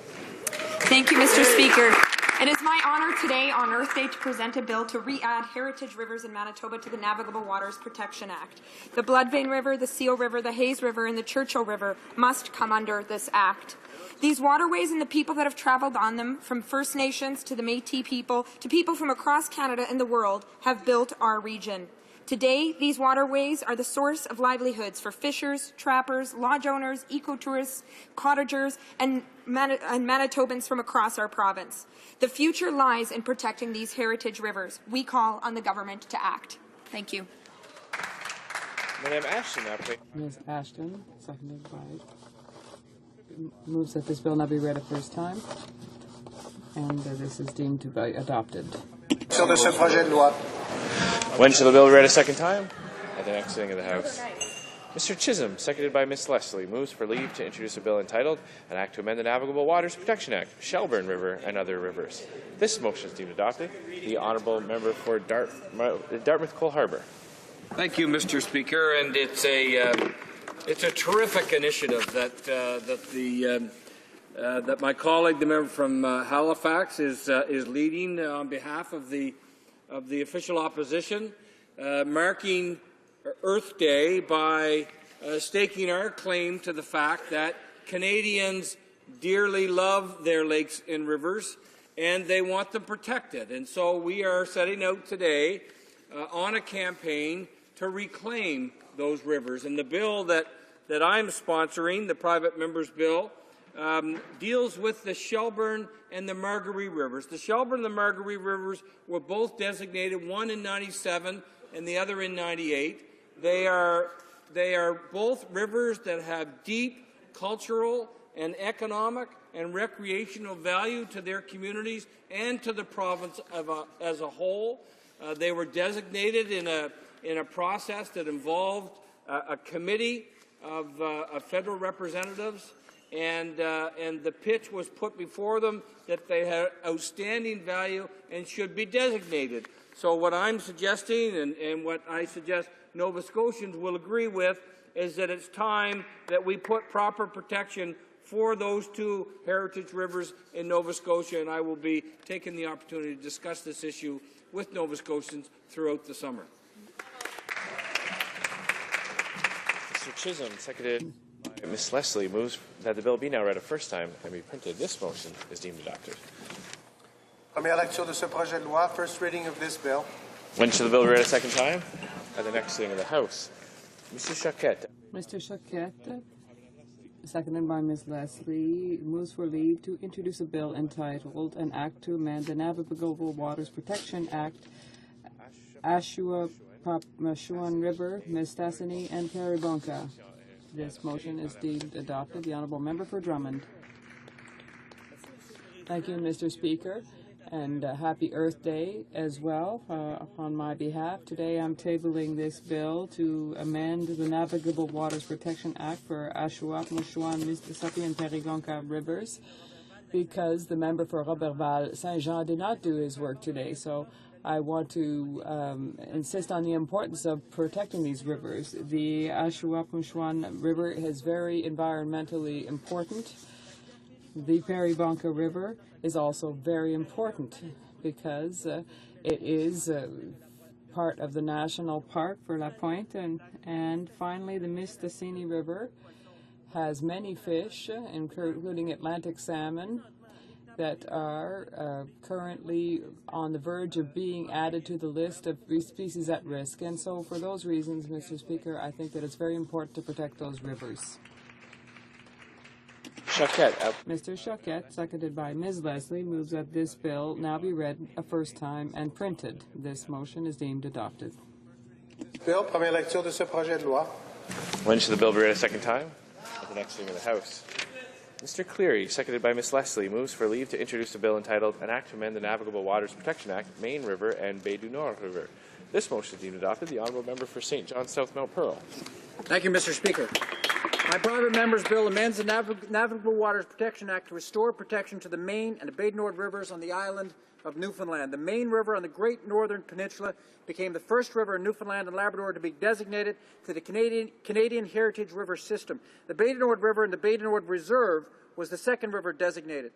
Thank you, Mr. Speaker. It is my honour today on Earth Day to present a bill to re-add heritage rivers in Manitoba to the Navigable Waters Protection Act. The Blood Vein River, the Seal River, the Hayes River, and the Churchill River must come under this act. These waterways and the people that have travelled on them, from First Nations to the Métis people to people from across Canada and the world, have built our region. Today, these waterways are the source of livelihoods for fishers, trappers, lodge owners, ecotourists, cottagers, and Manitobans from across our province. The future lies in protecting these heritage rivers. We call on the government to act. Thank you. Madame Ashton, après. Ms. Ashton, seconded by, moves that this bill now be read a first time, and this is deemed to be adopted. Sur de ce projet de loi. When shall the bill be read a second time? At the next sitting of the House. Mr. Chisholm, seconded by Ms. Leslie, moves for leave to introduce a bill entitled An Act to Amend the Navigable Waters Protection Act, Shelburne River and Other Rivers. This motion is deemed adopted. The honourable member for Dartmouth Cole Harbour. Thank you, Mr. Speaker, and it's a terrific initiative that my colleague, the member from Halifax, is leading on behalf of the official opposition, marking Earth Day by staking our claim to the fact that Canadians dearly love their lakes and rivers and they want them protected. And so we are setting out today on a campaign to reclaim those rivers. And the bill that I'm sponsoring, the private member's bill, deals with the Shelburne and the Margaree Rivers. The Shelburne and the Margaree Rivers were both designated, one in 97 and the other in 98. They are both rivers that have deep cultural and economic and recreational value to their communities and to the province as a whole. They were designated in a process that involved a committee of federal representatives, and the pitch was put before them that they had outstanding value and should be designated. So what I'm suggesting, and what I suggest Nova Scotians will agree with, is that it's time that we put proper protection for those two heritage rivers in Nova Scotia, and I will be taking the opportunity to discuss this issue with Nova Scotians throughout the summer. Mr. Chisholm, seconded by Ms. Leslie, moves that the bill be now read a first time and be printed. This motion is deemed adopted. Première lecture de ce projet de loi. First reading of this bill. When shall the bill be read a second time? At the next sitting of the House. Mr. Choquette. Mr. Choquette, seconded by Ms. Leslie, moves for leave to introduce a bill entitled An Act to Amend the Navigable Waters Protection Act, Ashuapmushuan River, Mistassini, and Peribonka. This motion is deemed adopted. The honourable member for Drummond. Thank you, Mr. Speaker, and happy Earth Day as well on my behalf. Today I'm tabling this bill to amend the Navigable Waters Protection Act for Ashuapmushuan, Mississippi, and Perigonka rivers because the member for Roberval Saint-Jean did not do his work today. So I want to insist on the importance of protecting these rivers. The Ashuapmushuan River is very environmentally important. The Peribonka River is also very important because it is part of the national park for La Pointe. And finally, the Mistassini River has many fish, including Atlantic salmon, that are currently on the verge of being added to the list of species at risk. And so for those reasons, Mr. Speaker, I think that it's very important to protect those rivers. Choquette. Mr. Choquette, seconded by Ms. Leslie, moves that this bill now be read a first time and printed. This motion is deemed adopted. Bill, première lecture de ce projet de loi. When should the bill be read a second time? At the next sitting of the House. Mr. Cleary, seconded by Ms. Leslie, moves for leave to introduce a bill entitled An Act to Amend the Navigable Waters Protection Act, Main River and Bay du Nord River. This motion is deemed adopted. The honourable member for St. John South Mount Pearl. Thank you, Mr. Speaker. My private member's bill amends the Navigable Waters Protection Act to restore protection to the Main and the Bay du Nord rivers on the island of Newfoundland. The Main River on the Great Northern Peninsula became the first river in Newfoundland and Labrador to be designated to the Canadian Heritage River System. The Bay du Nord River and the Bay du Nord Reserve was the second river designated.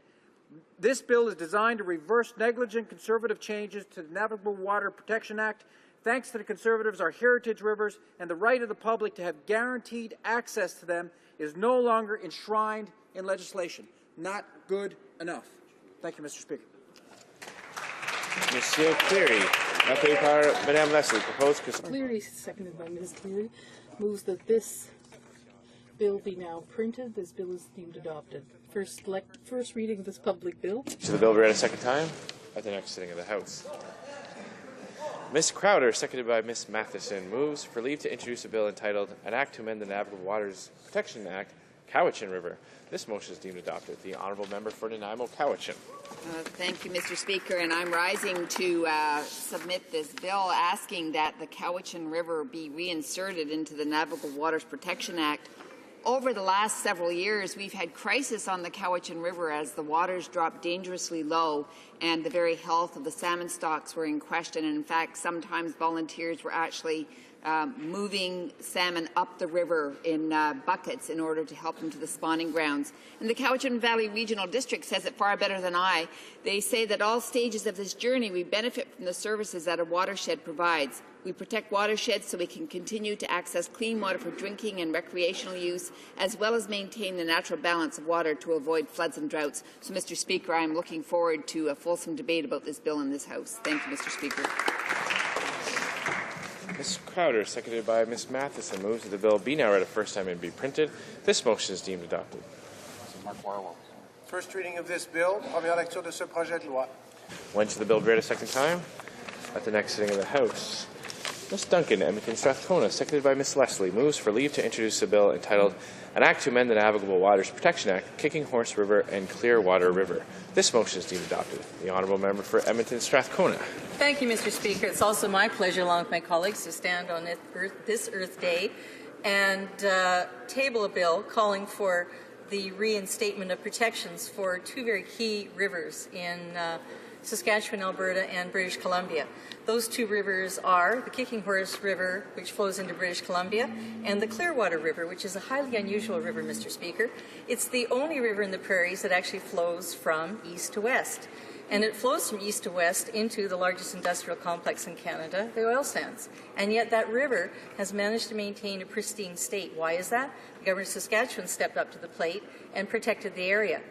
This bill is designed to reverse negligent conservative changes to the Navigable Water Protection Act. Thanks to the Conservatives, our heritage rivers and the right of the public to have guaranteed access to them is no longer enshrined in legislation. Not good enough. Thank you, Mr. Speaker. Monsieur Cleary, appelé par Madame Leslie, proposed que... Cleary, seconded by Ms. Cleary, moves that this bill be now printed. This bill is deemed adopted. First reading of this public bill. Should the bill be read a second time? At the next sitting of the House. Ms. Crowder, seconded by Ms. Matheson, moves for leave to introduce a bill entitled An Act to Amend the Navigable Waters Protection Act, Cowichan River. This motion is deemed adopted. The honourable member for Nanaimo, Cowichan. Thank you, Mr. Speaker, and I'm rising to submit this bill asking that the Cowichan River be reinserted into the Navigable Waters Protection Act. Over the last several years, we've had crisis on the Cowichan River as the waters dropped dangerously low and the very health of the salmon stocks were in question. And in fact, sometimes volunteers were actually moving salmon up the river in buckets in order to help them to the spawning grounds. And the Cowichan Valley Regional District says it far better than I. They say that all stages of this journey we benefit from the services that a watershed provides. We protect watersheds so we can continue to access clean water for drinking and recreational use, as well as maintain the natural balance of water to avoid floods and droughts. So, Mr. Speaker, I am looking forward to a fulsome debate about this bill in this House. Thank you, Mr. Speaker. Ms. Crowder, seconded by Ms. Matheson, moves that the bill be now read a first time and be printed. This motion is deemed adopted. First reading of this bill, première lecture de ce projet de loi. When should the bill be read a second time? At the next sitting of the House. Ms. Duncan, Edmonton Strathcona, seconded by Ms. Leslie, moves for leave to introduce a bill entitled An Act to Amend the Navigable Waters Protection Act, Kicking Horse River and Clearwater River. This motion is deemed adopted. The honourable member for Edmonton Strathcona. Thank you, Mr. Speaker. It's also my pleasure, along with my colleagues, to stand on this Earth Day and table a bill calling for the reinstatement of protections for two very key rivers in Saskatchewan, Alberta, and British Columbia. Those two rivers are the Kicking Horse River, which flows into British Columbia, and the Clearwater River, which is a highly unusual river, Mr. Speaker. It's the only river in the prairies that actually flows from east to west. And it flows from east to west into the largest industrial complex in Canada, the oil sands. And yet that river has managed to maintain a pristine state. Why is that? The government of Saskatchewan stepped up to the plate and protected the area.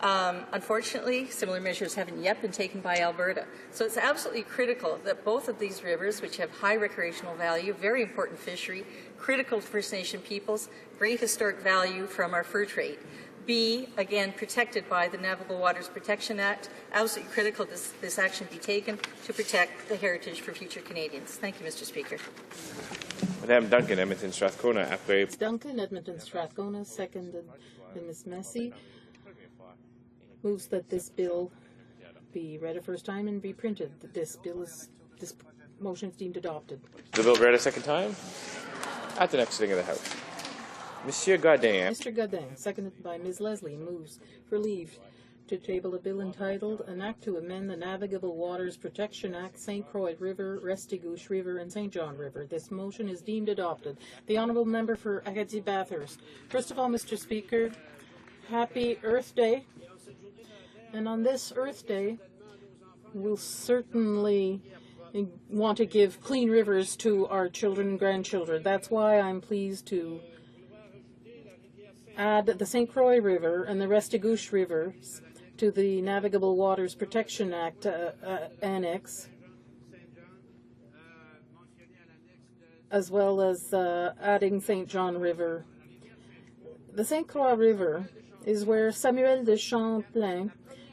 Unfortunately, similar measures haven't yet been taken by Alberta. So it's absolutely critical that both of these rivers, which have high recreational value, very important fishery, critical to First Nation peoples, great historic value from our fur trade, be, again, protected by the Navigable Waters Protection Act. Absolutely critical this action be taken to protect the heritage for future Canadians. Thank you, Mr. Speaker. Madame Duncan, Edmonton Strathcona, après. Duncan, Edmonton Strathcona, seconded by Ms. Massey, moves that this bill be read a first time and be printed. This motion is deemed adopted. The bill read a second time? At the next sitting of the House. Monsieur Godin. Mr. Godin, seconded by Ms. Leslie, moves for leave to table a bill entitled An Act to Amend the Navigable Waters Protection Act, St. Croix River, Restigouche River, and St. John River. This motion is deemed adopted. The honourable member for Acadie Bathurst. First of all, Mr. Speaker, happy Earth Day. And on this Earth Day, we'll certainly want to give clean rivers to our children and grandchildren. That's why I'm pleased to add the St. Croix River and the Restigouche rivers to the Navigable Waters Protection Act Annex, as well as adding St. John River. The St. Croix River is where Samuel de Champlain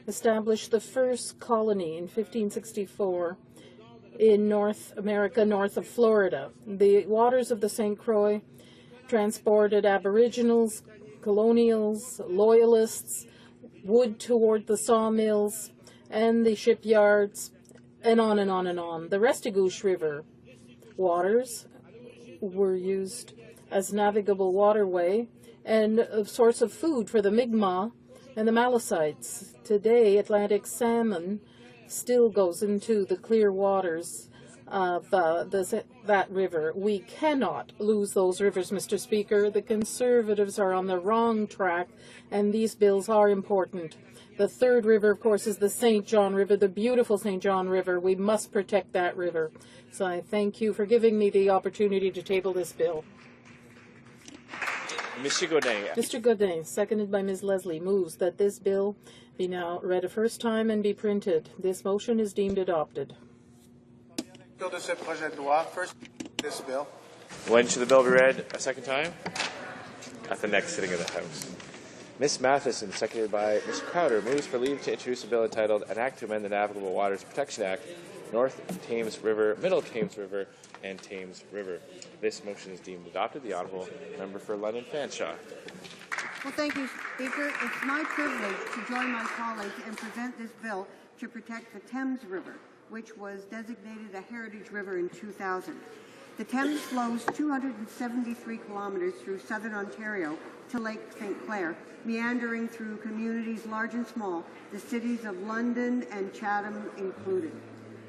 established the first colony in 1564 in North America, north of Florida. The waters of the St. Croix transported Aboriginals, colonials, loyalists, wood toward the sawmills and the shipyards, and on and on and on. The Restigouche River waters were used as navigable waterway and a source of food for the Mi'kmaq and the Malicites. Today, Atlantic salmon still goes into the clear waters of that river. We cannot lose those rivers, Mr. Speaker. The Conservatives are on the wrong track, and these bills are important. The third river, of course, is the St. John River, the beautiful St. John River. We must protect that river. So I thank you for giving me the opportunity to table this bill. Mr. Godin. Mr. Godin, seconded by Ms. Leslie, moves that this bill be now read a first time and be printed. This motion is deemed adopted. First, this bill. When should the bill be read a second time? At the next sitting of the House. Ms. Matheson, seconded by Ms. Crowder, moves for leave to introduce a bill entitled An Act to Amend the Navigable Waters Protection Act, North Thames River, Middle Thames River, and Thames River. This motion is deemed adopted. The Honourable Member for London Fanshawe. Well, thank you, Speaker. It's my privilege to join my colleagues and present this bill to protect the Thames River, which was designated a heritage river in 2000. The Thames flows 273 kilometres through southern Ontario to Lake St. Clair, meandering through communities large and small, the cities of London and Chatham included.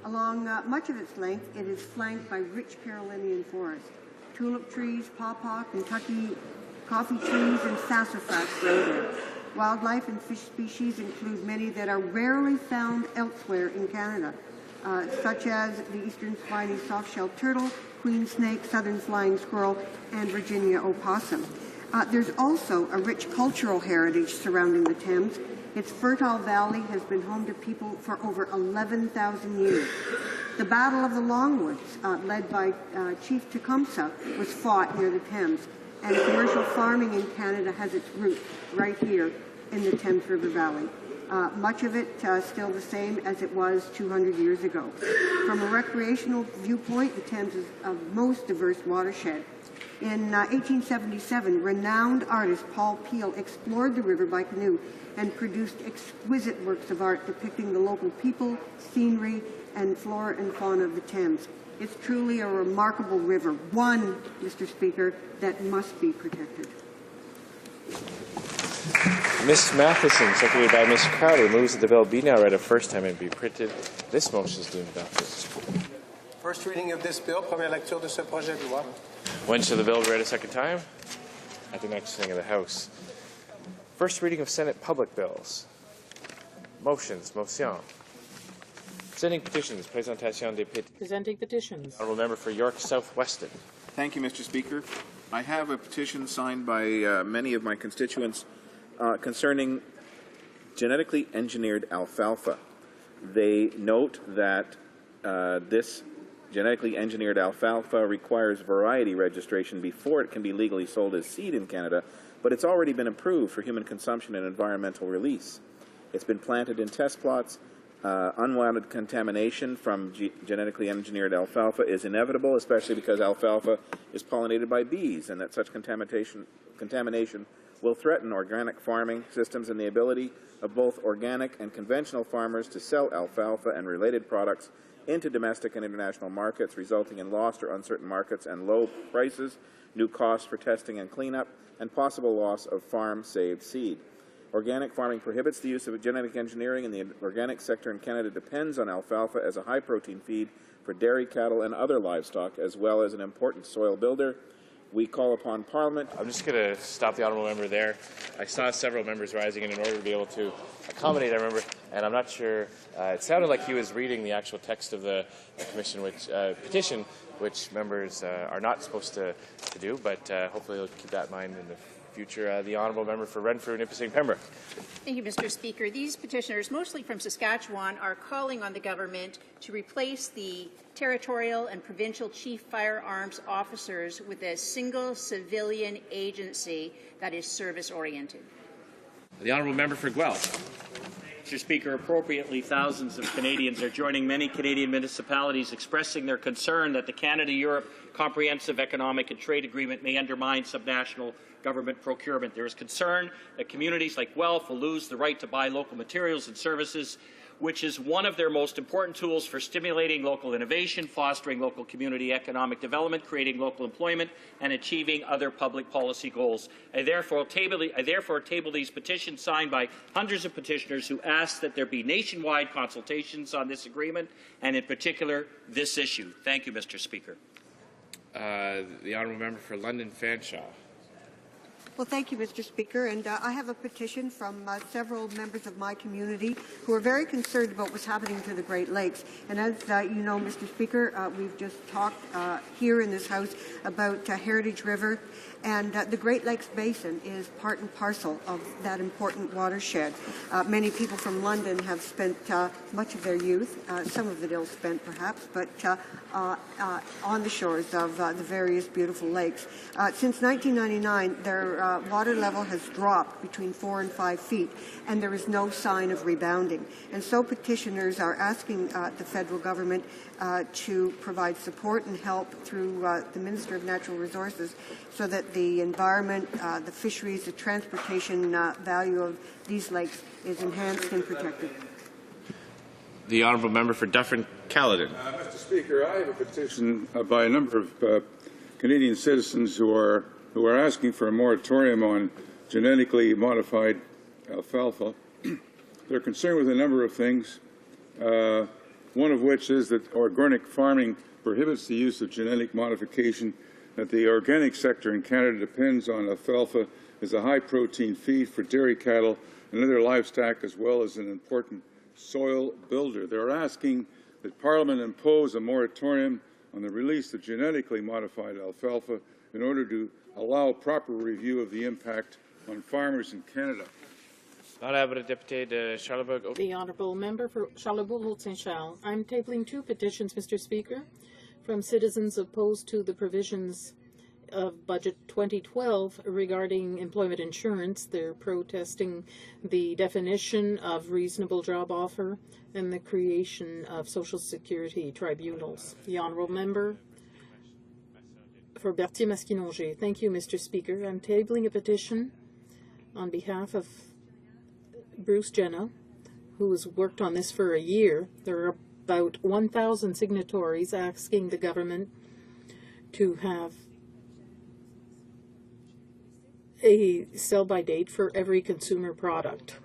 Along much of its length, it is flanked by rich Carolinian forest. Tulip trees, pawpaw, Kentucky coffee trees, and sassafras grow there. Wildlife and fish species include many that are rarely found elsewhere in Canada, such as the eastern spiny soft-shelled turtle, queen snake, southern flying squirrel, and Virginia opossum. There's also a rich cultural heritage surrounding the Thames. Its fertile valley has been home to people for over 11,000 years. The Battle of the Longwoods, led by Chief Tecumseh, was fought near the Thames, and commercial farming in Canada has its roots right here in the Thames River Valley. Much of it still the same as it was 200 years ago. From a recreational viewpoint, the Thames is a most diverse watershed. In 1877, renowned artist Paul Peel explored the river by canoe and produced exquisite works of art depicting the local people, scenery, and flora and fauna of the Thames. It's truly a remarkable river, one, Mr. Speaker, that must be protected. Ms. Matheson, seconded by Ms. Crowder, moves that the bill be now read a first time and be printed. This motion is deemed adopted. First reading of this bill, première lecture de ce projet de loi. When shall the bill be read a second time? At the next sitting of the House. First reading of Senate public bills. Motions, motion. Presenting petitions, présentation des pétitions. Presenting petitions. Honourable Member for York South-Weston. Thank you, Mr. Speaker. I have a petition signed by many of my constituents concerning genetically engineered alfalfa. They note that this genetically engineered alfalfa requires variety registration before it can be legally sold as seed in Canada, but it's already been approved for human consumption and environmental release. It's been planted in test plots. Unwanted contamination from genetically engineered alfalfa is inevitable, especially because alfalfa is pollinated by bees, and that such contamination will threaten organic farming systems and the ability of both organic and conventional farmers to sell alfalfa and related products into domestic and international markets, resulting in lost or uncertain markets and low prices, new costs for testing and cleanup, and possible loss of farm-saved seed. Organic farming prohibits the use of genetic engineering, and the organic sector in Canada depends on alfalfa as a high-protein feed for dairy cattle and other livestock, as well as an important soil builder, we call upon Parliament. I'm just going to stop the honourable member there. I saw several members rising, and in order to be able to accommodate that member, and I'm not sure, it sounded like he was reading the actual text of the commission, petition, which members are not supposed to do, but hopefully he'll keep that in mind in the future. The honourable member for Renfrew, Nipissing, Pembroke. Thank you, Mr. Speaker. These petitioners, mostly from Saskatchewan, are calling on the government to replace the territorial and provincial chief firearms officers with a single civilian agency that is service-oriented. The honourable member for Guelph. Mr. Speaker, appropriately, thousands of Canadians are joining many Canadian municipalities expressing their concern that the Canada-Europe Comprehensive Economic and Trade Agreement may undermine subnational government procurement. There is concern that communities like Guelph will lose the right to buy local materials and services, which is one of their most important tools for stimulating local innovation, fostering local community economic development, creating local employment, and achieving other public policy goals. I therefore table these petitions signed by hundreds of petitioners who ask that there be nationwide consultations on this agreement, and in particular, this issue. Thank you, Mr. Speaker. The honourable member for London Fanshawe. Well, thank you, Mr. Speaker. And I have a petition from several members of my community who are very concerned about what's happening to the Great Lakes. And as you know, Mr. Speaker, we've just talked here in this House about Heritage River. And the Great Lakes Basin is part and parcel of that important watershed. Many people from London have spent much of their youth, some of it ill-spent perhaps, but on the shores of the various beautiful lakes. Since 1999, their water level has dropped between 4 and 5 feet, and there is no sign of rebounding. And so petitioners are asking the federal government to provide support and help through the Minister of Natural Resources so that the environment, the fisheries, the transportation value of these lakes is enhanced and protected. The honourable member for Dufferin-Caledon. Mr. Speaker, I have a petition by a number of Canadian citizens who are asking for a moratorium on genetically modified alfalfa. They're concerned with a number of things, one of which is that organic farming prohibits the use of genetic modification, that the organic sector in Canada depends on alfalfa as a high-protein feed for dairy cattle and other livestock, as well as an important soil builder. They're asking that Parliament impose a moratorium on the release of genetically modified alfalfa in order to allow proper review of the impact on farmers in Canada. The honourable member for Charlebourg-Haute-Saint-Charles. I'm tabling two petitions, Mr. Speaker, from citizens opposed to the provisions of Budget 2012 regarding employment insurance. They're protesting the definition of reasonable job offer and the creation of Social Security tribunals. The honourable member for Berthier-Masquinongé. Thank you, Mr. Speaker. I'm tabling a petition on behalf of Bruce Jenna, who has worked on this for a year. There are about 1,000 signatories asking the government to have a sell-by date for every consumer product.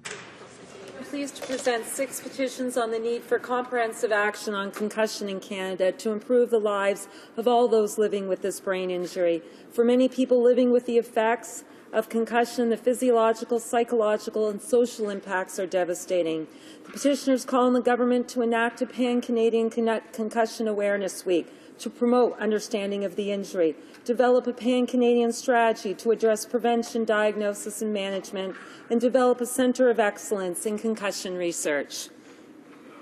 I'm pleased to present 6 petitions on the need for comprehensive action on concussion in Canada to improve the lives of all those living with this brain injury. For many people living with the effects of concussion, the physiological, psychological, and social impacts are devastating. The petitioners call on the government to enact a pan-Canadian Concussion Awareness Week to promote understanding of the injury, develop a pan-Canadian strategy to address prevention, diagnosis, and management, and develop a centre of excellence in concussion research.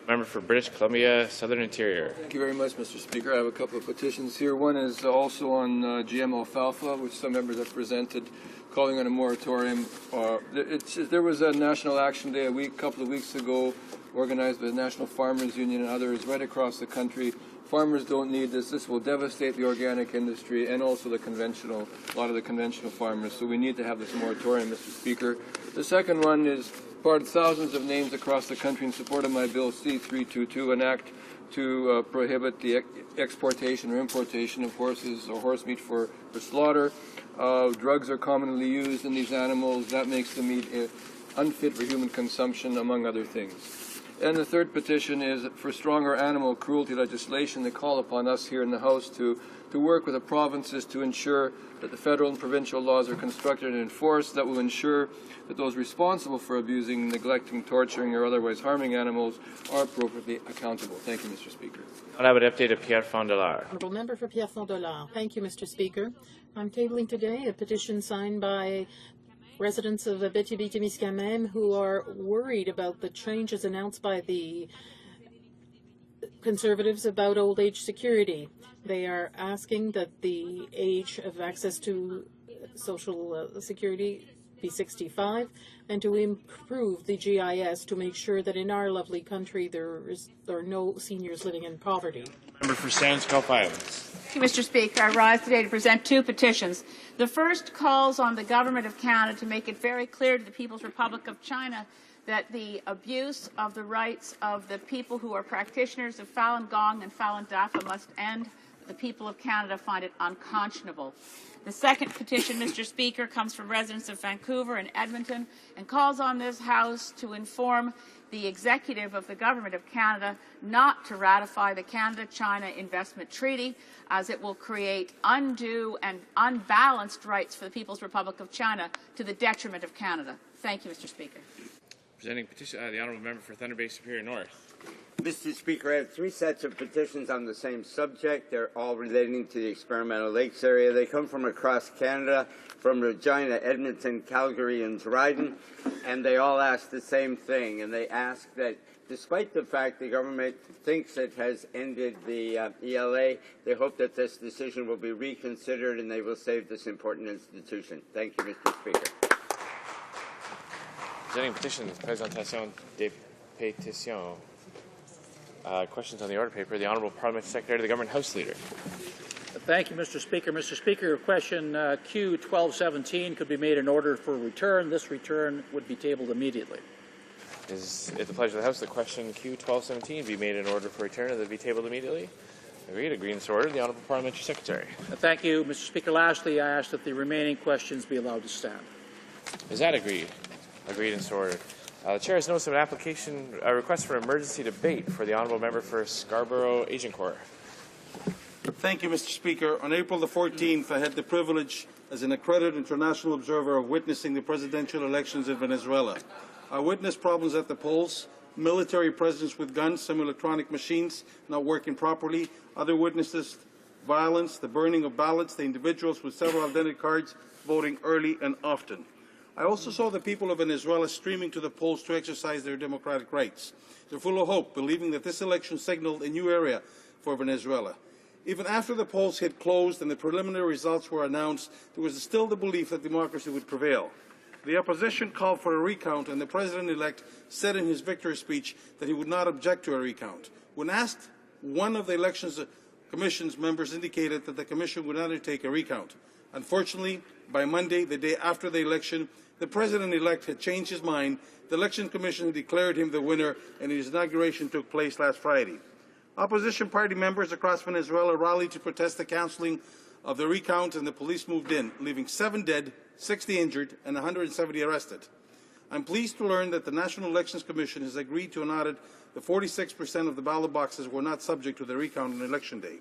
Member for British Columbia, Southern Interior. Thank you very much, Mr. Speaker. I have a couple of petitions here. One is also on GM alfalfa, which some members have presented, calling on a moratorium. There was a National Action Day a couple of weeks ago, organized by the National Farmers Union and others right across the country. Farmers don't need this. This will devastate the organic industry and also a lot of the conventional farmers. So we need to have this moratorium, Mr. Speaker. The second one is part of thousands of names across the country in support of my bill C-322, an act to prohibit the exportation or importation of horses or horse meat for slaughter. Drugs are commonly used in these animals. That makes the meat unfit for human consumption, among other things. And the third petition is for stronger animal cruelty legislation. They call upon us here in the House to work with the provinces to ensure that the federal and provincial laws are constructed and enforced that will ensure that those responsible for abusing, neglecting, torturing, or otherwise harming animals are appropriately accountable. Thank you, Mr. Speaker. Honourable Deputy Pierre Fondelard. Honourable Member for Pierre Fondelard. Thank you, Mr. Speaker. I'm tabling today a petition signed by residents of Abitibi-Témiscamingue who are worried about the changes announced by the Conservatives about old age security. They are asking that the age of access to social security be 65 and to improve the GIS to make sure that in our lovely country there are no seniors living in poverty. Member for Sands Gulf Islands. Thank you, Mr. Speaker. I rise today to present two petitions. The first calls on the Government of Canada to make it very clear to the People's Republic of China that the abuse of the rights of the people who are practitioners of Falun Gong and Falun Dafa must end. The people of Canada find it unconscionable. The second petition, Mr. Speaker, comes from residents of Vancouver and Edmonton and calls on this House to inform the executive of the Government of Canada not to ratify the Canada-China Investment Treaty, as it will create undue and unbalanced rights for the People's Republic of China to the detriment of Canada. Thank you, Mr. Speaker. Presenting petition, the Honourable Member for Thunder Bay Superior North. Mr. Speaker, I have three sets of petitions on the same subject. They're all relating to the experimental lakes area. They come from across Canada, from Regina, Edmonton, Calgary, and Dryden, and they all ask the same thing. And they ask that, despite the fact the government thinks it has ended the ELA, they hope that this decision will be reconsidered and they will save this important institution. Thank you, Mr. Speaker. Presenting petition, Présentation des pétitions. Questions on the order paper. The Honourable Parliamentary Secretary to the Government House Leader. Thank you, Mr. Speaker. Mr. Speaker, question Q1217 could be made in order for return. This return would be tabled immediately. Is it the pleasure of the House that question Q1217 be made in order for return and that be tabled immediately? Agreed. Agreed in so ordered. The Honourable Parliamentary Secretary. Thank you, Mr. Speaker. Lastly, I ask that the remaining questions be allowed to stand. Is that agreed? Agreed in so ordered. The Chair has noticed a request for emergency debate for the Honourable Member for Scarborough Agincourt. Thank you, Mr. Speaker. On April the 14th, I had the privilege as an accredited international observer of witnessing the presidential elections in Venezuela. I witnessed problems at the polls, military presence with guns, some electronic machines not working properly. Other witnesses violence, the burning of ballots, the individuals with several identity cards voting early and often. I also saw the people of Venezuela streaming to the polls to exercise their democratic rights. They're full of hope, believing that this election signaled a new era for Venezuela. Even after the polls had closed and the preliminary results were announced, there was still the belief that democracy would prevail. The opposition called for a recount, and the president-elect said in his victory speech that he would not object to a recount. When asked, one of the Elections Commission's members indicated that the Commission would not undertake a recount. Unfortunately, by Monday, the day after the election, the president-elect had changed his mind. The Election Commission declared him the winner, and his inauguration took place last Friday. Opposition party members across Venezuela rallied to protest the cancelling of the recount, and the police moved in, leaving 7 dead, 60 injured, and 170 arrested. I'm pleased to learn that the National Elections Commission has agreed to an audit that 46% of the ballot boxes were not subject to the recount on Election Day.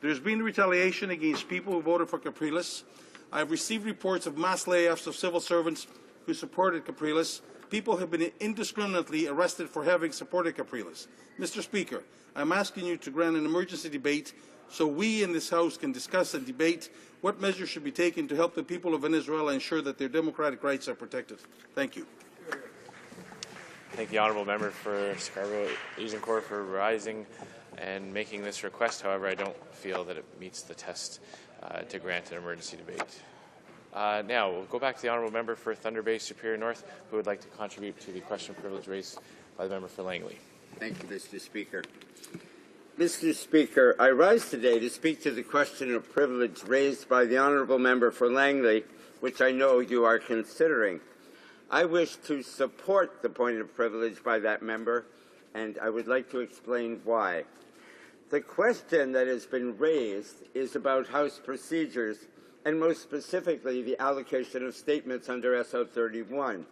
There has been retaliation against people who voted for Capriles. I have received reports of mass layoffs of civil servants who supported Capriles. People have been indiscriminately arrested for having supported Capriles. Mr. Speaker, I'm asking you to grant an emergency debate so we in this House can discuss and debate what measures should be taken to help the people of Venezuela ensure that their democratic rights are protected. Thank you. Thank the Honourable Member for Scarborough Agincourt for rising and making this request. However, I don't feel that it meets the test to grant an emergency debate. Now, we'll go back to the Honourable Member for Thunder Bay Superior North, who would like to contribute to the question privilege raised by the Member for Langley. Thank you, Mr. Speaker. Mr. Speaker, I rise today to speak to the question of privilege raised by the Honourable Member for Langley, which I know you are considering. I wish to support the point of privilege by that member, and I would like to explain why. The question that has been raised is about House procedures, and most specifically the allocation of statements under SO 31.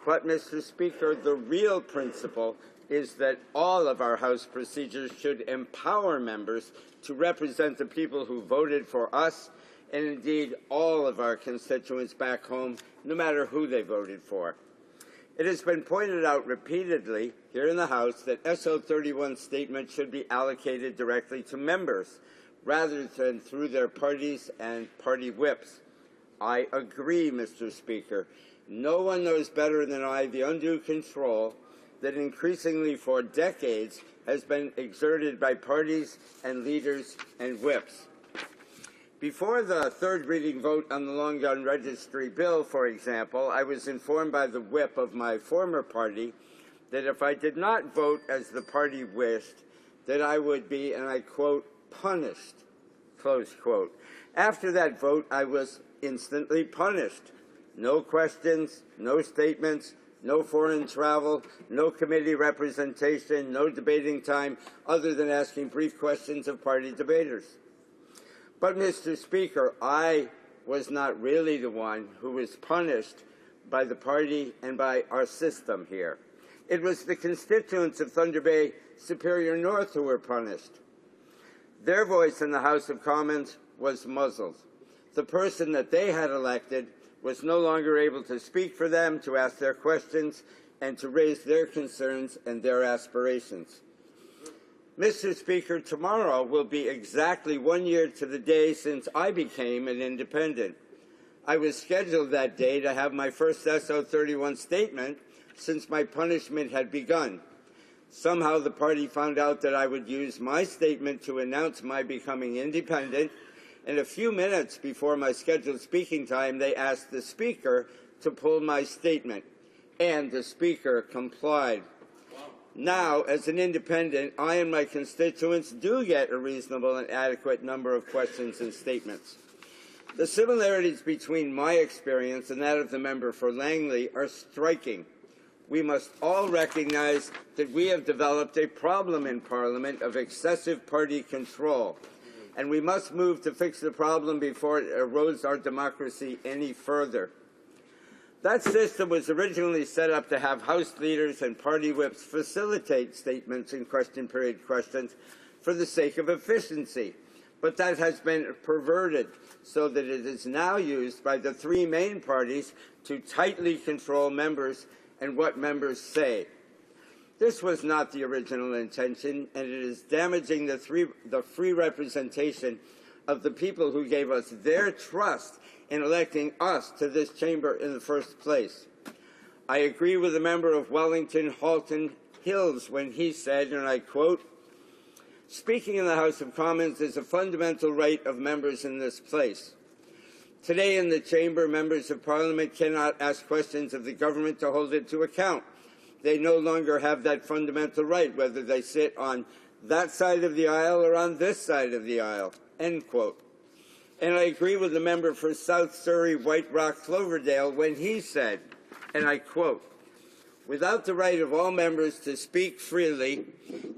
But, Mr. Speaker, the real principle is that all of our House procedures should empower members to represent the people who voted for us and indeed all of our constituents back home, no matter who they voted for. It has been pointed out repeatedly here in the House that SO 31 statements should be allocated directly to members rather than through their parties and party whips. I agree, Mr. Speaker. No one knows better than I the undue control that increasingly for decades has been exerted by parties and leaders and whips. Before the third reading vote on the long gun registry bill, for example, I was informed by the whip of my former party that if I did not vote as the party wished, that I would be, and I quote, punished, close quote. After that vote, I was instantly punished. No questions, no statements, no foreign travel, no committee representation, no debating time, other than asking brief questions of party debaters. But, Mr. Speaker, I was not really the one who was punished by the party and by our system here. It was the constituents of Thunder Bay Superior North who were punished. Their voice in the House of Commons was muzzled. The person that they had elected was no longer able to speak for them, to ask their questions, and to raise their concerns and their aspirations. Mr. Speaker, tomorrow will be exactly 1 year to the day since I became an independent. I was scheduled that day to have my first SO 31 statement since my punishment had begun. Somehow the party found out that I would use my statement to announce my becoming independent, and a few minutes before my scheduled speaking time, they asked the Speaker to pull my statement, and the Speaker complied. Now, as an independent, I and my constituents do get a reasonable and adequate number of questions and statements. The similarities between my experience and that of the member for Langley are striking. We must all recognize that we have developed a problem in Parliament of excessive party control, and we must move to fix the problem before it erodes our democracy any further. That system was originally set up to have House leaders and party whips facilitate statements and question period questions for the sake of efficiency, but that has been perverted so that it is now used by the three main parties to tightly control members and what members say. This was not the original intention, and it is damaging the free representation of the people who gave us their trust in electing us to this chamber in the first place. I agree with the member of Wellington Halton Hills when he said, and I quote, "Speaking in the House of Commons is a fundamental right of members in this place. Today in the chamber, members of Parliament cannot ask questions of the government to hold it to account. They no longer have that fundamental right, whether they sit on that side of the aisle or on this side of the aisle," end quote. And I agree with the member for South Surrey, White Rock, Cloverdale when he said, and I quote, "Without the right of all members to speak freely,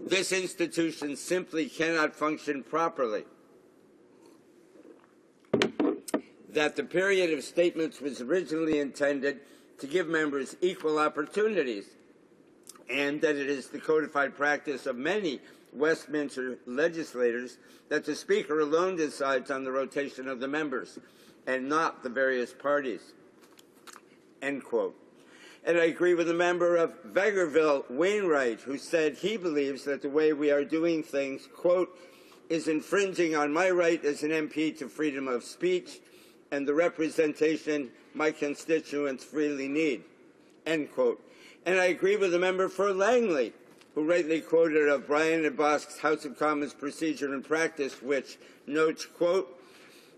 this institution simply cannot function properly. That the period of statements was originally intended to give members equal opportunities, and that it is the codified practice of many Westminster legislators that the Speaker alone decides on the rotation of the members and not the various parties," end quote. And I agree with the member of Vegreville, Wainwright, who said he believes that the way we are doing things, quote, "is infringing on my right as an MP to freedom of speech and the representation my constituents freely need," end quote. And I agree with the member for Langley, who rightly quoted of Brian and Bosk's House of Commons procedure and practice, which notes, quote,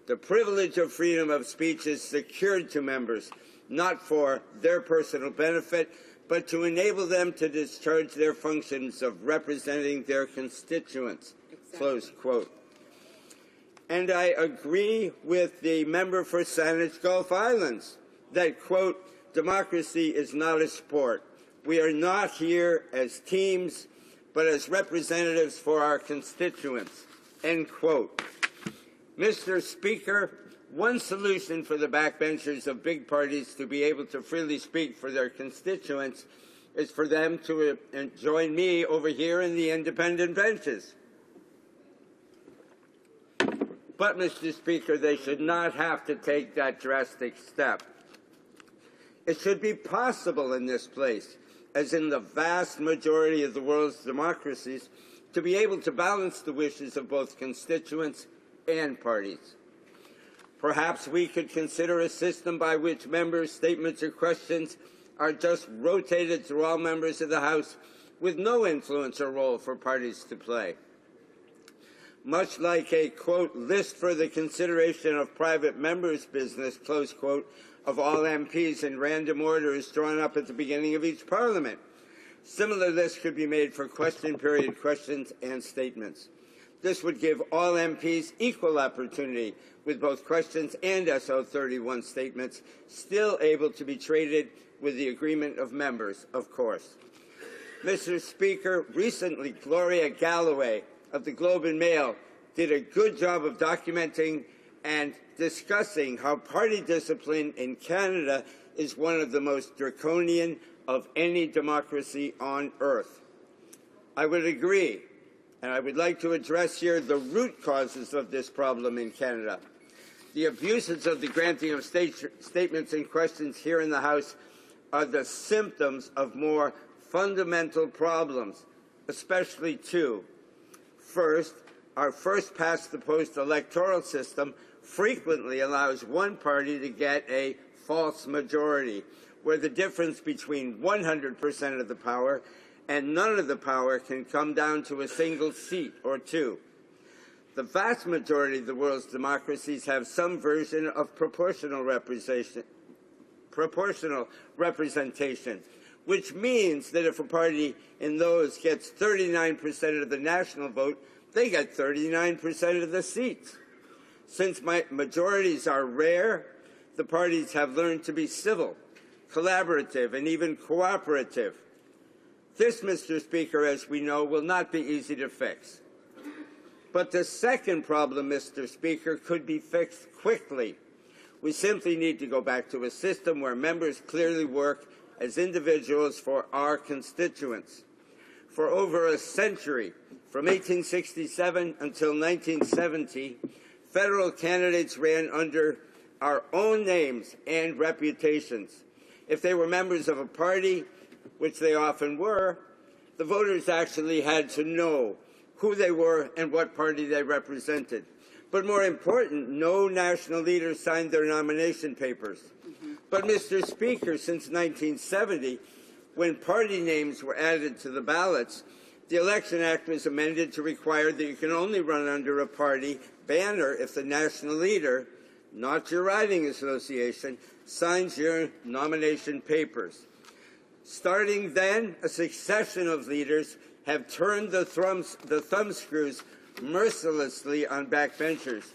"The privilege of freedom of speech is secured to members, not for their personal benefit, but to enable them to discharge their functions of representing their constituents," close quote. And I agree with the member for Saanich Gulf Islands that, quote, "Democracy is not a sport. We are not here as teams, but as representatives for our constituents," end quote. Mr. Speaker, one solution for the backbenchers of big parties to be able to freely speak for their constituents is for them to join me over here in the independent benches. But, Mr. Speaker, they should not have to take that drastic step. It should be possible in this place, as in the vast majority of the world's democracies, to be able to balance the wishes of both constituents and parties. Perhaps we could consider a system by which members' statements or questions are just rotated through all members of the House with no influence or role for parties to play. Much like a, quote, list for the consideration of private members' business, close quote, of all MPs in random order is drawn up at the beginning of each Parliament. Similar lists could be made for question period questions and statements. This would give all MPs equal opportunity with both questions and SO31 statements, still able to be traded with the agreement of members, of course. Mr. Speaker, recently Gloria Galloway of the Globe and Mail did a good job of documenting and discussing how party discipline in Canada is one of the most draconian of any democracy on earth. I would agree, and I would like to address here the root causes of this problem in Canada. The abuses of the granting of statements and questions here in the House are the symptoms of more fundamental problems, especially two. First, our first-past-the-post electoral system frequently allows one party to get a false majority, where the difference between 100% of the power and none of the power can come down to a single seat or two. The vast majority of the world's democracies have some version of proportional representation, which means that if a party in those gets 39% of the national vote, they get 39% of the seats. Since majorities are rare, the parties have learned to be civil, collaborative, and even cooperative. This, Mr. Speaker, as we know, will not be easy to fix. But the second problem, Mr. Speaker, could be fixed quickly. We simply need to go back to a system where members clearly work as individuals for our constituents. For over a century, from 1867 until 1970, federal candidates ran under our own names and reputations. If they were members of a party, which they often were, the voters actually had to know who they were and what party they represented. But more important, no national leaders signed their nomination papers. But, Mr. Speaker, since 1970, when party names were added to the ballots, the Election Act was amended to require that you can only run under a party banner if the national leader, not your riding association, signs your nomination papers. Starting then, a succession of leaders have turned the thumbscrews mercilessly on backbenchers,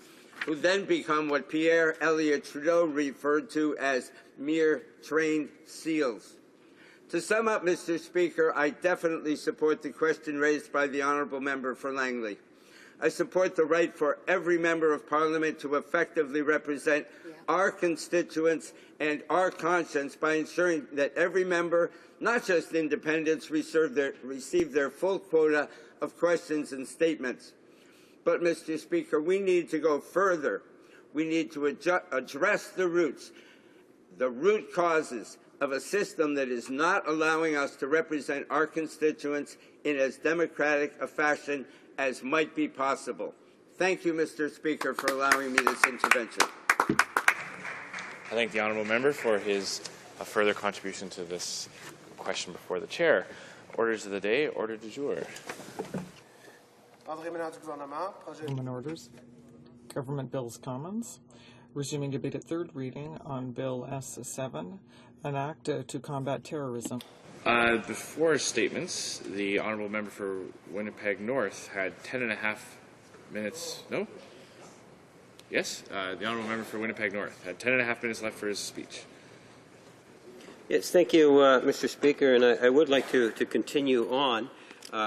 who then become what Pierre Elliott Trudeau referred to as mere trained seals. To sum up, Mr. Speaker, I definitely support the question raised by the honourable member for Langley. I support the right for every member of Parliament to effectively represent our constituents and our conscience by ensuring that every member, not just independents, receive their full quota of questions and statements. But, Mr. Speaker, we need to go further. We need to address the root causes of a system that is not allowing us to represent our constituents in as democratic a fashion as might be possible. Thank you, Mr. Speaker, for allowing me this intervention. I thank the honourable member for his further contribution to this question before the chair. Orders of the day, order du jour. Government orders. Government Bills Commons. Resuming debate at third reading on Bill S7, an act to combat terrorism. Before statements, the honourable member for Winnipeg North had 10.5 minutes. No? Yes? The honourable member for Winnipeg North had 10.5 minutes left for his speech. Yes, thank you, Mr. Speaker, and I would like to continue on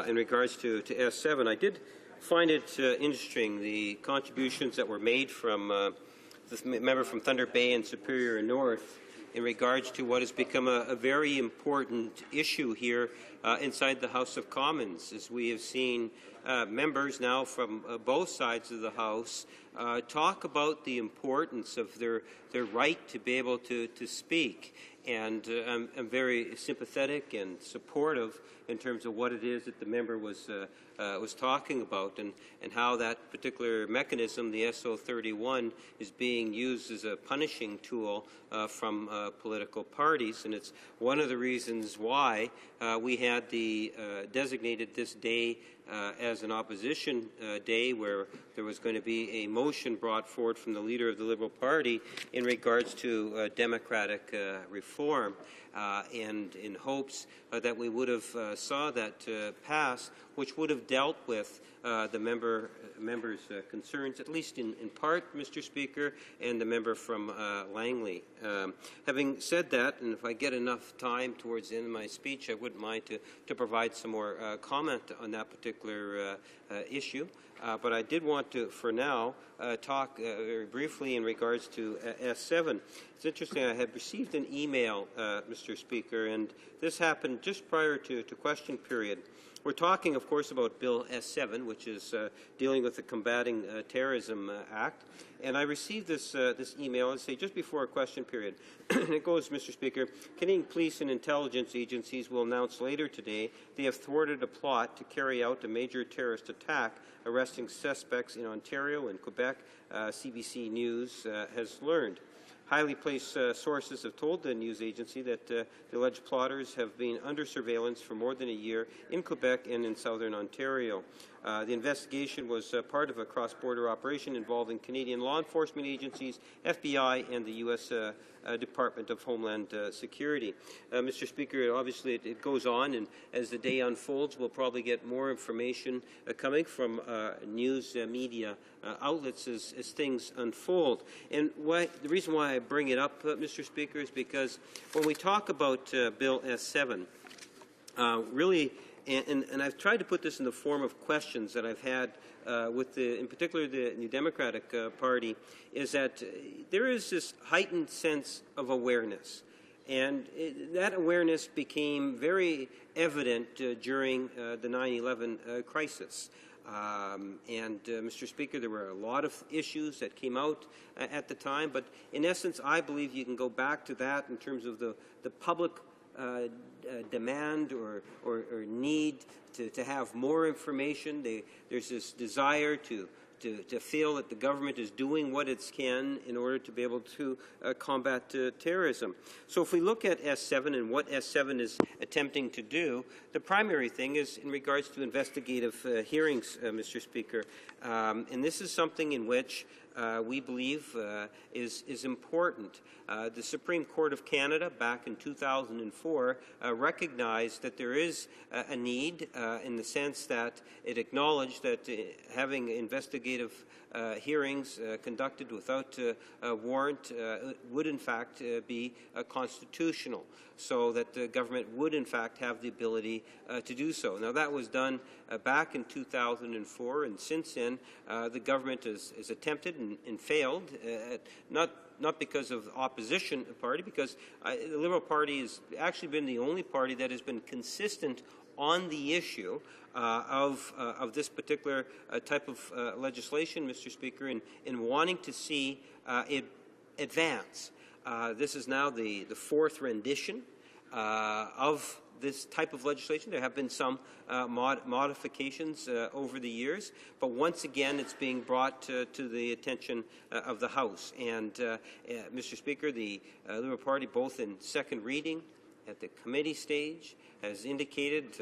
in regards to S7. I did find it interesting, the contributions that were made from this member from Thunder Bay and Superior North in regards to what has become a very important issue here inside the House of Commons, as we have seen members now from both sides of the House talk about the importance of their right to be able to speak. And I'm very sympathetic and supportive in terms of what it is that the member was talking about, and how that particular mechanism, the SO31, is being used as a punishing tool from political parties. And it's one of the reasons why we had designated this day as an opposition day, where there was going to be a motion brought forward from the leader of the Liberal Party in regards to democratic reform, and in hopes that we would have saw that pass, which would have dealt with the members' concerns, at least in part, Mr. Speaker, and the member from Langley. Having said that, and if I get enough time towards the end of my speech, I wouldn't mind to provide some more comment on that particular issue. But I did want to, for now, talk very briefly in regards to S7. It's interesting, I had received an email, Mr. Speaker, and this happened just prior to question period. We're talking, of course, about Bill S7, which is dealing with the Combating Terrorism Act. And I received this email, let's say, just before a question period. And it goes, Mr. Speaker, Canadian police and intelligence agencies will announce later today they have thwarted a plot to carry out a major terrorist attack, arresting suspects in Ontario and Quebec, CBC News has learned. Highly placed sources have told the news agency that the alleged plotters have been under surveillance for more than a year in Quebec and in southern Ontario. The investigation was part of a cross-border operation involving Canadian law enforcement agencies, FBI, and the U.S. Department of Homeland Security. Mr. Speaker, obviously it goes on, and as the day unfolds, we'll probably get more information coming from news media outlets as things unfold. And the reason why I bring it up, Mr. Speaker, is because when we talk about Bill S7, really, and I've tried to put this in the form of questions that I've had with in particular the New Democratic Party, is that there is this heightened sense of awareness. And that awareness became very evident during the 9/11 crisis. Mr. Speaker, there were a lot of issues that came out at the time, but in essence, I believe you can go back to that in terms of the public demand or need to have more information. There's this desire to feel that the government is doing what it can in order to be able to combat terrorism. So if we look at S7 and what S7 is attempting to do, the primary thing is in regards to investigative hearings, Mr. Speaker. And this is something in which we believe is important. The Supreme Court of Canada back in 2004 recognized that there is a need in the sense that it acknowledged that having investigative hearings conducted without a warrant would in fact be constitutional, so that the government would in fact have the ability to do so. Now that was done back in 2004, and since then the government has attempted and failed, not because of opposition party, because the Liberal Party has actually been the only party that has been consistent on the issue of this particular type of legislation, Mr. Speaker, in wanting to see it advance. This is now the fourth rendition of this type of legislation. There have been some modifications over the years, but once again it's being brought to the attention of the House. And Mr. Speaker, the Liberal Party, both in second reading at the committee stage, has indicated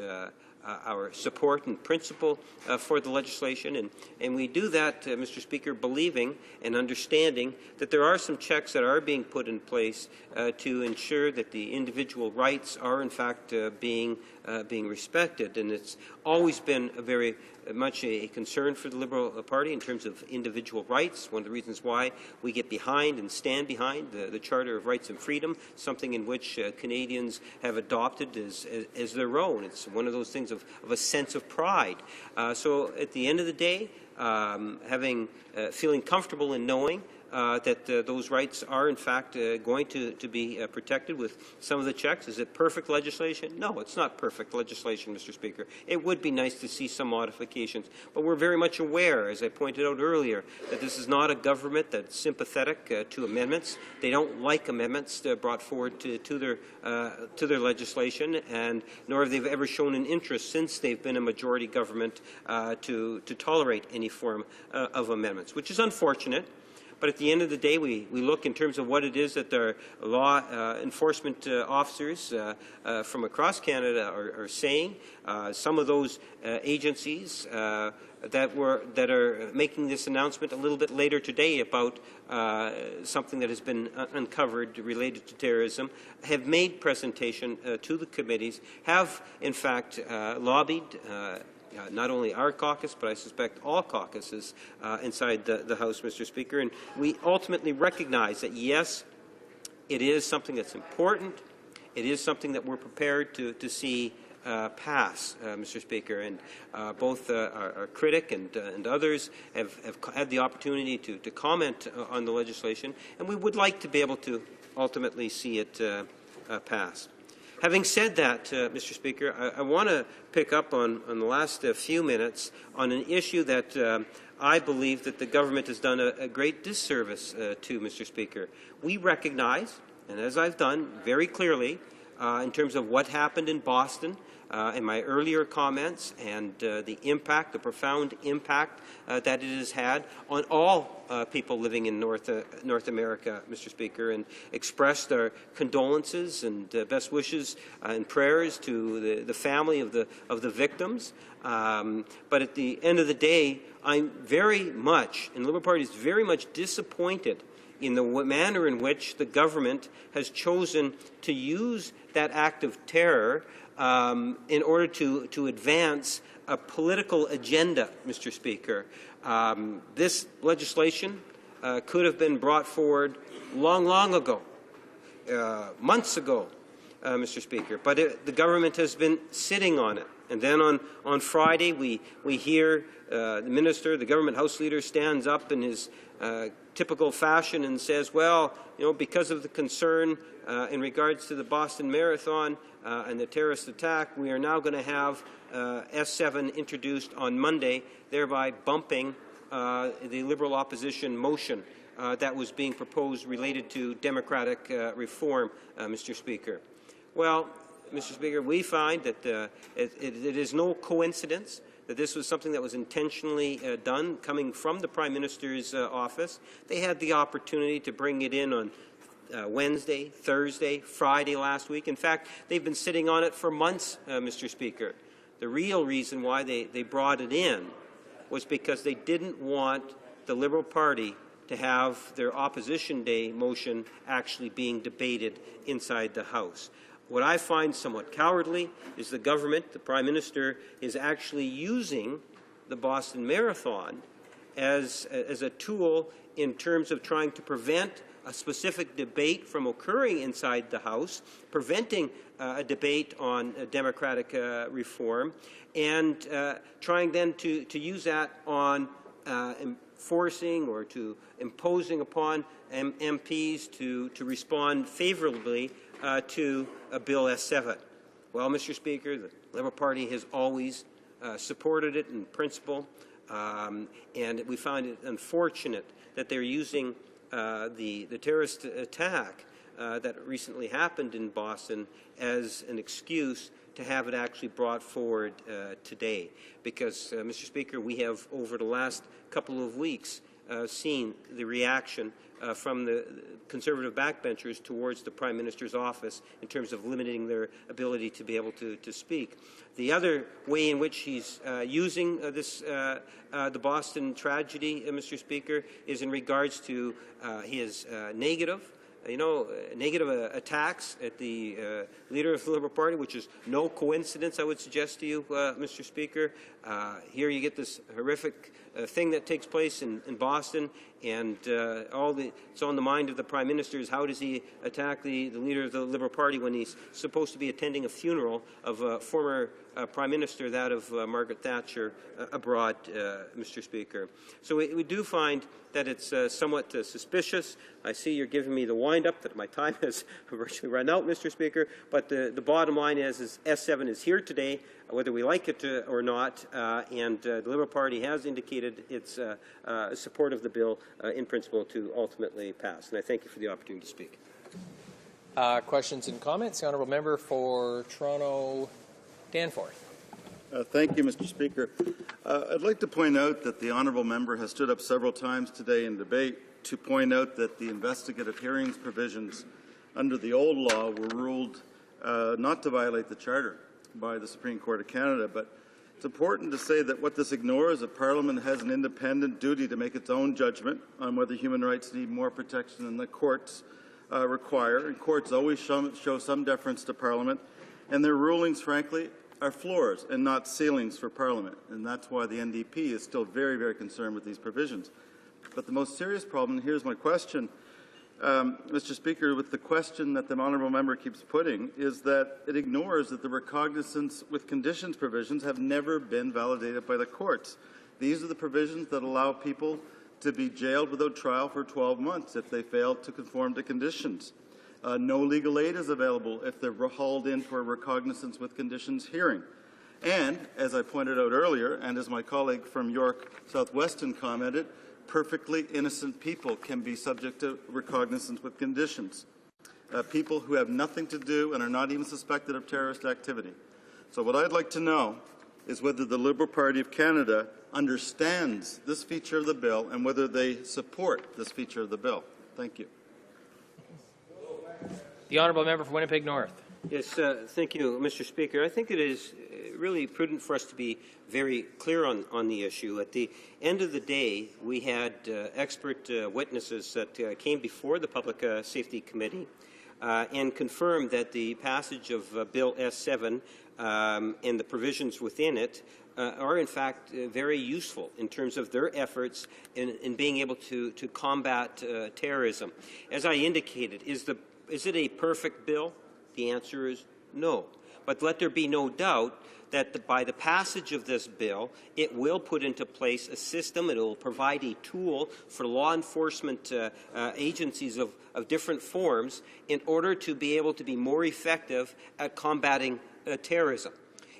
our support and principle for the legislation, and we do that, Mr. Speaker, believing and understanding that there are some checks that are being put in place to ensure that the individual rights are in fact being respected. And it's always been a very much a concern for the Liberal Party in terms of individual rights. One of the reasons why we get behind and stand behind the Charter of Rights and Freedom, something in which Canadians have adopted as their own. It's one of those things of a sense of pride. So at the end of the day, feeling comfortable in knowing that those rights are, in fact, going to be protected with some of the checks. Is it perfect legislation? No, it's not perfect legislation, Mr. Speaker. It would be nice to see some modifications. But we're very much aware, as I pointed out earlier, that this is not a government that's sympathetic to amendments. They don't like amendments brought forward to their legislation, and nor have they ever shown an interest since they've been a majority government to tolerate any form of amendments, which is unfortunate. But at the end of the day, we look in terms of what it is that their law enforcement officers from across Canada are saying. Some of those agencies that are making this announcement a little bit later today about something that has been uncovered related to terrorism have made presentation to the committees, have in fact lobbied not only our caucus, but I suspect all caucuses inside the House, Mr. Speaker. And we ultimately recognize that, yes, it is something that's important. It is something that we're prepared to see pass, Mr. Speaker. And both our critic and others have had the opportunity to comment on the legislation, and we would like to be able to ultimately see it pass. Having said that, Mr. Speaker, I want to pick up on the last few minutes on an issue that I believe that the government has done a great disservice to, Mr. Speaker. We recognize, and as I've done very clearly, in terms of what happened in Boston in my earlier comments and the impact, the profound impact that it has had on all people living in North America, Mr. Speaker, and expressed our condolences and best wishes and prayers to the family of the victims. But at the end of the day, I'm very much, and the Liberal Party is very much disappointed in the manner in which the government has chosen to use that act of terror in order to advance a political agenda, Mr. Speaker. This legislation could have been brought forward long ago, months ago, Mr. Speaker, but the government has been sitting on it. And then on Friday, we hear the minister, the government House leader, stands up in his typical fashion and says, well, you know, because of the concern in regards to the Boston Marathon and the terrorist attack, we are now going to have S7 introduced on Monday, thereby bumping the Liberal opposition motion that was being proposed related to democratic reform, Mr. Speaker. Well, Mr. Speaker, we find that it is no coincidence that this was something that was intentionally done, coming from the Prime Minister's office. They had the opportunity to bring it in on Wednesday, Thursday, Friday last week. In fact, they've been sitting on it for months, Mr. Speaker. The real reason why they brought it in was because they didn't want the Liberal Party to have their Opposition Day motion actually being debated inside the House. What I find somewhat cowardly is the government, the Prime Minister, is actually using the Boston Marathon as a tool in terms of trying to prevent a specific debate from occurring inside the House, preventing a debate on democratic reform, and trying then to use that on enforcing or to imposing upon MPs to respond favorably to Bill S7. Well, Mr. Speaker, the Liberal Party has always supported it in principle, and we find it unfortunate that they're using the terrorist attack that recently happened in Boston as an excuse to have it actually brought forward today. Because, Mr. Speaker, we have, over the last couple of weeks, seen the reaction from the Conservative backbenchers towards the Prime Minister's office in terms of limiting their ability to be able to speak. The other way in which he's using the Boston tragedy, Mr. Speaker, is in regards to his negative attacks at the leader of the Liberal Party, which is no coincidence, I would suggest to you, Mr. Speaker. Here you get this horrific thing that takes place in Boston, and it's on the mind of the Prime Minister is how does he attack the leader of the Liberal Party when he's supposed to be attending a funeral of a former Prime Minister, that of Margaret Thatcher, abroad, Mr. Speaker. So we do find that it's somewhat suspicious. I see you're giving me the wind-up that my time has virtually run out, Mr. Speaker, but the bottom line is S7 is here today, whether we like it or not, and the Liberal Party has indicated its support of the bill in principle to ultimately pass. And I thank you for the opportunity to speak. Questions and comments? The Honourable Member for Toronto Danforth. Thank you, Mr. Speaker. I'd like to point out that the Honourable Member has stood up several times today in debate to point out that the investigative hearings provisions under the old law were ruled not to violate the Charter by the Supreme Court of Canada. But it's important to say that what this ignores is that Parliament has an independent duty to make its own judgment on whether human rights need more protection than the courts require. And courts always show some deference to Parliament, and their rulings, frankly, are floors and not ceilings for Parliament, and that's why the NDP is still very, very concerned with these provisions. But the most serious problem, and here's my question, Mr. Speaker, with the question that the Honourable Member keeps putting, is that it ignores that the recognizance with conditions provisions have never been validated by the courts. These are the provisions that allow people to be jailed without trial for 12 months if they fail to conform to conditions. No legal aid is available if they're hauled in for a recognizance with conditions hearing. And, as I pointed out earlier, and as my colleague from York Southwestern commented, perfectly innocent people can be subject to recognizance with conditions. People who have nothing to do and are not even suspected of terrorist activity. So what I'd like to know is whether the Liberal Party of Canada understands this feature of the bill and whether they support this feature of the bill. Thank you. The Honourable Member for Winnipeg North. Yes, thank you, Mr. Speaker. I think it is really prudent for us to be very clear on the issue. At the end of the day, we had expert witnesses that came before the Public Safety Committee and confirmed that the passage of Bill S7 and the provisions within it are in fact very useful in terms of their efforts in being able to combat terrorism. As I indicated, is it a perfect bill? The answer is no. But let there be no doubt that by the passage of this bill, it will put into place a system, it will provide a tool for law enforcement agencies of different forms in order to be able to be more effective at combating terrorism.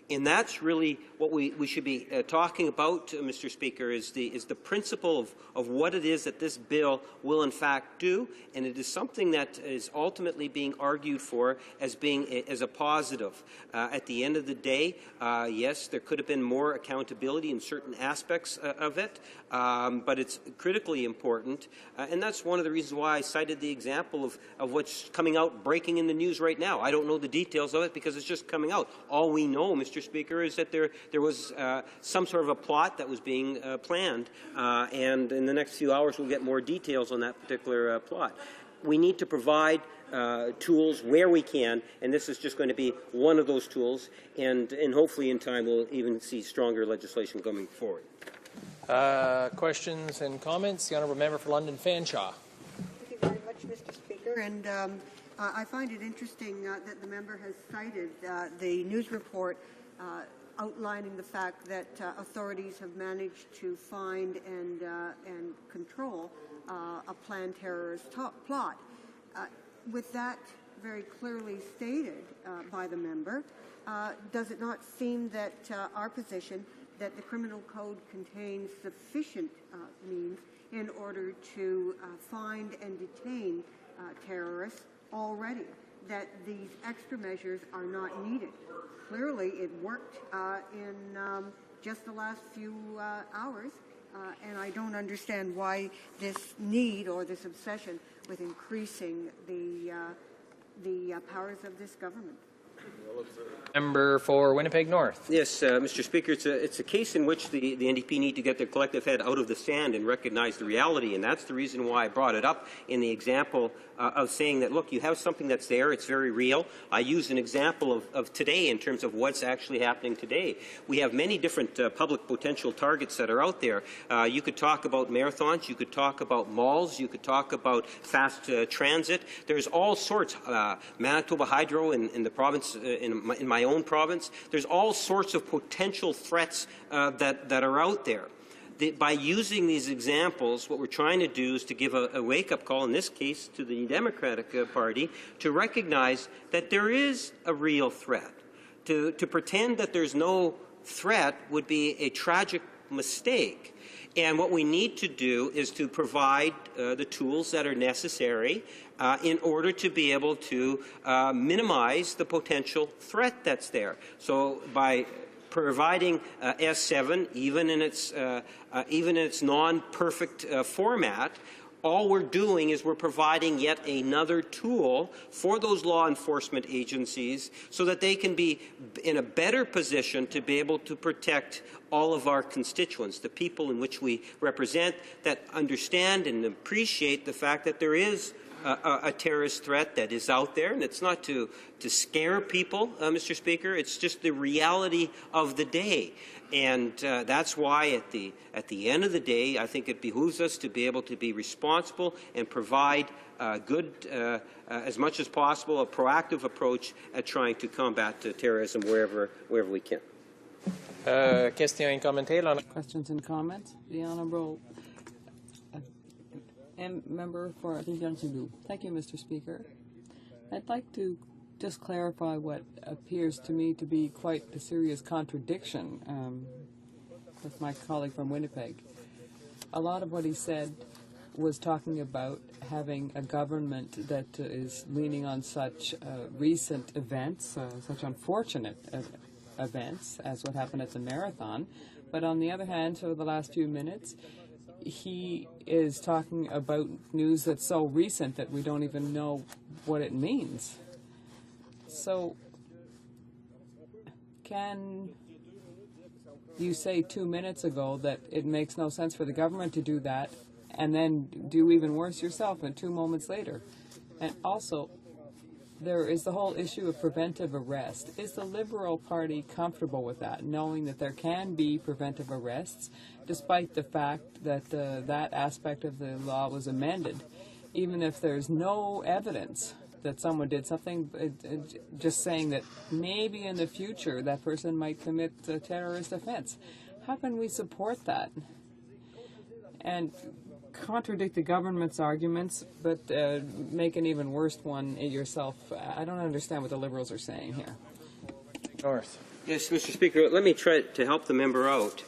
And that's really what we should be talking about, Mr. Speaker, is the principle of what it is that this bill will in fact do, and it is something that is ultimately being argued for as being as a positive. At the end of the day, yes, there could have been more accountability in certain aspects of it, but it's critically important, and that's one of the reasons why I cited the example of what's coming out, breaking in the news right now. I don't know the details of it because it's just coming out. All we know, Mr. Speaker, is that there was some sort of a plot that was being planned, and in the next few hours we'll get more details on that particular plot. We need to provide tools where we can, and this is just going to be one of those tools, and hopefully in time we'll even see stronger legislation coming forward. Questions and comments? The Honourable Member for London Fanshawe. Thank you very much, Mr. Speaker. And I find it interesting that the member has cited the news report outlining the fact that authorities have managed to find and control a planned terrorist plot. With that very clearly stated by the member, does it not seem that our position that the criminal code contains sufficient means in order to find and detain terrorists already, that these extra measures are not needed? Clearly, it worked in just the last few hours, and I don't understand why this need or this obsession with increasing the powers of this government. Member for Winnipeg North. Yes, Mr. Speaker, it's a case in which the NDP need to get their collective head out of the sand and recognize the reality, and that's the reason why I brought it up in the example of saying that, look, you have something that's there, it's very real. I used an example of today in terms of what's actually happening today. We have many different public potential targets that are out there. You could talk about marathons, you could talk about malls, you could talk about fast transit. There's all sorts. Manitoba Hydro in the province, in my own province, there's all sorts of potential threats that are out there. By using these examples, what we're trying to do is to give a wake-up call, in this case to the Democratic Party, to recognize that there is a real threat. To pretend that there's no threat would be a tragic mistake. And what we need to do is to provide the tools that are necessary in order to be able to minimize the potential threat that's there. So by providing S7, even in its non-perfect format, all we're doing is we're providing yet another tool for those law enforcement agencies so that they can be in a better position to be able to protect all of our constituents, the people in which we represent, that understand and appreciate the fact that there is a terrorist threat that is out there, and it's not to scare people, Mr. Speaker. It's just the reality of the day, and that's why at the end of the day, I think it behooves us to be able to be responsible and provide good, as much as possible, a proactive approach at trying to combat terrorism wherever we can. Questions and comments? The Honourable Member for Rivière-du-Loup. Thank you, Mr. Speaker. I'd like to just clarify what appears to me to be quite a serious contradiction with my colleague from Winnipeg. A lot of what he said was talking about having a government that is leaning on such recent events, such unfortunate events as what happened at the marathon. But on the other hand, for the last few minutes, he is talking about news that's so recent that we don't even know what it means. So, can you say 2 minutes ago that it makes no sense for the government to do that, and then do even worse yourself and 2 moments later? And also, there is the whole issue of preventive arrest. Is the Liberal Party comfortable with that, knowing that there can be preventive arrests, despite the fact that that aspect of the law was amended, even if there's no evidence that someone did something, just saying that maybe in the future that person might commit a terrorist offense? How can we support that? And contradict the government's arguments, but make an even worse one yourself. I don't understand what the Liberals are saying here. North. Yes, Mr. Speaker, let me try to help the member out.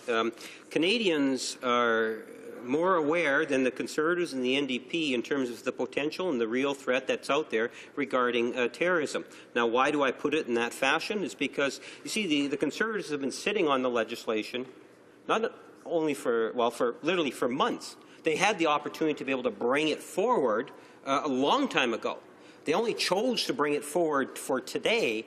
Canadians are more aware than the Conservatives and the NDP in terms of the potential and the real threat that's out there regarding terrorism. Now, why do I put it in that fashion? It's because, you see, the Conservatives have been sitting on the legislation, not only for literally for months. They had the opportunity to be able to bring it forward a long time ago. They only chose to bring it forward for today,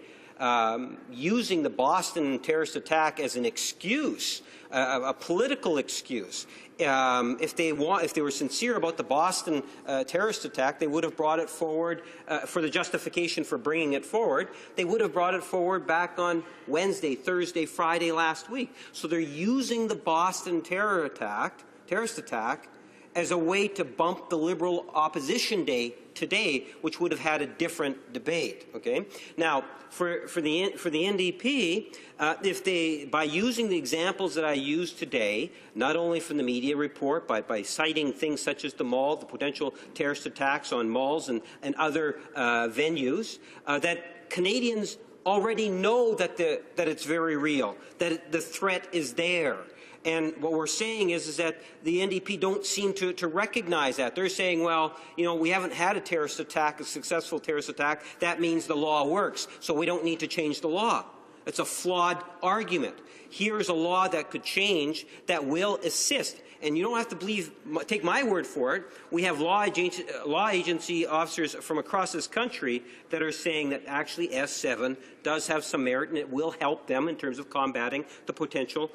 using the Boston terrorist attack as an excuse, a political excuse. If they were sincere about the Boston terrorist attack, they would have brought it forward for the justification for bringing it forward. They would have brought it forward back on Wednesday, Thursday, Friday last week. So they're using the Boston terrorist attack as a way to bump the Liberal opposition day today, which would have had a different debate. Okay. Now, for the NDP, by using the examples that I used today, not only from the media report, by citing things such as the mall, the potential terrorist attacks on malls and other venues, that Canadians already know that it's very real, that the threat is there. And what we're saying is that the NDP don't seem to recognize that. They're saying, well, we haven't had a terrorist attack, a successful terrorist attack. That means the law works, so we don't need to change the law. It's a flawed argument. Here's a law that could change, that will assist. and you don't have to take my word for it. We have law agency officers from across this country that are saying that actually S7 does have some merit and it will help them in terms of combating the potential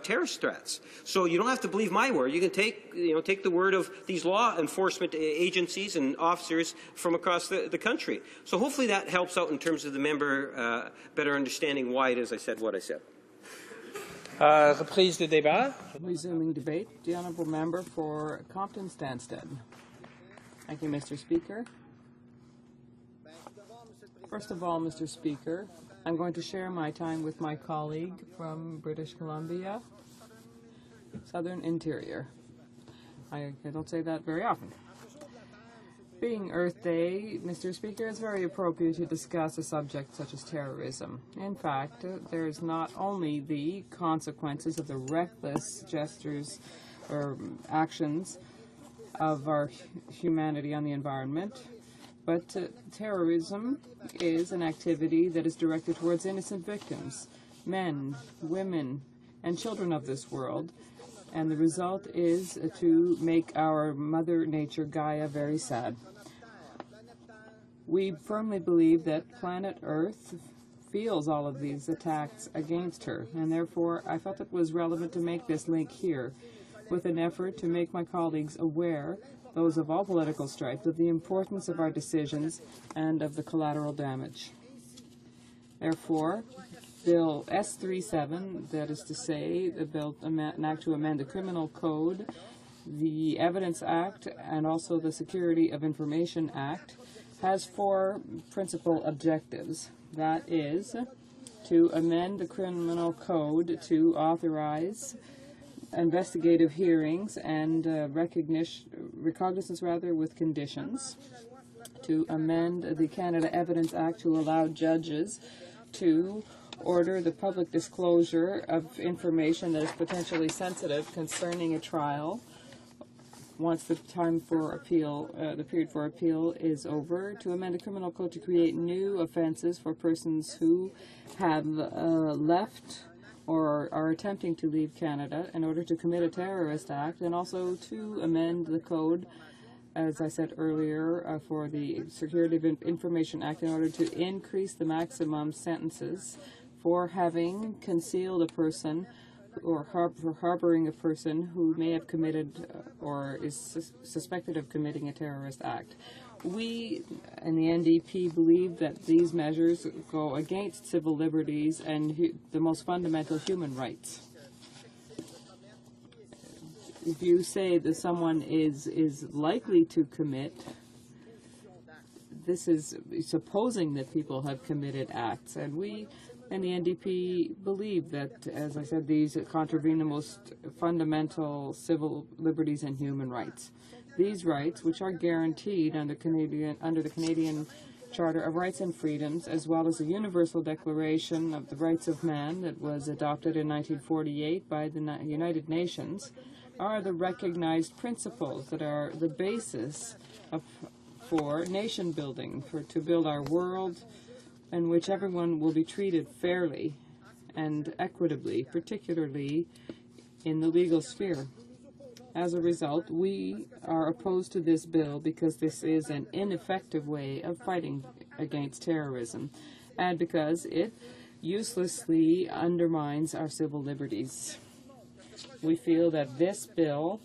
terrorist threats. So you don't have to believe my word. You can take the word of these law enforcement agencies and officers from across the country. So hopefully that helps out in terms of the member better understanding why it is I said what I said. Reprise de débat. Resuming debate. The honourable member for Compton-Stansted. Thank you, Mr. Speaker. First of all, Mr. Speaker, I'm going to share my time with my colleague from British Columbia, Southern Interior. I don't say that very often. Being Earth Day, Mr. Speaker, it's very appropriate to discuss a subject such as terrorism. In fact, there's not only the consequences of the reckless gestures or actions of our humanity on the environment, but terrorism is an activity that is directed towards innocent victims, men, women, and children of this world, and the result is to make our Mother Nature, Gaia, very sad. We firmly believe that planet Earth feels all of these attacks against her, and therefore I felt it was relevant to make this link here, with an effort to make my colleagues aware, those of all political stripes, of the importance of our decisions and of the collateral damage. Therefore, Bill S37, that is to say, the bill, an act to amend the Criminal Code, the Evidence Act, and also the Security of Information Act, has 4 principal objectives. That is, to amend the Criminal Code to authorize investigative hearings and recognizance with conditions, to amend the Canada Evidence Act to allow judges to order the public disclosure of information that is potentially sensitive concerning a trial once the time for appeal, the period for appeal is over, to amend the criminal code to create new offenses for persons who have left or are attempting to leave Canada in order to commit a terrorist act, and also to amend the code, as I said earlier, for the Security of Information Act in order to increase the maximum sentences for having concealed a person or for harboring a person who may have committed or is suspected of committing a terrorist act. We in the NDP believe that these measures go against civil liberties and the most fundamental human rights. If you say that someone is likely to commit, this is supposing that people have committed acts, and we and the NDP believe that, as I said, these contravene the most fundamental civil liberties and human rights. These rights, which are guaranteed under the Canadian Charter of Rights and Freedoms, as well as the Universal Declaration of the Rights of Man that was adopted in 1948 by the United Nations, are the recognized principles that are the basis for nation building, to build our world in which everyone will be treated fairly and equitably, particularly in the legal sphere. As a result, we are opposed to this bill because this is an ineffective way of fighting against terrorism and because it uselessly undermines our civil liberties. We feel that this bill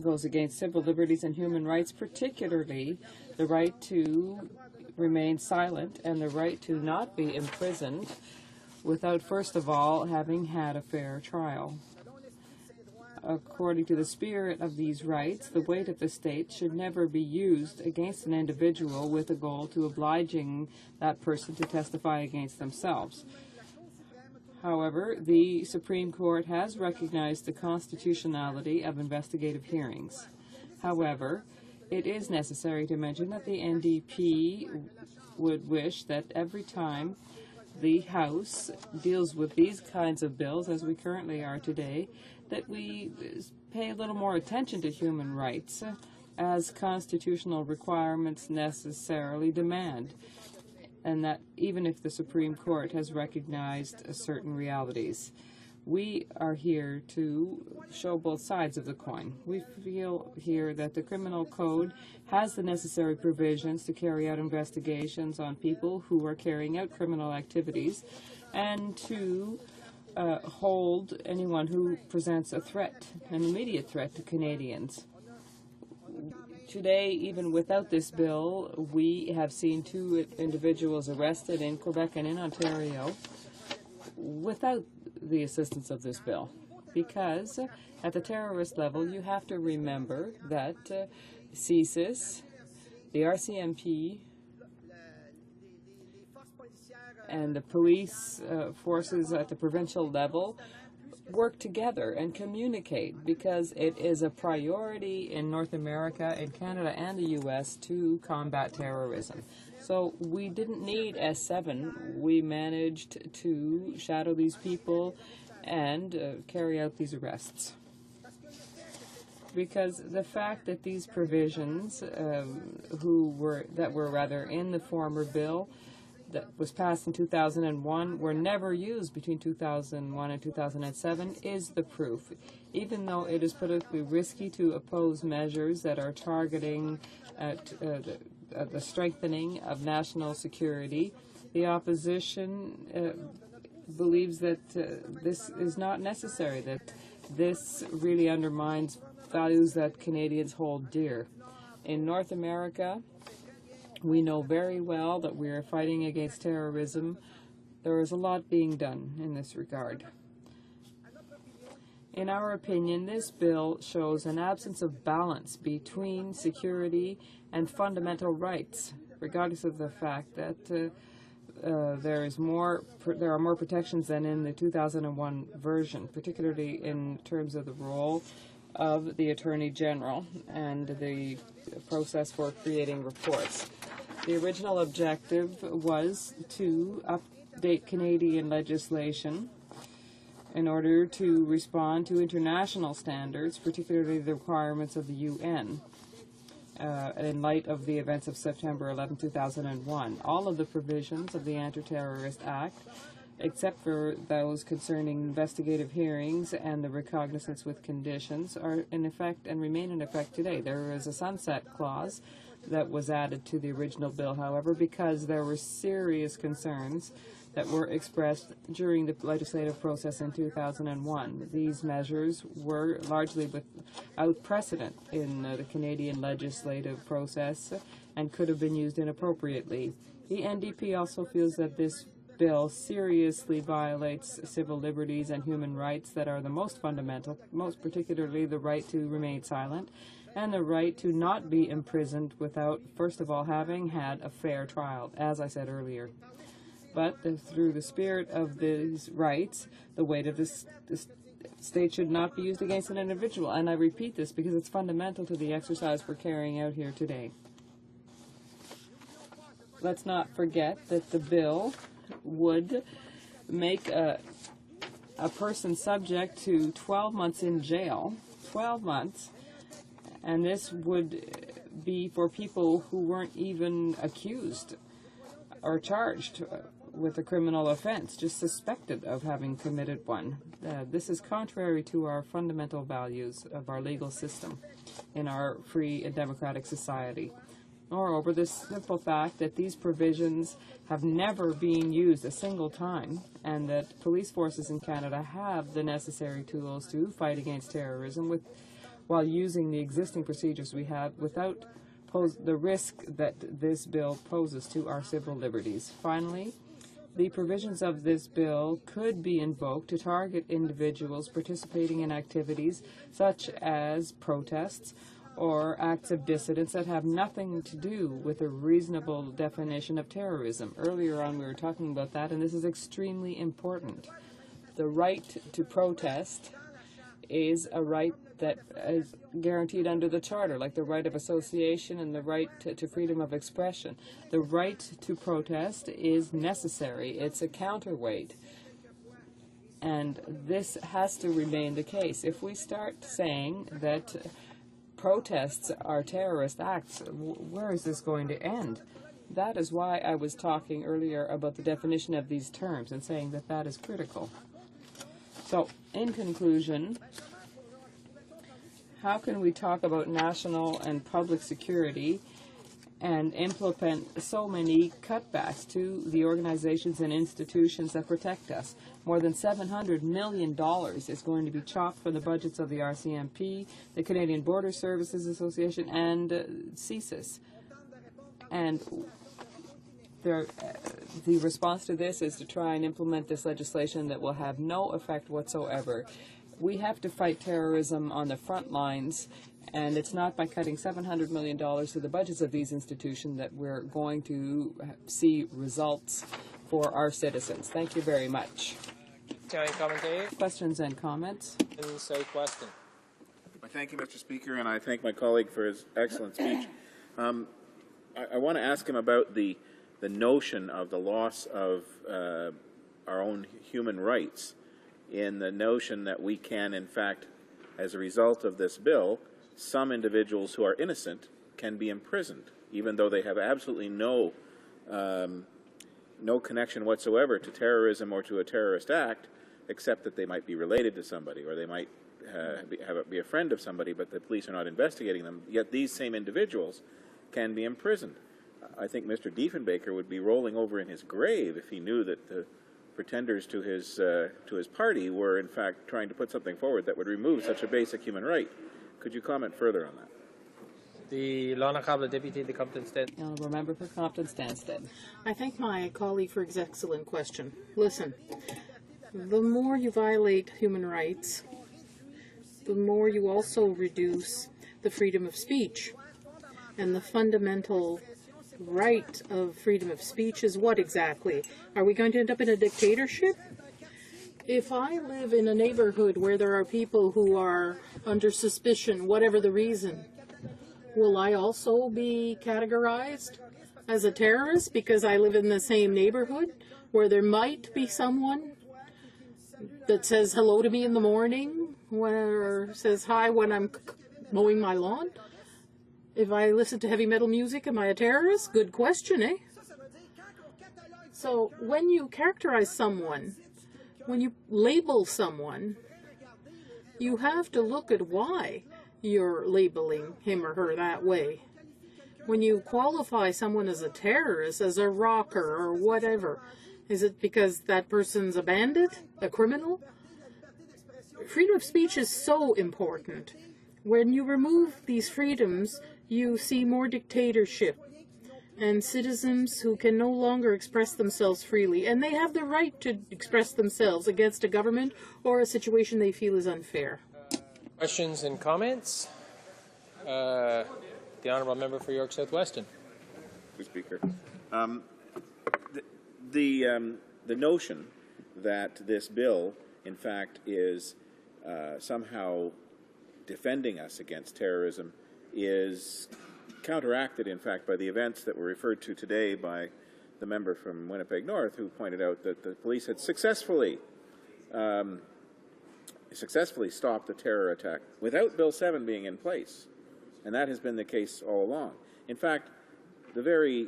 goes against civil liberties and human rights, particularly the right to remain silent and the right to not be imprisoned without, first of all, having had a fair trial. According to the spirit of these rights, the weight of the state should never be used against an individual with a goal to obliging that person to testify against themselves. However, the Supreme Court has recognized the constitutionality of investigative hearings. However, it is necessary to mention that the NDP would wish that every time the House deals with these kinds of bills, as we currently are today, that we pay a little more attention to human rights as constitutional requirements necessarily demand, and that even if the Supreme Court has recognized certain realities. We are here to show both sides of the coin. We feel here that the criminal code has the necessary provisions to carry out investigations on people who are carrying out criminal activities and to hold anyone who presents a threat, an immediate threat to Canadians. Today, even without this bill, we have seen 2 individuals arrested in Quebec and in Ontario without the assistance of this bill, because at the terrorist level you have to remember that CSIS, the RCMP, and the police forces at the provincial level work together and communicate, because it is a priority in North America, in Canada and the U.S. to combat terrorism. So we didn't need S7. We managed to shadow these people and carry out these arrests. Because the fact that these provisions that were rather in the former bill that was passed in 2001 were never used between 2001 and 2007 is the proof. Even though it is politically risky to oppose measures that are targeting the strengthening of national security, the opposition believes that this is not necessary, that this really undermines values that Canadians hold dear. In North America, we know very well that we are fighting against terrorism. There is a lot being done in this regard. In our opinion, this bill shows an absence of balance between security and fundamental rights, regardless of the fact that there are more protections than in the 2001 version, particularly in terms of the role of the Attorney General and the process for creating reports. The original objective was to update Canadian legislation in order to respond to international standards, particularly the requirements of the UN, in light of the events of September 11, 2001. All of the provisions of the Anti-Terrorist Act, except for those concerning investigative hearings and the recognizance with conditions, are in effect and remain in effect today. There is a sunset clause that was added to the original bill, however, because there were serious concerns that were expressed during the legislative process in 2001. These measures were largely without precedent in the Canadian legislative process and could have been used inappropriately. The NDP also feels that this bill seriously violates civil liberties and human rights that are the most fundamental, most particularly the right to remain silent and the right to not be imprisoned without, first of all, having had a fair trial, as I said earlier. But through the spirit of these rights, the weight of the state should not be used against an individual. And I repeat this because it's fundamental to the exercise we're carrying out here today. Let's not forget that the bill would make a person subject to 12 months in jail, 12 months, and this would be for people who weren't even accused or charged with a criminal offense, just suspected of having committed one. This is contrary to our fundamental values of our legal system in our free and democratic society. Moreover, the simple fact that these provisions have never been used a single time and that police forces in Canada have the necessary tools to fight against terrorism while using the existing procedures we have without the risk that this bill poses to our civil liberties. Finally, the provisions of this bill could be invoked to target individuals participating in activities such as protests or acts of dissidence that have nothing to do with a reasonable definition of terrorism. Earlier on we were talking about that, and this is extremely important. The right to protest is a right that is guaranteed under the Charter, like the right of association and the right to freedom of expression. The right to protest is necessary. It's a counterweight. And this has to remain the case. If we start saying that protests are terrorist acts, where is this going to end? That is why I was talking earlier about the definition of these terms and saying that that is critical. So, in conclusion, how can we talk about national and public security and implement so many cutbacks to the organizations and institutions that protect us? More than $700 million is going to be chopped from the budgets of the RCMP, the Canadian Border Services Association, and CSIS. And the response to this is to try and implement this legislation that will have no effect whatsoever. We have to fight terrorism on the front lines, and it's not by cutting $700 million to the budgets of these institutions that we're going to see results for our citizens. Thank you very much. Questions and comments? Well, thank you, Mr. Speaker, and I thank my colleague for his excellent speech. I want to ask him about the notion of the loss of our own human rights, in the notion that we can, in fact, as a result of this bill, some individuals who are innocent can be imprisoned, even though they have absolutely no connection whatsoever to terrorism or to a terrorist act, except that they might be related to somebody, or they might be a friend of somebody, but the police are not investigating them. Yet these same individuals can be imprisoned. I think Mr. Diefenbaker would be rolling over in his grave if he knew that the pretenders to his party were, in fact, trying to put something forward that would remove such a basic human right. Could you comment further on that? The Honourable Deputy, the Compton Stansted. Honourable Member for Compton Stansted. I thank my colleague for his excellent question. Listen, the more you violate human rights, the more you also reduce the freedom of speech. And the fundamental right of freedom of speech is what exactly? Are we going to end up in a dictatorship? If I live in a neighborhood where there are people who are under suspicion, whatever the reason, will I also be categorized as a terrorist because I live in the same neighborhood where there might be someone that says hello to me in the morning or says hi when I'm mowing my lawn? If I listen to heavy metal music, am I a terrorist? Good question, eh? So when you characterize someone, when you label someone, you have to look at why you're labeling him or her that way. When you qualify someone as a terrorist, as a rocker or whatever, is it because that person's a bandit, a criminal? Freedom of speech is so important. When you remove these freedoms, you see more dictatorship and citizens who can no longer express themselves freely. And they have the right to express themselves against a government or a situation they feel is unfair. Questions and comments? The Honourable Member for York South Weston. Mr. Speaker. The notion that this bill, in fact, is somehow defending us against terrorism is counteracted, in fact, by the events that were referred to today by the member from Winnipeg North, who pointed out that the police had successfully stopped the terror attack without Bill 7 being in place. And that has been the case all along. In fact, the very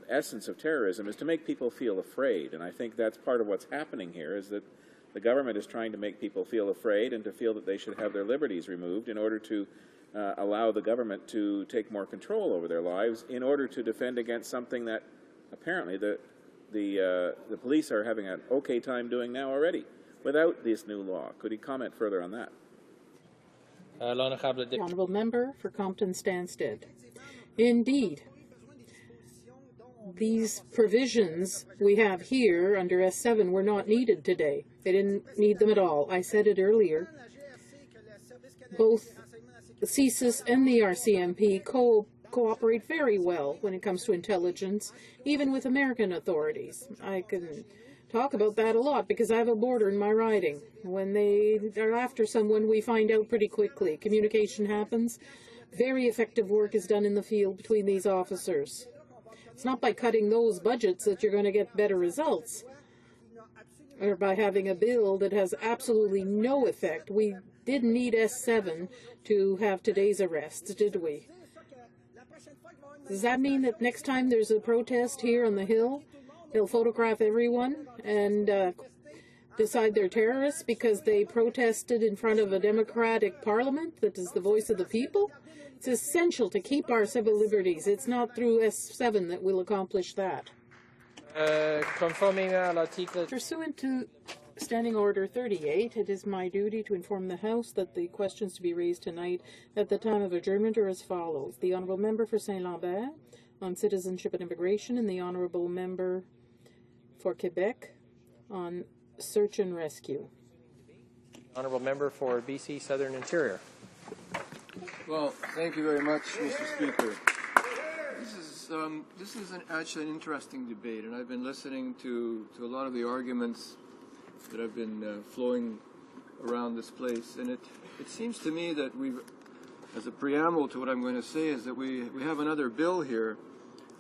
essence of terrorism is to make people feel afraid. And I think that's part of what's happening here, is that the government is trying to make people feel afraid and to feel that they should have their liberties removed in order to allow the government to take more control over their lives, in order to defend against something that apparently the police are having an okay time doing now already without this new law. Could he comment further on that? The Honourable Member for Compton Stansted. Indeed, these provisions we have here under S7 were not needed today. They didn't need them at all. I said it earlier. Both the CSIS and the RCMP cooperate very well when it comes to intelligence, even with American authorities. I can talk about that a lot because I have a border in my riding. When they are after someone, we find out pretty quickly. Communication happens. Very effective work is done in the field between these officers. It's not by cutting those budgets that you're going to get better results, or by having a bill that has absolutely no effect. We didn't need S7 to have today's arrests, did we? Does that mean that next time there's a protest here on the Hill, they'll photograph everyone and decide they're terrorists because they protested in front of a democratic parliament that is the voice of the people? It's essential to keep our civil liberties. It's not through S7 that we'll accomplish that. Pursuant to Standing Order 38, it is my duty to inform the House that the questions to be raised tonight at the time of adjournment are as follows. The Honourable Member for Saint-Lambert on citizenship and immigration, and the Honourable Member for Quebec on search and rescue. Honourable Member for BC Southern Interior. Well, thank you very much, Mr. Speaker. This is actually an interesting debate, and I've been listening to a lot of the arguments that have been flowing around this place, and it seems to me that we've, as a preamble to what I'm going to say, is that we have another bill here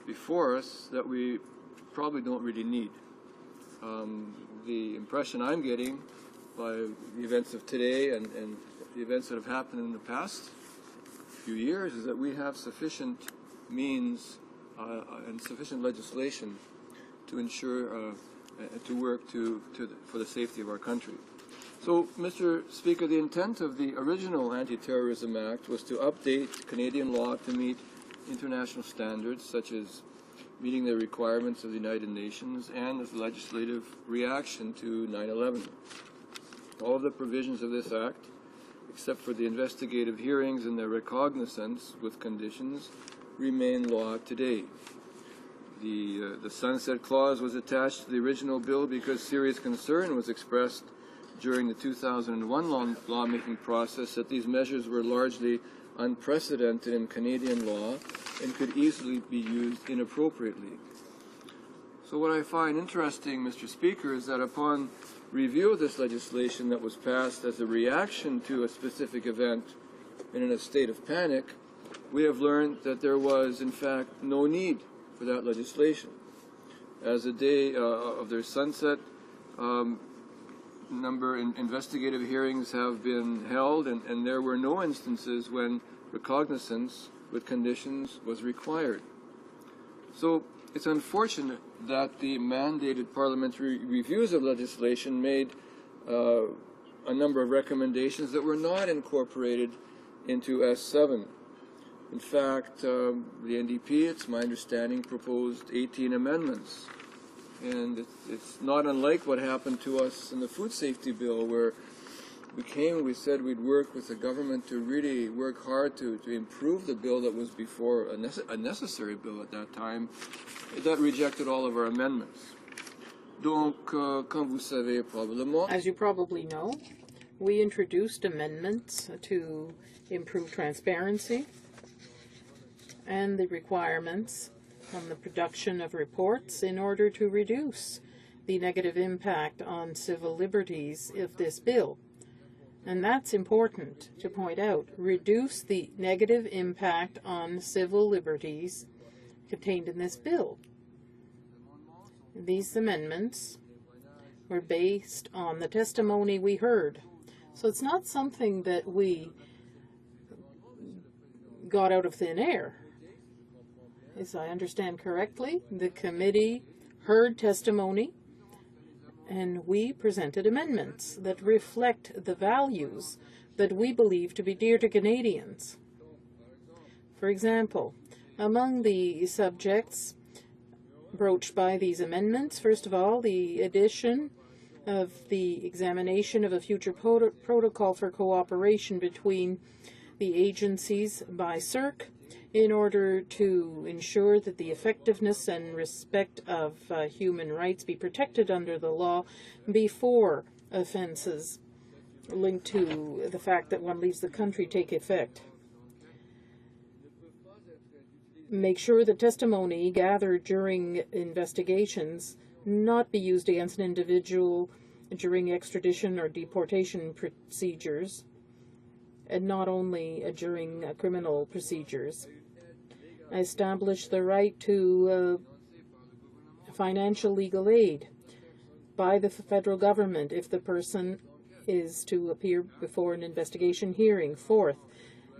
before us that we probably don't really need. The impression I'm getting by the events of today and the events that have happened in the past few years is that we have sufficient means and sufficient legislation to ensure to work for the safety of our country. So, Mr. Speaker, the intent of the original Anti-Terrorism Act was to update Canadian law to meet international standards, such as meeting the requirements of the United Nations and as a legislative reaction to 9/11. All of the provisions of this act, except for the investigative hearings and their recognizance with conditions, remain law today. The sunset clause was attached to the original bill because serious concern was expressed during the 2001 lawmaking process that these measures were largely unprecedented in Canadian law and could easily be used inappropriately. So what I find interesting, Mr. Speaker, is that upon review of this legislation that was passed as a reaction to a specific event and in a state of panic, we have learned that there was, in fact, no need for that legislation. As the day of their sunset, number of investigative hearings have been held, and there were no instances when recognizance with conditions was required. So it's unfortunate that the mandated parliamentary reviews of legislation made a number of recommendations that were not incorporated into S7. In fact, the NDP, it's my understanding, proposed 18 amendments. And it's not unlike what happened to us in the food safety bill, where we said we'd work with the government to really work hard to improve the bill that was before a necessary bill at that time. That rejected all of our amendments. Donc, comme vous savez probablement, as you probably know, we introduced amendments to improve transparency and the requirements on the production of reports in order to reduce the negative impact on civil liberties of this bill. And that's important to point out. Reduce the negative impact on civil liberties contained in this bill. These amendments were based on the testimony we heard. So it's not something that we got out of thin air. As I understand correctly, the committee heard testimony and we presented amendments that reflect the values that we believe to be dear to Canadians. For example, among the subjects broached by these amendments, first of all, the addition of the examination of a future protocol for cooperation between the agencies by CERC in order to ensure that the effectiveness and respect of human rights be protected under the law before offenses linked to the fact that one leaves the country take effect. Make sure that testimony gathered during investigations not be used against an individual during extradition or deportation procedures, and not only during criminal procedures. Establish the right to financial legal aid by the federal government if the person is to appear before an investigation hearing. Fourth,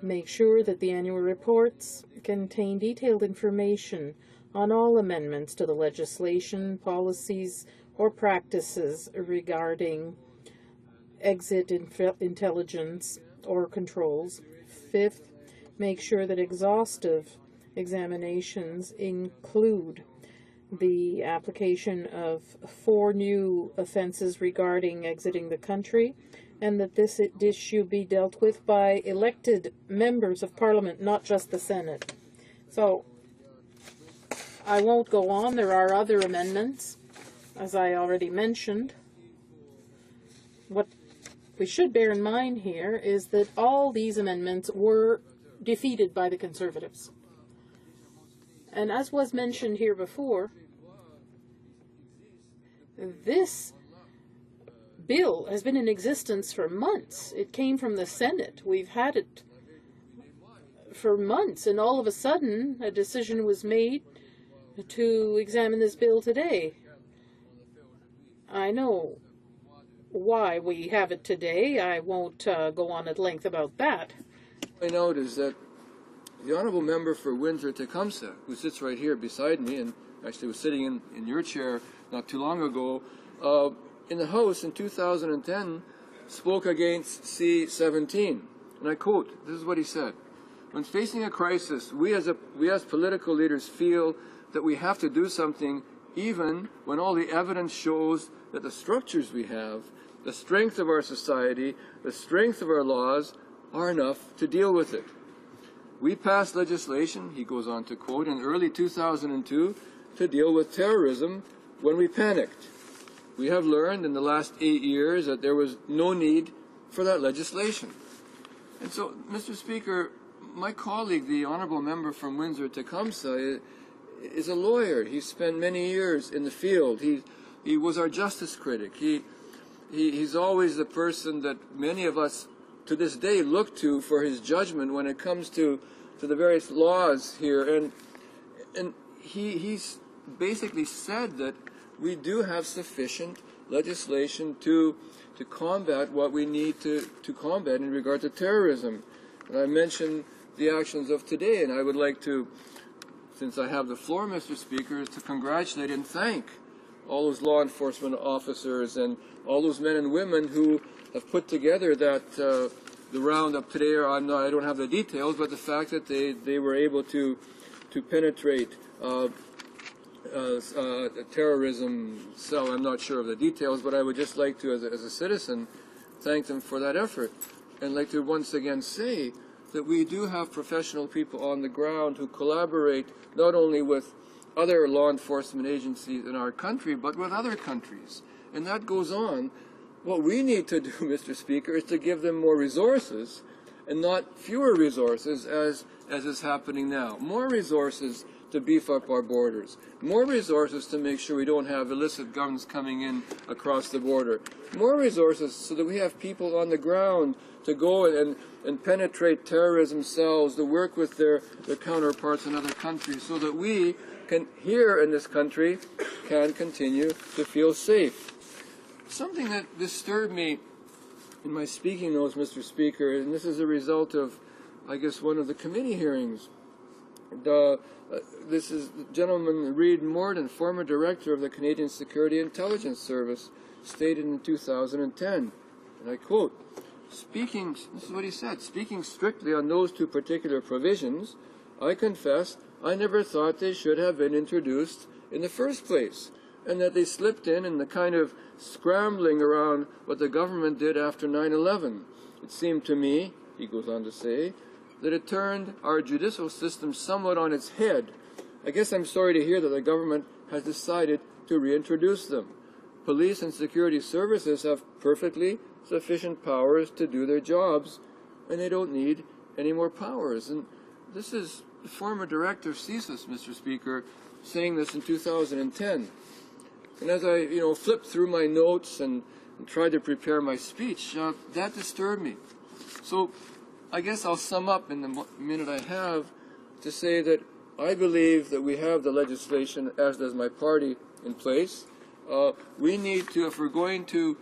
make sure that the annual reports contain detailed information on all amendments to the legislation, policies, or practices regarding exit intelligence or controls. Fifth, make sure that exhaustive examinations include the application of 4 new offenses regarding exiting the country, and that this issue be dealt with by elected members of Parliament, not just the Senate. So I won't go on. There are other amendments, as I already mentioned. What we should bear in mind here is that all these amendments were defeated by the Conservatives. And as was mentioned here before, this bill has been in existence for months. It came from the Senate. We've had it for months, and all of a sudden a decision was made to examine this bill today. I know why we have it today. I won't go on at length about that. I note is that the honourable member for Windsor-Tecumseh, who sits right here beside me, and actually was sitting in your chair not too long ago, in the House in 2010, spoke against C-17. And I quote, this is what he said: "When facing a crisis, we as political leaders feel that we have to do something even when all the evidence shows that the structures we have, the strength of our society, the strength of our laws are enough to deal with it. We passed legislation," he goes on to quote, "in early 2002 to deal with terrorism when we panicked. We have learned in the last 8 years that there was no need for that legislation." And so, Mr. Speaker, my colleague, the honourable member from Windsor-Tecumseh, is a lawyer. He spent many years in the field. He was our justice critic. He's always the person that many of us to this day look to for his judgment when it comes to the various laws here. And he's basically said that we do have sufficient legislation to combat what we need to combat in regard to terrorism. And I mentioned the actions of today, and I would like to, since I have the floor, Mr. Speaker, to congratulate and thank all those law enforcement officers and all those men and women who have put together that the roundup today. I don't have the details, but the fact that they were able to penetrate a terrorism cell. I'm not sure of the details, but I would just like to, as a citizen, thank them for that effort, and like to once again say that we do have professional people on the ground who collaborate not only with other law enforcement agencies in our country, but with other countries. And that goes on. What we need to do, Mr. Speaker, is to give them more resources and not fewer resources as is happening now. More resources to beef up our borders. More resources to make sure we don't have illicit guns coming in across the border. More resources so that we have people on the ground to go and penetrate terrorism cells, to work with their counterparts in other countries, so that we can, here in this country, can continue to feel safe. Something that disturbed me in my speaking notes, Mr. Speaker, and this is a result of, I guess, one of the committee hearings. This is gentleman Reid Morden, former director of the Canadian Security Intelligence Service, stated in 2010, and I quote, this is what he said: "Speaking strictly on those two particular provisions, I confess I never thought they should have been introduced in the first place, and that they slipped in the kind of scrambling around what the government did after 9/11. It seemed to me," he goes on to say, "that it turned our judicial system somewhat on its head. I guess I'm sorry to hear that the government has decided to reintroduce them. Police and security services have perfectly sufficient powers to do their jobs, and they don't need any more powers." And this is the former director of CSIS, Mr. Speaker, saying this in 2010. And as I, flipped through my notes and tried to prepare my speech, that disturbed me. So I guess I'll sum up in the minute I have to say that I believe that we have the legislation, as does my party, in place. We need to, if we're going to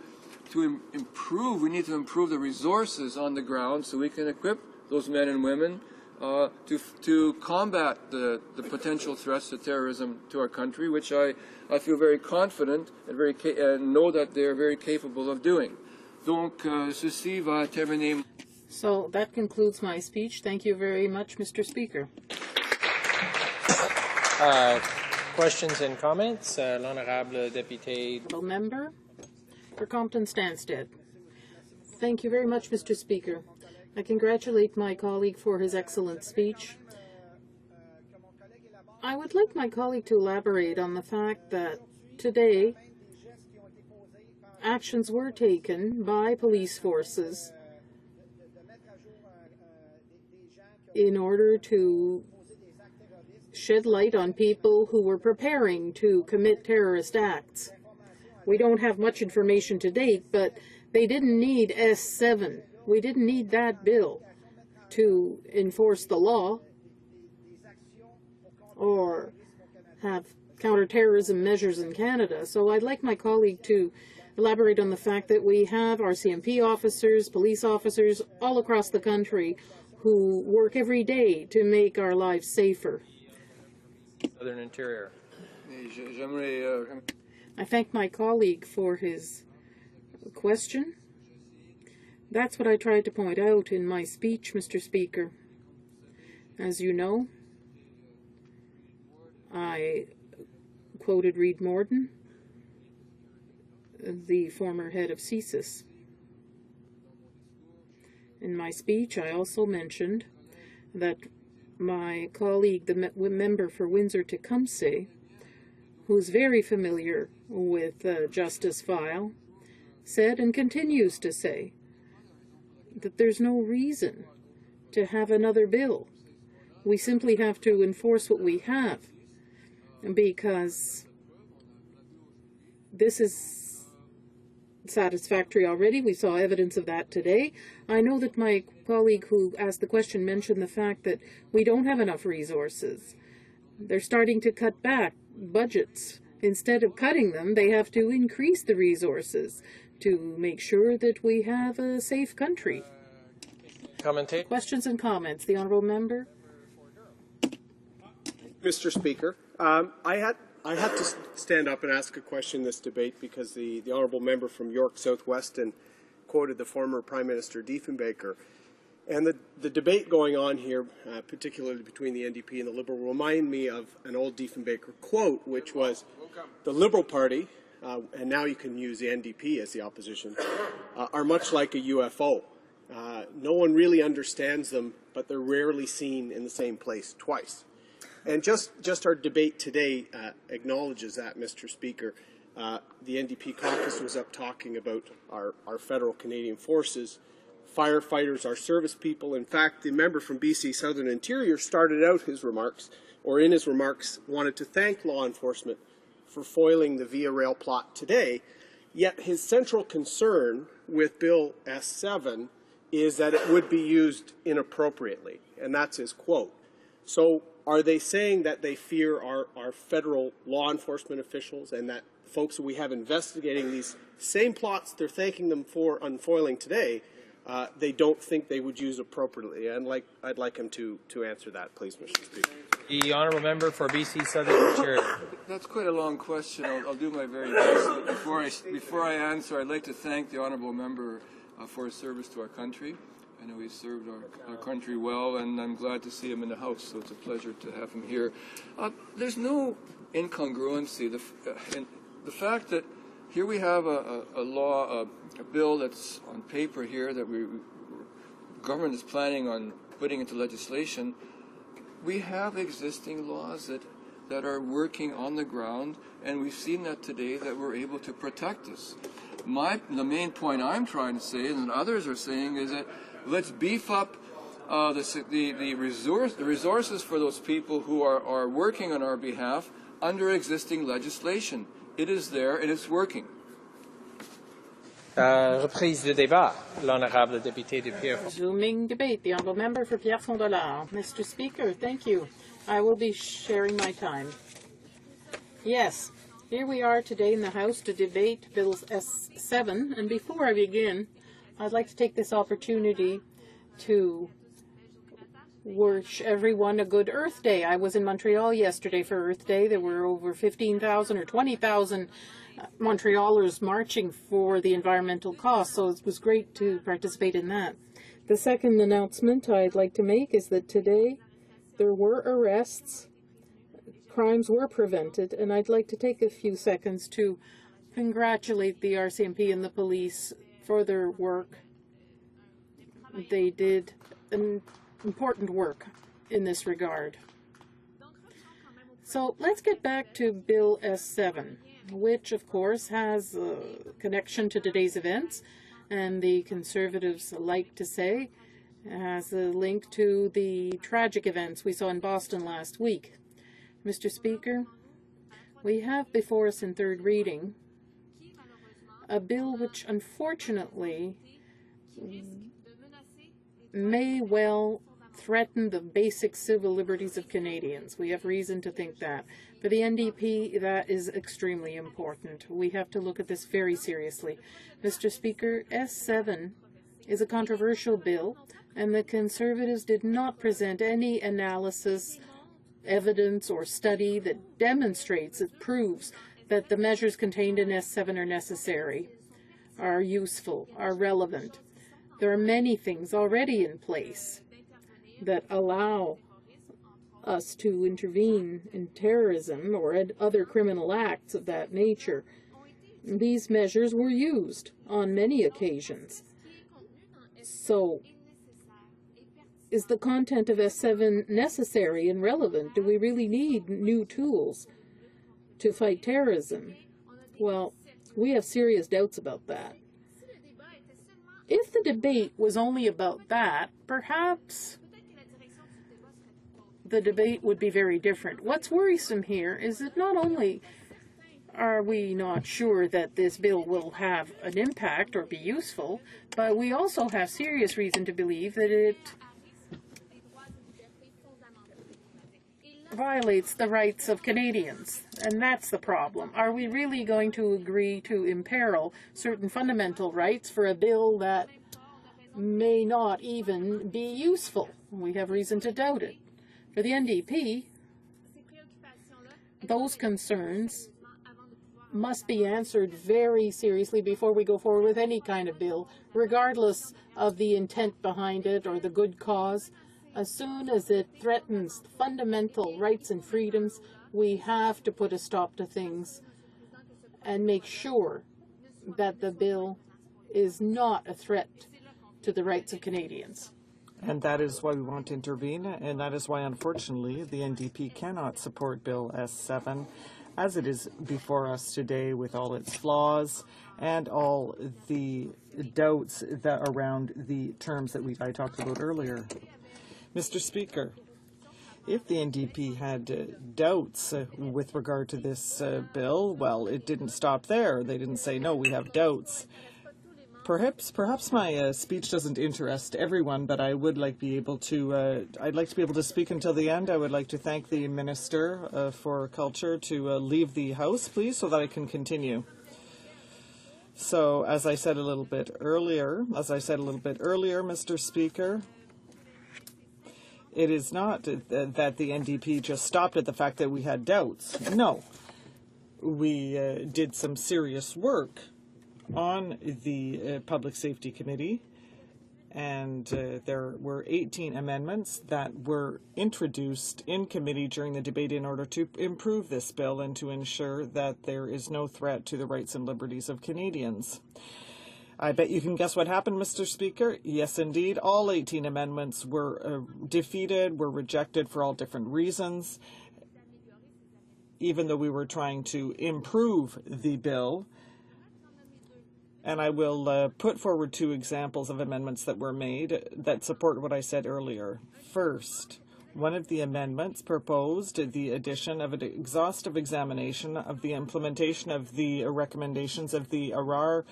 improve, we need to improve the resources on the ground so we can equip those men and women to combat the potential threats to terrorism to our country, which I feel very confident and know that they are very capable of doing. Donc, ceci va terminer. So that concludes my speech. Thank you very much, Mr. Speaker. Questions and comments? L'honorable député. Member for Compton-Stansted. Thank you very much, Mr. Speaker. I congratulate my colleague for his excellent speech. I would like my colleague to elaborate on the fact that today actions were taken by police forces in order to shed light on people who were preparing to commit terrorist acts. We don't have much information to date, but they didn't need S7. We didn't need that bill to enforce the law or have counterterrorism measures in Canada. So I'd like my colleague to elaborate on the fact that we have RCMP officers, police officers all across the country who work every day to make our lives safer. Southern Interior. I thank my colleague for his question. That's what I tried to point out in my speech, Mr. Speaker. As you know, I quoted Reid Morden, the former head of CSIS. In my speech, I also mentioned that my colleague, the member for Windsor-Tecumseh, who's very familiar with the Justice file, said and continues to say that there's no reason to have another bill. We simply have to enforce what we have, because this is satisfactory already. We saw evidence of that today. I know that my colleague who asked the question mentioned the fact that we don't have enough resources. They're starting to cut back budgets. Instead of cutting them, they have to increase the resources to make sure that we have a safe country. Commentate. Questions and comments. The honourable member. Mr. Speaker, I had to stand up and ask a question in this debate because the honourable member from York South-Weston quoted the former Prime Minister Diefenbaker. And the debate going on here, particularly between the NDP and the Liberal, remind me of an old Diefenbaker quote, which was, the Liberal Party, and now you can use the NDP as the opposition, are much like a UFO. No one really understands them, but they're rarely seen in the same place twice. And just our debate today acknowledges that, Mr. Speaker. The NDP caucus was up talking about our federal Canadian forces. Firefighters are service people. In fact, the member from BC Southern Interior started out his remarks, or in his remarks, wanted to thank law enforcement for foiling the Via Rail plot today. Yet his central concern with Bill S7 is that it would be used inappropriately, and that's his quote. So are they saying that they fear our federal law enforcement officials and that folks that we have investigating these same plots they're thanking them for unfoiling today, they don't think they would use appropriately? And I'd like him to answer that, please, Mr. Speaker. The honourable member for BC Southern Interior. That's quite a long question. I'll do my very best. Before I answer, I'd like to thank the honourable member for his service to our country. I know he's served our country well, and I'm glad to see him in the House, so it's a pleasure to have him here. There's no incongruency. The fact that here we have a bill that's on paper here that the government is planning on putting into legislation. We have existing laws that are working on the ground, and we've seen that today, that we're able to protect us. The main point I'm trying to say, and others are saying, is that let's beef up the resources for those people who are working on our behalf under existing legislation. It is there, and it's working. Reprise du débat. L'honorable député de Pierre. Resuming debate. The honourable member for Pierre-Fond-Dollard. Mr. Speaker, thank you. I will be sharing my time. Yes, here we are today in the House to debate Bill S7, and before I begin, I'd like to take this opportunity to wish everyone a good Earth Day. I was in Montreal yesterday for Earth Day. There were over 15,000 or 20,000 Montrealers marching for the environmental cause, so it was great to participate in that. The second announcement I'd like to make is that today there were arrests, crimes were prevented, and I'd like to take a few seconds to congratulate the RCMP and the police for their work. They did an important work in this regard. So let's get back to Bill S7, which of course has a connection to today's events, and the Conservatives like to say has a link to the tragic events we saw in Boston last week. Mr. Speaker, we have before us in third reading a bill which unfortunately may well threaten the basic civil liberties of Canadians. We have reason to think that. For the NDP, that is extremely important. We have to look at this very seriously. Mr. Speaker, S7 is a controversial bill, and the Conservatives did not present any analysis, evidence, or study that demonstrates, it proves that the measures contained in S7 are necessary, are useful, are relevant. There are many things already in place that allow us to intervene in terrorism or other criminal acts of that nature. These measures were used on many occasions. So, is the content of S7 necessary and relevant? Do we really need new tools to fight terrorism? Well, we have serious doubts about that. If the debate was only about that, perhaps the debate would be very different. What's worrisome here is that not only are we not sure that this bill will have an impact or be useful, but we also have serious reason to believe that it violates the rights of Canadians. And that's the problem. Are we really going to agree to imperil certain fundamental rights for a bill that may not even be useful? We have reason to doubt it. For the NDP, those concerns must be answered very seriously before we go forward with any kind of bill, regardless of the intent behind it or the good cause. As soon as it threatens fundamental rights and freedoms, we have to put a stop to things and make sure that the bill is not a threat to the rights of Canadians. And that is why we want to intervene, and that is why, unfortunately, the NDP cannot support Bill S7 as it is before us today, with all its flaws and all the doubts that around the terms that I talked about earlier. Mr. Speaker, if the NDP had doubts with regard to this bill, well, it didn't stop there. They didn't say, no, we have doubts. Perhaps my speech doesn't interest everyone, but I would like be able to. I'd like to be able to speak until the end. I would like to thank the Minister for Culture to leave the House, please, so that I can continue. So, as I said a little bit earlier, Mr. Speaker, it is not that the NDP just stopped at the fact that we had doubts. No, we did some serious work on the Public Safety Committee, and there were 18 amendments that were introduced in committee during the debate in order to improve this bill and to ensure that there is no threat to the rights and liberties of Canadians. I bet you can guess what happened, Mr. Speaker. Yes, indeed, all 18 amendments were defeated, were rejected for all different reasons, even though we were trying to improve the bill. And I will put forward two examples of amendments that were made that support what I said earlier. First, one of the amendments proposed the addition of an exhaustive examination of the implementation of the recommendations of the ARAR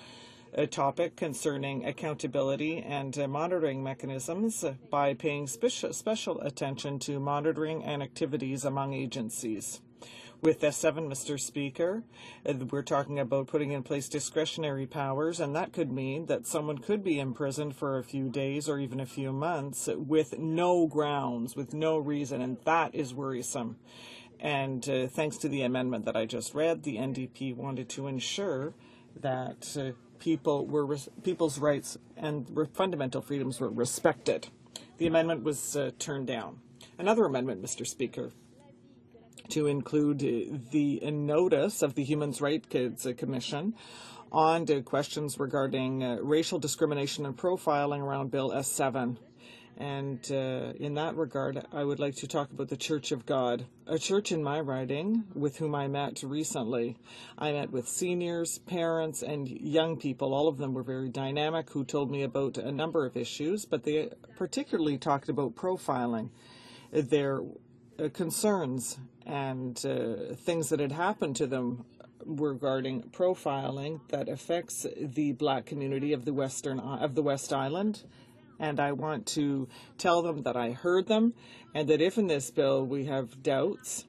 topic concerning accountability and monitoring mechanisms by paying special attention to monitoring and activities among agencies. With S7, Mr. Speaker, we're talking about putting in place discretionary powers, and that could mean that someone could be imprisoned for a few days or even a few months with no grounds, with no reason, and that is worrisome. And thanks to the amendment that I just read, the NDP wanted to ensure that people's rights and fundamental freedoms were respected. The amendment was turned down. Another amendment, Mr. Speaker, to include the notice of the Human Rights Commission on questions regarding racial discrimination and profiling around Bill S7. And in that regard, I would like to talk about the Church of God, a church in my riding with whom I met recently. I met with seniors, parents, and young people. All of them were very dynamic, who told me about a number of issues, but they particularly talked about profiling, their concerns and things that had happened to them regarding profiling that affects the Black community of the West Island. And I want to tell them that I heard them, and that if in this bill we have doubts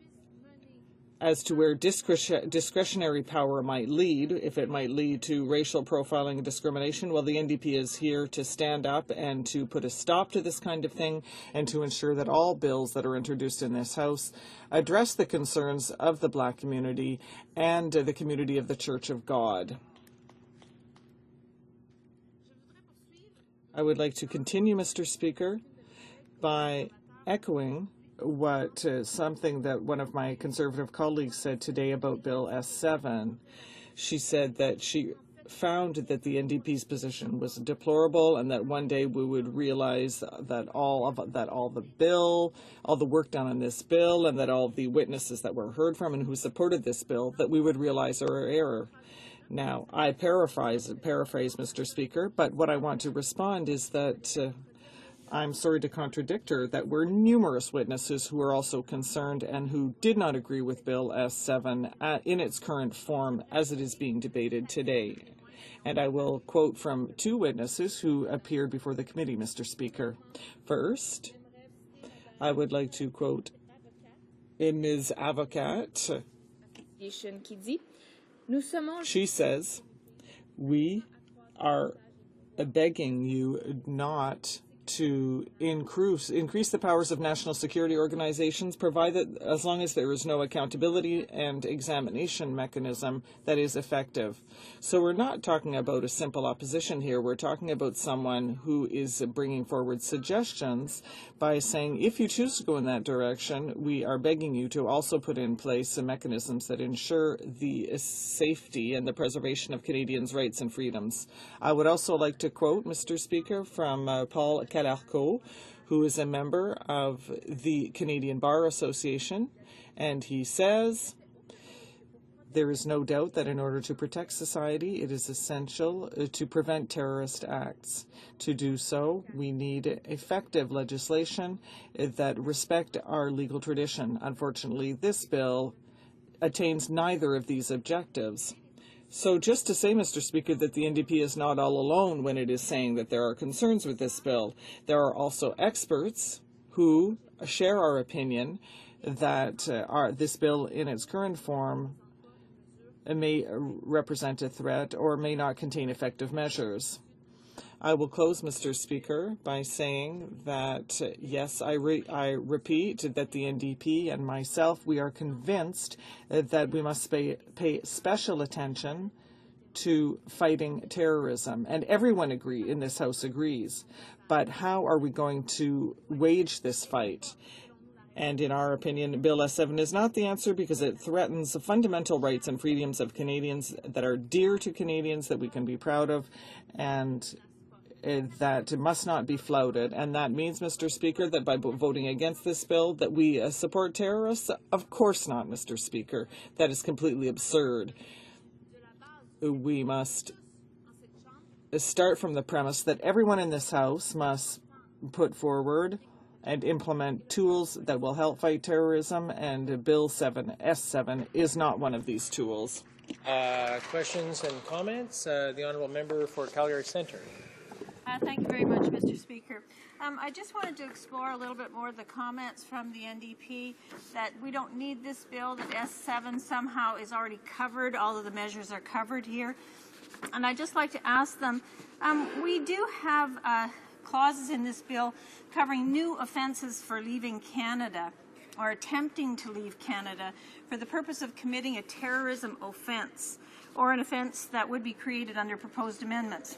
as to where discretionary power might lead, if it might lead to racial profiling and discrimination, well, the NDP is here to stand up and to put a stop to this kind of thing and to ensure that all bills that are introduced in this House address the concerns of the Black community and the community of the Church of God. I would like to continue, Mr. Speaker, by echoing what something that one of my Conservative colleagues said today about Bill S7. She said that she found that the NDP's position was deplorable, and that one day we would realize that all the work done on this bill, and that all the witnesses that were heard from and who supported this bill, that we would realize our error. Now, I paraphrase, Mr. Speaker, but what I want to respond is that I'm sorry to contradict her, that we're numerous witnesses who are also concerned and who did not agree with Bill S7 in its current form as it is being debated today. And I will quote from two witnesses who appeared before the committee, Mr. Speaker. First, I would like to quote Ms. Avocat. She says, "We are begging you not to increase the powers of national security organizations, provided as long as there is no accountability and examination mechanism that is effective." So we're not talking about a simple opposition here. We're talking about someone who is bringing forward suggestions by saying, if you choose to go in that direction, we are begging you to also put in place some mechanisms that ensure the safety and the preservation of Canadians' rights and freedoms. I would also like to quote, Mr. Speaker, from Paul Calarco, who is a member of the Canadian Bar Association, and he says, "There is no doubt that in order to protect society, it is essential to prevent terrorist acts. To do so, we need effective legislation that respect our legal tradition. Unfortunately, this bill attains neither of these objectives." So just to say, Mr. Speaker, that the NDP is not all alone when it is saying that there are concerns with this bill. There are also experts who share our opinion that this bill in its current form may represent a threat or may not contain effective measures. I will close, Mr. Speaker, by saying that, yes, I repeat that the NDP and myself, we are convinced that we must pay special attention to fighting terrorism. And everyone in this House agrees. But how are we going to wage this fight? And in our opinion, Bill S7 is not the answer because it threatens the fundamental rights and freedoms of Canadians that are dear to Canadians, that we can be proud of, and that must not be flouted. And that means, Mr. Speaker, that by voting against this bill that we support terrorists? Of course not, Mr. Speaker. That is completely absurd. We must start from the premise that everyone in this House must put forward and implement tools that will help fight terrorism, and Bill S7 is not one of these tools. Questions and comments? The Honourable Member for Calgary Centre. Thank you very much, Mr. Speaker. I just wanted to explore a little bit more the comments from the NDP that we don't need this bill, that S7 somehow is already covered, all of the measures are covered here. And I'd just like to ask them, we do have clauses in this bill covering new offenses for leaving Canada or attempting to leave Canada for the purpose of committing a terrorism offense or an offense that would be created under proposed amendments.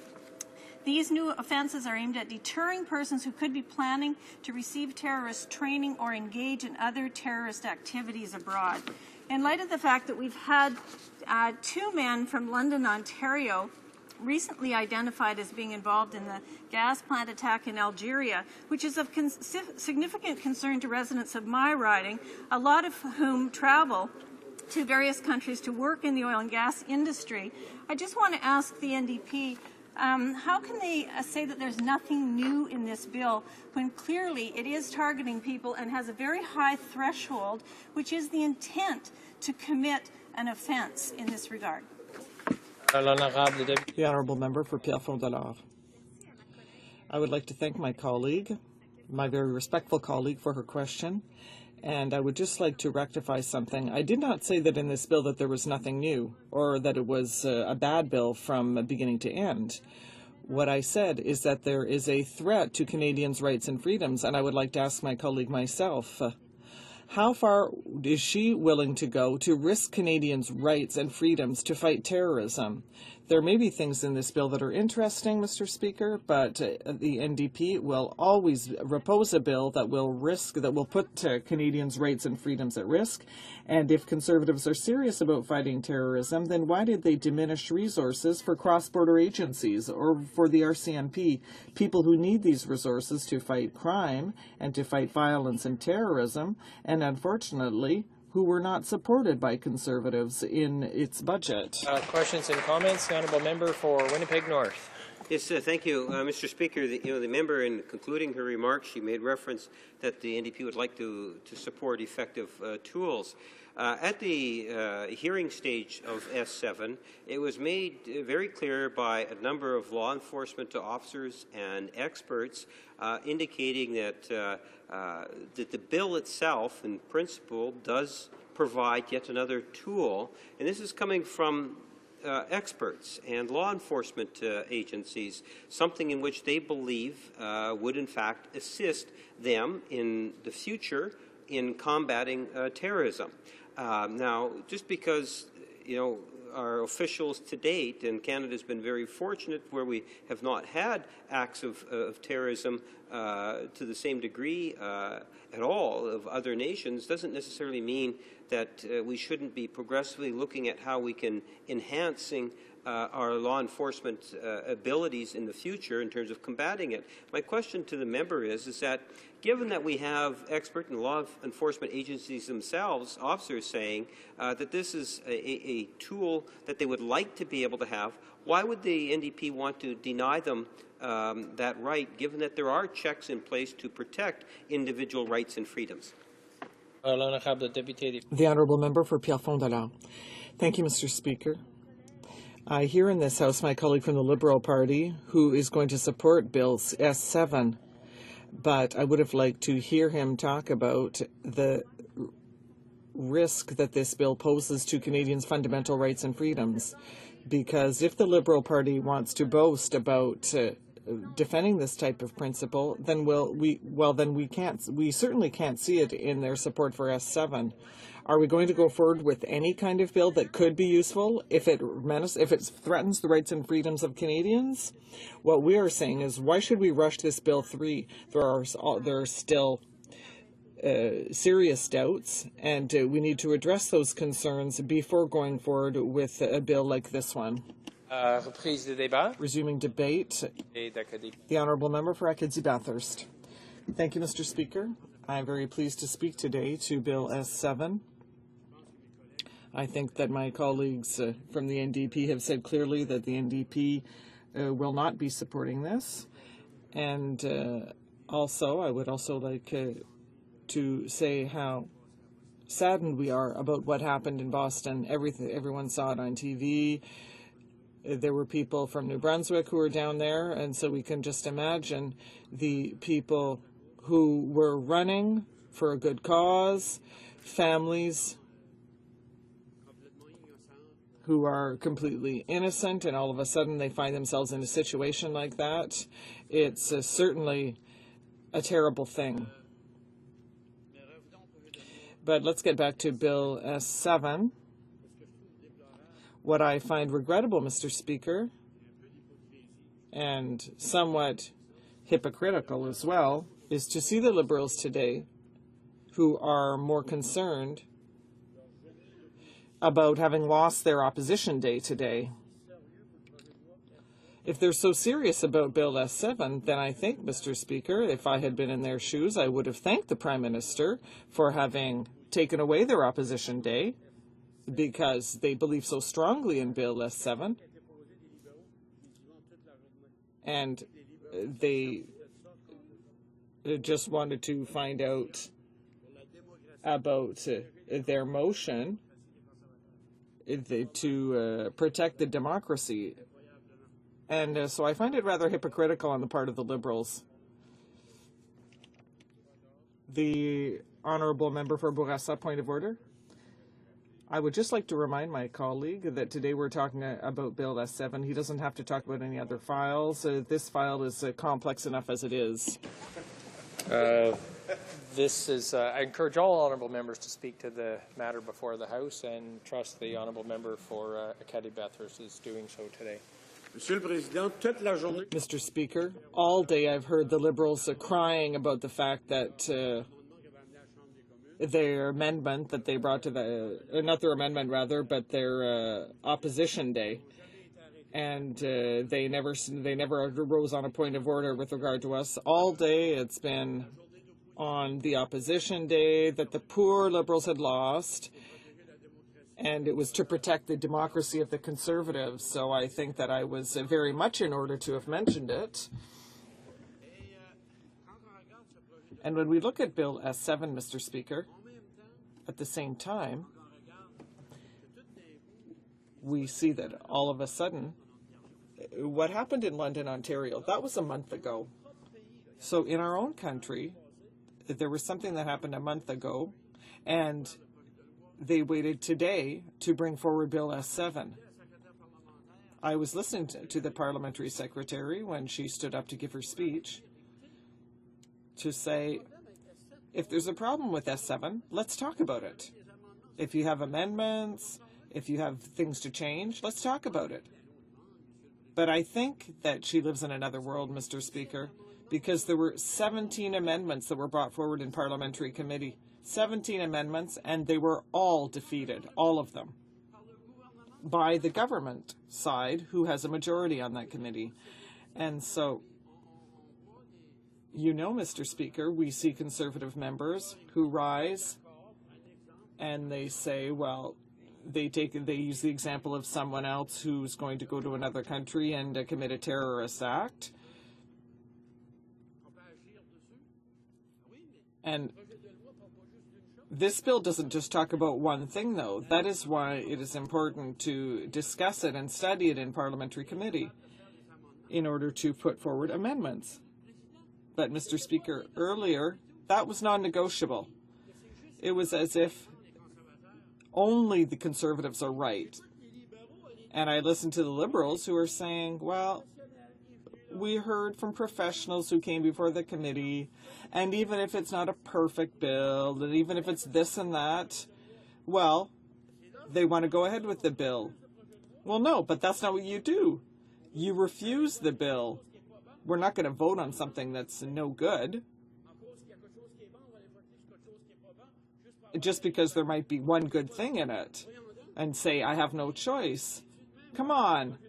These new offenses are aimed at deterring persons who could be planning to receive terrorist training or engage in other terrorist activities abroad. In light of the fact that we've had 2 men from London, Ontario, recently identified as being involved in the gas plant attack in Algeria, which is of significant concern to residents of my riding, a lot of whom travel to various countries to work in the oil and gas industry. I just want to ask the NDP, how can they say that there's nothing new in this bill when clearly it is targeting people and has a very high threshold, which is the intent to commit an offense in this regard? The Honourable Member for Pierrefonds-Dollard. I would like to thank my colleague, my very respectful colleague, for her question. And I would just like to rectify something. I did not say that in this bill that there was nothing new or that it was a bad bill from beginning to end. What I said is that there is a threat to Canadians' rights and freedoms, and I would like to ask my colleague myself, how far is she willing to go to risk Canadians' rights and freedoms to fight terrorism? There may be things in this bill that are interesting, Mr. Speaker, but the NDP will always oppose a bill that will put Canadians' rights and freedoms at risk. And if Conservatives are serious about fighting terrorism, then why did they diminish resources for cross-border agencies or for the RCMP, people who need these resources to fight crime and to fight violence and terrorism, and unfortunately, who were not supported by Conservatives in its budget? Questions and comments? The Honourable Member for Winnipeg North. Yes, thank you, Mr. Speaker. The member, in concluding her remarks, she made reference that the NDP would like to support effective tools. At the hearing stage of S7, it was made very clear by a number of law enforcement officers and experts indicating that the bill itself, in principle, does provide yet another tool, and this is coming from experts and law enforcement agencies, something in which they believe would in fact assist them in the future in combating terrorism. Now, just because, our officials to date, and Canada's been very fortunate where we have not had acts of terrorism to the same degree at all of other nations, doesn't necessarily mean that we shouldn't be progressively looking at how we can enhancing our law enforcement abilities in the future in terms of combating it. My question to the member is that given that we have expert and law enforcement agencies themselves, officers saying that this is a tool that they would like to be able to have, why would the NDP want to deny them that right, given that there are checks in place to protect individual rights and freedoms? The Honourable Member for Pierrefonds-Dollard. Thank you, Mr. Speaker. I hear in this House my colleague from the Liberal Party who is going to support Bill S7, but I would have liked to hear him talk about the risk that this bill poses to Canadians' fundamental rights and freedoms. Because if the Liberal Party wants to boast about defending this type of principle, then we certainly can't see it in their support for S7. Are we going to go forward with any kind of bill that could be useful if it threatens the rights and freedoms of Canadians? What we are saying is, why should we rush this Bill 3? There are still serious doubts, and we need to address those concerns before going forward with a bill like this one. Reprise de débat. Resuming debate. The Honourable Member for Acadie-Bathurst. Thank you, Mr. Speaker. I am very pleased to speak today to Bill S7. I think that my colleagues from the NDP have said clearly that the NDP will not be supporting this. And also, I would also like to say how saddened we are about what happened in Boston. Everyone saw it on TV. There were people from New Brunswick who were down there, and so we can just imagine the people who were running for a good cause, families who are completely innocent, and all of a sudden they find themselves in a situation like that. It's certainly a terrible thing. But let's get back to Bill S7. What I find regrettable, Mr. Speaker, and somewhat hypocritical as well, is to see the Liberals today who are more concerned about having lost their opposition day today. If they're so serious about Bill S7, then I think, Mr. Speaker, if I had been in their shoes, I would have thanked the Prime Minister for having taken away their opposition day, because they believe so strongly in Bill S7, and they just wanted to find out about their motion to protect the democracy. And so I find it rather hypocritical on the part of the Liberals. The Honourable Member for Bourassa, point of order. I would just like to remind my colleague that today we're talking about Bill S7. He doesn't have to talk about any other files. This file is complex enough as it is. This is, I encourage all honourable members to speak to the matter before the House, and trust the honourable member for Acadie Bathurst is doing so today. Mr. Speaker, all day I've heard the Liberals crying about the fact that their amendment that they brought to the, not their amendment rather, but their opposition day, and they never rose on a point of order with regard to us. All day it's been on the opposition day that the poor Liberals had lost, and it was to protect the democracy of the Conservatives. So I think that I was very much in order to have mentioned it. And when we look at Bill S7, Mr. Speaker, at the same time, we see that all of a sudden, what happened in London, Ontario, that was a month ago. So in our own country, there was something that happened a month ago, and they waited today to bring forward Bill S7. I was listening to the parliamentary secretary when she stood up to give her speech to say, if there's a problem with S7, let's talk about it. If you have amendments, if you have things to change, let's talk about it. But I think that she lives in another world, Mr. Speaker, because there were 17 amendments that were brought forward in parliamentary committee. 17 amendments, and they were all defeated, all of them, by the government side, who has a majority on that committee. And so, you know, Mr. Speaker, we see Conservative members who rise and they say, well, they use the example of someone else who's going to go to another country and commit a terrorist act. And this bill doesn't just talk about one thing, though. That is why it is important to discuss it and study it in parliamentary committee in order to put forward amendments. But, Mr. Speaker, earlier, that was non-negotiable. It was as if only the Conservatives are right. And I listened to the Liberals who are saying, well, we heard from professionals who came before the committee, and even if it's not a perfect bill, and even if it's this and that, well, they want to go ahead with the bill. Well, no, but that's not what you do. You refuse the bill. We're not going to vote on something that's no good, just because there might be one good thing in it, and say, I have no choice. Come on.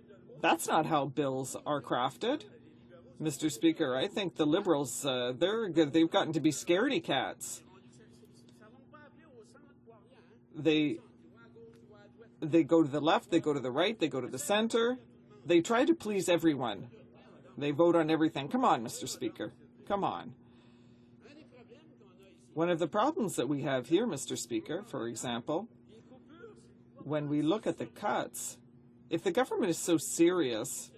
That's not how bills are crafted. Mr. Speaker, I think the Liberals, they're good. They've gotten to be scaredy cats. They go to the left, they go to the right, they go to the center. They try to please everyone. They vote on everything. Come on, Mr. Speaker. Come on. One of the problems that we have here, Mr. Speaker, for example, when we look at the cuts if the government is so serious,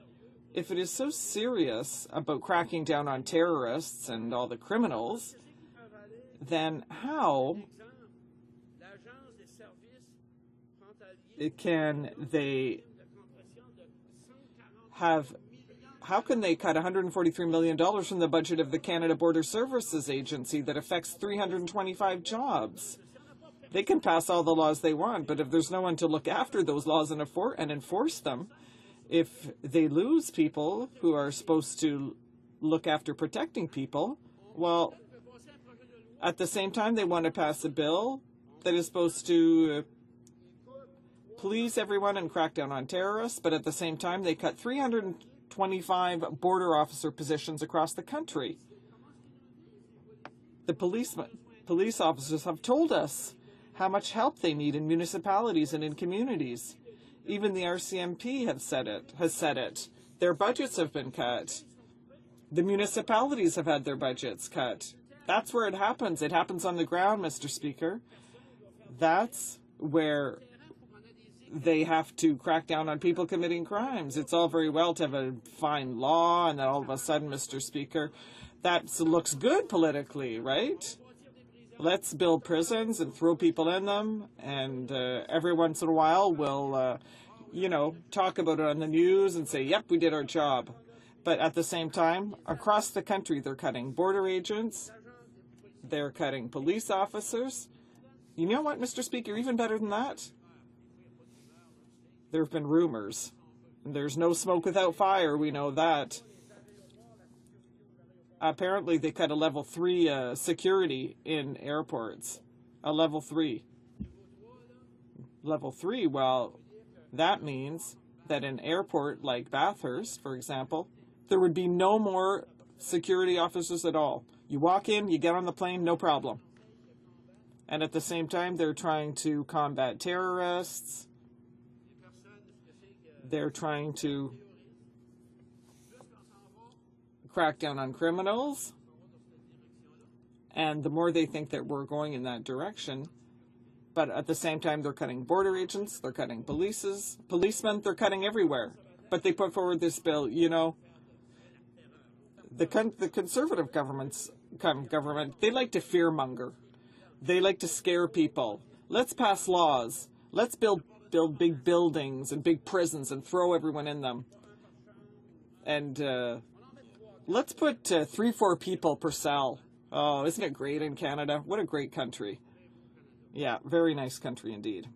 if it is so serious about cracking down on terrorists and all the criminals, then how can they how can they cut $143 million from the budget of the Canada Border Services Agency that affects 325 jobs? They can pass all the laws they want, but if there's no one to look after those laws and enforce them, if they lose people who are supposed to look after protecting people, well, at the same time, they want to pass a bill that is supposed to police everyone and crack down on terrorists, but at the same time, they cut 325 border officer positions across the country. The police officers have told us how much help they need in municipalities and in communities. Even the RCMP has said it. Their budgets have been cut. The municipalities have had their budgets cut. That's where it happens. It happens on the ground, Mr. Speaker. That's where they have to crack down on people committing crimes. It's all very well to have a fine law, and then all of a sudden, Mr. Speaker, that looks good politically, right? Let's build prisons and throw people in them, and every once in a while we'll, talk about it on the news and say, yep, we did our job. But at the same time, across the country, they're cutting border agents, they're cutting police officers. You know what, Mr. Speaker, even better than that? There have been rumors. And there's no smoke without fire, we know that. Apparently, they cut a level 3 security in airports. A level 3. Level 3, well, that means that an airport like Bathurst, for example, there would be no more security officers at all. You walk in, you get on the plane, no problem. And at the same time, they're trying to combat terrorists. They're trying to crack down on criminals, and the more they think that we're going in that direction, but at the same time they're cutting border agents, they're cutting policemen, they're cutting everywhere. But they put forward this bill, the conservative government, they like to fearmonger. They like to scare people. Let's pass laws. Let's build big buildings and big prisons and throw everyone in them. And let's put 3-4 people per cell. Oh, isn't it great in Canada? What a great country. Yeah, very nice country indeed.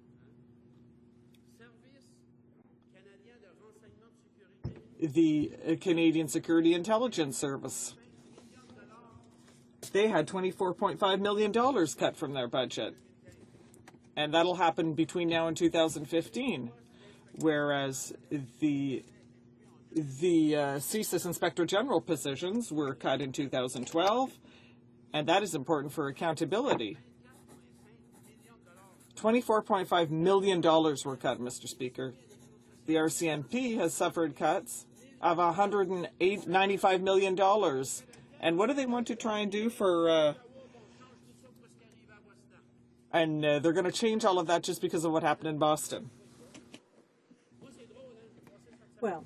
The Canadian Security Intelligence Service. They had $24.5 million cut from their budget. And that'll happen between now and 2015. Whereas the CSIS Inspector General positions were cut in 2012, and that is important for accountability. $24.5 million were cut, Mr. Speaker. The RCMP has suffered cuts of $195 million. And what do they want to try and do for... they're going to change all of that just because of what happened in Boston. Well,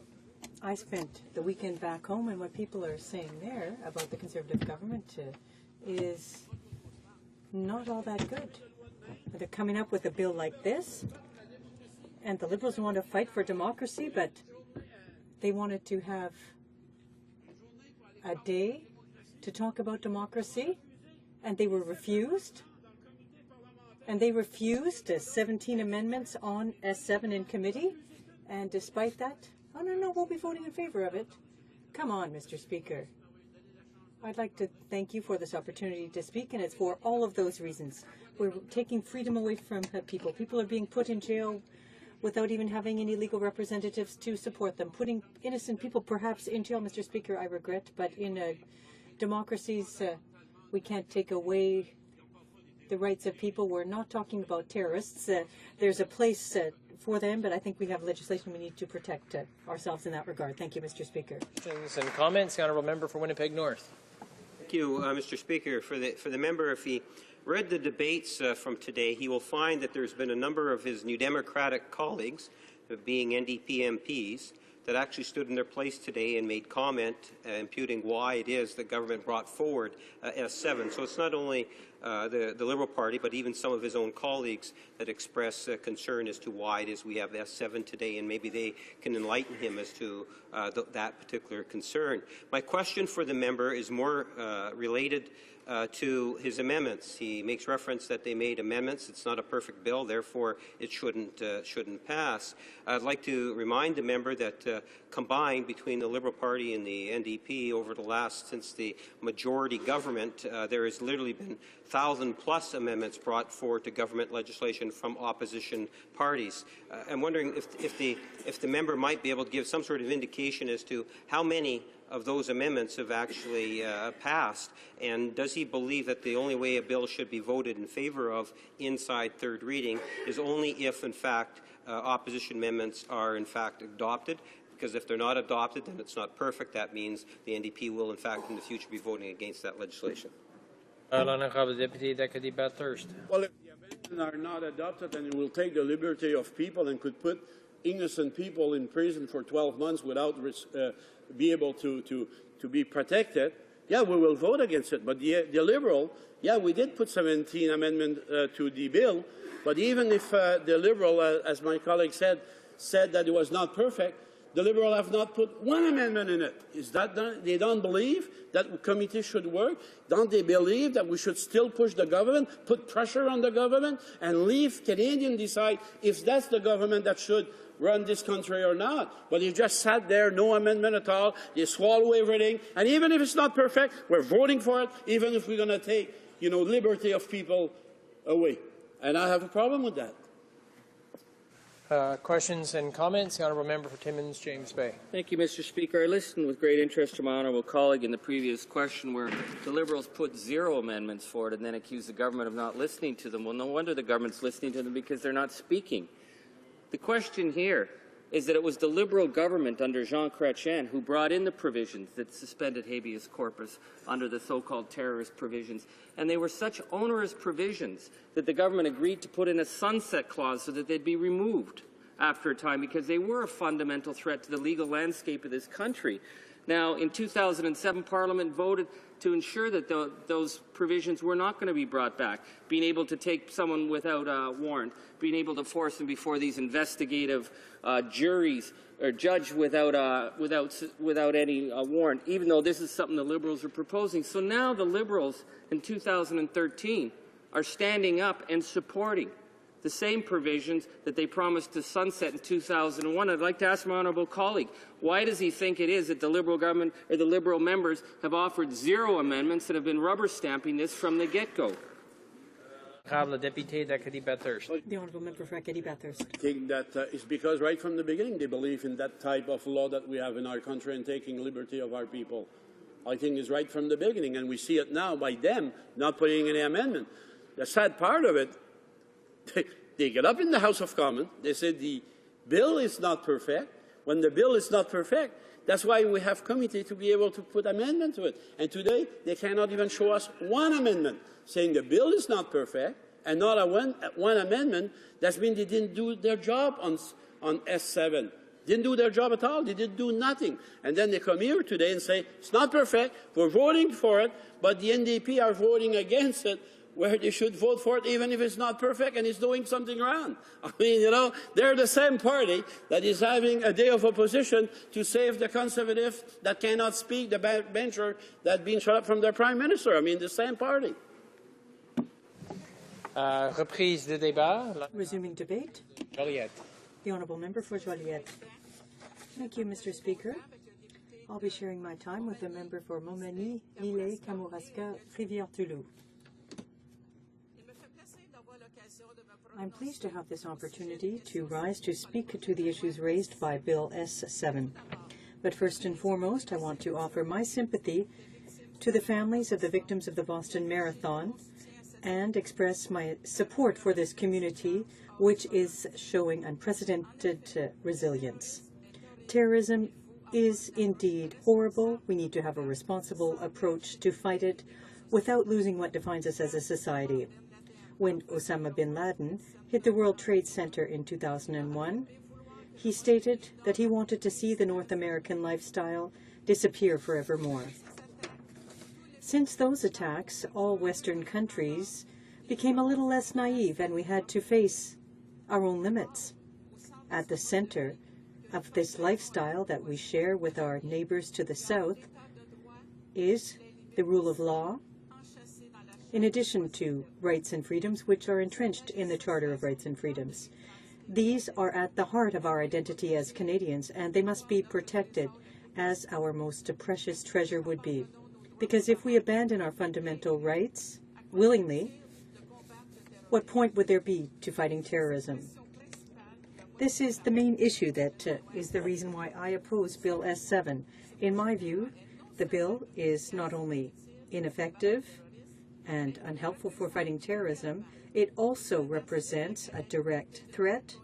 I spent the weekend back home, and what people are saying there about the Conservative government is not all that good. They're coming up with a bill like this, and the Liberals want to fight for democracy, but they wanted to have a day to talk about democracy, and they were refused. And they refused 17 amendments on S7 in committee, and despite that, oh, no, we'll be voting in favor of it. Come on, Mr. Speaker. I'd like to thank you for this opportunity to speak, and it's for all of those reasons. We're taking freedom away from people. People are being put in jail without even having any legal representatives to support them. Putting innocent people perhaps in jail, Mr. Speaker, I regret, but in democracies, we can't take away the rights of people. We're not talking about terrorists. There's a place for them, but I think we have legislation we need to protect ourselves in that regard. Thank you, Mr. Speaker. Questions and comments. The Honourable Member for Winnipeg North. Thank you, Mr. Speaker. For the member, if he read the debates from today, he will find that there's been a number of his New Democratic colleagues being NDP MPs, that actually stood in their place today and made comment imputing why it is the government brought forward S7. So it's not only the Liberal Party, but even some of his own colleagues that express concern as to why it is we have S7 today, and maybe they can enlighten him as to that particular concern. My question for the member is more related to his amendments. He makes reference that they made amendments. It's not a perfect bill, therefore it shouldn't pass. I'd like to remind the member that combined between the Liberal Party and the NDP over the last, since the majority government, there has literally been 1,000+ amendments brought forward to government legislation from opposition parties. I'm wondering if the member might be able to give some sort of indication as to how many of those amendments have actually passed, and does he believe that the only way a bill should be voted in favour of inside third reading is only if, in fact, opposition amendments are in fact adopted? Because if they're not adopted, then it's not perfect. That means the NDP will, in fact, in the future be voting against that legislation. Honourable Deputy Deputy Bathurst. Well, if the amendments are not adopted, then it will take the liberty of people and could put innocent people in prison for 12 months without be able to be protected. Yeah, we will vote against it. But the Liberal, yeah, we did put 17 amendments to the bill. But even if the Liberal, as my colleague said that it was not perfect, the Liberal have not put one amendment in it. Is that done? They don't believe that the committee should work? Don't they believe that we should still push the government, put pressure on the government, and leave Canadians decide if that's the government that should run this country or not? But they just sat there, no amendment at all. They swallow everything. And even if it's not perfect, we're voting for it, even if we're going to take, liberty of people away. And I have a problem with that. Questions and comments? The Honourable Member for Timmins, James Bay. Thank you, Mr. Speaker. I listened with great interest to my honourable colleague in the previous question where the Liberals put 0 amendments forward and then accused the government of not listening to them. Well, no wonder the government's listening to them, because they're not speaking. The question here is that it was the Liberal government under Jean Chrétien who brought in the provisions that suspended habeas corpus under the so-called terrorist provisions. And they were such onerous provisions that the government agreed to put in a sunset clause so that they'd be removed after a time, because they were a fundamental threat to the legal landscape of this country. Now, in 2007, Parliament voted to ensure that those provisions were not going to be brought back, being able to take someone without a warrant, being able to force them before these investigative juries or judge without any warrant, even though this is something the Liberals are proposing. So now the Liberals in 2013 are standing up and supporting the same provisions that they promised to sunset in 2001. I'd like to ask my honourable colleague, why does he think it is that the Liberal government or the Liberal members have offered 0 amendments that have been rubber stamping this from the get-go? The Honourable Member for Acadie-Bathurst. I think that it's because right from the beginning they believe in that type of law that we have in our country and taking liberty of our people. I think it's right from the beginning, and we see it now by them not putting any amendment. The sad part of it, they get up in the House of Commons, they say the bill is not perfect. When the bill is not perfect, that's why we have committee to be able to put amendment to it. And today, they cannot even show us one amendment saying the bill is not perfect, and not one amendment. That means they didn't do their job on S7. Didn't do their job at all. They didn't do nothing. And then they come here today and say, it's not perfect, we're voting for it, but the NDP are voting against it, where they should vote for it even if it's not perfect and it's doing something wrong. I mean, they're the same party that is having a day of opposition to save the Conservatives that cannot speak, the bencher that's being shut up from their Prime Minister. I mean, the same party. Reprise de débat. Resuming debate. Joliette. The Honourable Member for Joliette. Thank you, Mr. Speaker. I'll be sharing my time with the member for Montmagny, Lillet, Kamouraska, Rivière-du-Loup. I'm pleased to have this opportunity to rise to speak to the issues raised by Bill S7. But first and foremost, I want to offer my sympathy to the families of the victims of the Boston Marathon and express my support for this community, which is showing unprecedented resilience. Terrorism is indeed horrible. We need to have a responsible approach to fight it without losing what defines us as a society. When Osama bin Laden hit the World Trade Center in 2001, He stated that he wanted to see the North American lifestyle disappear forevermore. Since those attacks, all Western countries became a little less naive, and we had to face our own limits. At the center of this lifestyle that we share with our neighbors to the south is the rule of law, in addition to rights and freedoms which are entrenched in the Charter of Rights and Freedoms. These are at the heart of our identity as Canadians, and they must be protected as our most precious treasure would be. Because if we abandon our fundamental rights willingly, what point would there be to fighting terrorism? This is the main issue that is the reason why I oppose Bill S7. In my view, the bill is not only ineffective and unhelpful for fighting terrorism, it also represents a direct threat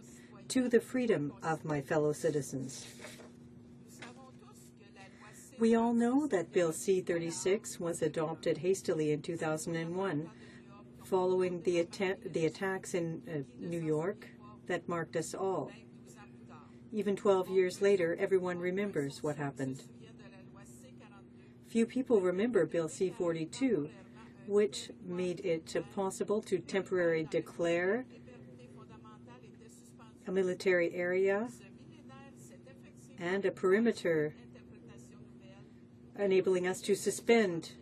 to the freedom of my fellow citizens. We all know that Bill C-36 was adopted hastily in 2001, following the attacks in New York that marked us all. Even 12 years later, everyone remembers what happened. Few people remember Bill C-42, which made it possible to temporarily declare a military area and a perimeter, enabling us to suspend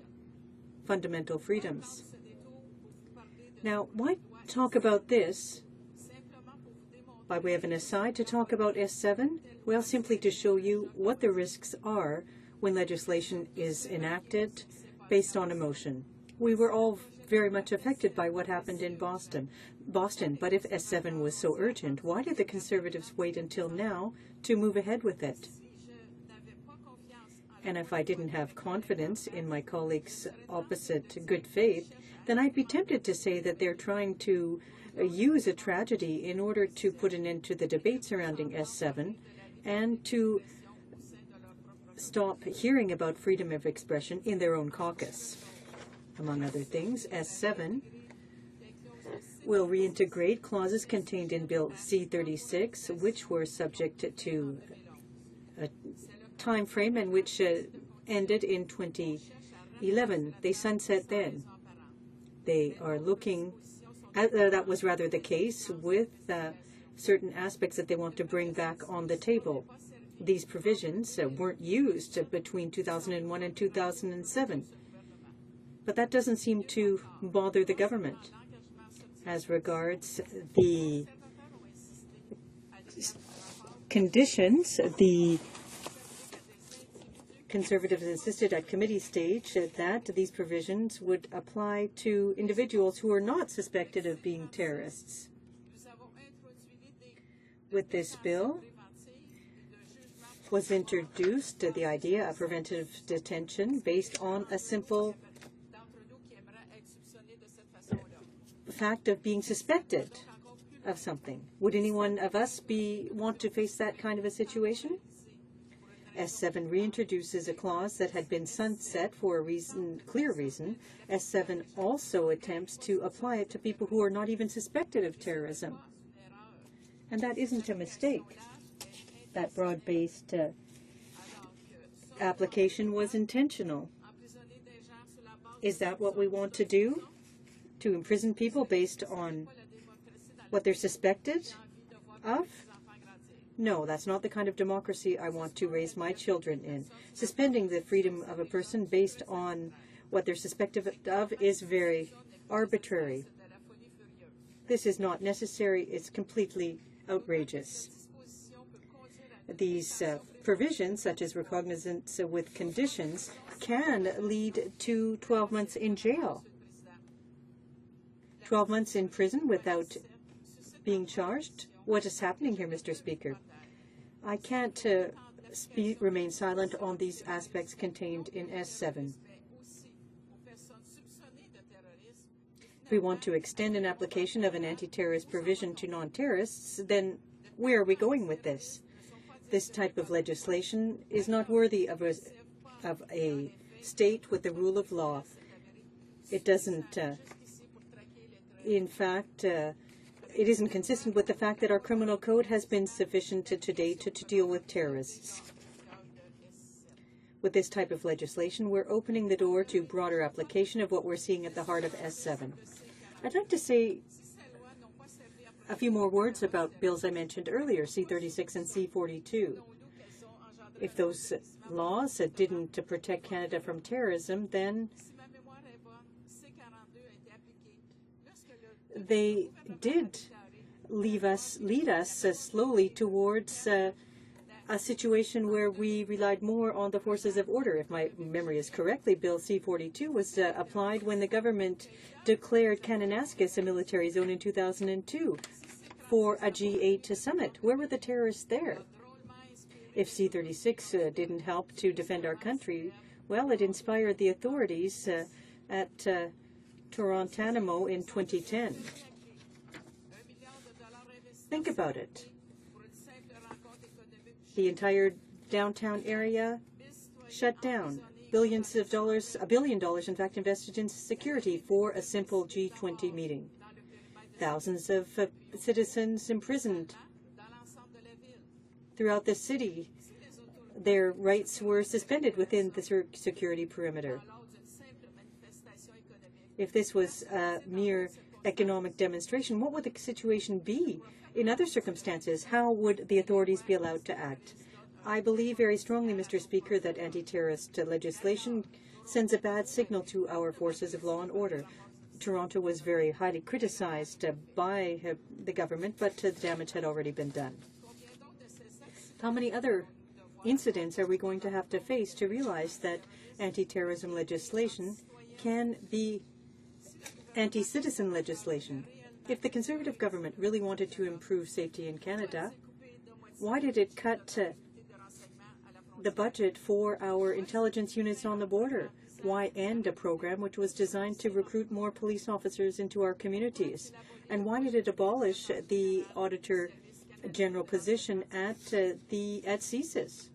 fundamental freedoms. Now, why talk about this by way of an aside to talk about S7? Well, simply to show you what the risks are when legislation is enacted based on emotion. We were all very much affected by what happened in Boston, but if S7 was so urgent, why did the Conservatives wait until now to move ahead with it? And if I didn't have confidence in my colleagues' opposite good faith, then I'd be tempted to say that they're trying to use a tragedy in order to put an end to the debate surrounding S7 and to stop hearing about freedom of expression in their own caucus. Among other things, S7 will reintegrate clauses contained in Bill C-36, which were subject to a time frame and which ended in 2011. They sunset then. They are looking at, that was rather the case with certain aspects that they want to bring back on the table. These provisions weren't used between 2001 and 2007. But that doesn't seem to bother the government. As regards the conditions, the Conservatives insisted at committee stage that these provisions would apply to individuals who are not suspected of being terrorists. With this bill was introduced the idea of preventive detention based on a simple fact of being suspected of something. Would anyone of us want to face that kind of a situation? S7 reintroduces a clause that had been sunset for a clear reason. S7 also attempts to apply it to people who are not even suspected of terrorism. And that isn't a mistake. That broad-based application was intentional. Is that what we want to do? To imprison people based on what they're suspected of? No, that's not the kind of democracy I want to raise my children in. Suspending the freedom of a person based on what they're suspected of is very arbitrary. This is not necessary. It's completely outrageous. These provisions, such as recognizance with conditions, can lead to 12 months in jail. 12 months in prison without being charged? What is happening here, Mr. Speaker? I can't remain silent on these aspects contained in S7. If we want to extend an application of an anti-terrorist provision to non-terrorists, then where are we going with this? This type of legislation is not worthy of a state with the rule of law. It doesn't, in fact, it isn't consistent with the fact that our criminal code has been sufficient to date to deal with terrorists. With this type of legislation, we're opening the door to broader application of what we're seeing at the heart of S7. I'd like to say a few more words about bills I mentioned earlier, C-36 and C-42. If those laws didn't protect Canada from terrorism, then they did lead us slowly towards a situation where we relied more on the forces of order. If my memory is correctly, Bill C-42 was applied when the government declared Kananaskis a military zone in 2002 for a G8 summit. Where were the terrorists there? If C-36 didn't help to defend our country, well, it inspired the authorities at Torontanimo in 2010. Think about it. The entire downtown area shut down. Billions of dollars, $1 billion, in fact, invested in security for a simple G20 meeting. Thousands of citizens imprisoned throughout the city. Their rights were suspended within the security perimeter. If this was a mere economic demonstration, what would the situation be in other circumstances? How would the authorities be allowed to act? I believe very strongly, Mr. Speaker, that anti-terrorist legislation sends a bad signal to our forces of law and order. Toronto was very highly criticized by the government, but the damage had already been done. How many other incidents are we going to have to face to realize that anti-terrorism legislation can be anti-citizen legislation? If the Conservative government really wanted to improve safety in Canada, why did it cut the budget for our intelligence units on the border? Why end a program which was designed to recruit more police officers into our communities? And why did it abolish the Auditor General position at CSIS?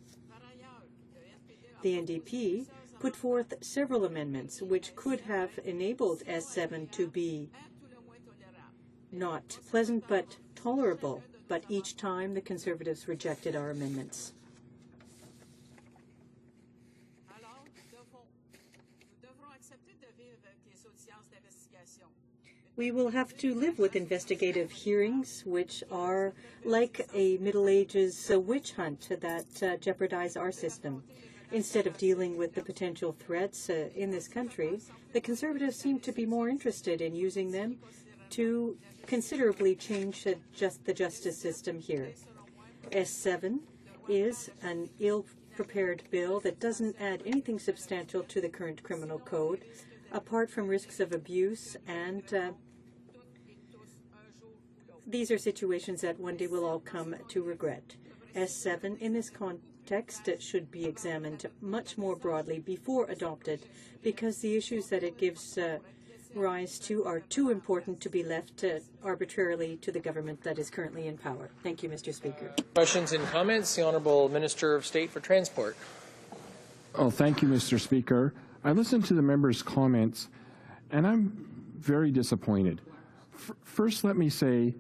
The NDP put forth several amendments which could have enabled S7 to be not pleasant but tolerable, but each time the Conservatives rejected our amendments. We will have to live with investigative hearings, which are like a Middle Ages witch hunt that jeopardize our system. Instead of dealing with the potential threats in this country, the Conservatives seem to be more interested in using them to considerably change the justice system here. S7 is an ill-prepared bill that doesn't add anything substantial to the current criminal code, apart from risks of abuse, and these are situations that one day we'll all come to regret. S7 in this context should be examined much more broadly before adopted, because the issues that it gives rise to are too important to be left arbitrarily to the government that is currently in power. Thank you, Mr. Speaker. Questions and comments? The Honourable Minister of State for Transport. Oh, thank you, Mr. Speaker. I listened to the member's comments, and I'm very disappointed. First, let me say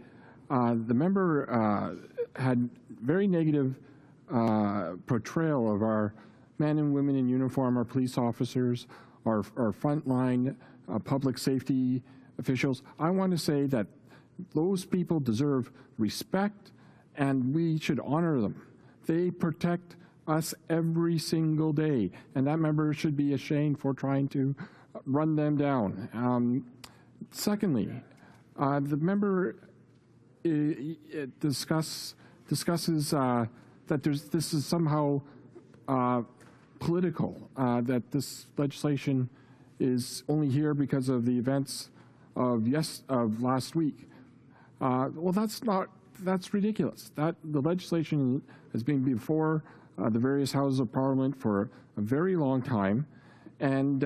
the member had very negative portrayal of our men and women in uniform, our police officers, our frontline public safety officials. I want to say that those people deserve respect, and we should honor them. They protect us every single day, and that member should be ashamed for trying to run them down. Secondly, the member discusses that this is somehow political, that this legislation is only here because of the events of last week. Well, that's ridiculous. The legislation has been before the various houses of Parliament for a very long time, and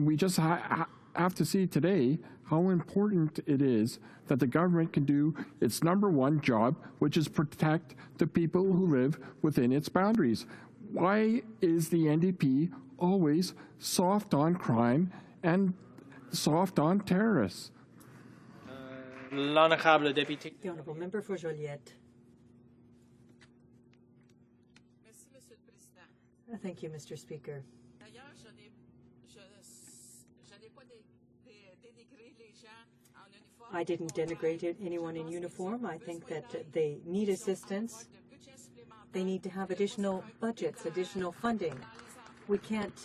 we just have to see today how important it is that the government can do its #1 job, which is protect the people who live within its boundaries. Why is the NDP always soft on crime and soft on terrorists? L'honorable député. The Honourable Member for Joliette. Thank you, Mr. Speaker. I didn't denigrate anyone in uniform. I think that they need assistance. They need to have additional budgets, additional funding. We can't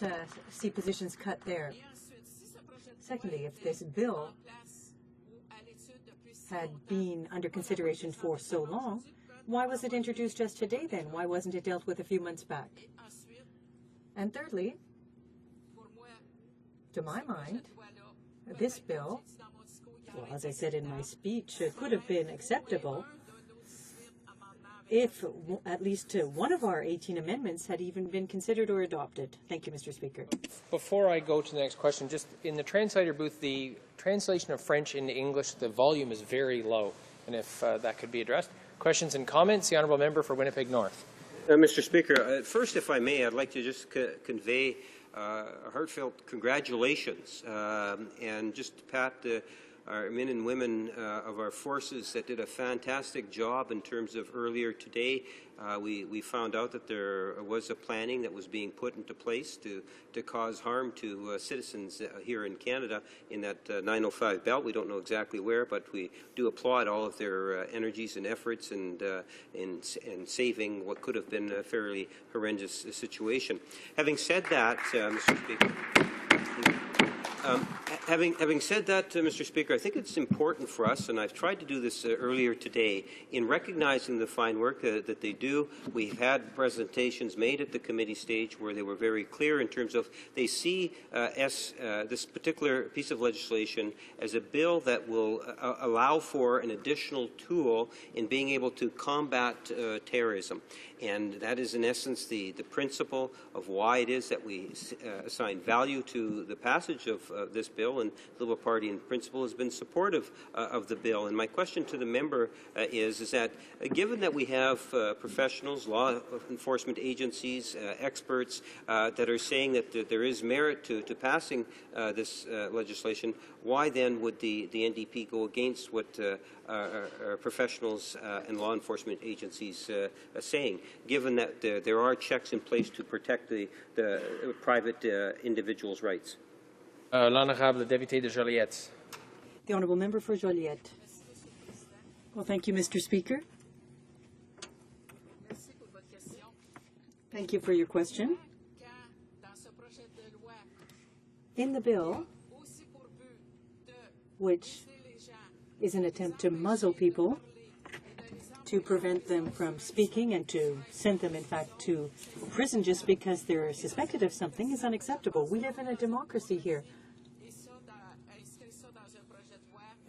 see positions cut there. Secondly, if this bill had been under consideration for so long, why was it introduced just today then? Why wasn't it dealt with a few months back? And thirdly, to my mind, this bill, well, as I said in my speech, could have been acceptable if at least one of our 18 amendments had even been considered or adopted. Thank you, Mr. Speaker. Before I go to the next question, just in the translator booth, the translation of French into English, the volume is very low, and if that could be addressed. Questions and comments? The Honourable Member for Winnipeg North. Mr. Speaker, first, if I may, I'd like to just convey heartfelt congratulations and just pat our men and women of our forces that did a fantastic job in terms of earlier today. We found out that there was a planning that was being put into place to cause harm to citizens here in Canada in that 905 belt. We don't know exactly where, but we do applaud all of their energies and efforts in saving what could have been a fairly horrendous situation. Having said that, Mr. Speaker, having said that, Mr. Speaker, I think it's important for us, and I've tried to do this earlier today, in recognizing the fine work that they do. We've had presentations made at the committee stage where they were very clear in terms of they see this particular piece of legislation as a bill that will allow for an additional tool in being able to combat terrorism. And that is, in essence, the principle of why it is that we assign value to the passage of this bill, and the Liberal Party in principle has been supportive of the bill. And my question to the member is that given that we have professionals, law enforcement agencies, experts that are saying that there is merit to passing this legislation, why then would the NDP go against what our professionals and law enforcement agencies are saying, given that there are checks in place to protect the private individuals' rights? L'honorable député de Joliette. The Honourable Member for Joliette. Well, thank you, Mr. Speaker. Thank you for your question. In the bill, which is an attempt to muzzle people, to prevent them from speaking and to send them, in fact, to prison just because they're suspected of something is unacceptable. We live in a democracy here.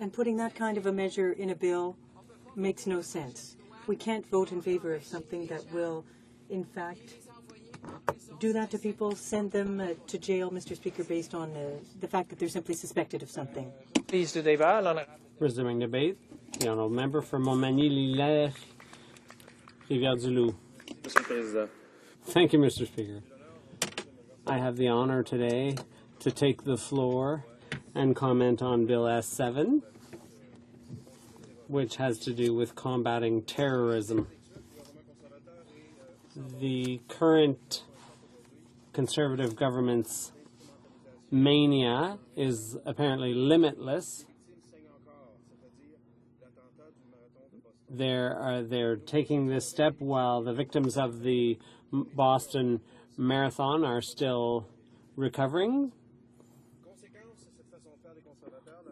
And putting that kind of a measure in a bill makes no sense. We can't vote in favor of something that will, in fact, do that to people, send them to jail, Mr. Speaker, based on the fact that they're simply suspected of something. Please do débat. Resuming debate, the Honourable Member for Montmagny-Lillers, Rivière-du-Loup. Thank you, Mr. Speaker. I have the honour today to take the floor and comment on Bill S7, which has to do with combating terrorism. The current Conservative government's mania is apparently limitless. They're taking this step while the victims of the Boston Marathon are still recovering.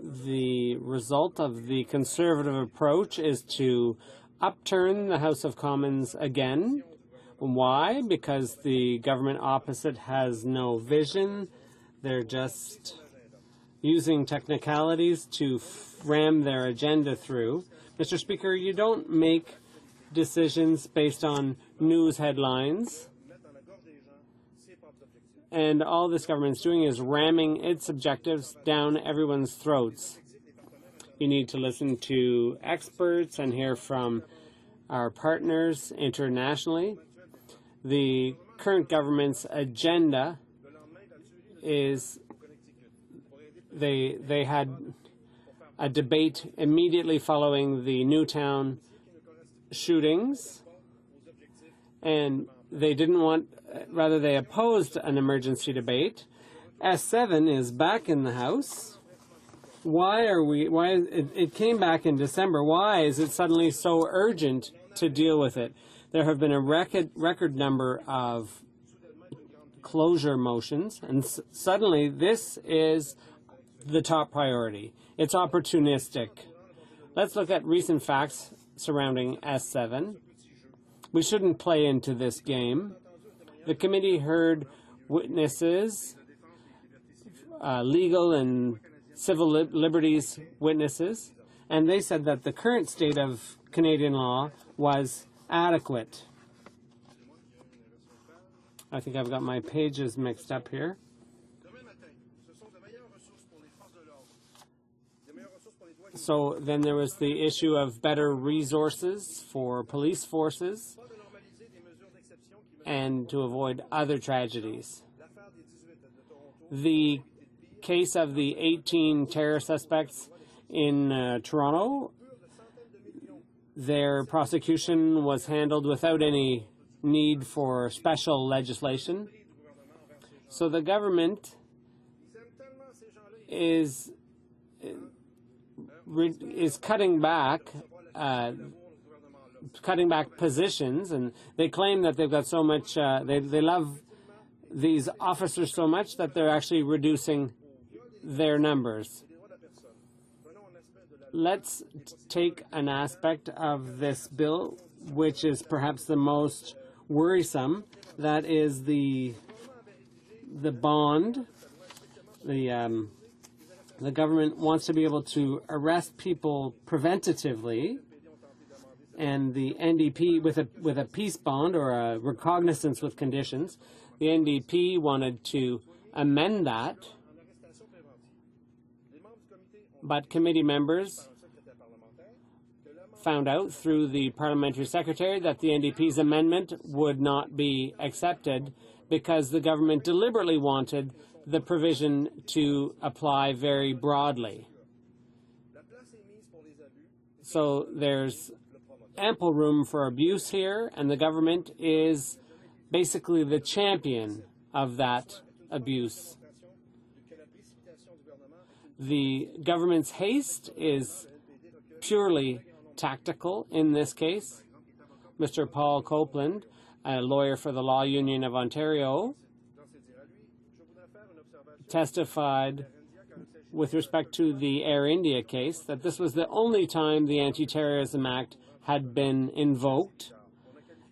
The result of the Conservative approach is to upturn the House of Commons again. Why? Because the government opposite has no vision. They're just using technicalities to ram their agenda through. Mr. Speaker, you don't make decisions based on news headlines. And all this government's doing is ramming its objectives down everyone's throats. You need to listen to experts and hear from our partners internationally. The current government's agenda is they had a debate immediately following the Newtown shootings, and they didn't want, rather they opposed an emergency debate. S7 is back in the House. It came back in December. Why is it suddenly so urgent to deal with it? There have been a record number of closure motions, and suddenly this is the top priority. It's opportunistic. Let's look at recent facts surrounding S7. We shouldn't play into this game. The committee heard witnesses, legal and civil liberties witnesses, and they said that the current state of Canadian law was adequate. I think I've got my pages mixed up here. So then there was the issue of better resources for police forces and to avoid other tragedies. The case of the 18 terror suspects in Toronto, their prosecution was handled without any need for special legislation. So the government is cutting back positions, and they claim that they've got so much, they love these officers so much that they're actually reducing their numbers. Let's take an aspect of this bill, which is perhaps the most worrisome. That is the bond. The government wants to be able to arrest people preventatively, and the NDP with a peace bond or a recognizance with conditions. The NDP wanted to amend that, but committee members found out through the parliamentary secretary that the NDP's amendment would not be accepted because the government deliberately wanted the provision to apply very broadly. So there's ample room for abuse here, and the government is basically the champion of that abuse. The government's haste is purely tactical in this case. Mr. Paul Copeland, a lawyer for the Law Union of Ontario, testified with respect to the Air India case that this was the only time the Anti-Terrorism Act had been invoked.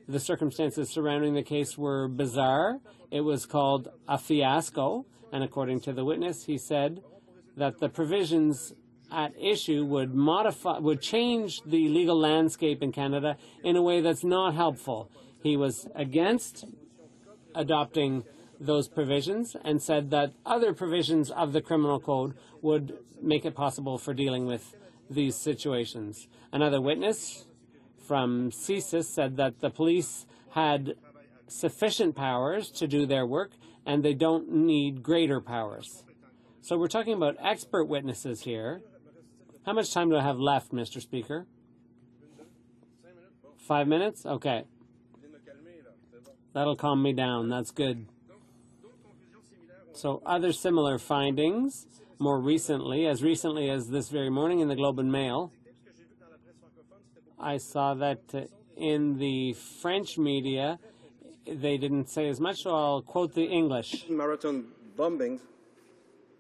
The circumstances surrounding the case were bizarre. It was called a fiasco, and according to the witness, he said that the provisions at issue would change the legal landscape in Canada in a way that's not helpful. He was against adopting those provisions and said that other provisions of the criminal code would make it possible for dealing with these situations. Another witness from CSIS said that the police had sufficient powers to do their work and they don't need greater powers. So we're talking about expert witnesses here. How much time do I have left, Mr. Speaker? 5 minutes? Okay. That'll calm me down. That's good. So other similar findings more recently as this very morning in the Globe and Mail, I saw that in the French media they didn't say as much, so I'll quote the English. Marathon bombings,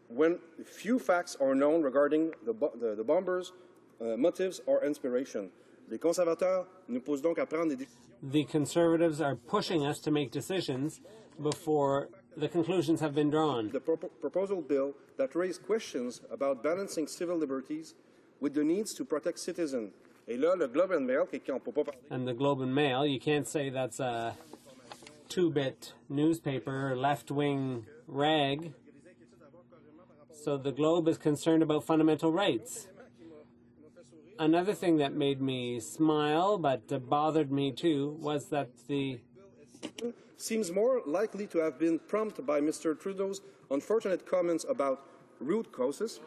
when few facts are known regarding the bombers' motives or inspiration. Les conservateurs nous poussent donc à prendre des décisions. The Conservatives are pushing us to make decisions before the conclusions have been drawn. The proposal bill that raised questions about balancing civil liberties with the needs to protect citizens. Et là, le Globe and Mail, qui on peut pas parler. And the Globe and Mail, you can't say that's a two-bit newspaper, left-wing rag. So the Globe is concerned about fundamental rights. Another thing that made me smile, but bothered me too, was that the seems more likely to have been prompted by Mr. Trudeau's unfortunate comments about root causes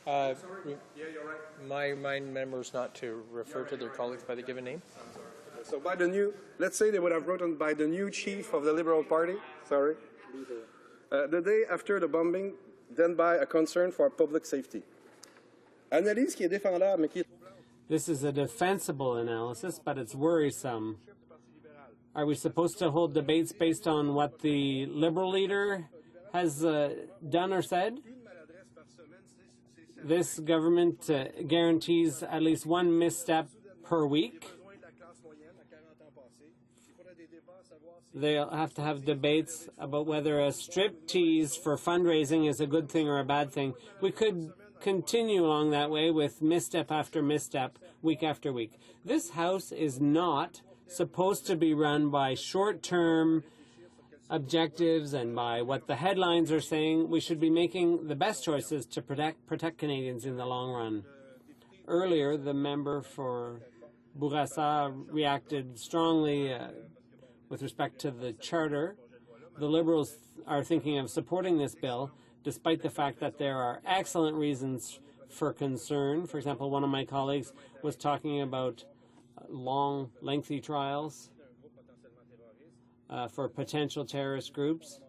My member is not to refer to their colleagues by the given name. So by the new, let's say they would have written by the new chief of the Liberal Party, sorry, the day after the bombing, then by a concern for public safety. Analyse qui est défendable, mais qui est... This is a defensible analysis, but it's worrisome. Are we supposed to hold debates based on what the Liberal leader has done or said? This government guarantees at least one misstep per week. They'll have to have debates about whether a striptease for fundraising is a good thing or a bad thing. We could continue along that way with misstep after misstep, week after week. This House is not supposed to be run by short-term objectives and by what the headlines are saying. We should be making the best choices to protect Canadians in the long run. Earlier, the member for Bourassa reacted strongly with respect to the Charter. The Liberals are thinking of supporting this bill, despite the fact that there are excellent reasons for concern. For example, one of my colleagues was talking about long, lengthy trials for potential terrorist groups.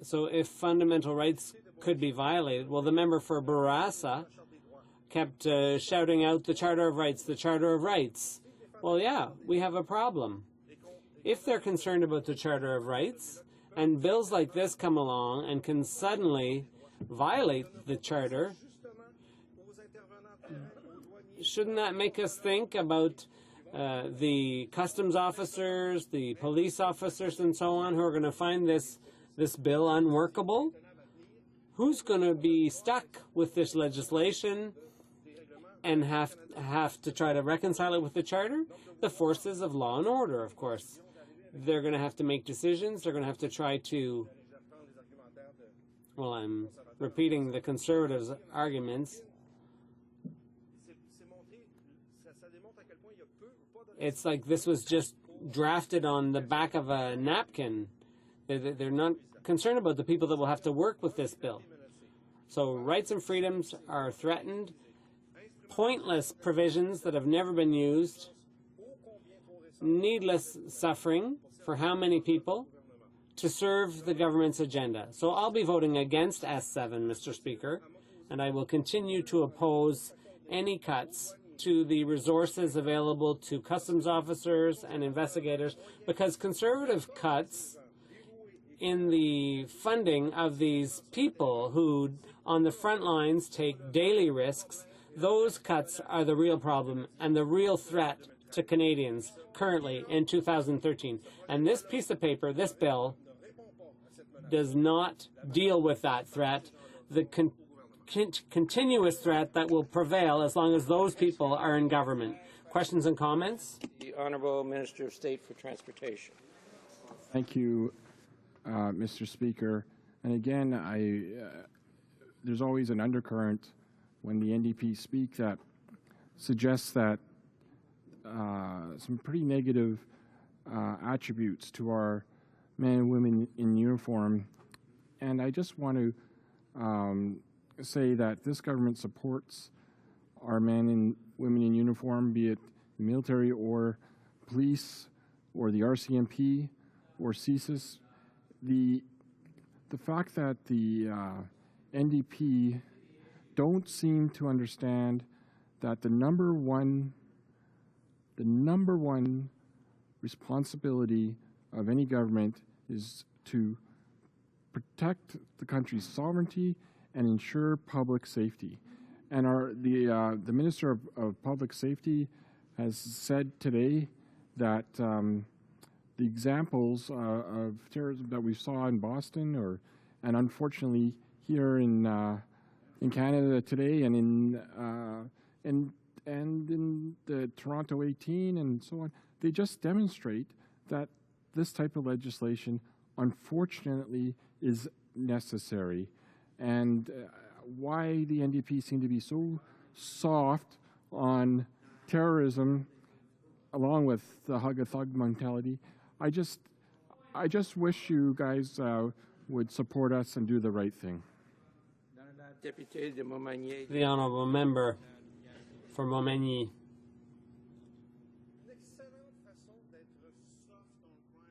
So if fundamental rights could be violated, well, the member for Bourassa kept shouting out the Charter of Rights, the Charter of Rights. Well, yeah, we have a problem. If they're concerned about the Charter of Rights, and bills like this come along and can suddenly violate the Charter, shouldn't that make us think about the customs officers, the police officers, and so on, who are going to find this bill unworkable? Who's going to be stuck with this legislation and have to try to reconcile it with the Charter? The forces of law and order, of course. They're going to have to make decisions. They're going to have to try to, well, I'm repeating the Conservatives' arguments. It's like this was just drafted on the back of a napkin. They're not concerned about the people that will have to work with this bill. So rights and freedoms are threatened. Pointless provisions that have never been used. Needless suffering for how many people to serve the government's agenda. So I'll be voting against S7, Mr. Speaker, and I will continue to oppose any cuts to the resources available to customs officers and investigators, because Conservative cuts in the funding of these people who, on the front lines, take daily risks, those cuts are the real problem and the real threat to Canadians currently in 2013. And this piece of paper, this bill, does not deal with that threat, the continuous threat that will prevail as long as those people are in government. Questions and comments? The Honourable Minister of State for Transportation. Thank you, Mr. Speaker. And again, there's always an undercurrent when the NDP speak that suggests that some pretty negative attributes to our men and women in uniform. And I just want to say that this government supports our men and women in uniform, be it the military or police or the RCMP or CSIS. The fact that the NDP don't seem to understand that the number one responsibility of any government is to protect the country's sovereignty and ensure public safety. And the Minister of Public Safety has said today that the examples of terrorism that we saw in Boston, and unfortunately here in Canada today, and in the Toronto 18 and so on, they just demonstrate that this type of legislation, unfortunately, is necessary. And why the NDP seem to be so soft on terrorism, along with the hug a thug mentality, I just wish you guys would support us and do the right thing. The honourable member for Montmagny.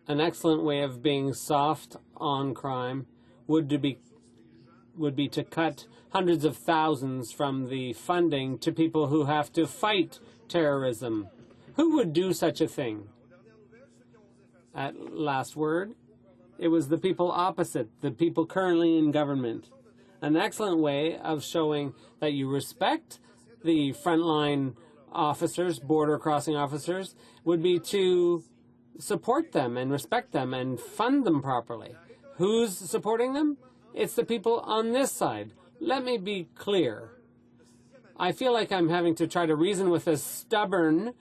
An excellent way of being soft on crime would be to cut hundreds of thousands from the funding to people who have to fight terrorism. Who would do such a thing? At last word, it was the people opposite, the people currently in government. An excellent way of showing that you respect the frontline officers, border crossing officers, would be to support them and respect them and fund them properly. Who's supporting them? It's the people on this side. Let me be clear. I feel like I'm having to try to reason with a stubborn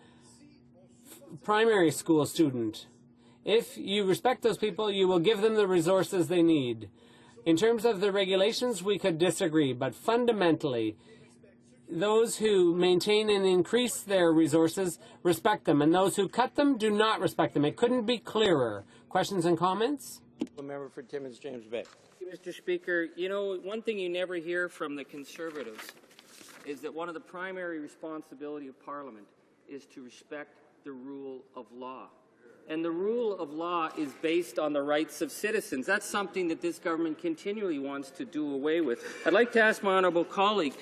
primary school student. If you respect those people, you will give them the resources they need. In terms of the regulations, we could disagree, but fundamentally, those who maintain and increase their resources respect them, and those who cut them do not respect them. It couldn't be clearer. Questions and comments? The member for Timmins James Bay. Mr. Speaker, you know, one thing you never hear from the Conservatives is that one of the primary responsibility of Parliament is to respect the rule of law. And the rule of law is based on the rights of citizens. That's something that this government continually wants to do away with. I'd like to ask my honourable colleague,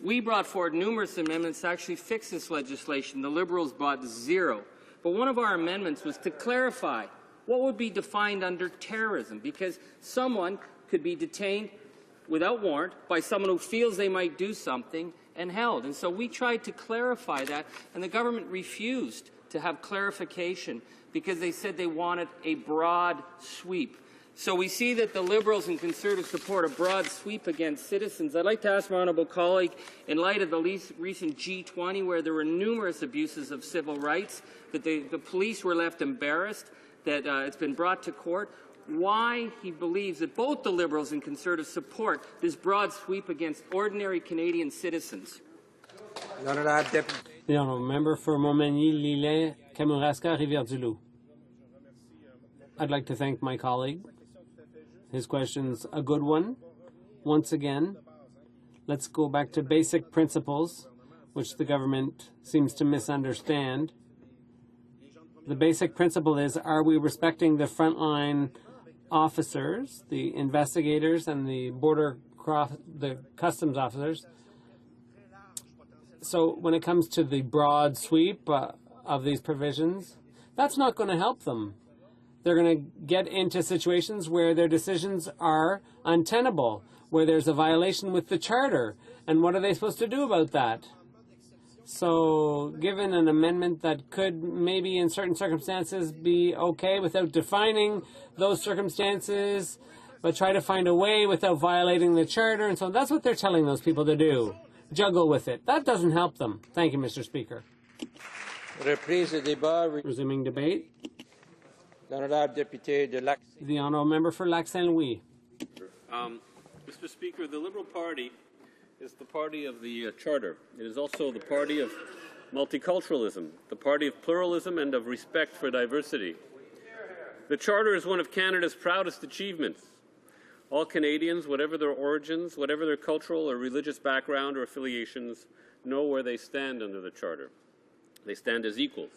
we brought forward numerous amendments to actually fix this legislation. The Liberals brought zero. But one of our amendments was to clarify what would be defined under terrorism, because someone could be detained without warrant by someone who feels they might do something and held. And so we tried to clarify that, and the government refused to have clarification because they said they wanted a broad sweep. So we see that the Liberals and Conservatives support a broad sweep against citizens. I'd like to ask my honourable colleague, in light of the recent G20 where there were numerous abuses of civil rights, that the police were left embarrassed, that it's been brought to court, why he believes that both the Liberals and Conservatives support this broad sweep against ordinary Canadian citizens. The honourable member for Montmagny, Lillet, Kamouraska, Rivière-du-Loup. I'd like to thank my colleague. His question's a good one. Once again, let's go back to basic principles, which the government seems to misunderstand. The basic principle is, are we respecting the frontline officers, the investigators, and the the customs officers? So when it comes to the broad sweep of these provisions, that's not going to help them. They're going to get into situations where their decisions are untenable, where there's a violation with the Charter. And what are they supposed to do about that? So given an amendment that could maybe in certain circumstances be okay without defining those circumstances, but try to find a way without violating the Charter, and so on, that's what they're telling those people to do. Juggle with it. That doesn't help them. Thank you, Mr. Speaker. Resuming debate. The honourable member for Lac Saint-Louis. Mr. Speaker, the Liberal Party is the party of the Charter. It is also the party of multiculturalism, the party of pluralism and of respect for diversity. The Charter is one of Canada's proudest achievements. All Canadians, whatever their origins, whatever their cultural or religious background or affiliations, know where they stand under the Charter. They stand as equals.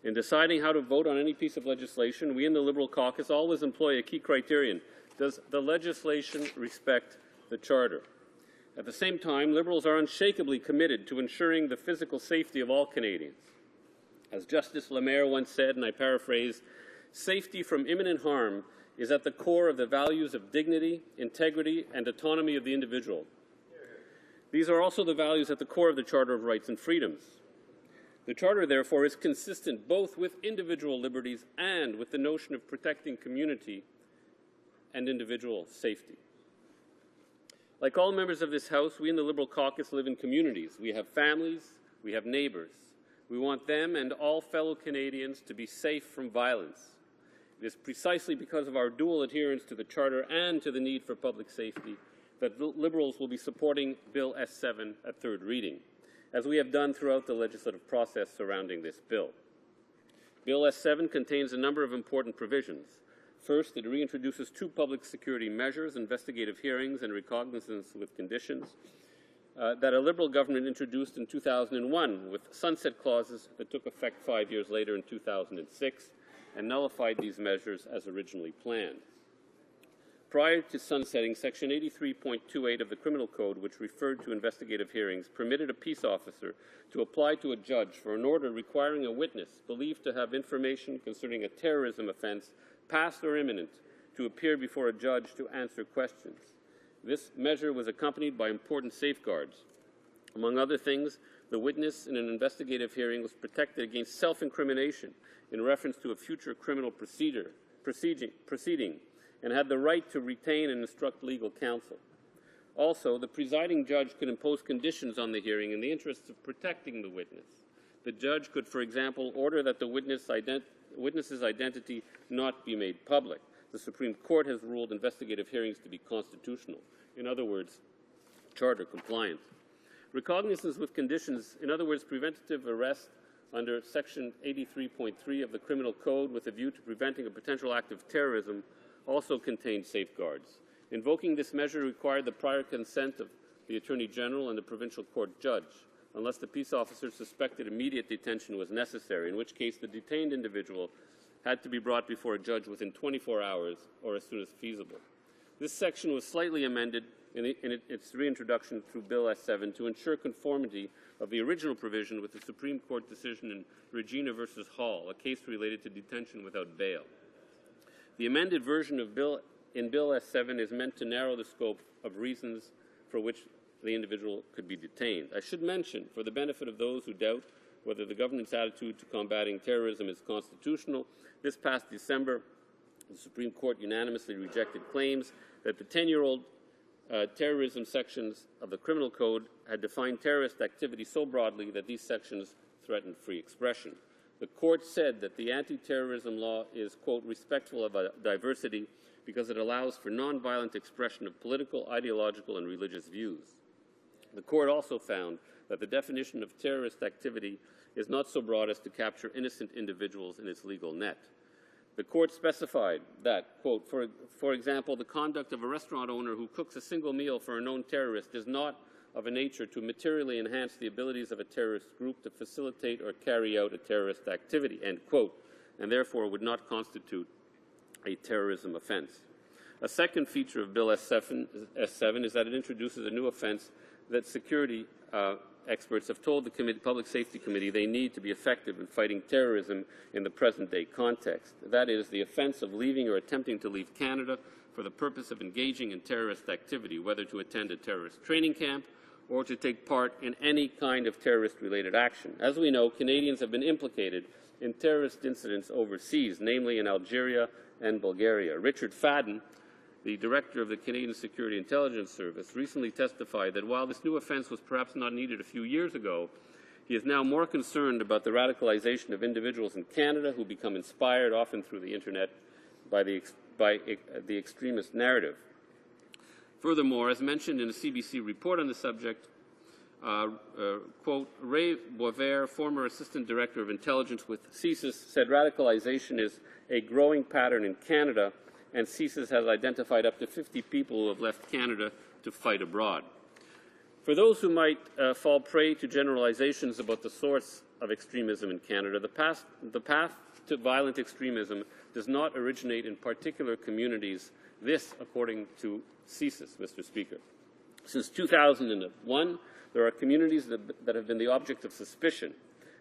In deciding how to vote on any piece of legislation, we in the Liberal caucus always employ a key criterion. Does the legislation respect the Charter? At the same time, Liberals are unshakably committed to ensuring the physical safety of all Canadians. As Justice Lemaire once said, and I paraphrase, safety from imminent harm is at the core of the values of dignity, integrity, and autonomy of the individual. These are also the values at the core of the Charter of Rights and Freedoms. The Charter, therefore, is consistent both with individual liberties and with the notion of protecting community and individual safety. Like all members of this House, we in the Liberal caucus live in communities. We have families, we have neighbours. We want them and all fellow Canadians to be safe from violence. It is precisely because of our dual adherence to the Charter and to the need for public safety that Liberals will be supporting Bill S7 at third reading, as we have done throughout the legislative process surrounding this bill. Bill S7 contains a number of important provisions. First, it reintroduces two public security measures, investigative hearings and recognizance with conditions, that a Liberal government introduced in 2001 with sunset clauses that took effect 5 years later in 2006 and nullified these measures as originally planned. Prior to sunsetting, Section 83.28 of the Criminal Code, which referred to investigative hearings, permitted a peace officer to apply to a judge for an order requiring a witness believed to have information concerning a terrorism offense, past or imminent, to appear before a judge to answer questions. This measure was accompanied by important safeguards. Among other things, the witness in an investigative hearing was protected against self-incrimination in reference to a future criminal proceeding and had the right to retain and instruct legal counsel. Also, the presiding judge could impose conditions on the hearing in the interests of protecting the witness. The judge could, for example, order that the witness's identity not be made public. The Supreme Court has ruled investigative hearings to be constitutional. In other words, charter compliant. Recognizance with conditions, in other words, preventative arrest under Section 83.3 of the Criminal Code with a view to preventing a potential act of terrorism, also contained safeguards. Invoking this measure required the prior consent of the Attorney General and the provincial court judge, unless the peace officer suspected immediate detention was necessary, in which case the detained individual had to be brought before a judge within 24 hours or as soon as feasible. This section was slightly amended in its reintroduction through Bill S7 to ensure conformity of the original provision with the Supreme Court decision in Regina v. Hall, a case related to detention without bail. The amended version of Bill S7 is meant to narrow the scope of reasons for which the individual could be detained. I should mention, for the benefit of those who doubt whether the government's attitude to combating terrorism is constitutional, this past December, the Supreme Court unanimously rejected claims that the 10-year-old terrorism sections of the Criminal Code had defined terrorist activity so broadly that these sections threatened free expression. The court said that the anti-terrorism law is, quote, respectful of diversity because it allows for nonviolent expression of political, ideological, and religious views. The court also found that the definition of terrorist activity is not so broad as to capture innocent individuals in its legal net. The court specified that, quote, for example, the conduct of a restaurant owner who cooks a single meal for a known terrorist is not of a nature to materially enhance the abilities of a terrorist group to facilitate or carry out a terrorist activity, end quote, and therefore would not constitute a terrorism offense. A second feature of Bill S7 is that it introduces a new offense that security experts have told the Public Safety Committee they need to be effective in fighting terrorism in the present-day context. That is, the offense of leaving or attempting to leave Canada for the purpose of engaging in terrorist activity, whether to attend a terrorist training camp or to take part in any kind of terrorist-related action. As we know, Canadians have been implicated in terrorist incidents overseas, namely in Algeria and Bulgaria. Richard Fadden, the director of the Canadian Security Intelligence Service, recently testified that while this new offense was perhaps not needed a few years ago, he is now more concerned about the radicalization of individuals in Canada who become inspired, often through the internet, by the extremist narrative. Furthermore, as mentioned in a CBC report on the subject, quote, Ray Boisvert, former Assistant Director of Intelligence with CSIS, said radicalization is a growing pattern in Canada, and CSIS has identified up to 50 people who have left Canada to fight abroad. For those who might fall prey to generalizations about the source of extremism in Canada, the path to violent extremism does not originate in particular communities. This, according to CSIS, Mr. Speaker. Since 2001, there are communities that have been the object of suspicion.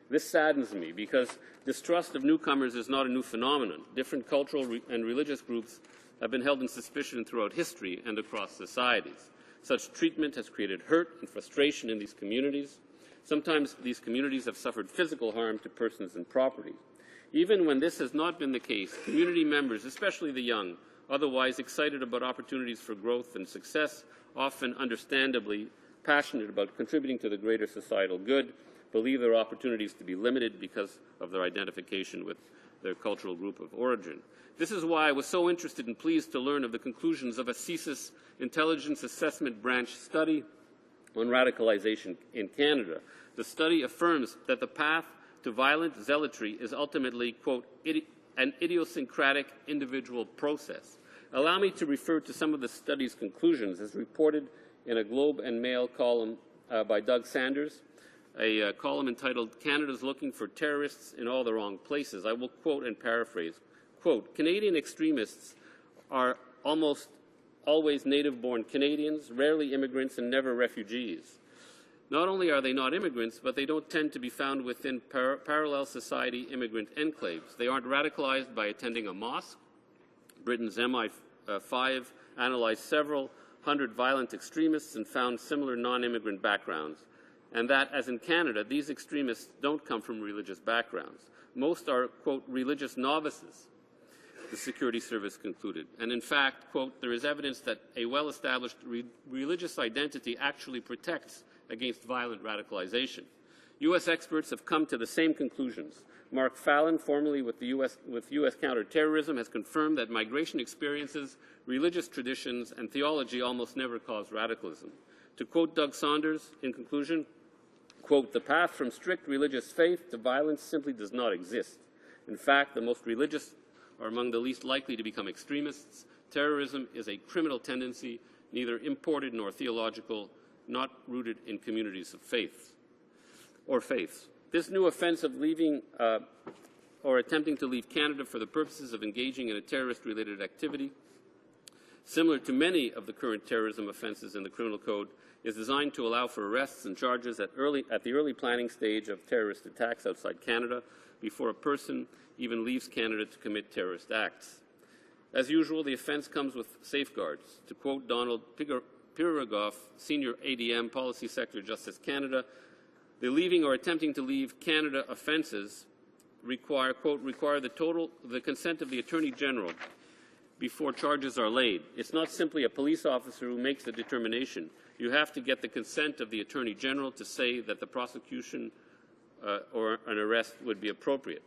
This saddens me because distrust of newcomers is not a new phenomenon. Different cultural and religious groups have been held in suspicion throughout history and across societies. Such treatment has created hurt and frustration in these communities. Sometimes these communities have suffered physical harm to persons and property. Even when this has not been the case, community members, especially the young, otherwise excited about opportunities for growth and success, often understandably passionate about contributing to the greater societal good, believe their opportunities to be limited because of their identification with their cultural group of origin. This is why I was so interested and pleased to learn of the conclusions of a CSIS Intelligence Assessment Branch study on radicalization in Canada. The study affirms that the path to violent zealotry is ultimately, quote, an idiosyncratic individual process. Allow me to refer to some of the study's conclusions as reported in a Globe and Mail column by Doug Sanders, a column entitled "Canada's Looking for Terrorists in All the Wrong Places." I will quote and paraphrase. Quote, "Canadian extremists are almost always native-born Canadians, rarely immigrants and never refugees. Not only are they not immigrants, but they don't tend to be found within parallel society immigrant enclaves. They aren't radicalized by attending a mosque. Britain's MI5 analyzed several hundred violent extremists and found similar non-immigrant backgrounds. And that, as in Canada, these extremists don't come from religious backgrounds. Most are, quote, religious novices," the security service concluded. And in fact, quote, "there is evidence that a well-established religious identity actually protects against violent radicalization." U.S. experts have come to the same conclusions. Mark Fallon, formerly with U.S. Counterterrorism, has confirmed that migration experiences, religious traditions, and theology almost never cause radicalism. To quote Doug Saunders in conclusion, quote, "The path from strict religious faith to violence simply does not exist. In fact, the most religious are among the least likely to become extremists. Terrorism is a criminal tendency, neither imported nor theological, not rooted in communities of faith or faiths. This new offense of leaving or attempting to leave Canada for the purposes of engaging in a terrorist-related activity, similar to many of the current terrorism offenses in the Criminal Code, is designed to allow for arrests and charges at the early planning stage of terrorist attacks outside Canada before a person even leaves Canada to commit terrorist acts. As usual, the offense comes with safeguards. To quote Donald Piragoff, Senior ADM Policy Secretary, Justice Canada, the leaving or attempting to leave Canada offences require, quote, require the consent of the Attorney General before charges are laid. It's not simply a police officer who makes the determination. You have to get the consent of the Attorney General to say that the prosecution or an arrest would be appropriate.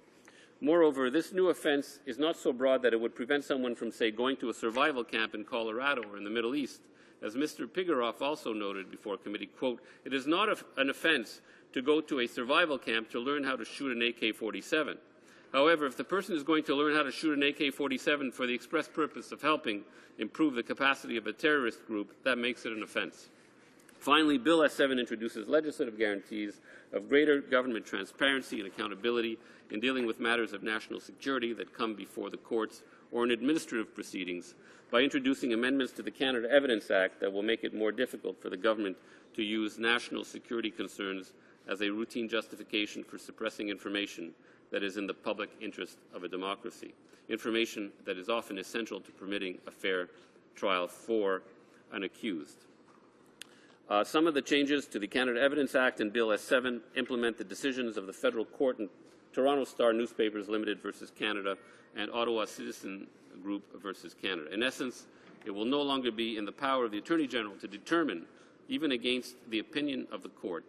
Moreover, this new offense is not so broad that it would prevent someone from, say, going to a survival camp in Colorado or in the Middle East. As Mr. Pigaroff also noted before committee, quote, "It is not an offense to go to a survival camp to learn how to shoot an AK-47. However, if the person is going to learn how to shoot an AK-47 for the express purpose of helping improve the capacity of a terrorist group, that makes it an offense." Finally, Bill S7 introduces legislative guarantees of greater government transparency and accountability in dealing with matters of national security that come before the courts or in administrative proceedings by introducing amendments to the Canada Evidence Act that will make it more difficult for the government to use national security concerns as a routine justification for suppressing information that is in the public interest of a democracy, information that is often essential to permitting a fair trial for an accused. Some of the changes to the Canada Evidence Act and Bill S7 implement the decisions of the Federal Court in Toronto Star Newspapers Limited versus Canada and Ottawa Citizen Group versus Canada. In essence, it will no longer be in the power of the Attorney General to determine, even against the opinion of the court,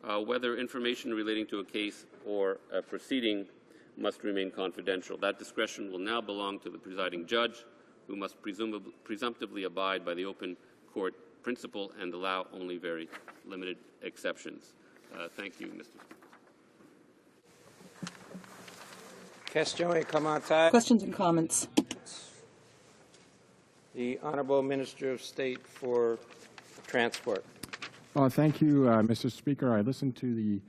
whether information relating to a case or a proceeding must remain confidential. That discretion will now belong to the presiding judge, who must presumptively abide by the open court principle and allow only very limited exceptions. Thank you, Mr. Speaker. Questions and comments. The Honourable Minister of State for Transport. Thank you, Mr. Speaker. I listened to the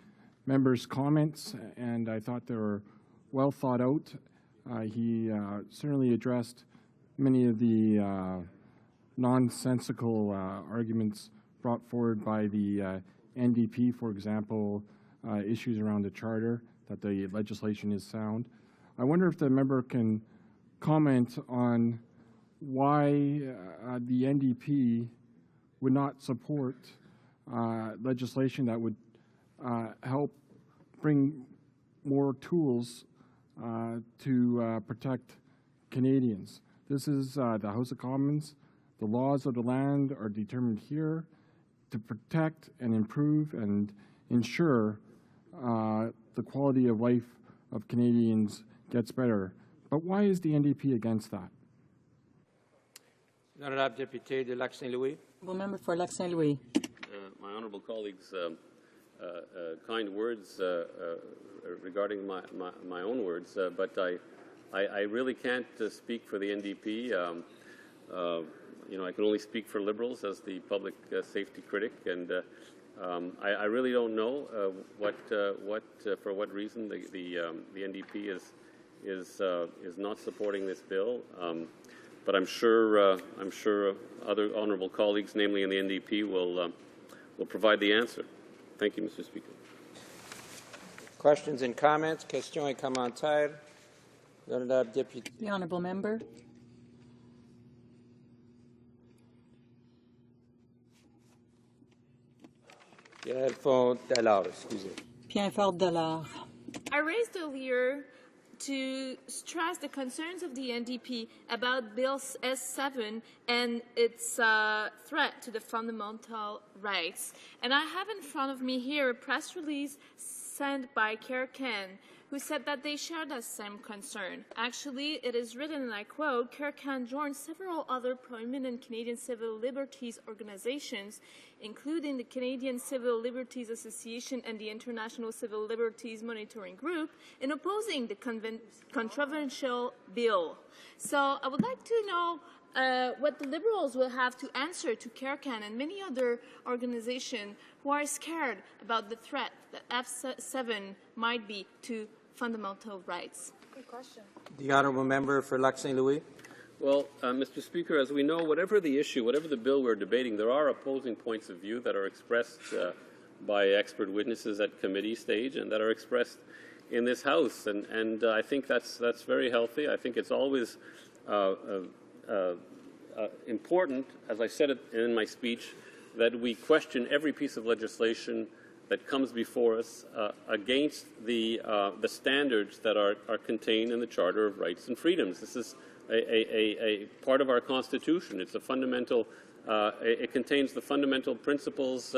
member's comments, and I thought they were well thought out. He certainly addressed many of the nonsensical arguments brought forward by the NDP, for example, issues around the charter, that the legislation is sound. I wonder if the member can comment on why the NDP would not support legislation that would help bring more tools to protect Canadians. This is the House of Commons. The laws of the land are determined here to protect and improve and ensure the quality of life of Canadians gets better. But why is the NDP against that? Honourable Député de Lac-Saint-Louis. Well, member for Lac-Saint-Louis. My honourable colleagues' kind words regarding my own words, but I I really can't speak for the NDP. I can only speak for Liberals as the public safety critic, and I really don't know for what reason the NDP is not supporting this bill. But I'm sure other honourable colleagues, namely in the NDP, will provide the answer. Thank you, Mr. Speaker. Questions and comments? Questions et commentaires? The honourable member. Pierre Fond-Dallard, excusez. Pierre Fond-Dallard. I raised earlier to stress the concerns of the NDP about Bill S7 and its threat to the fundamental rights. And I have in front of me here a press release sent by Kerr-Can, who said that they share the same concern. Actually, it is written, and I quote, Kerr-Can joined several other prominent Canadian civil liberties organizations, including the Canadian Civil Liberties Association and the International Civil Liberties Monitoring Group, in opposing the controversial bill. So I would like to know what the Liberals will have to answer to Kerr-Can and many other organizations who are scared about the threat that F7 might be to fundamental rights. Good question. The honourable member for Lac Saint Louis. Well, Mr. Speaker, as we know, whatever the issue, whatever the bill we're debating, there are opposing points of view that are expressed by expert witnesses at committee stage and that are expressed in this House, and I think that's very healthy. I think it's always important, as I said in my speech, that we question every piece of legislation that comes before us against the standards that are contained in the Charter of Rights and Freedoms. This is a part of our Constitution. It's a fundamental. It contains the fundamental principles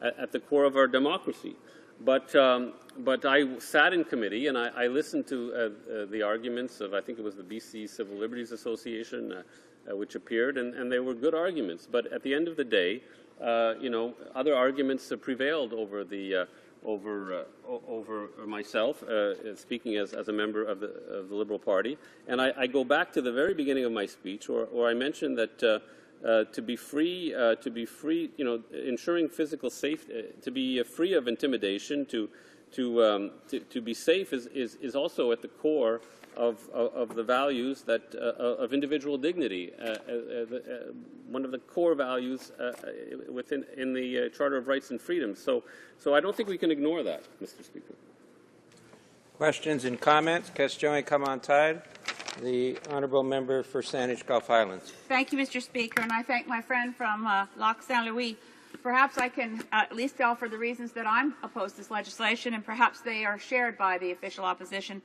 at the core of our democracy. But I sat in committee and I listened to the arguments of, I think it was the BC Civil Liberties Association, which appeared, and they were good arguments. But at the end of the day, other arguments prevailed over over myself, speaking as a member of the Liberal Party. And I go back to the very beginning of my speech, where I mentioned that to be free, ensuring physical safety, to be free of intimidation, to be safe is also at the core of the values that of individual dignity, one of the core values in the Charter of Rights and Freedoms. So I don't think we can ignore that, Mr. Speaker. Questions and comments? Questions et commentaires? The honourable member for Saanich Gulf Highlands. Thank you, Mr. Speaker, and I thank my friend from Lac Saint Louis. Perhaps I can at least offer the reasons that I'm opposed to this legislation, and perhaps they are shared by the official opposition.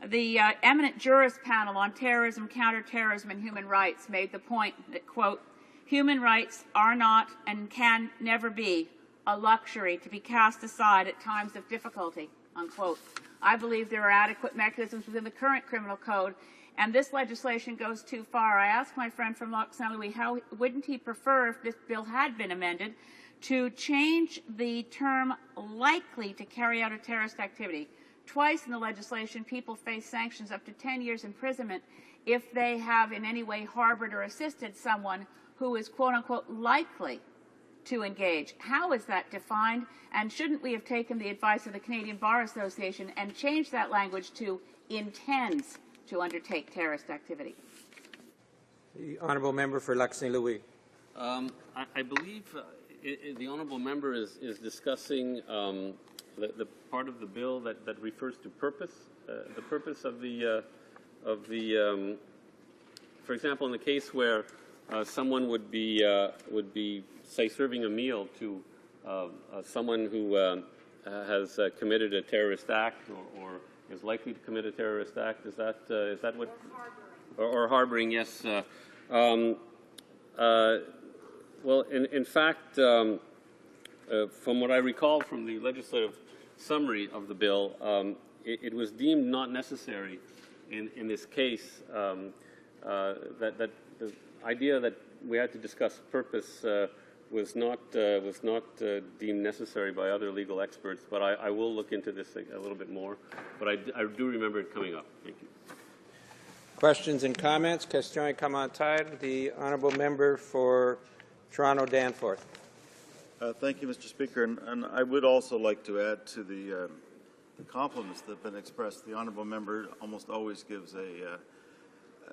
The eminent jurist panel on terrorism, counterterrorism, and human rights made the point that, quote, human rights are not and can never be a luxury to be cast aside at times of difficulty, unquote. I believe there are adequate mechanisms within the current criminal code, and this legislation goes too far. I asked my friend from Lac Saint Louis how wouldn't he prefer, if this bill had been amended, to change the term likely to carry out a terrorist activity. Twice in the legislation, people face sanctions up to 10 years imprisonment if they have in any way harbored or assisted someone who is, quote unquote, likely to engage. How is that defined? And shouldn't we have taken the advice of the Canadian Bar Association and changed that language to intends to undertake terrorist activity? The honourable member for Lac Saint Louis. I believe the honourable member is discussing the part of the bill that refers to purpose, the purpose of the for example, in the case where someone would be say serving a meal to someone who has committed a terrorist act or is likely to commit a terrorist act. Is that what? Or harboring? Yes. Well, in fact, from what I recall from the legislative summary of the bill, it was deemed not necessary in this case that the idea that we had to discuss purpose was not deemed necessary by other legal experts. But I will look into this a little bit more. But I do remember it coming up. Thank you. Questions and comments? Question commentaire. The honourable member for Toronto Danforth. Thank you, Mr. Speaker, and I would also like to add to the compliments that have been expressed. The honourable member almost always gives a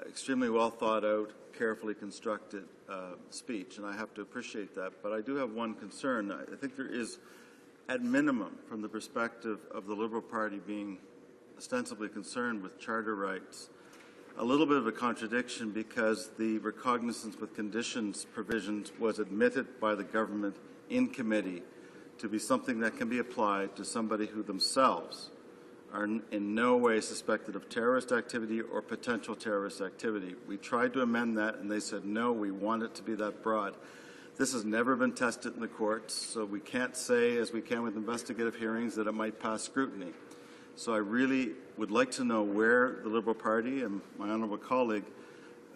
extremely well thought out, carefully constructed speech, and I have to appreciate that. But I do have one concern. I think there is, at minimum, from the perspective of the Liberal Party being ostensibly concerned with charter rights, a little bit of a contradiction, because the recognizance with conditions provisions was admitted by the government in committee to be something that can be applied to somebody who themselves are in no way suspected of terrorist activity or potential terrorist activity. We tried to amend that, and they said, no, we want it to be that broad. This has never been tested in the courts, so we can't say, as we can with investigative hearings, that it might pass scrutiny. So I really would like to know where the Liberal Party and my honourable colleague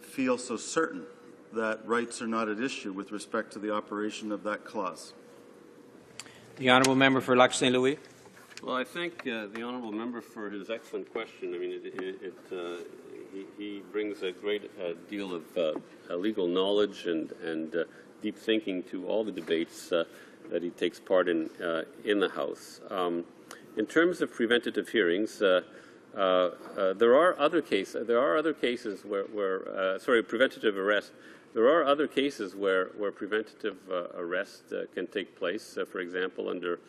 feel so certain that rights are not at issue with respect to the operation of that clause. The honourable member for Lac Saint Louis. Well, I thank the honourable member for his excellent question. I mean, he brings a great deal of legal knowledge and deep thinking to all the debates that he takes part in the House. In terms of preventative hearings, there are other cases. There are other cases where preventative arrest. There are other cases where preventative arrest can take place. For example, under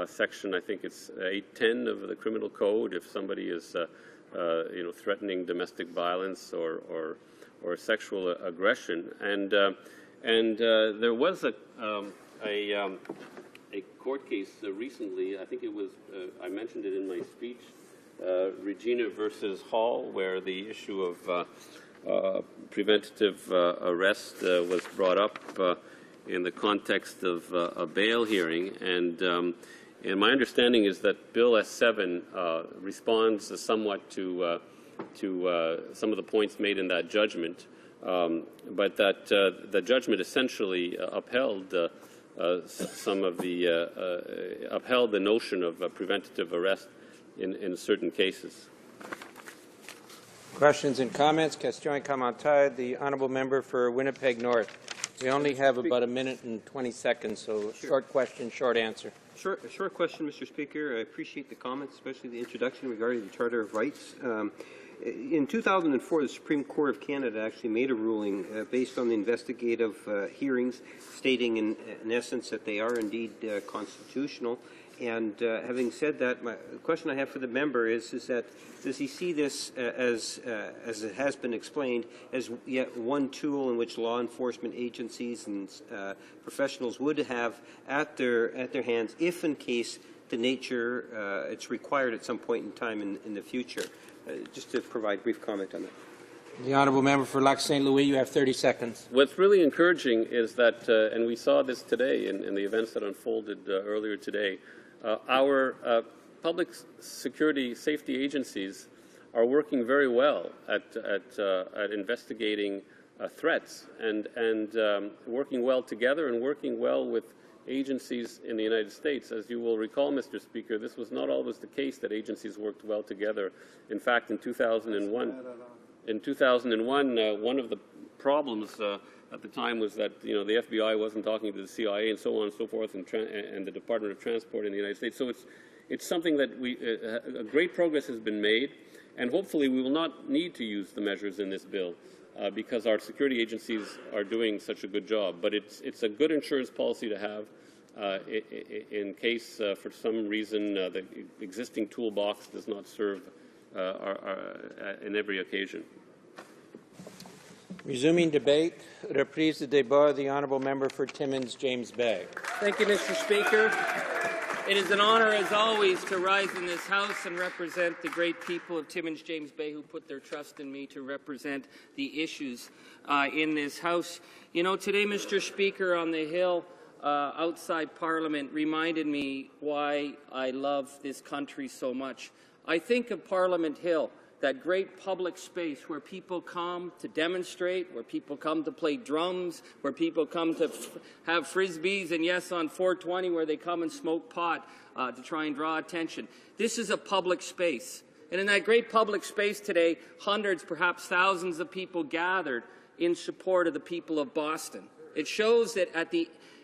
section, I think it's 810 of the Criminal Code, if somebody is, threatening domestic violence or sexual aggression, and there was a court case recently. I think it was. I mentioned it in my speech. Regina versus Hall, where the issue of preventative arrest was brought up in the context of a bail hearing, and my understanding is that Bill S7 responds somewhat to some of the points made in that judgment, but that the judgment essentially upheld some of the upheld the notion of preventative arrest in certain cases. Questions and comments? Question et commentaire. The honourable member for Winnipeg North. We only have about a minute and 20 seconds, so short question, short answer. Short question, Mr. Speaker. I appreciate the comments, especially the introduction regarding the Charter of Rights. In 2004, the Supreme Court of Canada actually made a ruling based on the investigative hearings, stating in essence that they are indeed constitutional. And having said that, the question I have for the member is that does he see this as it has been explained, as yet one tool in which law enforcement agencies and professionals would have at their hands, if in case the nature it's required at some point in time in the future? Just to provide brief comment on that. The honourable member for Lac Saint Louis, you have 30 seconds. What's really encouraging is that, and we saw this today in the events that unfolded earlier today, our public security safety agencies are working very well at investigating threats and working well together and working well with agencies in the United States. As you will recall, Mr. Speaker, this was not always the case that agencies worked well together. In fact, in 2001, one of the problems at the time was that the FBI wasn't talking to the CIA and so on and so forth, and the Department of Transport in the United States. So it's something that a great progress has been made, and hopefully we will not need to use the measures in this bill because our security agencies are doing such a good job. But it's a good insurance policy to have in case for some reason the existing toolbox does not serve in every occasion. Resuming debate, reprise de débat, the honourable member for Timmins, James Bay. Thank you, Mr. Speaker. It is an honour, as always, to rise in this House and represent the great people of Timmins, James Bay, who put their trust in me to represent the issues in this House. You know, today, Mr. Speaker, on the Hill outside Parliament reminded me why I love this country so much. I think of Parliament Hill, that great public space where people come to demonstrate, where people come to play drums, where people come to have frisbees, and yes, on 420, where they come and smoke pot to try and draw attention. This is a public space. And in that great public space today, hundreds, perhaps thousands of people gathered in support of the people of Boston. It shows that at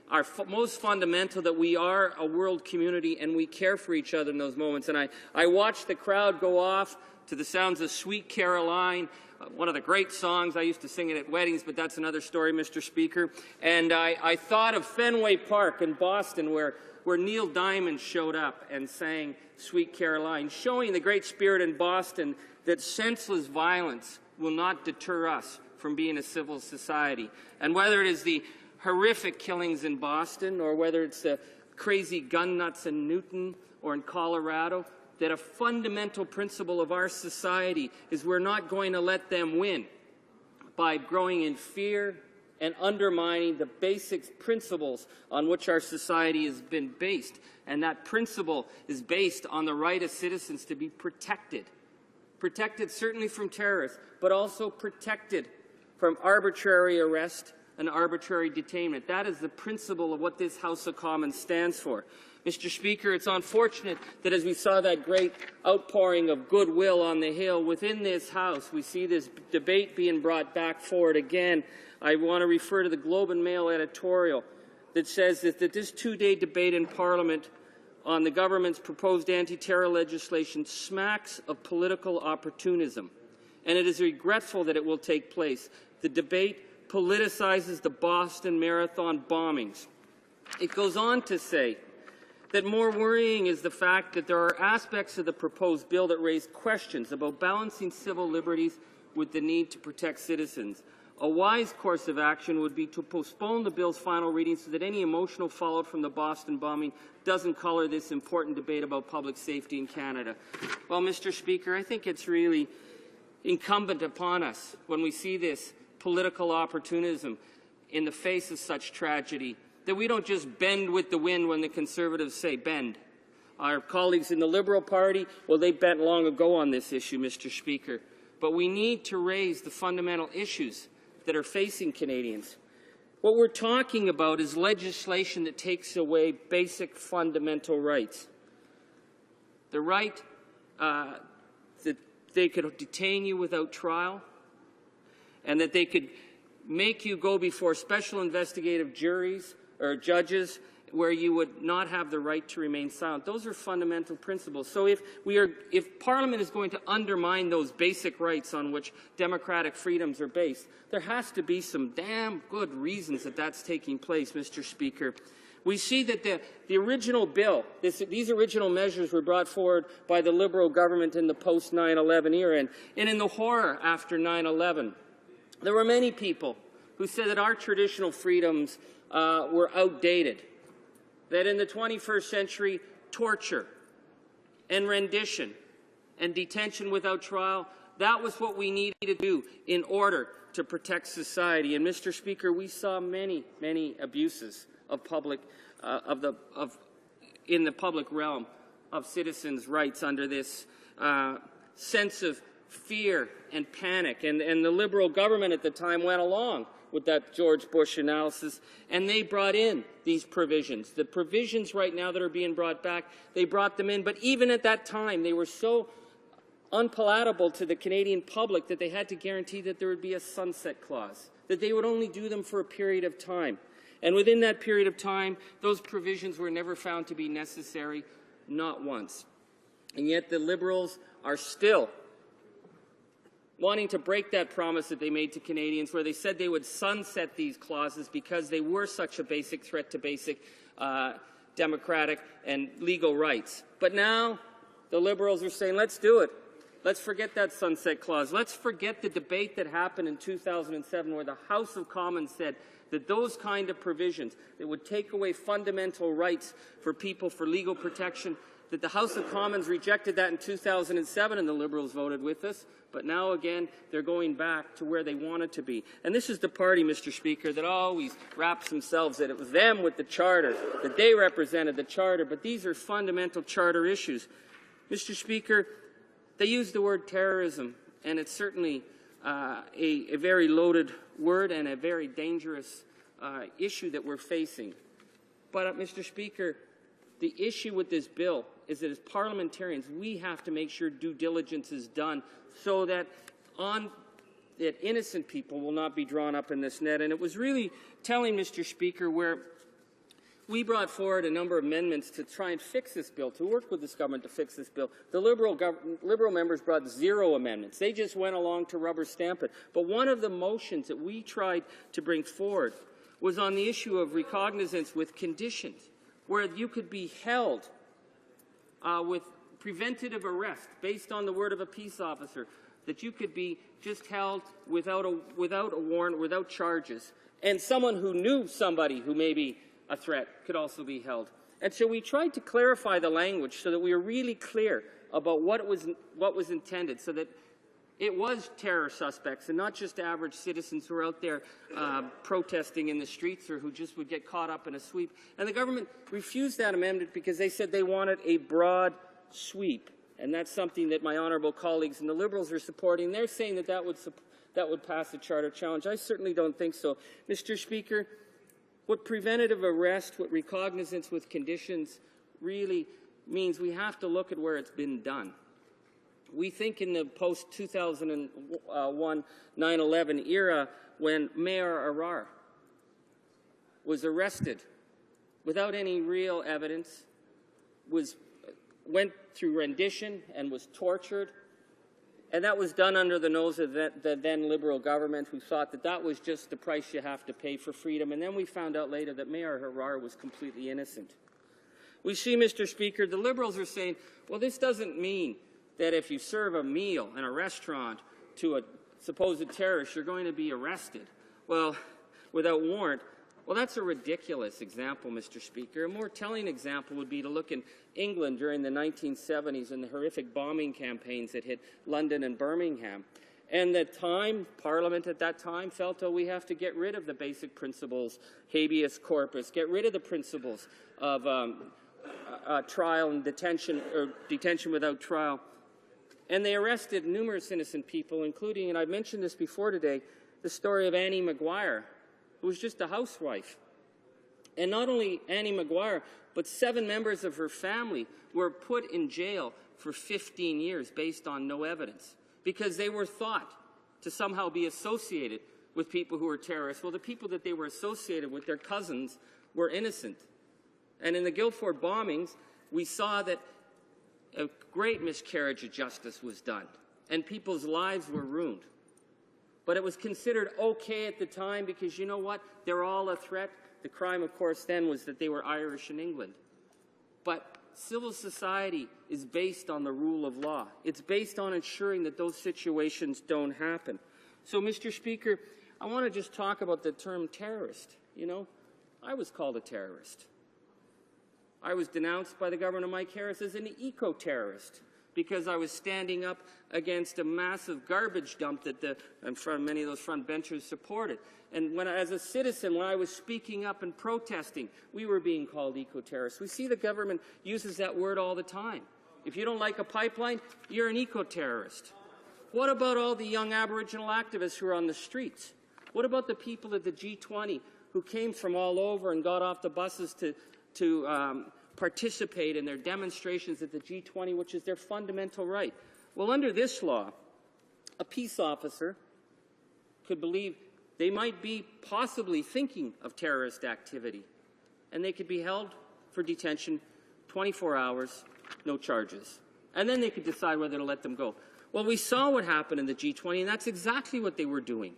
our most fundamental that we are a world community and we care for each other in those moments. And I watched the crowd go off to the sounds of Sweet Caroline, one of the great songs. I used to sing it at weddings, but that's another story, Mr. Speaker. And I thought of Fenway Park in Boston where Neil Diamond showed up and sang Sweet Caroline, showing the great spirit in Boston that senseless violence will not deter us from being a civil society. And whether it is the horrific killings in Boston or whether it's the crazy gun nuts in Newton or in Colorado, that a fundamental principle of our society is we're not going to let them win by growing in fear and undermining the basic principles on which our society has been based. And that principle is based on the right of citizens to be protected. Protected certainly from terrorists, but also protected from arbitrary arrest and arbitrary detainment. That is the principle of what this House of Commons stands for. Mr. Speaker, it's unfortunate that as we saw that great outpouring of goodwill on the Hill within this House, we see this debate being brought back forward again. I want to refer to the Globe and Mail editorial that says that this two-day debate in Parliament on the government's proposed anti-terror legislation smacks of political opportunism, and it is regretful that it will take place. The debate politicizes the Boston Marathon bombings. It goes on to say that more worrying is the fact that there are aspects of the proposed bill that raise questions about balancing civil liberties with the need to protect citizens. A wise course of action would be to postpone the bill's final reading so that any emotional fallout from the Boston bombing doesn't color this important debate about public safety in Canada. Well, Mr. Speaker, I think it's really incumbent upon us when we see this political opportunism in the face of such tragedy that we don't just bend with the wind when the Conservatives say bend. Our colleagues in the Liberal Party, well, they bent long ago on this issue, Mr. Speaker. But we need to raise the fundamental issues that are facing Canadians. What we're talking about is legislation that takes away basic fundamental rights. The right that they could detain you without trial, and that they could make you go before special investigative juries or judges where you would not have the right to remain silent. Those are fundamental principles. So if Parliament is going to undermine those basic rights on which democratic freedoms are based, there has to be some damn good reasons that that's taking place, Mr. Speaker. We see that the original bill, these original measures were brought forward by the Liberal government in the post-9/11 era, and in the horror after 9/11. There were many people who said that our traditional freedoms were outdated, that in the 21st century, torture and rendition and detention without trial, that was what we needed to do in order to protect society. And, Mr. Speaker, we saw many, many abuses of in the public realm of citizens' rights under this sense of fear and panic. And the Liberal government at the time went along with that George Bush analysis, and they brought in these provisions. The provisions right now that are being brought back, they brought them in, but even at that time, they were so unpalatable to the Canadian public that they had to guarantee that there would be a sunset clause, that they would only do them for a period of time. And within that period of time, those provisions were never found to be necessary, not once. And yet the Liberals are still wanting to break that promise that they made to Canadians, where they said they would sunset these clauses because they were such a basic threat to basic democratic and legal rights. But now the Liberals are saying, let's do it. Let's forget that sunset clause. Let's forget the debate that happened in 2007 where the House of Commons said that those kind of provisions that would take away fundamental rights for people for legal protection, that the House of Commons rejected that in 2007 and the Liberals voted with us. But now, again, they're going back to where they wanted to be. And this is the party, Mr. Speaker, that always wraps themselves that it was them with the Charter, that they represented the Charter. But these are fundamental Charter issues. Mr. Speaker, they use the word terrorism, and it's certainly a very loaded word and a very dangerous issue that we're facing. But, Mr. Speaker, the issue with this bill is that as parliamentarians, we have to make sure due diligence is done so that innocent people will not be drawn up in this net. And it was really telling, Mr. Speaker, where we brought forward a number of amendments to try and fix this bill, to work with this government to fix this bill. The Liberal members brought 0 amendments. They just went along to rubber stamp it. But one of the motions that we tried to bring forward was on the issue of recognizance with conditions, where you could be held with preventative arrest based on the word of a peace officer, that you could be just held without a warrant, without charges. And someone who knew somebody who may be a threat could also be held. And so we tried to clarify the language so that we were really clear about what was intended, so that it was terror suspects and not just average citizens who are out there protesting in the streets or who just would get caught up in a sweep. And the government refused that amendment because they said they wanted a broad sweep. And that's something that my honourable colleagues and the Liberals are supporting. They're saying that that would pass the Charter challenge. I certainly don't think so. Mr. Speaker, what preventative arrest, what recognizance with conditions really means, we have to look at where it's been done. We think in the post-2001 9/11 era, when Mayor Arar was arrested without any real evidence, went through rendition and was tortured, and that was done under the nose of the then Liberal government, who thought that that was just the price you have to pay for freedom. And then we found out later that Mayor Arar was completely innocent. We see, Mr. Speaker, the Liberals are saying, well, this doesn't mean that if you serve a meal in a restaurant to a supposed terrorist, you're going to be arrested, well, without warrant. Well, that's a ridiculous example, Mr. Speaker. A more telling example would be to look in England during the 1970s and the horrific bombing campaigns that hit London and Birmingham. And Parliament at that time felt, oh, we have to get rid of the basic principles, habeas corpus, get rid of the principles of trial and detention, or detention without trial. And they arrested numerous innocent people, including, and I've mentioned this before today, the story of Annie Maguire, who was just a housewife. And not only Annie Maguire, but 7 members of her family were put in jail for 15 years based on no evidence, because they were thought to somehow be associated with people who were terrorists. Well, the people that they were associated with, their cousins, were innocent. And in the Guildford bombings, we saw that a great miscarriage of justice was done, and people's lives were ruined. But it was considered okay at the time because, you know what, they're all a threat. The crime, of course, then was that they were Irish in England. But civil society is based on the rule of law. It's based on ensuring that those situations don't happen. So, Mr. Speaker, I want to just talk about the term terrorist. You know, I was called a terrorist. I was denounced by the government of Mike Harris as an eco-terrorist because I was standing up against a massive garbage dump that many of those front benchers supported. And as a citizen, when I was speaking up and protesting, we were being called eco-terrorists. We see the government uses that word all the time. If you don't like a pipeline, you're an eco-terrorist. What about all the young Aboriginal activists who are on the streets? What about the people at the G20 who came from all over and got off the buses to participate in their demonstrations at the G20, which is their fundamental right? Well, under this law, a peace officer could believe they might be possibly thinking of terrorist activity, and they could be held for detention 24 hours, no charges. And then they could decide whether to let them go. Well, we saw what happened in the G20, and that's exactly what they were doing.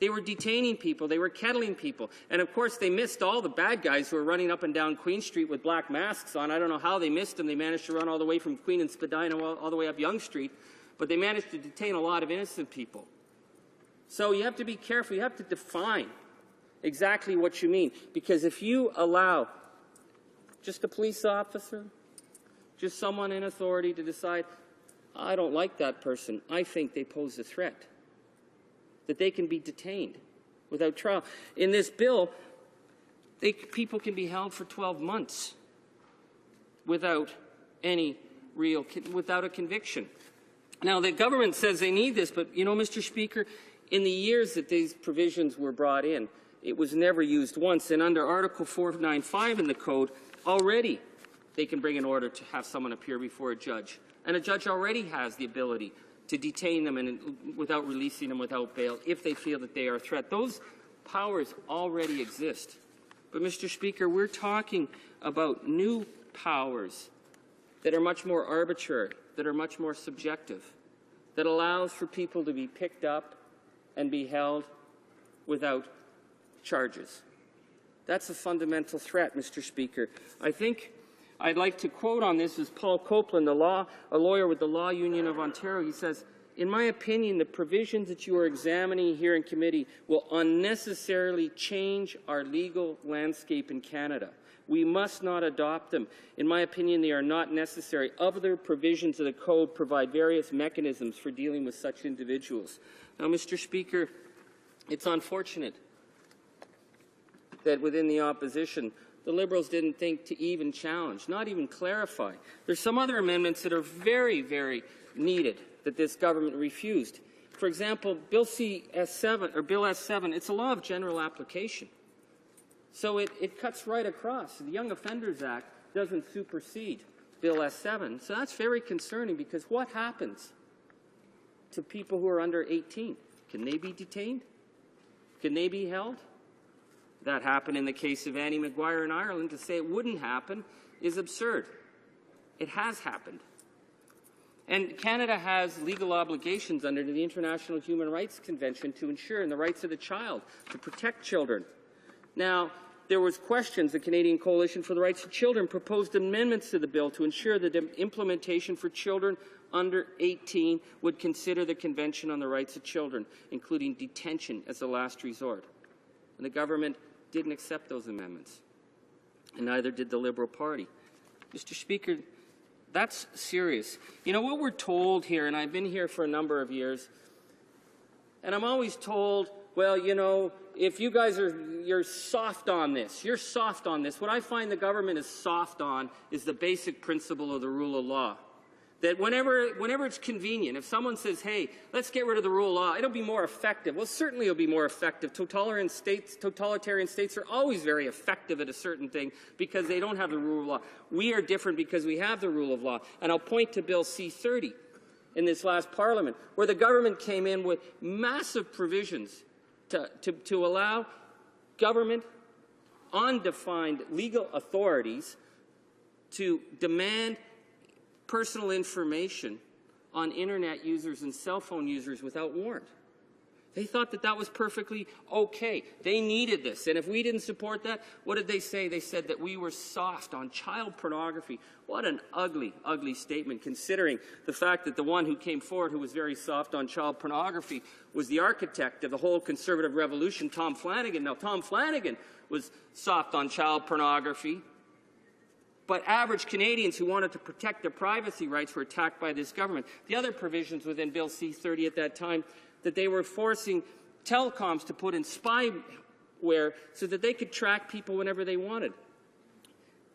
They were detaining people. They were kettling people. And, of course, they missed all the bad guys who were running up and down Queen Street with black masks on. I don't know how they missed them. They managed to run all the way from Queen and Spadina all the way up Yonge Street. But they managed to detain a lot of innocent people. So you have to be careful. You have to define exactly what you mean. Because if you allow just a police officer, just someone in authority to decide, I don't like that person, I think they pose a threat, that they can be detained without trial. In this bill, people can be held for 12 months without without a conviction. Now, the government says they need this, but, you know, Mr. Speaker, in the years that these provisions were brought in, it was never used once. And under Article 495 in the Code, already they can bring an order to have someone appear before a judge. And a judge already has the ability to detain them without releasing them without bail if they feel that they are a threat. Those powers already exist. But, Mr. Speaker, we're talking about new powers that are much more arbitrary, that are much more subjective, that allows for people to be picked up and be held without charges. That's a fundamental threat, Mr. Speaker. I think I'd like to quote on this is Paul Copeland, a lawyer with the Law Union of Ontario. He says, "In my opinion, the provisions that you are examining here in committee will unnecessarily change our legal landscape in Canada. We must not adopt them. In my opinion, they are not necessary. Other provisions of the Code provide various mechanisms for dealing with such individuals." Now, Mr. Speaker, it's unfortunate that within the opposition, the Liberals didn't think to even challenge, not even clarify. There's some other amendments that are very, very needed that this government refused. For example, Bill S7, it's a law of general application. So it cuts right across. The Young Offenders Act doesn't supersede Bill S7. So that's very concerning, because what happens to people who are under 18? Can they be detained? Can they be held? That happened in the case of Annie Maguire in Ireland. To say it wouldn't happen is absurd. It has happened. And Canada has legal obligations under the International Human Rights Convention to ensure in the rights of the child, to protect children. Now, there was questions. The Canadian Coalition for the Rights of Children proposed amendments to the bill to ensure that implementation for children under 18 would consider the Convention on the Rights of Children, including detention as a last resort. And the government didn't accept those amendments, and neither did the Liberal Party. Mr. Speaker, that's serious. You know what we're told here, and I've been here for a number of years, and I'm always told, well, you know, if you guys you're soft on this, you're soft on this. What I find the government is soft on is the basic principle of the rule of law. That whenever it's convenient, if someone says, hey, let's get rid of the rule of law, it'll be more effective. Well, certainly it'll be more effective. Totalitarian states are always very effective at a certain thing because they don't have the rule of law. We are different because we have the rule of law. And I'll point to Bill C-30 in this last Parliament, where the government came in with massive provisions to allow government, undefined legal authorities to demand personal information on Internet users and cell phone users without warrant. They thought that that was perfectly okay. They needed this. And if we didn't support that, what did they say? They said that we were soft on child pornography. What an ugly, ugly statement, considering the fact that the one who came forward who was very soft on child pornography was the architect of the whole conservative revolution, Tom Flanagan. Now, Tom Flanagan was soft on child pornography, but average Canadians who wanted to protect their privacy rights were attacked by this government. The other provisions within Bill C-30 at that time, that they were forcing telecoms to put in spyware so that they could track people whenever they wanted.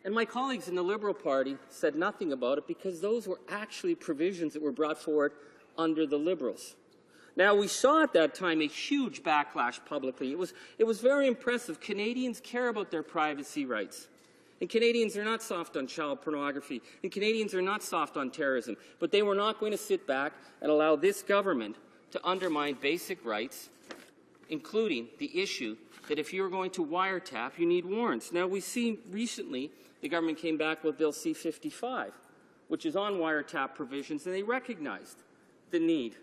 And my colleagues in the Liberal Party said nothing about it because those were actually provisions that were brought forward under the Liberals. Now, we saw at that time a huge backlash publicly. It was very impressive. Canadians care about their privacy rights. And Canadians are not soft on child pornography. And Canadians are not soft on terrorism. But they were not going to sit back and allow this government to undermine basic rights, including the issue that if you're going to wiretap, you need warrants. Now, we see recently the government came back with Bill C-55, which is on wiretap provisions, and they recognized the need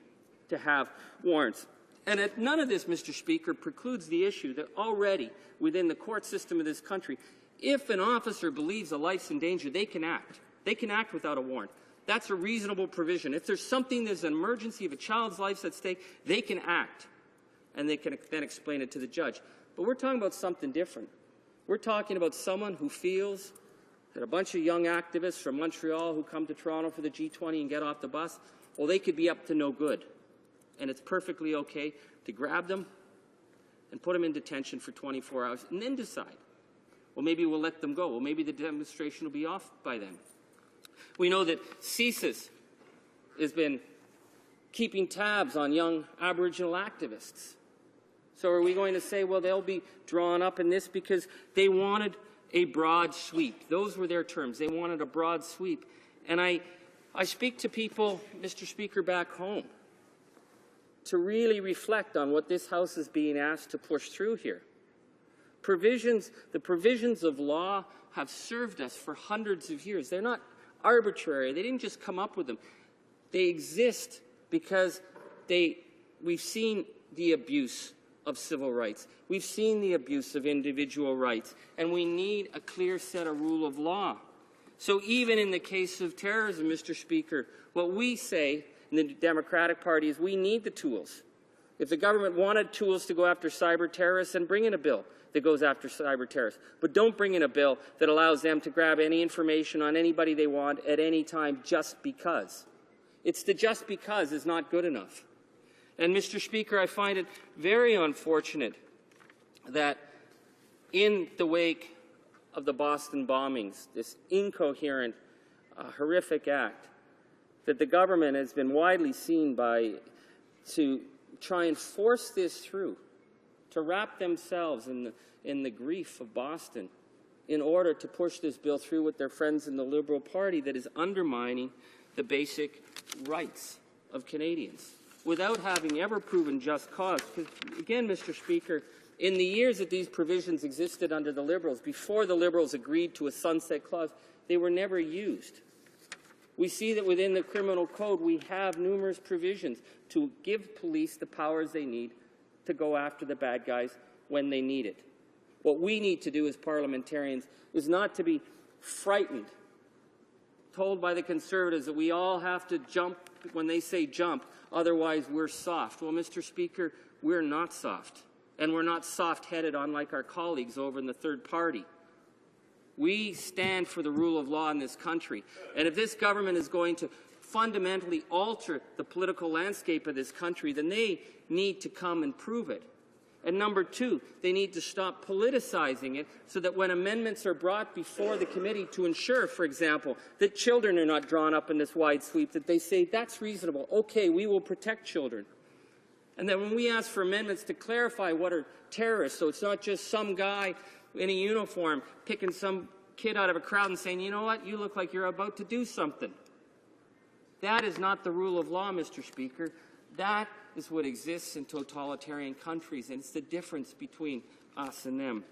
to have warrants. And none of this, Mr. Speaker, precludes the issue that already within the court system of this country, if an officer believes a life's in danger, they can act. They can act without a warrant. That's a reasonable provision. If there's something, there's an emergency, if a child's life's at stake, they can act, and they can then explain it to the judge. But we're talking about something different. We're talking about someone who feels that a bunch of young activists from Montreal who come to Toronto for the G20 and get off the bus, well, they could be up to no good. And it's perfectly okay to grab them and put them in detention for 24 hours and then decide, well, maybe we'll let them go. Well, maybe the demonstration will be off by then. We know that CSIS has been keeping tabs on young Aboriginal activists. So are we going to say, well, they'll be drawn up in this because they wanted a broad sweep. Those were their terms. They wanted a broad sweep. And I speak to people, Mr. Speaker, back home to really reflect on what this House is being asked to push through here. The provisions of law have served us for hundreds of years. They're not arbitrary. They didn't just come up with them. They exist because we've seen the abuse of civil rights. We've seen the abuse of individual rights, and we need a clear set of rule of law. So even in the case of terrorism, Mr. Speaker, what we say in the Democratic Party is we need the tools. If the government wanted tools to go after cyber terrorists, then bring in a bill that goes after cyber terrorists. But don't bring in a bill that allows them to grab any information on anybody they want at any time just because. It's the just because is not good enough. And, Mr. Speaker, I find it very unfortunate that in the wake of the Boston bombings, this incoherent, horrific act, that the government has been widely seen to try and force this through, to wrap themselves in the grief of Boston in order to push this bill through with their friends in the Liberal Party that is undermining the basic rights of Canadians without having ever proven just cause. Because, again, Mr. Speaker, in the years that these provisions existed under the Liberals, before the Liberals agreed to a sunset clause, they were never used. We see that within the criminal code we have numerous provisions to give police the powers they need to go after the bad guys when they need it. What we need to do as parliamentarians is not to be frightened, told by the Conservatives that we all have to jump when they say jump, otherwise we're soft. Well, Mr. Speaker, we're not soft, and we're not soft-headed unlike our colleagues over in the third party. We stand for the rule of law in this country, and if this government is going to fundamentally alter the political landscape of this country, then they need to come and prove it. And number two, they need to stop politicizing it so that when amendments are brought before the committee to ensure, for example, that children are not drawn up in this wide sweep, that they say, that's reasonable, okay, we will protect children. And then when we ask for amendments to clarify what are terrorists, so it's not just some guy in a uniform picking some kid out of a crowd and saying, you know what, you look like you're about to do something. That is not the rule of law, Mr. Speaker. That is what exists in totalitarian countries, and it's the difference between us and them.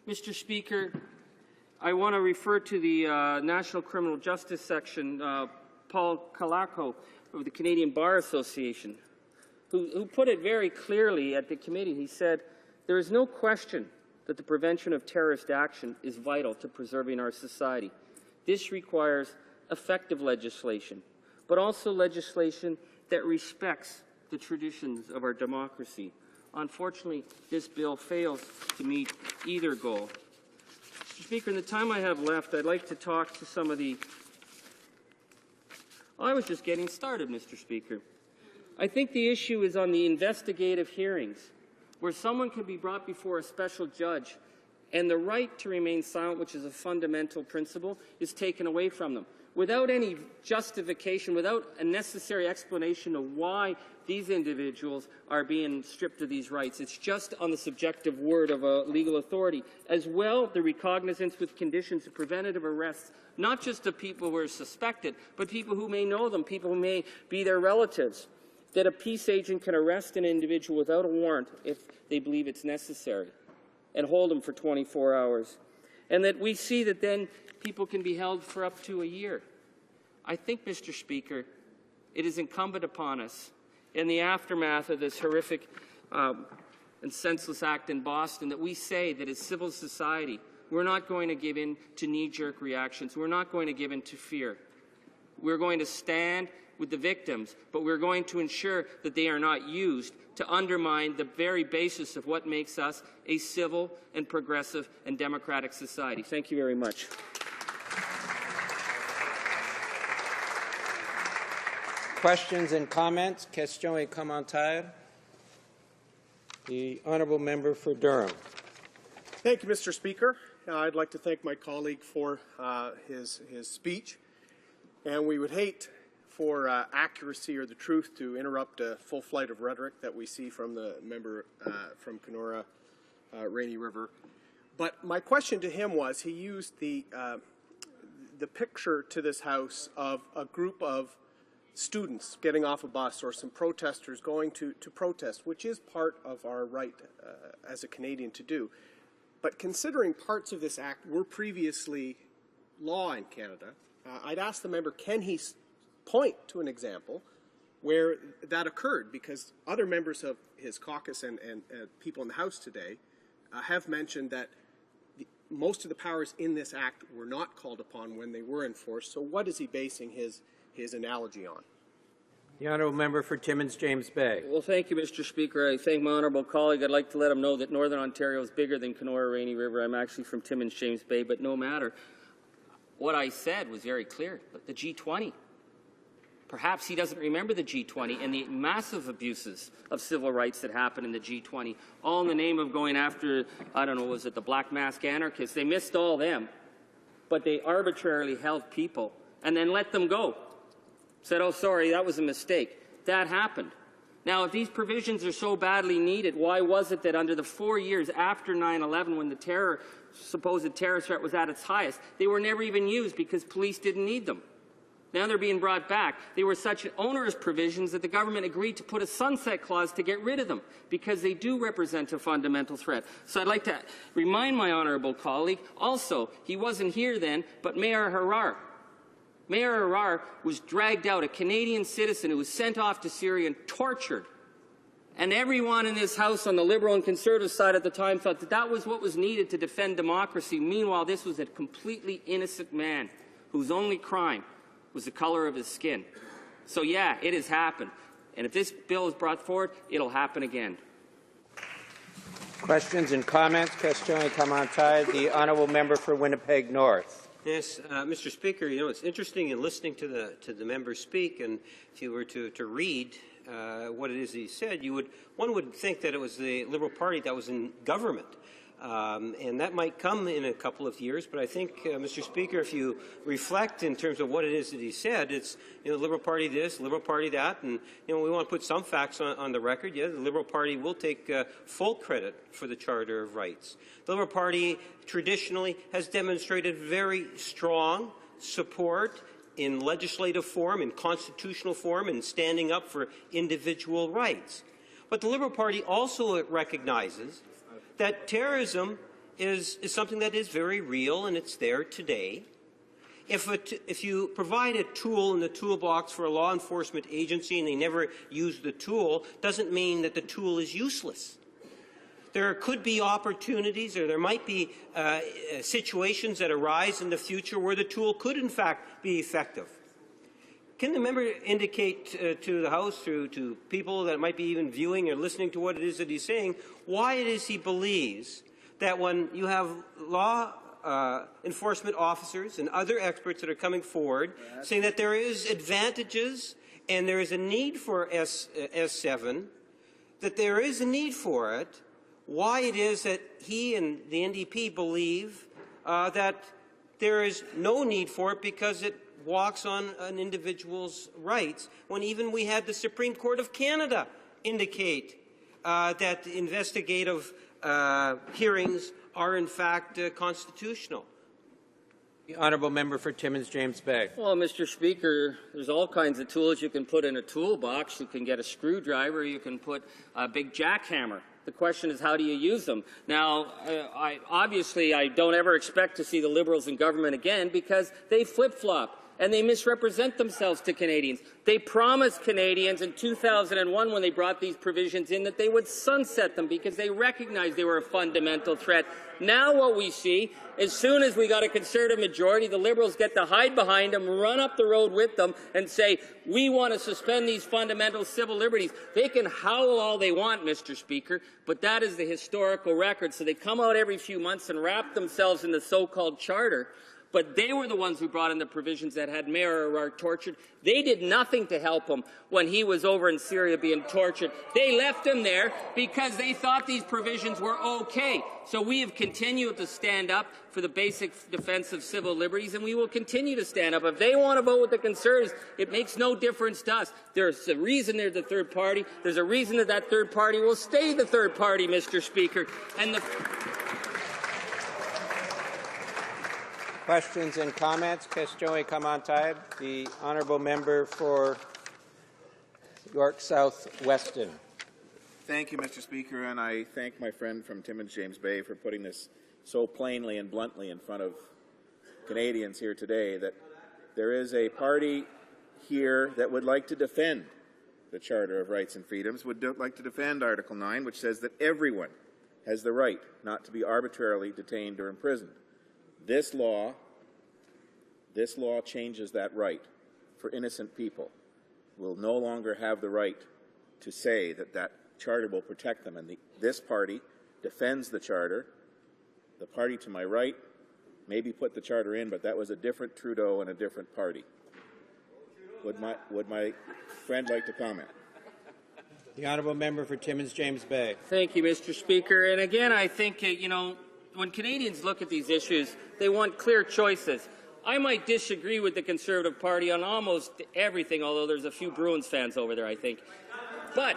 Mr. Speaker, I want to refer to the National Criminal Justice Section, Paul Kalako of the Canadian Bar Association, who put it very clearly at the committee. He said, there is no question that the prevention of terrorist action is vital to preserving our society. This requires effective legislation, but also legislation that respects the traditions of our democracy. Unfortunately, this bill fails to meet either goal. Mr. Speaker, in the time I have left, I'd like to talk to some of the... I was just getting started, Mr. Speaker. I think the issue is on the investigative hearings, where someone can be brought before a special judge and the right to remain silent, which is a fundamental principle, is taken away from them, without any justification, without a necessary explanation of why these individuals are being stripped of these rights. It's just on the subjective word of a legal authority. As well, the recognizance with conditions of preventative arrests, not just of people who are suspected, but people who may know them, people who may be their relatives, that a peace agent can arrest an individual without a warrant if they believe it's necessary and hold them for 24 hours. And that we see that then people can be held for up to a year. I think, Mr. Speaker, it is incumbent upon us in the aftermath of this horrific and senseless act in Boston that we say that as civil society, we're not going to give in to knee-jerk reactions. We're not going to give in to fear. We're going to stand with the victims, but we're going to ensure that they are not used to undermine the very basis of what makes us a civil and progressive and democratic society. Thank you very much. Questions and comments? Questions et commentaires? The honourable member for Durham. Thank you, Mr. Speaker. I'd like to thank my colleague for his speech, and we would hate for accuracy or the truth to interrupt a full flight of rhetoric that we see from the member from Kenora, Rainy River. But my question to him was, he used the picture to this House of a group of students getting off a bus or some protesters going to protest, which is part of our right as a Canadian to do. But considering parts of this act were previously law in Canada, I'd ask the member, can he point to an example where that occurred? Because other members of his caucus and people in the House today have mentioned that most of the powers in this act were not called upon when they were enforced. So what is he basing his analogy on? The honourable member for Timmins James Bay. Well, thank you, Mr. Speaker. I thank my honourable colleague. I'd like to let him know that Northern Ontario is bigger than Kenora Rainy River. I'm actually from Timmins James Bay, but no matter. What I said was very clear. But the G20. Perhaps he doesn't remember the G20 and the massive abuses of civil rights that happened in the G20, all in the name of going after, I don't know, was it the Black Mask anarchists? They missed all them, but they arbitrarily held people and then let them go. Said, oh, sorry, that was a mistake. That happened. Now, if these provisions are so badly needed, why was it that under the 4 years after 9/11, when the supposed terror threat was at its highest, they were never even used because police didn't need them? Now they're being brought back. They were such onerous provisions that the government agreed to put a sunset clause to get rid of them because they do represent a fundamental threat. So I'd like to remind my honourable colleague, also, he wasn't here then, but Mayor Harar. Mayor Harar was dragged out, a Canadian citizen who was sent off to Syria and tortured. And everyone in this House on the Liberal and Conservative side at the time thought that that was what was needed to defend democracy. Meanwhile, this was a completely innocent man whose only crime was the color of his skin. So yeah, it has happened. And if this bill is brought forward, it'll happen again. Questions and comments? Question commentaire. The honourable member for Winnipeg North. Yes, Mr. Speaker, you know, it's interesting in listening to the member speak, and if you were to read what it is he said, one would think that it was the Liberal Party that was in government. And that might come in a couple of years, but I think, Mr. Speaker, if you reflect in terms of what it is that he said, it's, you know, Liberal Party this, Liberal Party that, and, you know, we want to put some facts on the record. Yeah, the Liberal Party will take full credit for the Charter of Rights. The Liberal Party traditionally has demonstrated very strong support in legislative form, in constitutional form, and standing up for individual rights. But the Liberal Party also recognizes that terrorism is something that is very real, and it's there today. If you provide a tool in the toolbox for a law enforcement agency and they never use the tool, doesn't mean that the tool is useless. There could be opportunities, or there might be situations that arise in the future where the tool could, in fact, be effective. Can the member indicate to the House, to people that might be even viewing or listening to what it is that he's saying, why it is he believes that when you have law enforcement officers and other experts that are coming forward saying that there is advantages and there is a need for S7, that there is a need for it, why it is that he and the NDP believe that there is no need for it because it walks on an individual's rights, when even we had the Supreme Court of Canada indicate that investigative hearings are in fact constitutional. The honourable member for Timmins James Bay. Well, Mr. Speaker, there's all kinds of tools you can put in a toolbox. You can get a screwdriver, you can put a big jackhammer. The question is, how do you use them? Now, obviously, I don't ever expect to see the Liberals in government again because they flip-flop and they misrepresent themselves to Canadians. They promised Canadians in 2001 when they brought these provisions in that they would sunset them because they recognized they were a fundamental threat. Now what we see, as soon as we got a Conservative majority, the Liberals get to hide behind them, run up the road with them and say, we want to suspend these fundamental civil liberties. They can howl all they want, Mr. Speaker, but that is the historical record. So they come out every few months and wrap themselves in the so-called charter. But they were the ones who brought in the provisions that had Mayor Harar tortured. They did nothing to help him when he was over in Syria being tortured. They left him there because they thought these provisions were okay. So we have continued to stand up for the basic defense of civil liberties, and we will continue to stand up. If they want to vote with the Conservatives, it makes no difference to us. There's a reason they're the third party. There's a reason that that third party will stay the third party, Mr. Speaker. And Questions and comments? Question et commentaires. The honourable member for York South Weston. Thank you, Mr. Speaker, and I thank my friend from Timmins James Bay for putting this so plainly and bluntly in front of Canadians here today, that there is a party here that would like to defend the Charter of Rights and Freedoms, would like to defend Article 9, which says that everyone has the right not to be arbitrarily detained or imprisoned. This law changes that right for innocent people. Will no longer have the right to say that that Charter will protect them. And this party defends the Charter. The party to my right maybe put the Charter in, but that was a different Trudeau and a different party. Would my friend like to comment? The honourable member for Timmins James Bay. Thank you, Mr. Speaker. And again, I think, when Canadians look at these issues, they want clear choices. I might disagree with the Conservative Party on almost everything, although there's a few Bruins fans over there, I think. But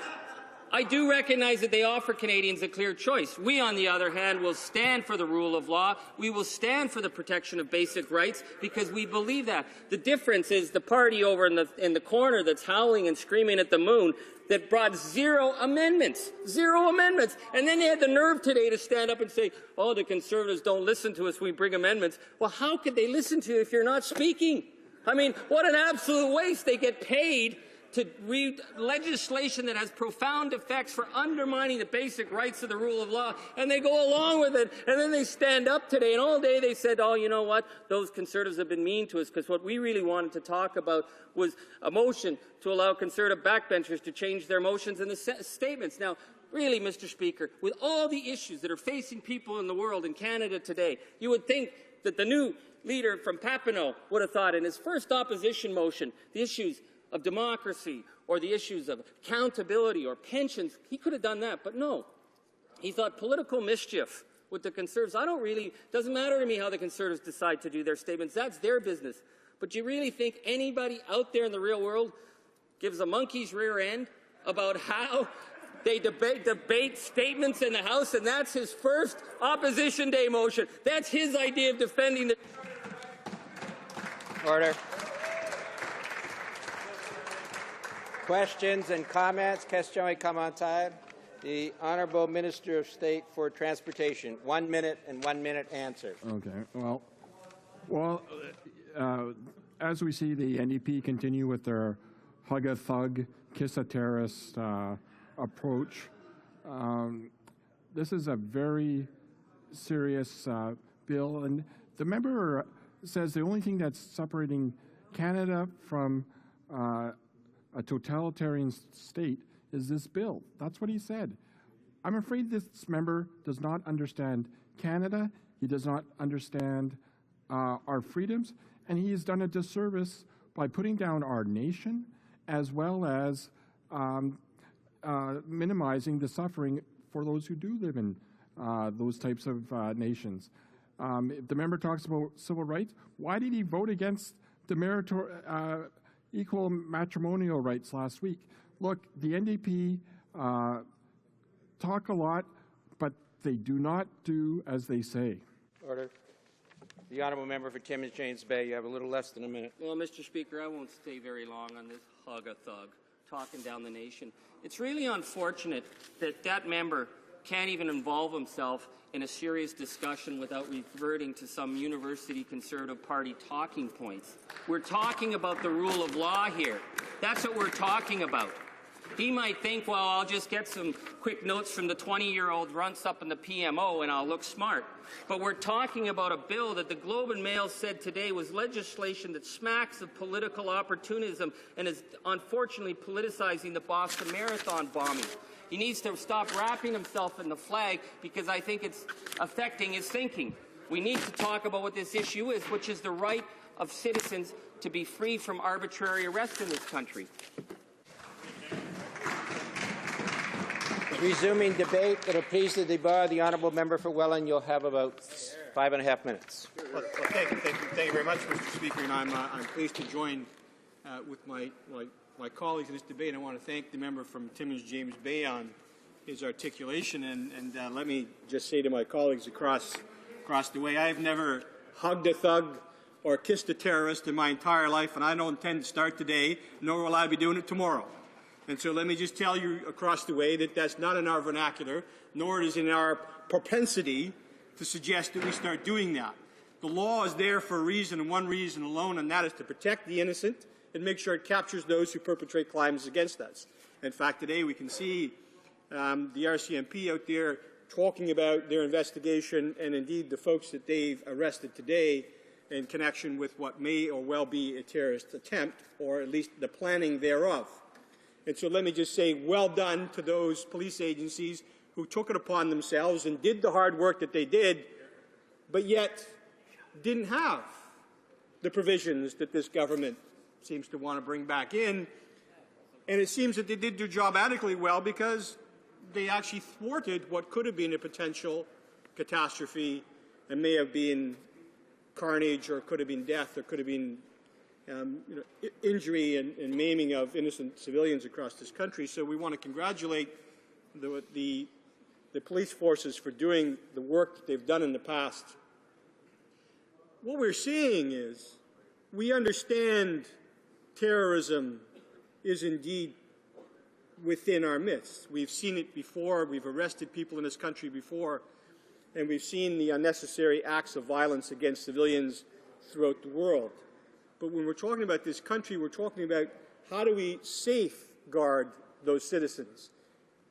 I do recognize that they offer Canadians a clear choice. We, on the other hand, will stand for the rule of law. We will stand for the protection of basic rights because we believe that. The difference is the party over in the corner that's howling and screaming at the moon that brought zero amendments. And then they had the nerve today to stand up and say, oh, the Conservatives don't listen to us, we bring amendments. Well, how could they listen to you if you're not speaking? I mean, what an absolute waste. They get paid to read legislation that has profound effects for undermining the basic rights of the rule of law, and they go along with it, and then they stand up today, and all day they said, oh, you know what, those Conservatives have been mean to us, because what we really wanted to talk about was a motion to allow Conservative backbenchers to change their motions in the statements. Now, really, Mr. Speaker, with all the issues that are facing people in the world, in Canada today, you would think that the new leader from Papineau would have thought in his first opposition motion, the issues of democracy or the issues of accountability or pensions, he could have done that, but no. He thought political mischief with the Conservatives. Doesn't matter to me how the Conservatives decide to do their statements. That's their business. But do you really think anybody out there in the real world gives a monkey's rear end about how they debate statements in the House, and that's his first opposition day motion. That's his idea of defending the... Order. Questions and comments? Question et commentaires. The Honourable Minister of State for Transportation. 1 minute and 1 minute answer. Okay. Well, as we see the NDP continue with their hug a thug, kiss a terrorist approach, this is a very serious bill. And the member says the only thing that's separating Canada from a totalitarian state is this bill. That's what he said. I'm afraid this member does not understand Canada. He does not understand our freedoms, and he has done a disservice by putting down our nation as well as minimizing the suffering for those who do live in those types of nations. If the member talks about civil rights, why did he vote against the equal matrimonial rights last week? Look, the NDP talk a lot, but they do not do as they say. Order. The Honourable Member for Timmins James Bay, you have a little less than a minute. Well, Mr. Speaker, I won't stay very long on this hug a thug, talking down the nation. It's really unfortunate that that member can't even involve himself in a serious discussion without reverting to some University Conservative Party talking points. We're talking about the rule of law here. That's what we're talking about. He might think, well, I'll just get some quick notes from the 20-year-old runts up in the PMO and I'll look smart. But we're talking about a bill that the Globe and Mail said today was legislation that smacks of political opportunism and is unfortunately politicizing the Boston Marathon bombing. He needs to stop wrapping himself in the flag because I think it's affecting his thinking. We need to talk about what this issue is, which is the right of citizens to be free from arbitrary arrest in this country. Resuming debate, it'll please the debar. The Honourable Member for Welland, you'll have about 5.5 minutes. Well, thank you very much, Mr. Speaker, and I'm pleased to join with my colleagues in this debate. I want to thank the member from Timmins James Bay on his articulation, and let me just say to my colleagues across the way, I've never hugged a thug or kissed a terrorist in my entire life, and I don't intend to start today, nor will I be doing it tomorrow. And so let me just tell you across the way that that's not in our vernacular, nor is it in our propensity to suggest that we start doing that. The law is there for a reason and one reason alone, and that is to protect the innocent and make sure it captures those who perpetrate crimes against us. In fact, today we can see the RCMP out there talking about their investigation and indeed the folks that they've arrested today in connection with what may or well be a terrorist attempt, or at least the planning thereof. And so let me just say well done to those police agencies who took it upon themselves and did the hard work that they did, but yet didn't have the provisions that this government seems to want to bring back in. And it seems that they did their job adequately well because they actually thwarted what could have been a potential catastrophe and may have been carnage, or could have been death, or could have been injury and maiming of innocent civilians across this country. So we want to congratulate the police forces for doing the work that they've done in the past. What we're seeing is we understand terrorism is indeed within our midst. We've seen it before. We've arrested people in this country before, and we've seen the unnecessary acts of violence against civilians throughout the world. But when we're talking about this country, we're talking about how do we safeguard those citizens.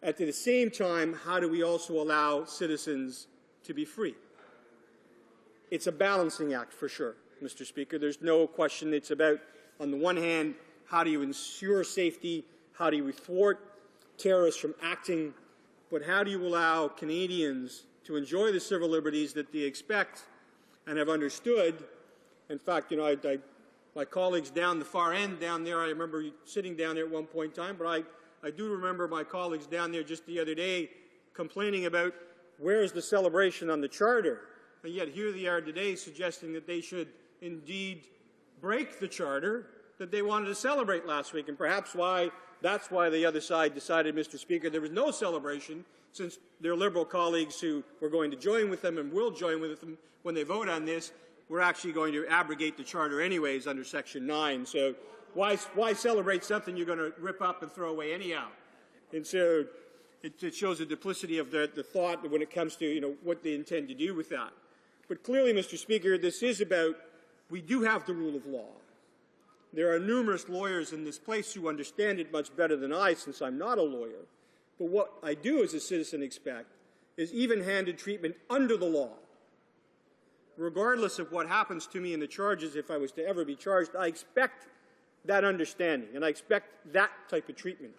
At the same time, how do we also allow citizens to be free? It's a balancing act for sure, Mr. Speaker. There's no question. It's about, on the one hand, how do you ensure safety? How do you thwart terrorists from acting? But how do you allow Canadians to enjoy the civil liberties that they expect and have understood? In fact, my colleagues down the far end down there, I remember sitting down there at one point in time, but I do remember my colleagues down there just the other day complaining about where's the celebration on the Charter? And yet here they are today suggesting that they should indeed break the Charter that they wanted to celebrate last week. And perhaps that's why the other side decided, Mr. Speaker, there was no celebration, since their Liberal colleagues who were going to join with them and will join with them when they vote on this, we're actually going to abrogate the Charter anyways under Section 9. So why celebrate something you're going to rip up and throw away anyhow? And so it shows the duplicity of the thought when it comes to what they intend to do with that. But clearly, Mr. Speaker, this is about, we do have the rule of law. There are numerous lawyers in this place who understand it much better than I, since I'm not a lawyer. But what I do as a citizen expect is even-handed treatment under the law. Regardless of what happens to me in the charges, if I was to ever be charged, I expect that understanding, and I expect that type of treatment.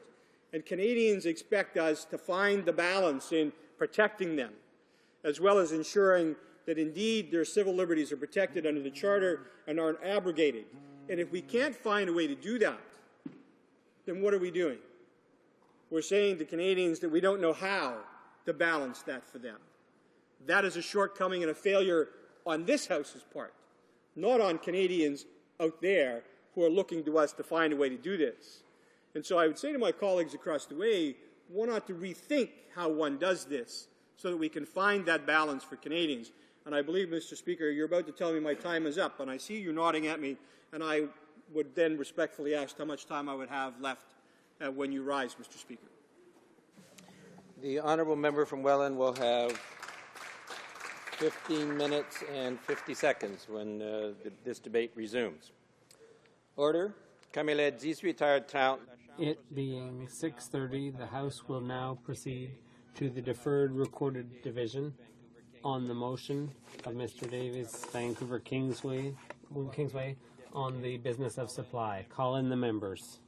And Canadians expect us to find the balance in protecting them, as well as ensuring that indeed their civil liberties are protected under the Charter and aren't abrogated. And if we can't find a way to do that, then what are we doing? We're saying to Canadians that we don't know how to balance that for them. That is a shortcoming and a failure on this House's part, not on Canadians out there who are looking to us to find a way to do this. And so I would say to my colleagues across the way, why not to rethink how one does this so that we can find that balance for Canadians. And I believe, Mr. Speaker, you're about to tell me my time is up, and I see you nodding at me, and I would then respectfully ask how much time I would have left when you rise, Mr. Speaker. The honourable member from Welland will have 15 minutes and 50 seconds when this debate resumes. Order. Comme il est 18h30. It being 6:30, the House will now proceed to the deferred recorded division on the motion of Mr. Davis, Vancouver Kingsway, on the business of supply. Call in the members.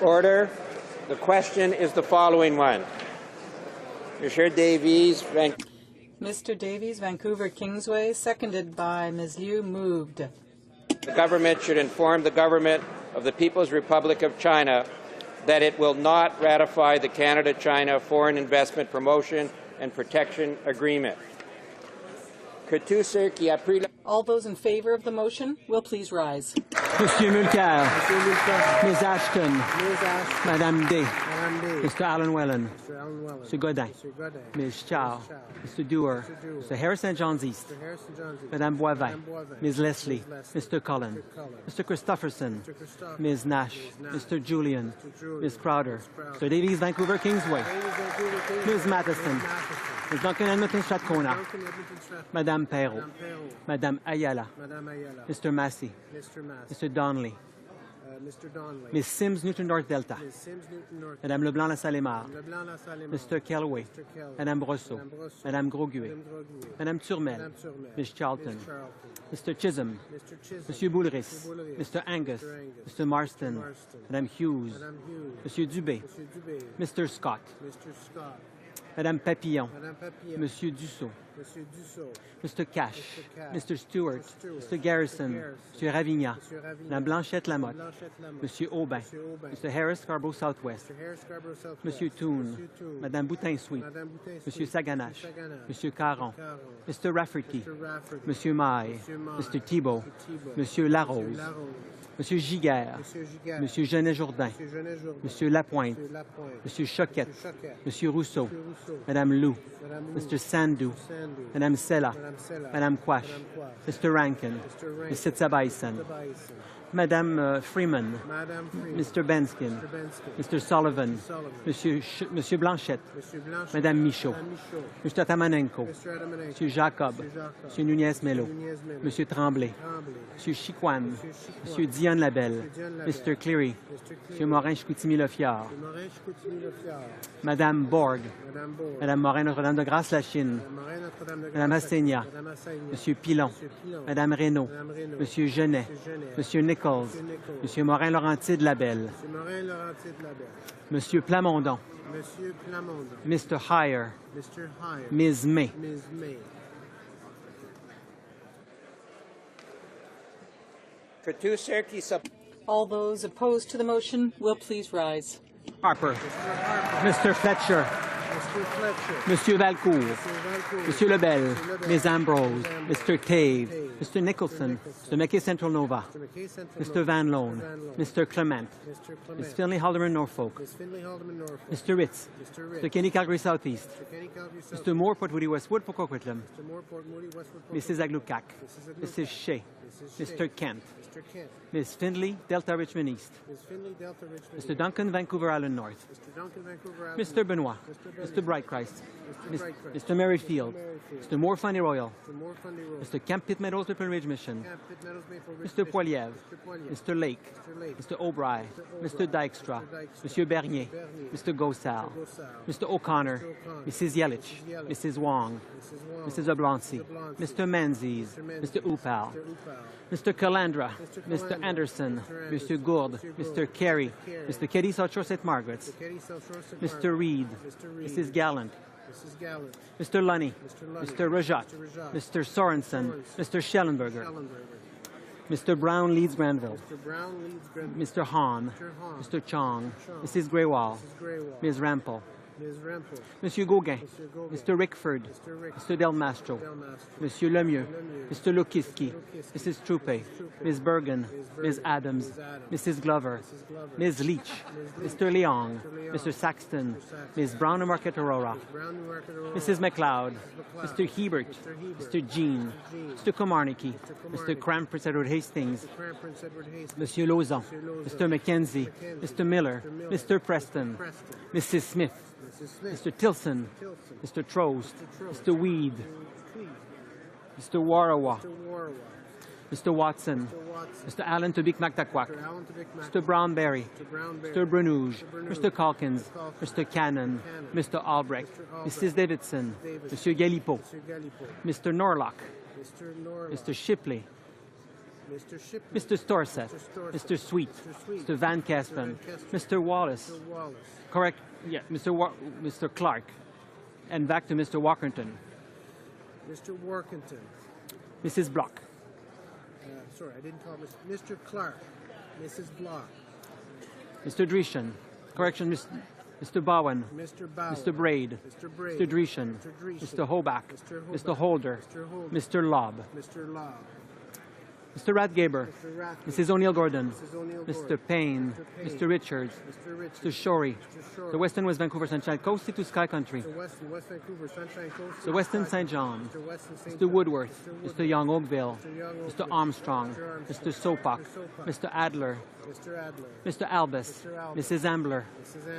Order. The question is the following one. Mr. Davies, Mr. Davies, Vancouver Kingsway, seconded by Ms. Liu, moved. the government should inform the government of the People's Republic of China that it will not ratify the Canada-China Foreign Investment Promotion and Protection Agreement. All those in favor of the motion will please rise. Monsieur Mulcair. Ms. Ashton. Madame Day. Mr. Alan Wellen. Mr. Godin. Ms. Chow. Mr. Dewar. Mr. Harrison Johns East. Madame Boivin. Ms. Leslie. Mr. Cullen. Mr. Christopherson. Ms. Nash. Mr. Julian. Ms. Crowder. Mr. Davies, Vancouver Kingsway. Ms. Matheson. Ms. Duncan Edmonton Strathcona. Madame Perrault. Madame Ayala. Mr. Massey. Mr. Donnelly. Ms. Sims, Newton North Delta. Madame Leblanc-LaSalle-Mar. Mr. Kelway. Madame Brosseau. Madame Grosguet. Madame Turmel. Ms. Charlton. Mr. Chisholm. Monsieur Boulris. Mr. Angus. Mr. Marston. Madame Hughes. Monsieur Dubé. Mr. Scott. Madame Papillon. Monsieur Dussault. Mr. Cash. Mr. Stewart. Mr. Garrison. Monsieur Ravigna. Madame Blanchette-Lamotte. Monsieur Aubin. Mr. Harris Scarborough Southwest. Monsieur Toon. Madame Boutin-Sweet. Monsieur Saganache. Monsieur Caron. Mr. Rafferty. Monsieur Maille. Mr. Thibault. Monsieur Larose. Monsieur Giguère. Monsieur Genet-Jourdain. Monsieur Lapointe. Monsieur Choquette. Monsieur Rousseau. Madame Lou. Mr. Sandou. Madame Sella. Madame Quash. Mr. Rankin. Mr. Tsabaïsan. Madame Freeman. Mr. Benskin. Mr. Sullivan. Monsieur Blanchette. Madame Michaud. Mr. Tamanenko. Monsieur Jacob. Monsieur Nunez-Melo. Monsieur Tremblay. Monsieur Chiquan. Monsieur Dion Labelle. Mr. Cleary. Monsieur Morin-Chicoutimi-Lefiard. Madame Borg. Madame Morin-Notre-Dame de Grace-la-Chine. Madame Assigna. Monsieur Pilon. Madame Reynaud. Monsieur Genet. Monsieur Nichols. Monsieur Morin-Laurentide-Labelle. Monsieur Plamondon. Mr. Heyer. Ms. May. All those opposed to the motion will please rise. Harper. Mr. Fletcher. Monsieur Valcourt. Monsieur Lebel. Ms. Ambrose. Mr. Tave. Mr. Nicholson. Mr. McKay Central Nova. Mr. Van Loan. Mr. Clement. Ms. Finley Haldeman Norfolk. Mr. Ritz. Mr. Kenny Calgary Southeast. Mr. Moore Port Moody Westwood for Coquitlam. Mrs. Aglukak. Mrs. Shea. Mr. Kent. Ms. Findlay, Delta Richmond East. Mr. Duncan, Vancouver Island North. Mr. Benoit. Mr. Brightchrist. Mr. Merrifield. Mr. Moore Funny Royal. Mr. Camp Pitt Meadows Ripple Ridge Mission. Mr. Poiliev. Mr. Lake. Mr. O'Brien. Mr. Dykstra. Mr. Bernier. Mr. Gosal. Mr. O'Connor. Mrs. Yelich. Mrs. Wong. Mrs. Oblancy. Mr. Menzies. Mr. Upal. Mr. Calandra. Mr. Anderson. Mr. Gourde. Mr. Carey. Mr. Keddy South Shore St. Margaret's. Mr. Reed. Mrs. Gallant. Mr. Lunny. Mr. Rajat. Mr. Sorensen. Mr. Schellenberger. Mr. Brown Leeds Granville. Mr. Hahn. Mr. Chong. Mrs. Greywall. Ms. Rampel. Monsieur Gauguin. Mr. Rickford. Mr. Del Mastro. Monsieur Lemieux. Mr. Lukiski. Mrs. Troupe. Ms. Bergen. Ms. Adams. Mrs. Glover. Ms. Leach. Mr. Leong. Mr. Saxton. Ms. Brown and Market Aurora. Mrs. McLeod. Mr. Hebert. Mr. Jean. Mr. Komarnicki. Mr. Cram Prince Edward Hastings. Monsieur Lauzon. Mr. Mackenzie. Mr. Miller. Mr. Preston. Mrs. Smith. Mr. Tilson. Mr. Trost. Mr. Weed. Mr. Warawa. Mr. Watson. Mr. Allen Tubik Mactaquac. Mr. Brownberry. Mr. Brunouge. Mr. Calkins. Mr. Cannon. Mr. Albrecht. Mrs. Davidson. Mr. Galipo. Mr. Norlock. Mr. Shipley. Mr. Shipley. Mr. Storseth. Mr. Sweet. Mr. Van Caspen. Mr. Wallace. Correct. Yeah, Mr. Clark. And back to Mr. Walkerton. Mr. Workington. Mrs. Block. Sorry, I didn't call Mr. Clark. Mrs. Block. Mr. Dreeshen. Correction, Mr. Bowen. Mr. Bowen. Mr. Braid. Mr. Braid. Mr. Dreeshen. Mr. Hoback. Mr. Holder. Mr. Lobb. Mr. Lobb. Mr. Rathgaber. Mrs. O'Neill-Gordon. Mr. Payne. Mr. Richards. Mr. Shorey. The Western West Vancouver Sunshine Coast to Sky Country. West Vancouver Sunshine Coast. Mr. Weston St. John. Mr. Woodworth. Mr. Young Oakville. Mr. Armstrong. Mr. Sopak. Mr. Adler. Mr. Albus. Mrs. Ambler.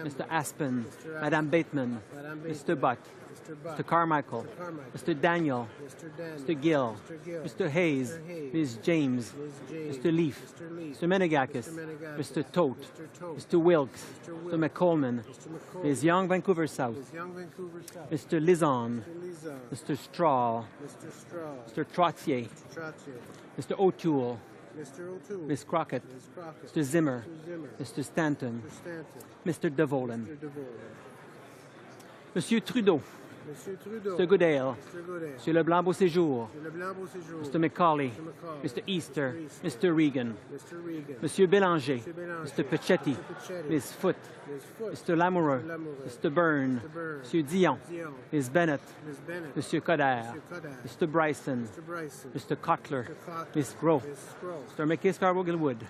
Mr. Aspen. Madame Bateman. Mr. Butt. Mr. Carmichael. Mr. Daniel. Mr. Gill. Mr. Hayes. Ms. James. Mr. Leaf. Mr. Menegakis. Mr. Tote. Mr. Wilkes. Mr. McColeman. Ms. Young, Vancouver South. Mr. Lizon. Mr. Straw. Mr. Trottier. Mr. O'Toole. Ms. Crockett. Mr. Zimmer. Mr. Stanton. Mr. Devolan. Monsieur Trudeau. Mr. Goodale. Monsieur Leblanc-Beauséjour. Mr. McCauley. Mr. Easter. Mr. Regan. Monsieur Bélanger. Mr. Pichetti. Ms. Foote. Mr. Lamoureux. Mr. Byrne. Monsieur Dion. Ms. Bennett. Monsieur Coderre. Mr. Bryson. Mr. Cotler. Ms. Gros. Mr. McKay-Scarborough-Gilwood.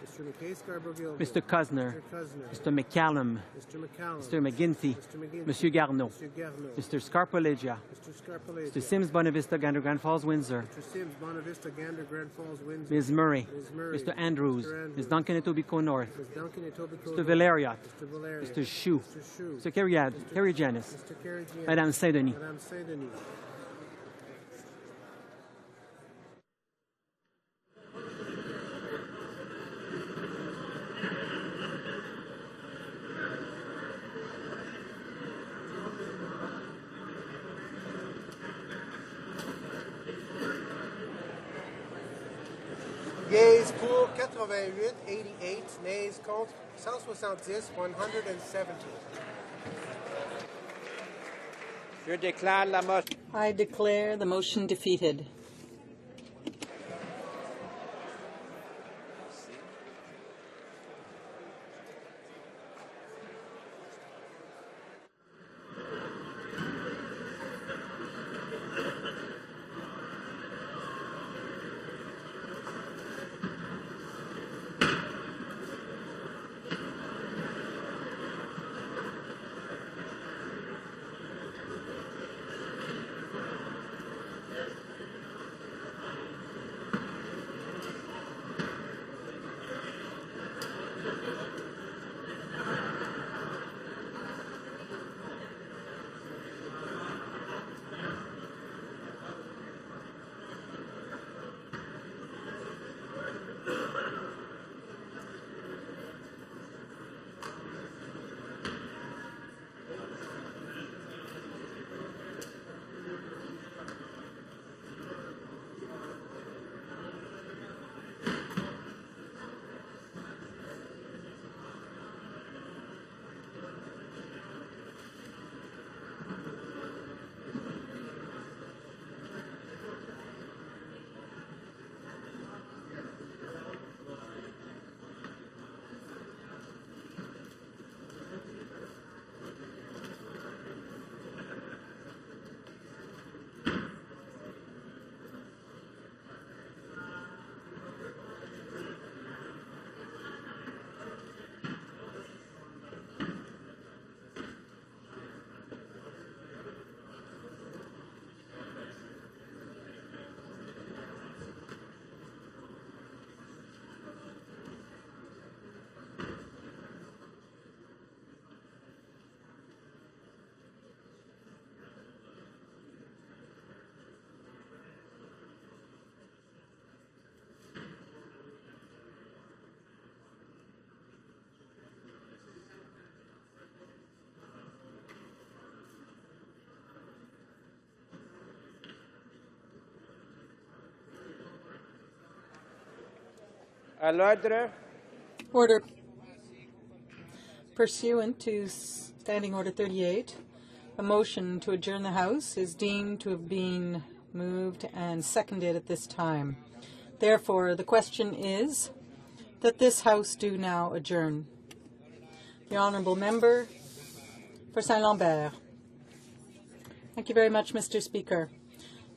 Mr. Cosner. Mr. McCallum. Mr. McGinty. Monsieur Garneau. Mr. Scarpolegia. Mr. Sims Bonavista Gander Grand Falls Windsor. Ms. Murray. Mr. Andrews. Ms. Duncan Etobicoke North. Mr. Valeriot. Mr. Chou. Mr. Kerry Janis. Madame Saint-Denis. Yeas pour 88, 88. Nays contre 170, 170. I declare the motion defeated. À l'ordre. Order. Pursuant to Standing Order 38, a motion to adjourn the House is deemed to have been moved and seconded at this time. Therefore, the question is that this House do now adjourn. The Honourable Member for Saint-Lambert. Thank you very much, Mr. Speaker.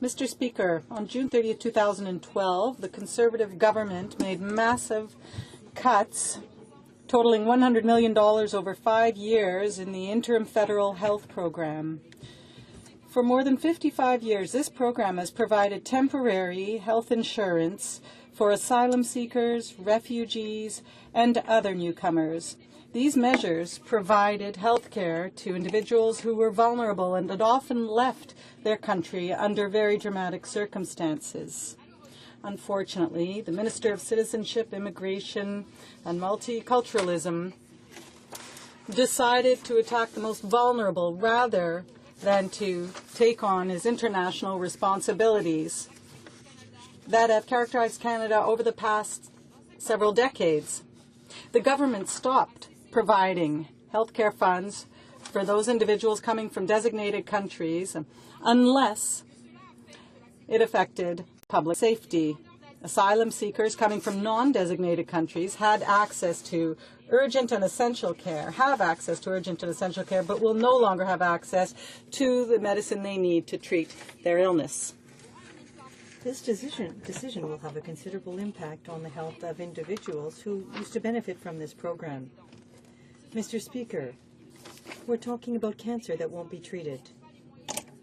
Mr. Speaker, on June 30, 2012, the Conservative government made massive cuts totaling $100 million over 5 years in the interim federal health program. For more than 55 years, this program has provided temporary health insurance for asylum seekers, refugees, and other newcomers. These measures provided health care to individuals who were vulnerable and had often left their country under very dramatic circumstances. Unfortunately, the Minister of Citizenship, Immigration, and Multiculturalism decided to attack the most vulnerable rather than to take on his international responsibilities that have characterized Canada over the past several decades. The government stopped providing health care funds for those individuals coming from designated countries unless it affected public safety. Asylum seekers coming from non-designated countries had access to urgent and essential care, but will no longer have access to the medicine they need to treat their illness. This decision will have a considerable impact on the health of individuals who used to benefit from this program. Mr. Speaker, we're talking about cancer that won't be treated,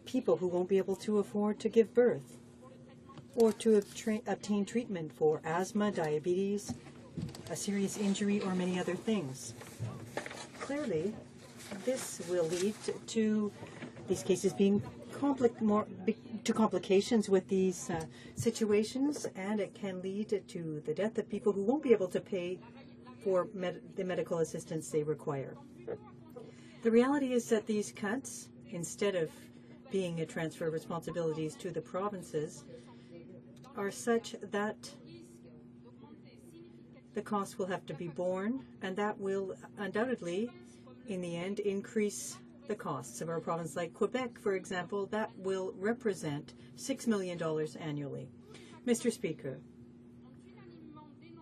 people who won't be able to afford to give birth, or to obtain treatment for asthma, diabetes, a serious injury, or many other things. Clearly, this will lead to these cases being complications with these situations, and it can lead to the death of people who won't be able to pay for the medical assistance they require. The reality is that these cuts, instead of being a transfer of responsibilities to the provinces, are such that the costs will have to be borne, and that will undoubtedly, in the end, increase the costs of our province. Like Quebec, for example, that will represent $6 million annually. Mr. Speaker,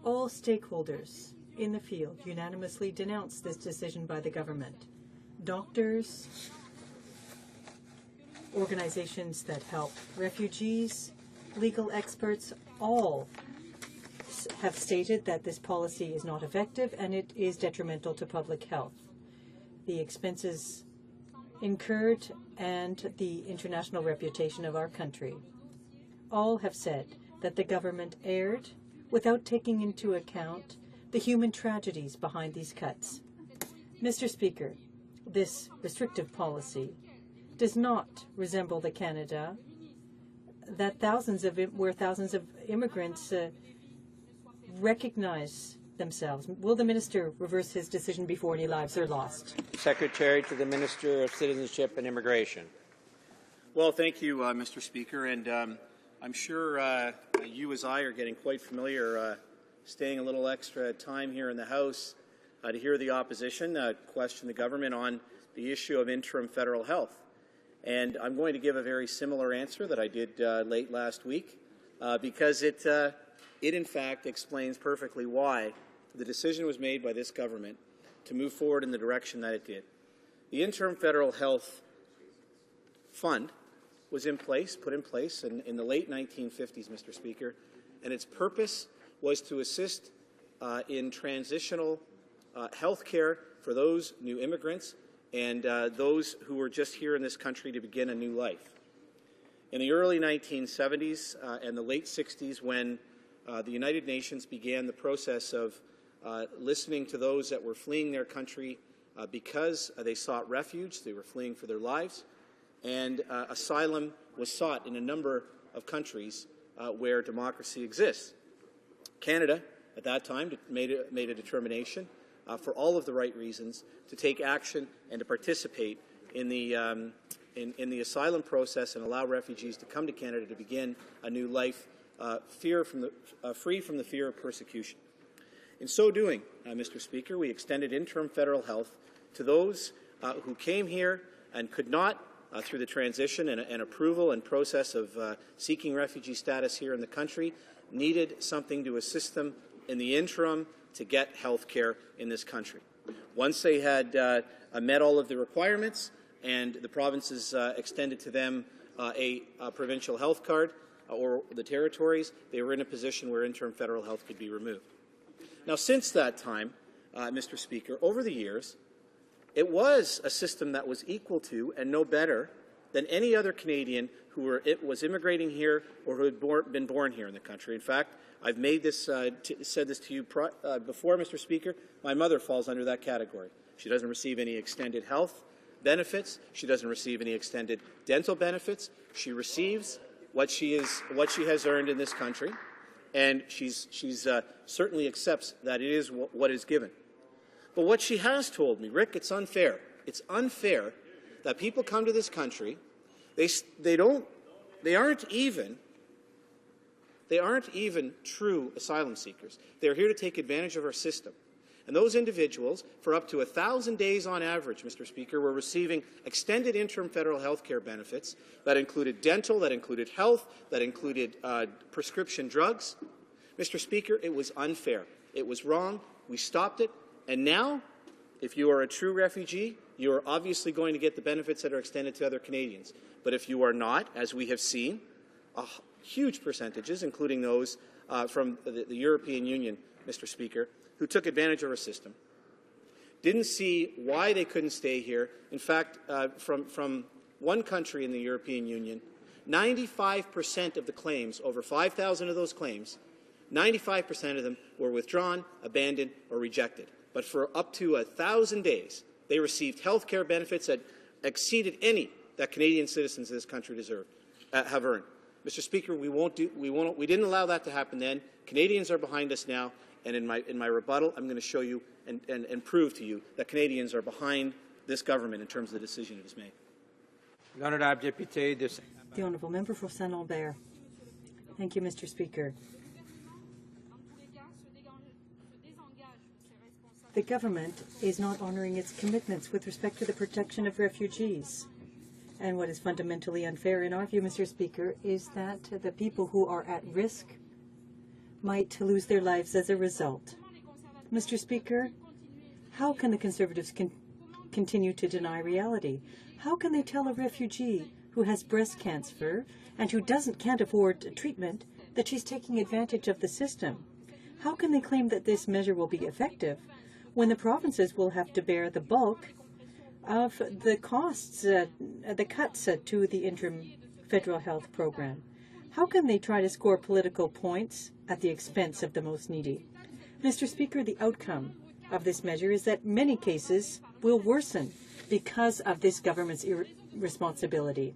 all stakeholders in the field unanimously denounced this decision by the government. Doctors, organizations that help refugees, legal experts, all have stated that this policy is not effective and it is detrimental to public health. The expenses incurred and the international reputation of our country. All have said that the government erred without taking into account the human tragedies behind these cuts. Mr. Speaker, this restrictive policy does not resemble the Canada that where thousands of immigrants recognize themselves. Will the minister reverse his decision before any lives are lost? Secretary to the Minister of Citizenship and Immigration. Well, thank you, Mr. Speaker, and I'm sure you as I are getting quite familiar staying a little extra time here in the House to hear the opposition question the government on the issue of interim federal health. And I'm going to give a very similar answer that I did late last week because it in fact explains perfectly why the decision was made by this government to move forward in the direction that it did. The interim federal health fund was put in place in the late 1950s, Mr. Speaker, and its purpose was to assist in transitional health care for those new immigrants and those who were just here in this country to begin a new life. In the early 1970s and the late 60s, when the United Nations began the process of listening to those that were fleeing their country because they sought refuge, they were fleeing for their lives, and asylum was sought in a number of countries where democracy exists. Canada, at that time, made a determination for all of the right reasons to take action and to participate in the asylum process and allow refugees to come to Canada to begin a new life free from the fear of persecution. In so doing, Mr. Speaker, we extended interim federal health to those who came here and could not, through the transition and approval and process of seeking refugee status here in the country, needed something to assist them in the interim to get health care in this country. Once they had met all of the requirements and the provinces extended to them a provincial health card or the territories, they were in a position where interim federal health could be removed. Now, since that time, Mr. Speaker, over the years, it was a system that was equal to and no better than any other Canadian who was immigrating here or who had been born here in the country. In fact, I've made this, said this to you before, Mr. Speaker. My mother falls under that category. She doesn't receive any extended health benefits. She doesn't receive any extended dental benefits. She receives what she has earned in this country, and she's certainly accepts that it is what is given. But what she has told me, Rick, it's unfair. It's unfair that people come to this country, they aren't even true asylum seekers. They're here to take advantage of our system. And those individuals, for up to 1,000 days on average, Mr. Speaker, were receiving extended interim federal health care benefits that included dental, that included health, that included prescription drugs. Mr. Speaker, it was unfair. It was wrong. We stopped it. And now, if you are a true refugee, you are obviously going to get the benefits that are extended to other Canadians. But if you are not, as we have seen, huge percentages, including those from the European Union, Mr. Speaker, who took advantage of our system, didn't see why they couldn't stay here. In fact, from one country in the European Union, 95% of the claims, over 5,000 of those claims, 95% of them were withdrawn, abandoned, or rejected. But for up to 1,000 days, they received health care benefits that exceeded any that Canadian citizens of this country have earned. Mr. Speaker, we didn't allow that to happen then. Canadians are behind us now, and in my rebuttal, I'm going to show you and prove to you that Canadians are behind this government in terms of the decision it has made. The Honourable Member for Saint-Lambert. Thank you, Mr. Speaker. The government is not honouring its commitments with respect to the protection of refugees. And what is fundamentally unfair in our view, Mr. Speaker, is that the people who are at risk might lose their lives as a result. Mr. Speaker, how can the Conservatives continue to deny reality? How can they tell a refugee who has breast cancer and who can't afford treatment that she's taking advantage of the system? How can they claim that this measure will be effective when the provinces will have to bear the bulk of the costs, the cuts to the interim federal health program? How can they try to score political points at the expense of the most needy? Mr. Speaker, the outcome of this measure is that many cases will worsen because of this government's irresponsibility.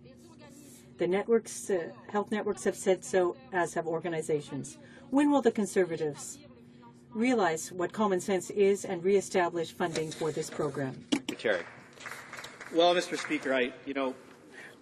The networks, health networks have said so, as have organizations. When will the Conservatives realize what common sense is and reestablish funding for this program? Chair. Well, Mr. Speaker,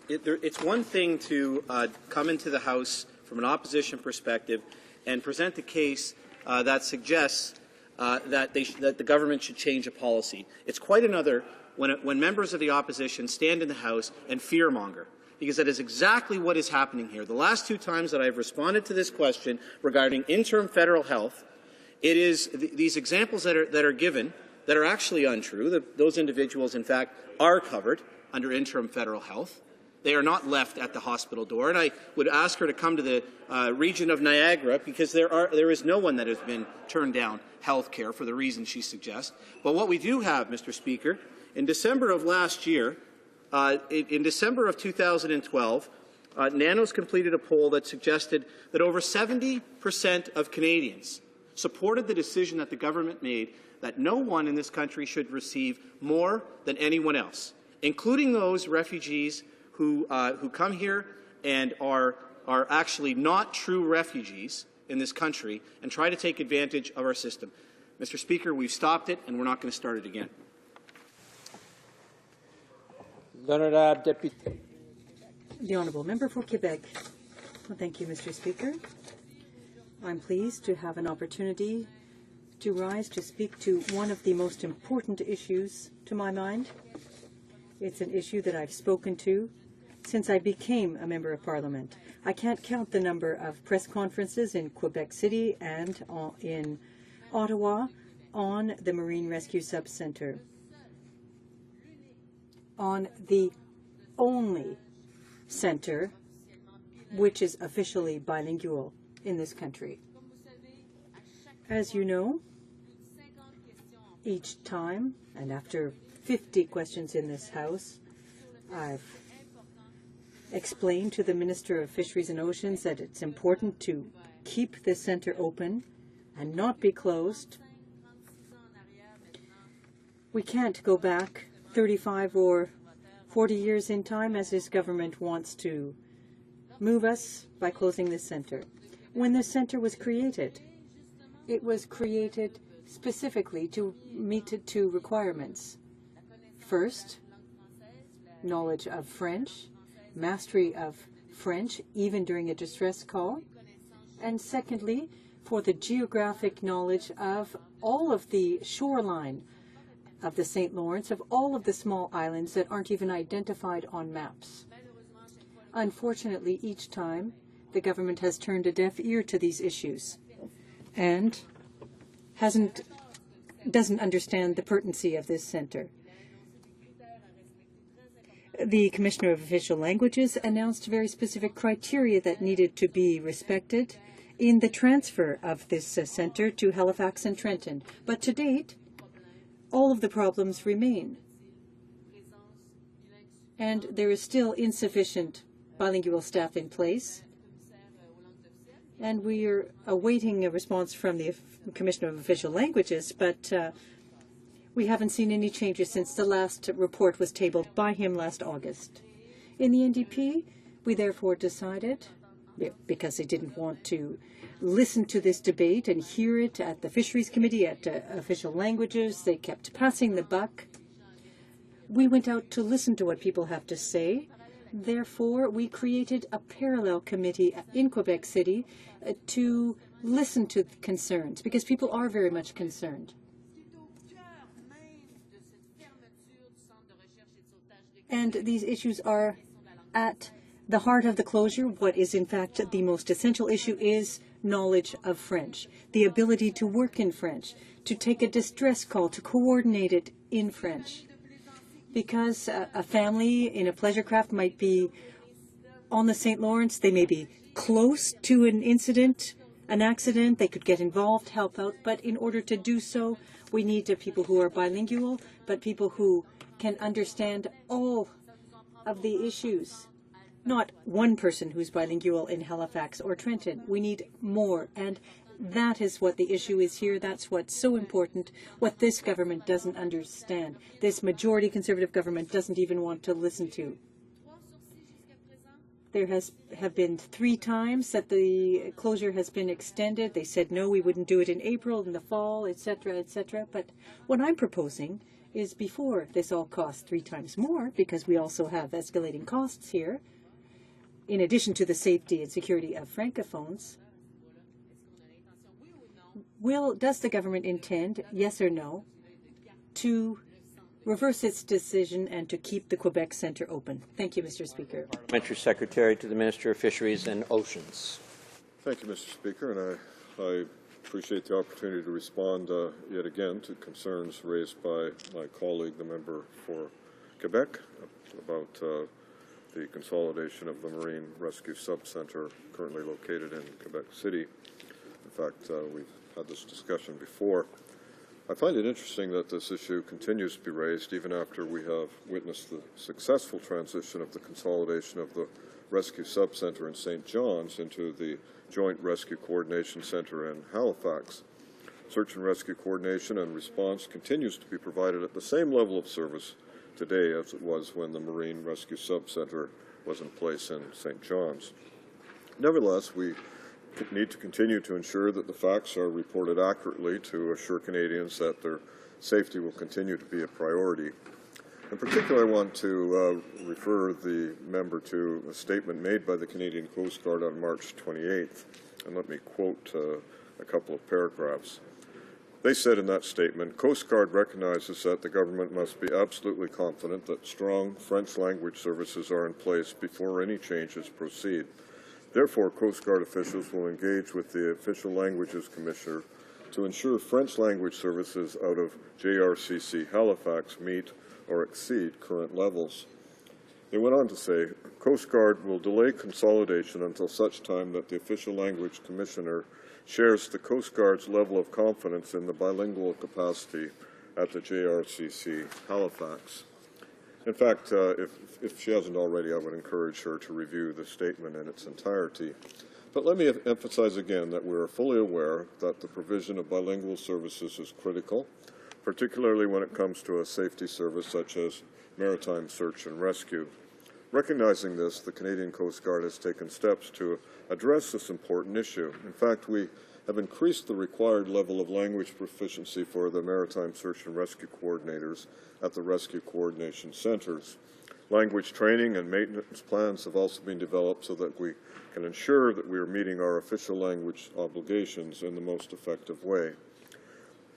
it's one thing to come into the House from an opposition perspective and present a case that suggests that the government should change a policy. It's quite another when members of the opposition stand in the House and fearmonger, because that is exactly what is happening here. The last two times that I've responded to this question regarding interim federal health, it is these examples that are given that are actually untrue. Those individuals, in fact, are covered under interim federal health. They are not left at the hospital door. And I would ask her to come to the region of Niagara, because there is no one that has been turned down health care for the reasons she suggests. But what we do have, Mr. Speaker, in December of last year, in December of 2012, Nanos completed a poll that suggested that over 70% of Canadians supported the decision that the government made that no one in this country should receive more than anyone else, including those refugees who come here and are actually not true refugees in this country and try to take advantage of our system. Mr. Speaker, we've stopped it, and we're not going to start it again. The Honourable Member for Quebec. Well, thank you, Mr. Speaker. I'm pleased to have an opportunity to rise to speak to one of the most important issues to my mind. It's an issue that I've spoken to since I became a member of Parliament. I can't count the number of press conferences in Quebec City and in Ottawa on the Marine Rescue Sub-Centre, on the only centre which is officially bilingual in this country. As you know, each time, and after 50 questions in this House, I've explained to the Minister of Fisheries and Oceans that it's important to keep this centre open and not be closed. We can't go back 35 or 40 years in time as this government wants to move us by closing this centre. When this centre was created, it was created specifically to meet two requirements. First, knowledge of French, mastery of French, even during a distress call. And secondly, for the geographic knowledge of all of the shoreline of the St. Lawrence, of all of the small islands that aren't even identified on maps. Unfortunately, each time, the government has turned a deaf ear to these issues and doesn't understand the pertinency of this centre. The Commissioner of Official Languages announced very specific criteria that needed to be respected in the transfer of this centre to Halifax and Trenton. But to date, all of the problems remain. And there is still insufficient bilingual staff in place. And we are awaiting a response from the Commissioner of Official Languages, but we haven't seen any changes since the last report was tabled by him last August. In the NDP, we therefore decided, because they didn't want to listen to this debate and hear it at the Fisheries Committee, at Official Languages, they kept passing the buck. We went out to listen to what people have to say. Therefore, we created a parallel committee in Quebec City to listen to concerns, because people are very much concerned. And these issues are at the heart of the closure. What is in fact the most essential issue is knowledge of French, the ability to work in French, to take a distress call, to coordinate it in French. Because a family in a pleasure craft might be on the St. Lawrence, they may be close to an incident, an accident, they could get involved, help out, but in order to do so, we need people who are bilingual, but people who can understand all of the issues. Not one person who's bilingual in Halifax or Trenton. We need more, and that is what the issue is here. That's what's so important, what this government doesn't understand. This majority Conservative government doesn't even want to listen to. There have been 3 times that the closure has been extended. They said, no, we wouldn't do it in April, in the fall, etc., etc. But what I'm proposing is before this all costs 3 times more, because we also have escalating costs here, in addition to the safety and security of francophones, does the government intend, yes or no, to reverse its decision and to keep the Quebec Centre open? Thank you, Mr. Speaker. Parliamentary Secretary to the Minister of Fisheries and Oceans. Thank you, Mr. Speaker, and I appreciate the opportunity to respond yet again to concerns raised by my colleague, the member for Quebec, about the consolidation of the Marine Rescue Sub-Centre currently located in Quebec City. In fact, we've had this discussion before. I find it interesting that this issue continues to be raised even after we have witnessed the successful transition of the consolidation of the Rescue Sub-Centre in St. John's into the Joint Rescue Coordination Centre in Halifax. Search and rescue coordination and response continues to be provided at the same level of service today as it was when the Marine Rescue Sub-Centre was in place in St. John's. Nevertheless, we need to continue to ensure that the facts are reported accurately to assure Canadians that their safety will continue to be a priority. In particular, I want to refer the member to a statement made by the Canadian Coast Guard on March 28th, and let me quote a couple of paragraphs. They said in that statement, Coast Guard recognizes that the government must be absolutely confident that strong French language services are in place before any changes proceed. Therefore, Coast Guard officials will engage with the Official Languages Commissioner to ensure French language services out of JRCC Halifax meet or exceed current levels. They went on to say, Coast Guard will delay consolidation until such time that the Official Language Commissioner shares the Coast Guard's level of confidence in the bilingual capacity at the JRCC Halifax. In fact, if she hasn't already, I would encourage her to review the statement in its entirety. But let me emphasize again that we are fully aware that the provision of bilingual services is critical, particularly when it comes to a safety service such as maritime search and rescue. Recognizing this, the Canadian Coast Guard has taken steps to address this important issue. In fact, we have increased the required level of language proficiency for the maritime search and rescue coordinators at the rescue coordination centers. Language training and maintenance plans have also been developed so that we can ensure that we are meeting our official language obligations in the most effective way.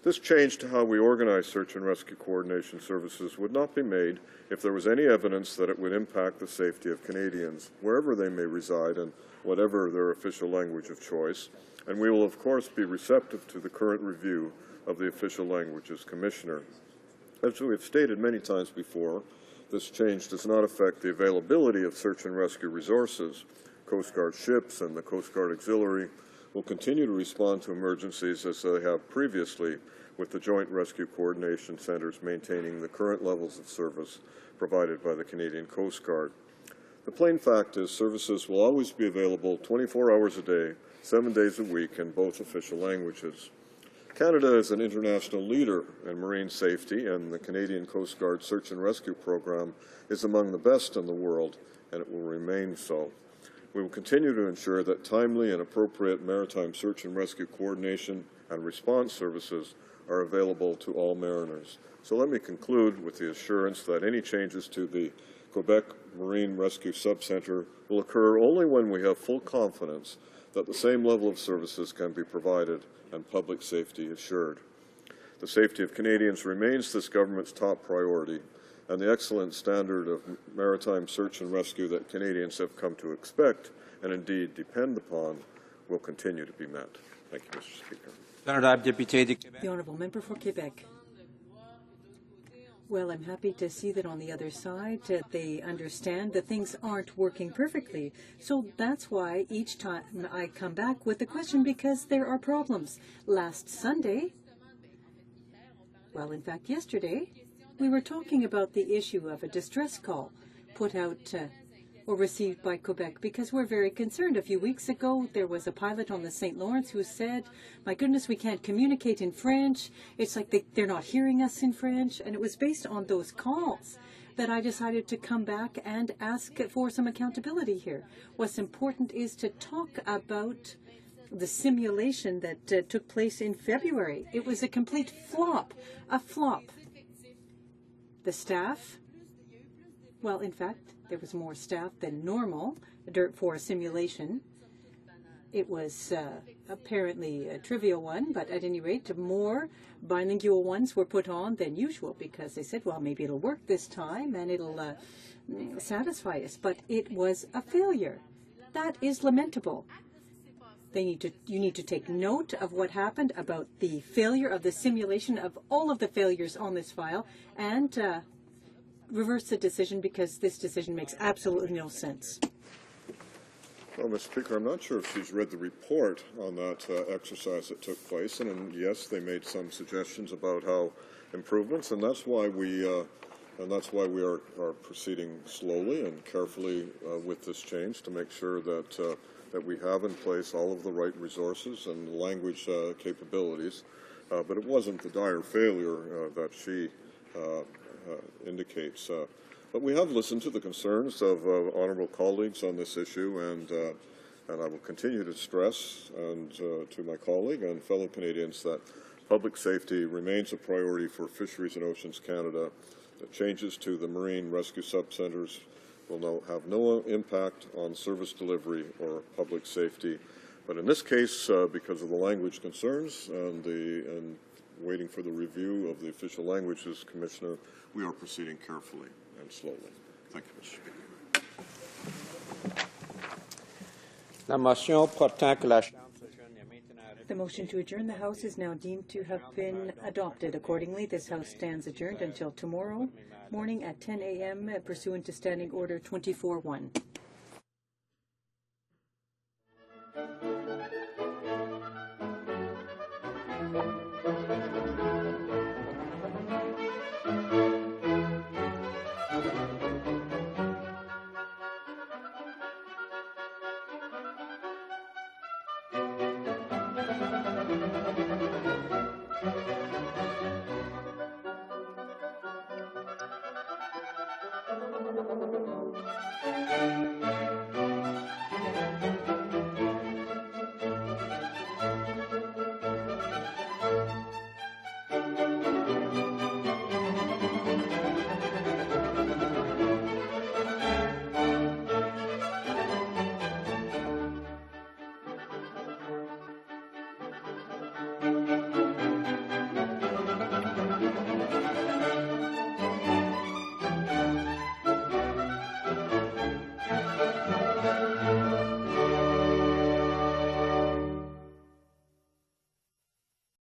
This change to how we organize search and rescue coordination services would not be made if there was any evidence that it would impact the safety of Canadians, wherever they may reside and whatever their official language of choice, and we will of course be receptive to the current review of the Official Languages Commissioner. As we have stated many times before, this change does not affect the availability of search and rescue resources. Coast Guard ships and the Coast Guard Auxiliary will continue to respond to emergencies as they have previously, with the Joint Rescue Coordination Centres maintaining the current levels of service provided by the Canadian Coast Guard. The plain fact is services will always be available 24 hours a day, 7 days a week in both official languages. Canada is an international leader in marine safety, and the Canadian Coast Guard Search and Rescue Program is among the best in the world, and it will remain so. We will continue to ensure that timely and appropriate maritime search and rescue coordination and response services are available to all mariners. So let me conclude with the assurance that any changes to the Quebec Marine Rescue Subcentre will occur only when we have full confidence that the same level of services can be provided and public safety assured. The safety of Canadians remains this government's top priority, and the excellent standard of maritime search and rescue that Canadians have come to expect and indeed depend upon will continue to be met. Thank you, Mr. Speaker. The Honourable Member for Quebec. Well, I'm happy to see that on the other side they understand that things aren't working perfectly. So that's why each time I come back with the question, because there are problems. Last Sunday, well, in fact, yesterday, we were talking about the issue of a distress call put out or received by Quebec, because we're very concerned. A few weeks ago, there was a pilot on the St. Lawrence who said, my goodness, we can't communicate in French. It's like they're not hearing us in French. And it was based on those calls that I decided to come back and ask for some accountability here. What's important is to talk about the simulation that took place in February. It was a complete flop, a flop. The staff, well, in fact, there was more staff than normal for a simulation. It was apparently a trivial one, but at any rate, more bilingual ones were put on than usual because they said, well, maybe it'll work this time and it'll satisfy us. But it was a failure. That is lamentable. You need to take note of what happened about the failure of the simulation of all of the failures on this file and reverse the decision, because this decision makes absolutely no sense. Well, Mr. Speaker, I'm not sure if she's read the report on that exercise that took place, and yes, they made some suggestions about how improvements, and that's why we are proceeding slowly and carefully with this change to make sure that that we have in place all of the right resources and language capabilities. But it wasn't the dire failure that she indicates. But we have listened to the concerns of honourable colleagues on this issue, and I will continue to stress to my colleague and fellow Canadians that public safety remains a priority for Fisheries and Oceans Canada. The changes to the Marine Rescue Subcentres will have no impact on service delivery or public safety. But in this case, because of the language concerns and waiting for the review of the official languages, Commissioner, we are proceeding carefully and slowly. Thank you, Mr. Speaker. La motion portant que la Chambre s'adjourne est maintenant. The motion to adjourn the House is now deemed to have been adopted. Accordingly, this House stands adjourned until tomorrow morning at 10 a.m. pursuant to Standing Order 24-1.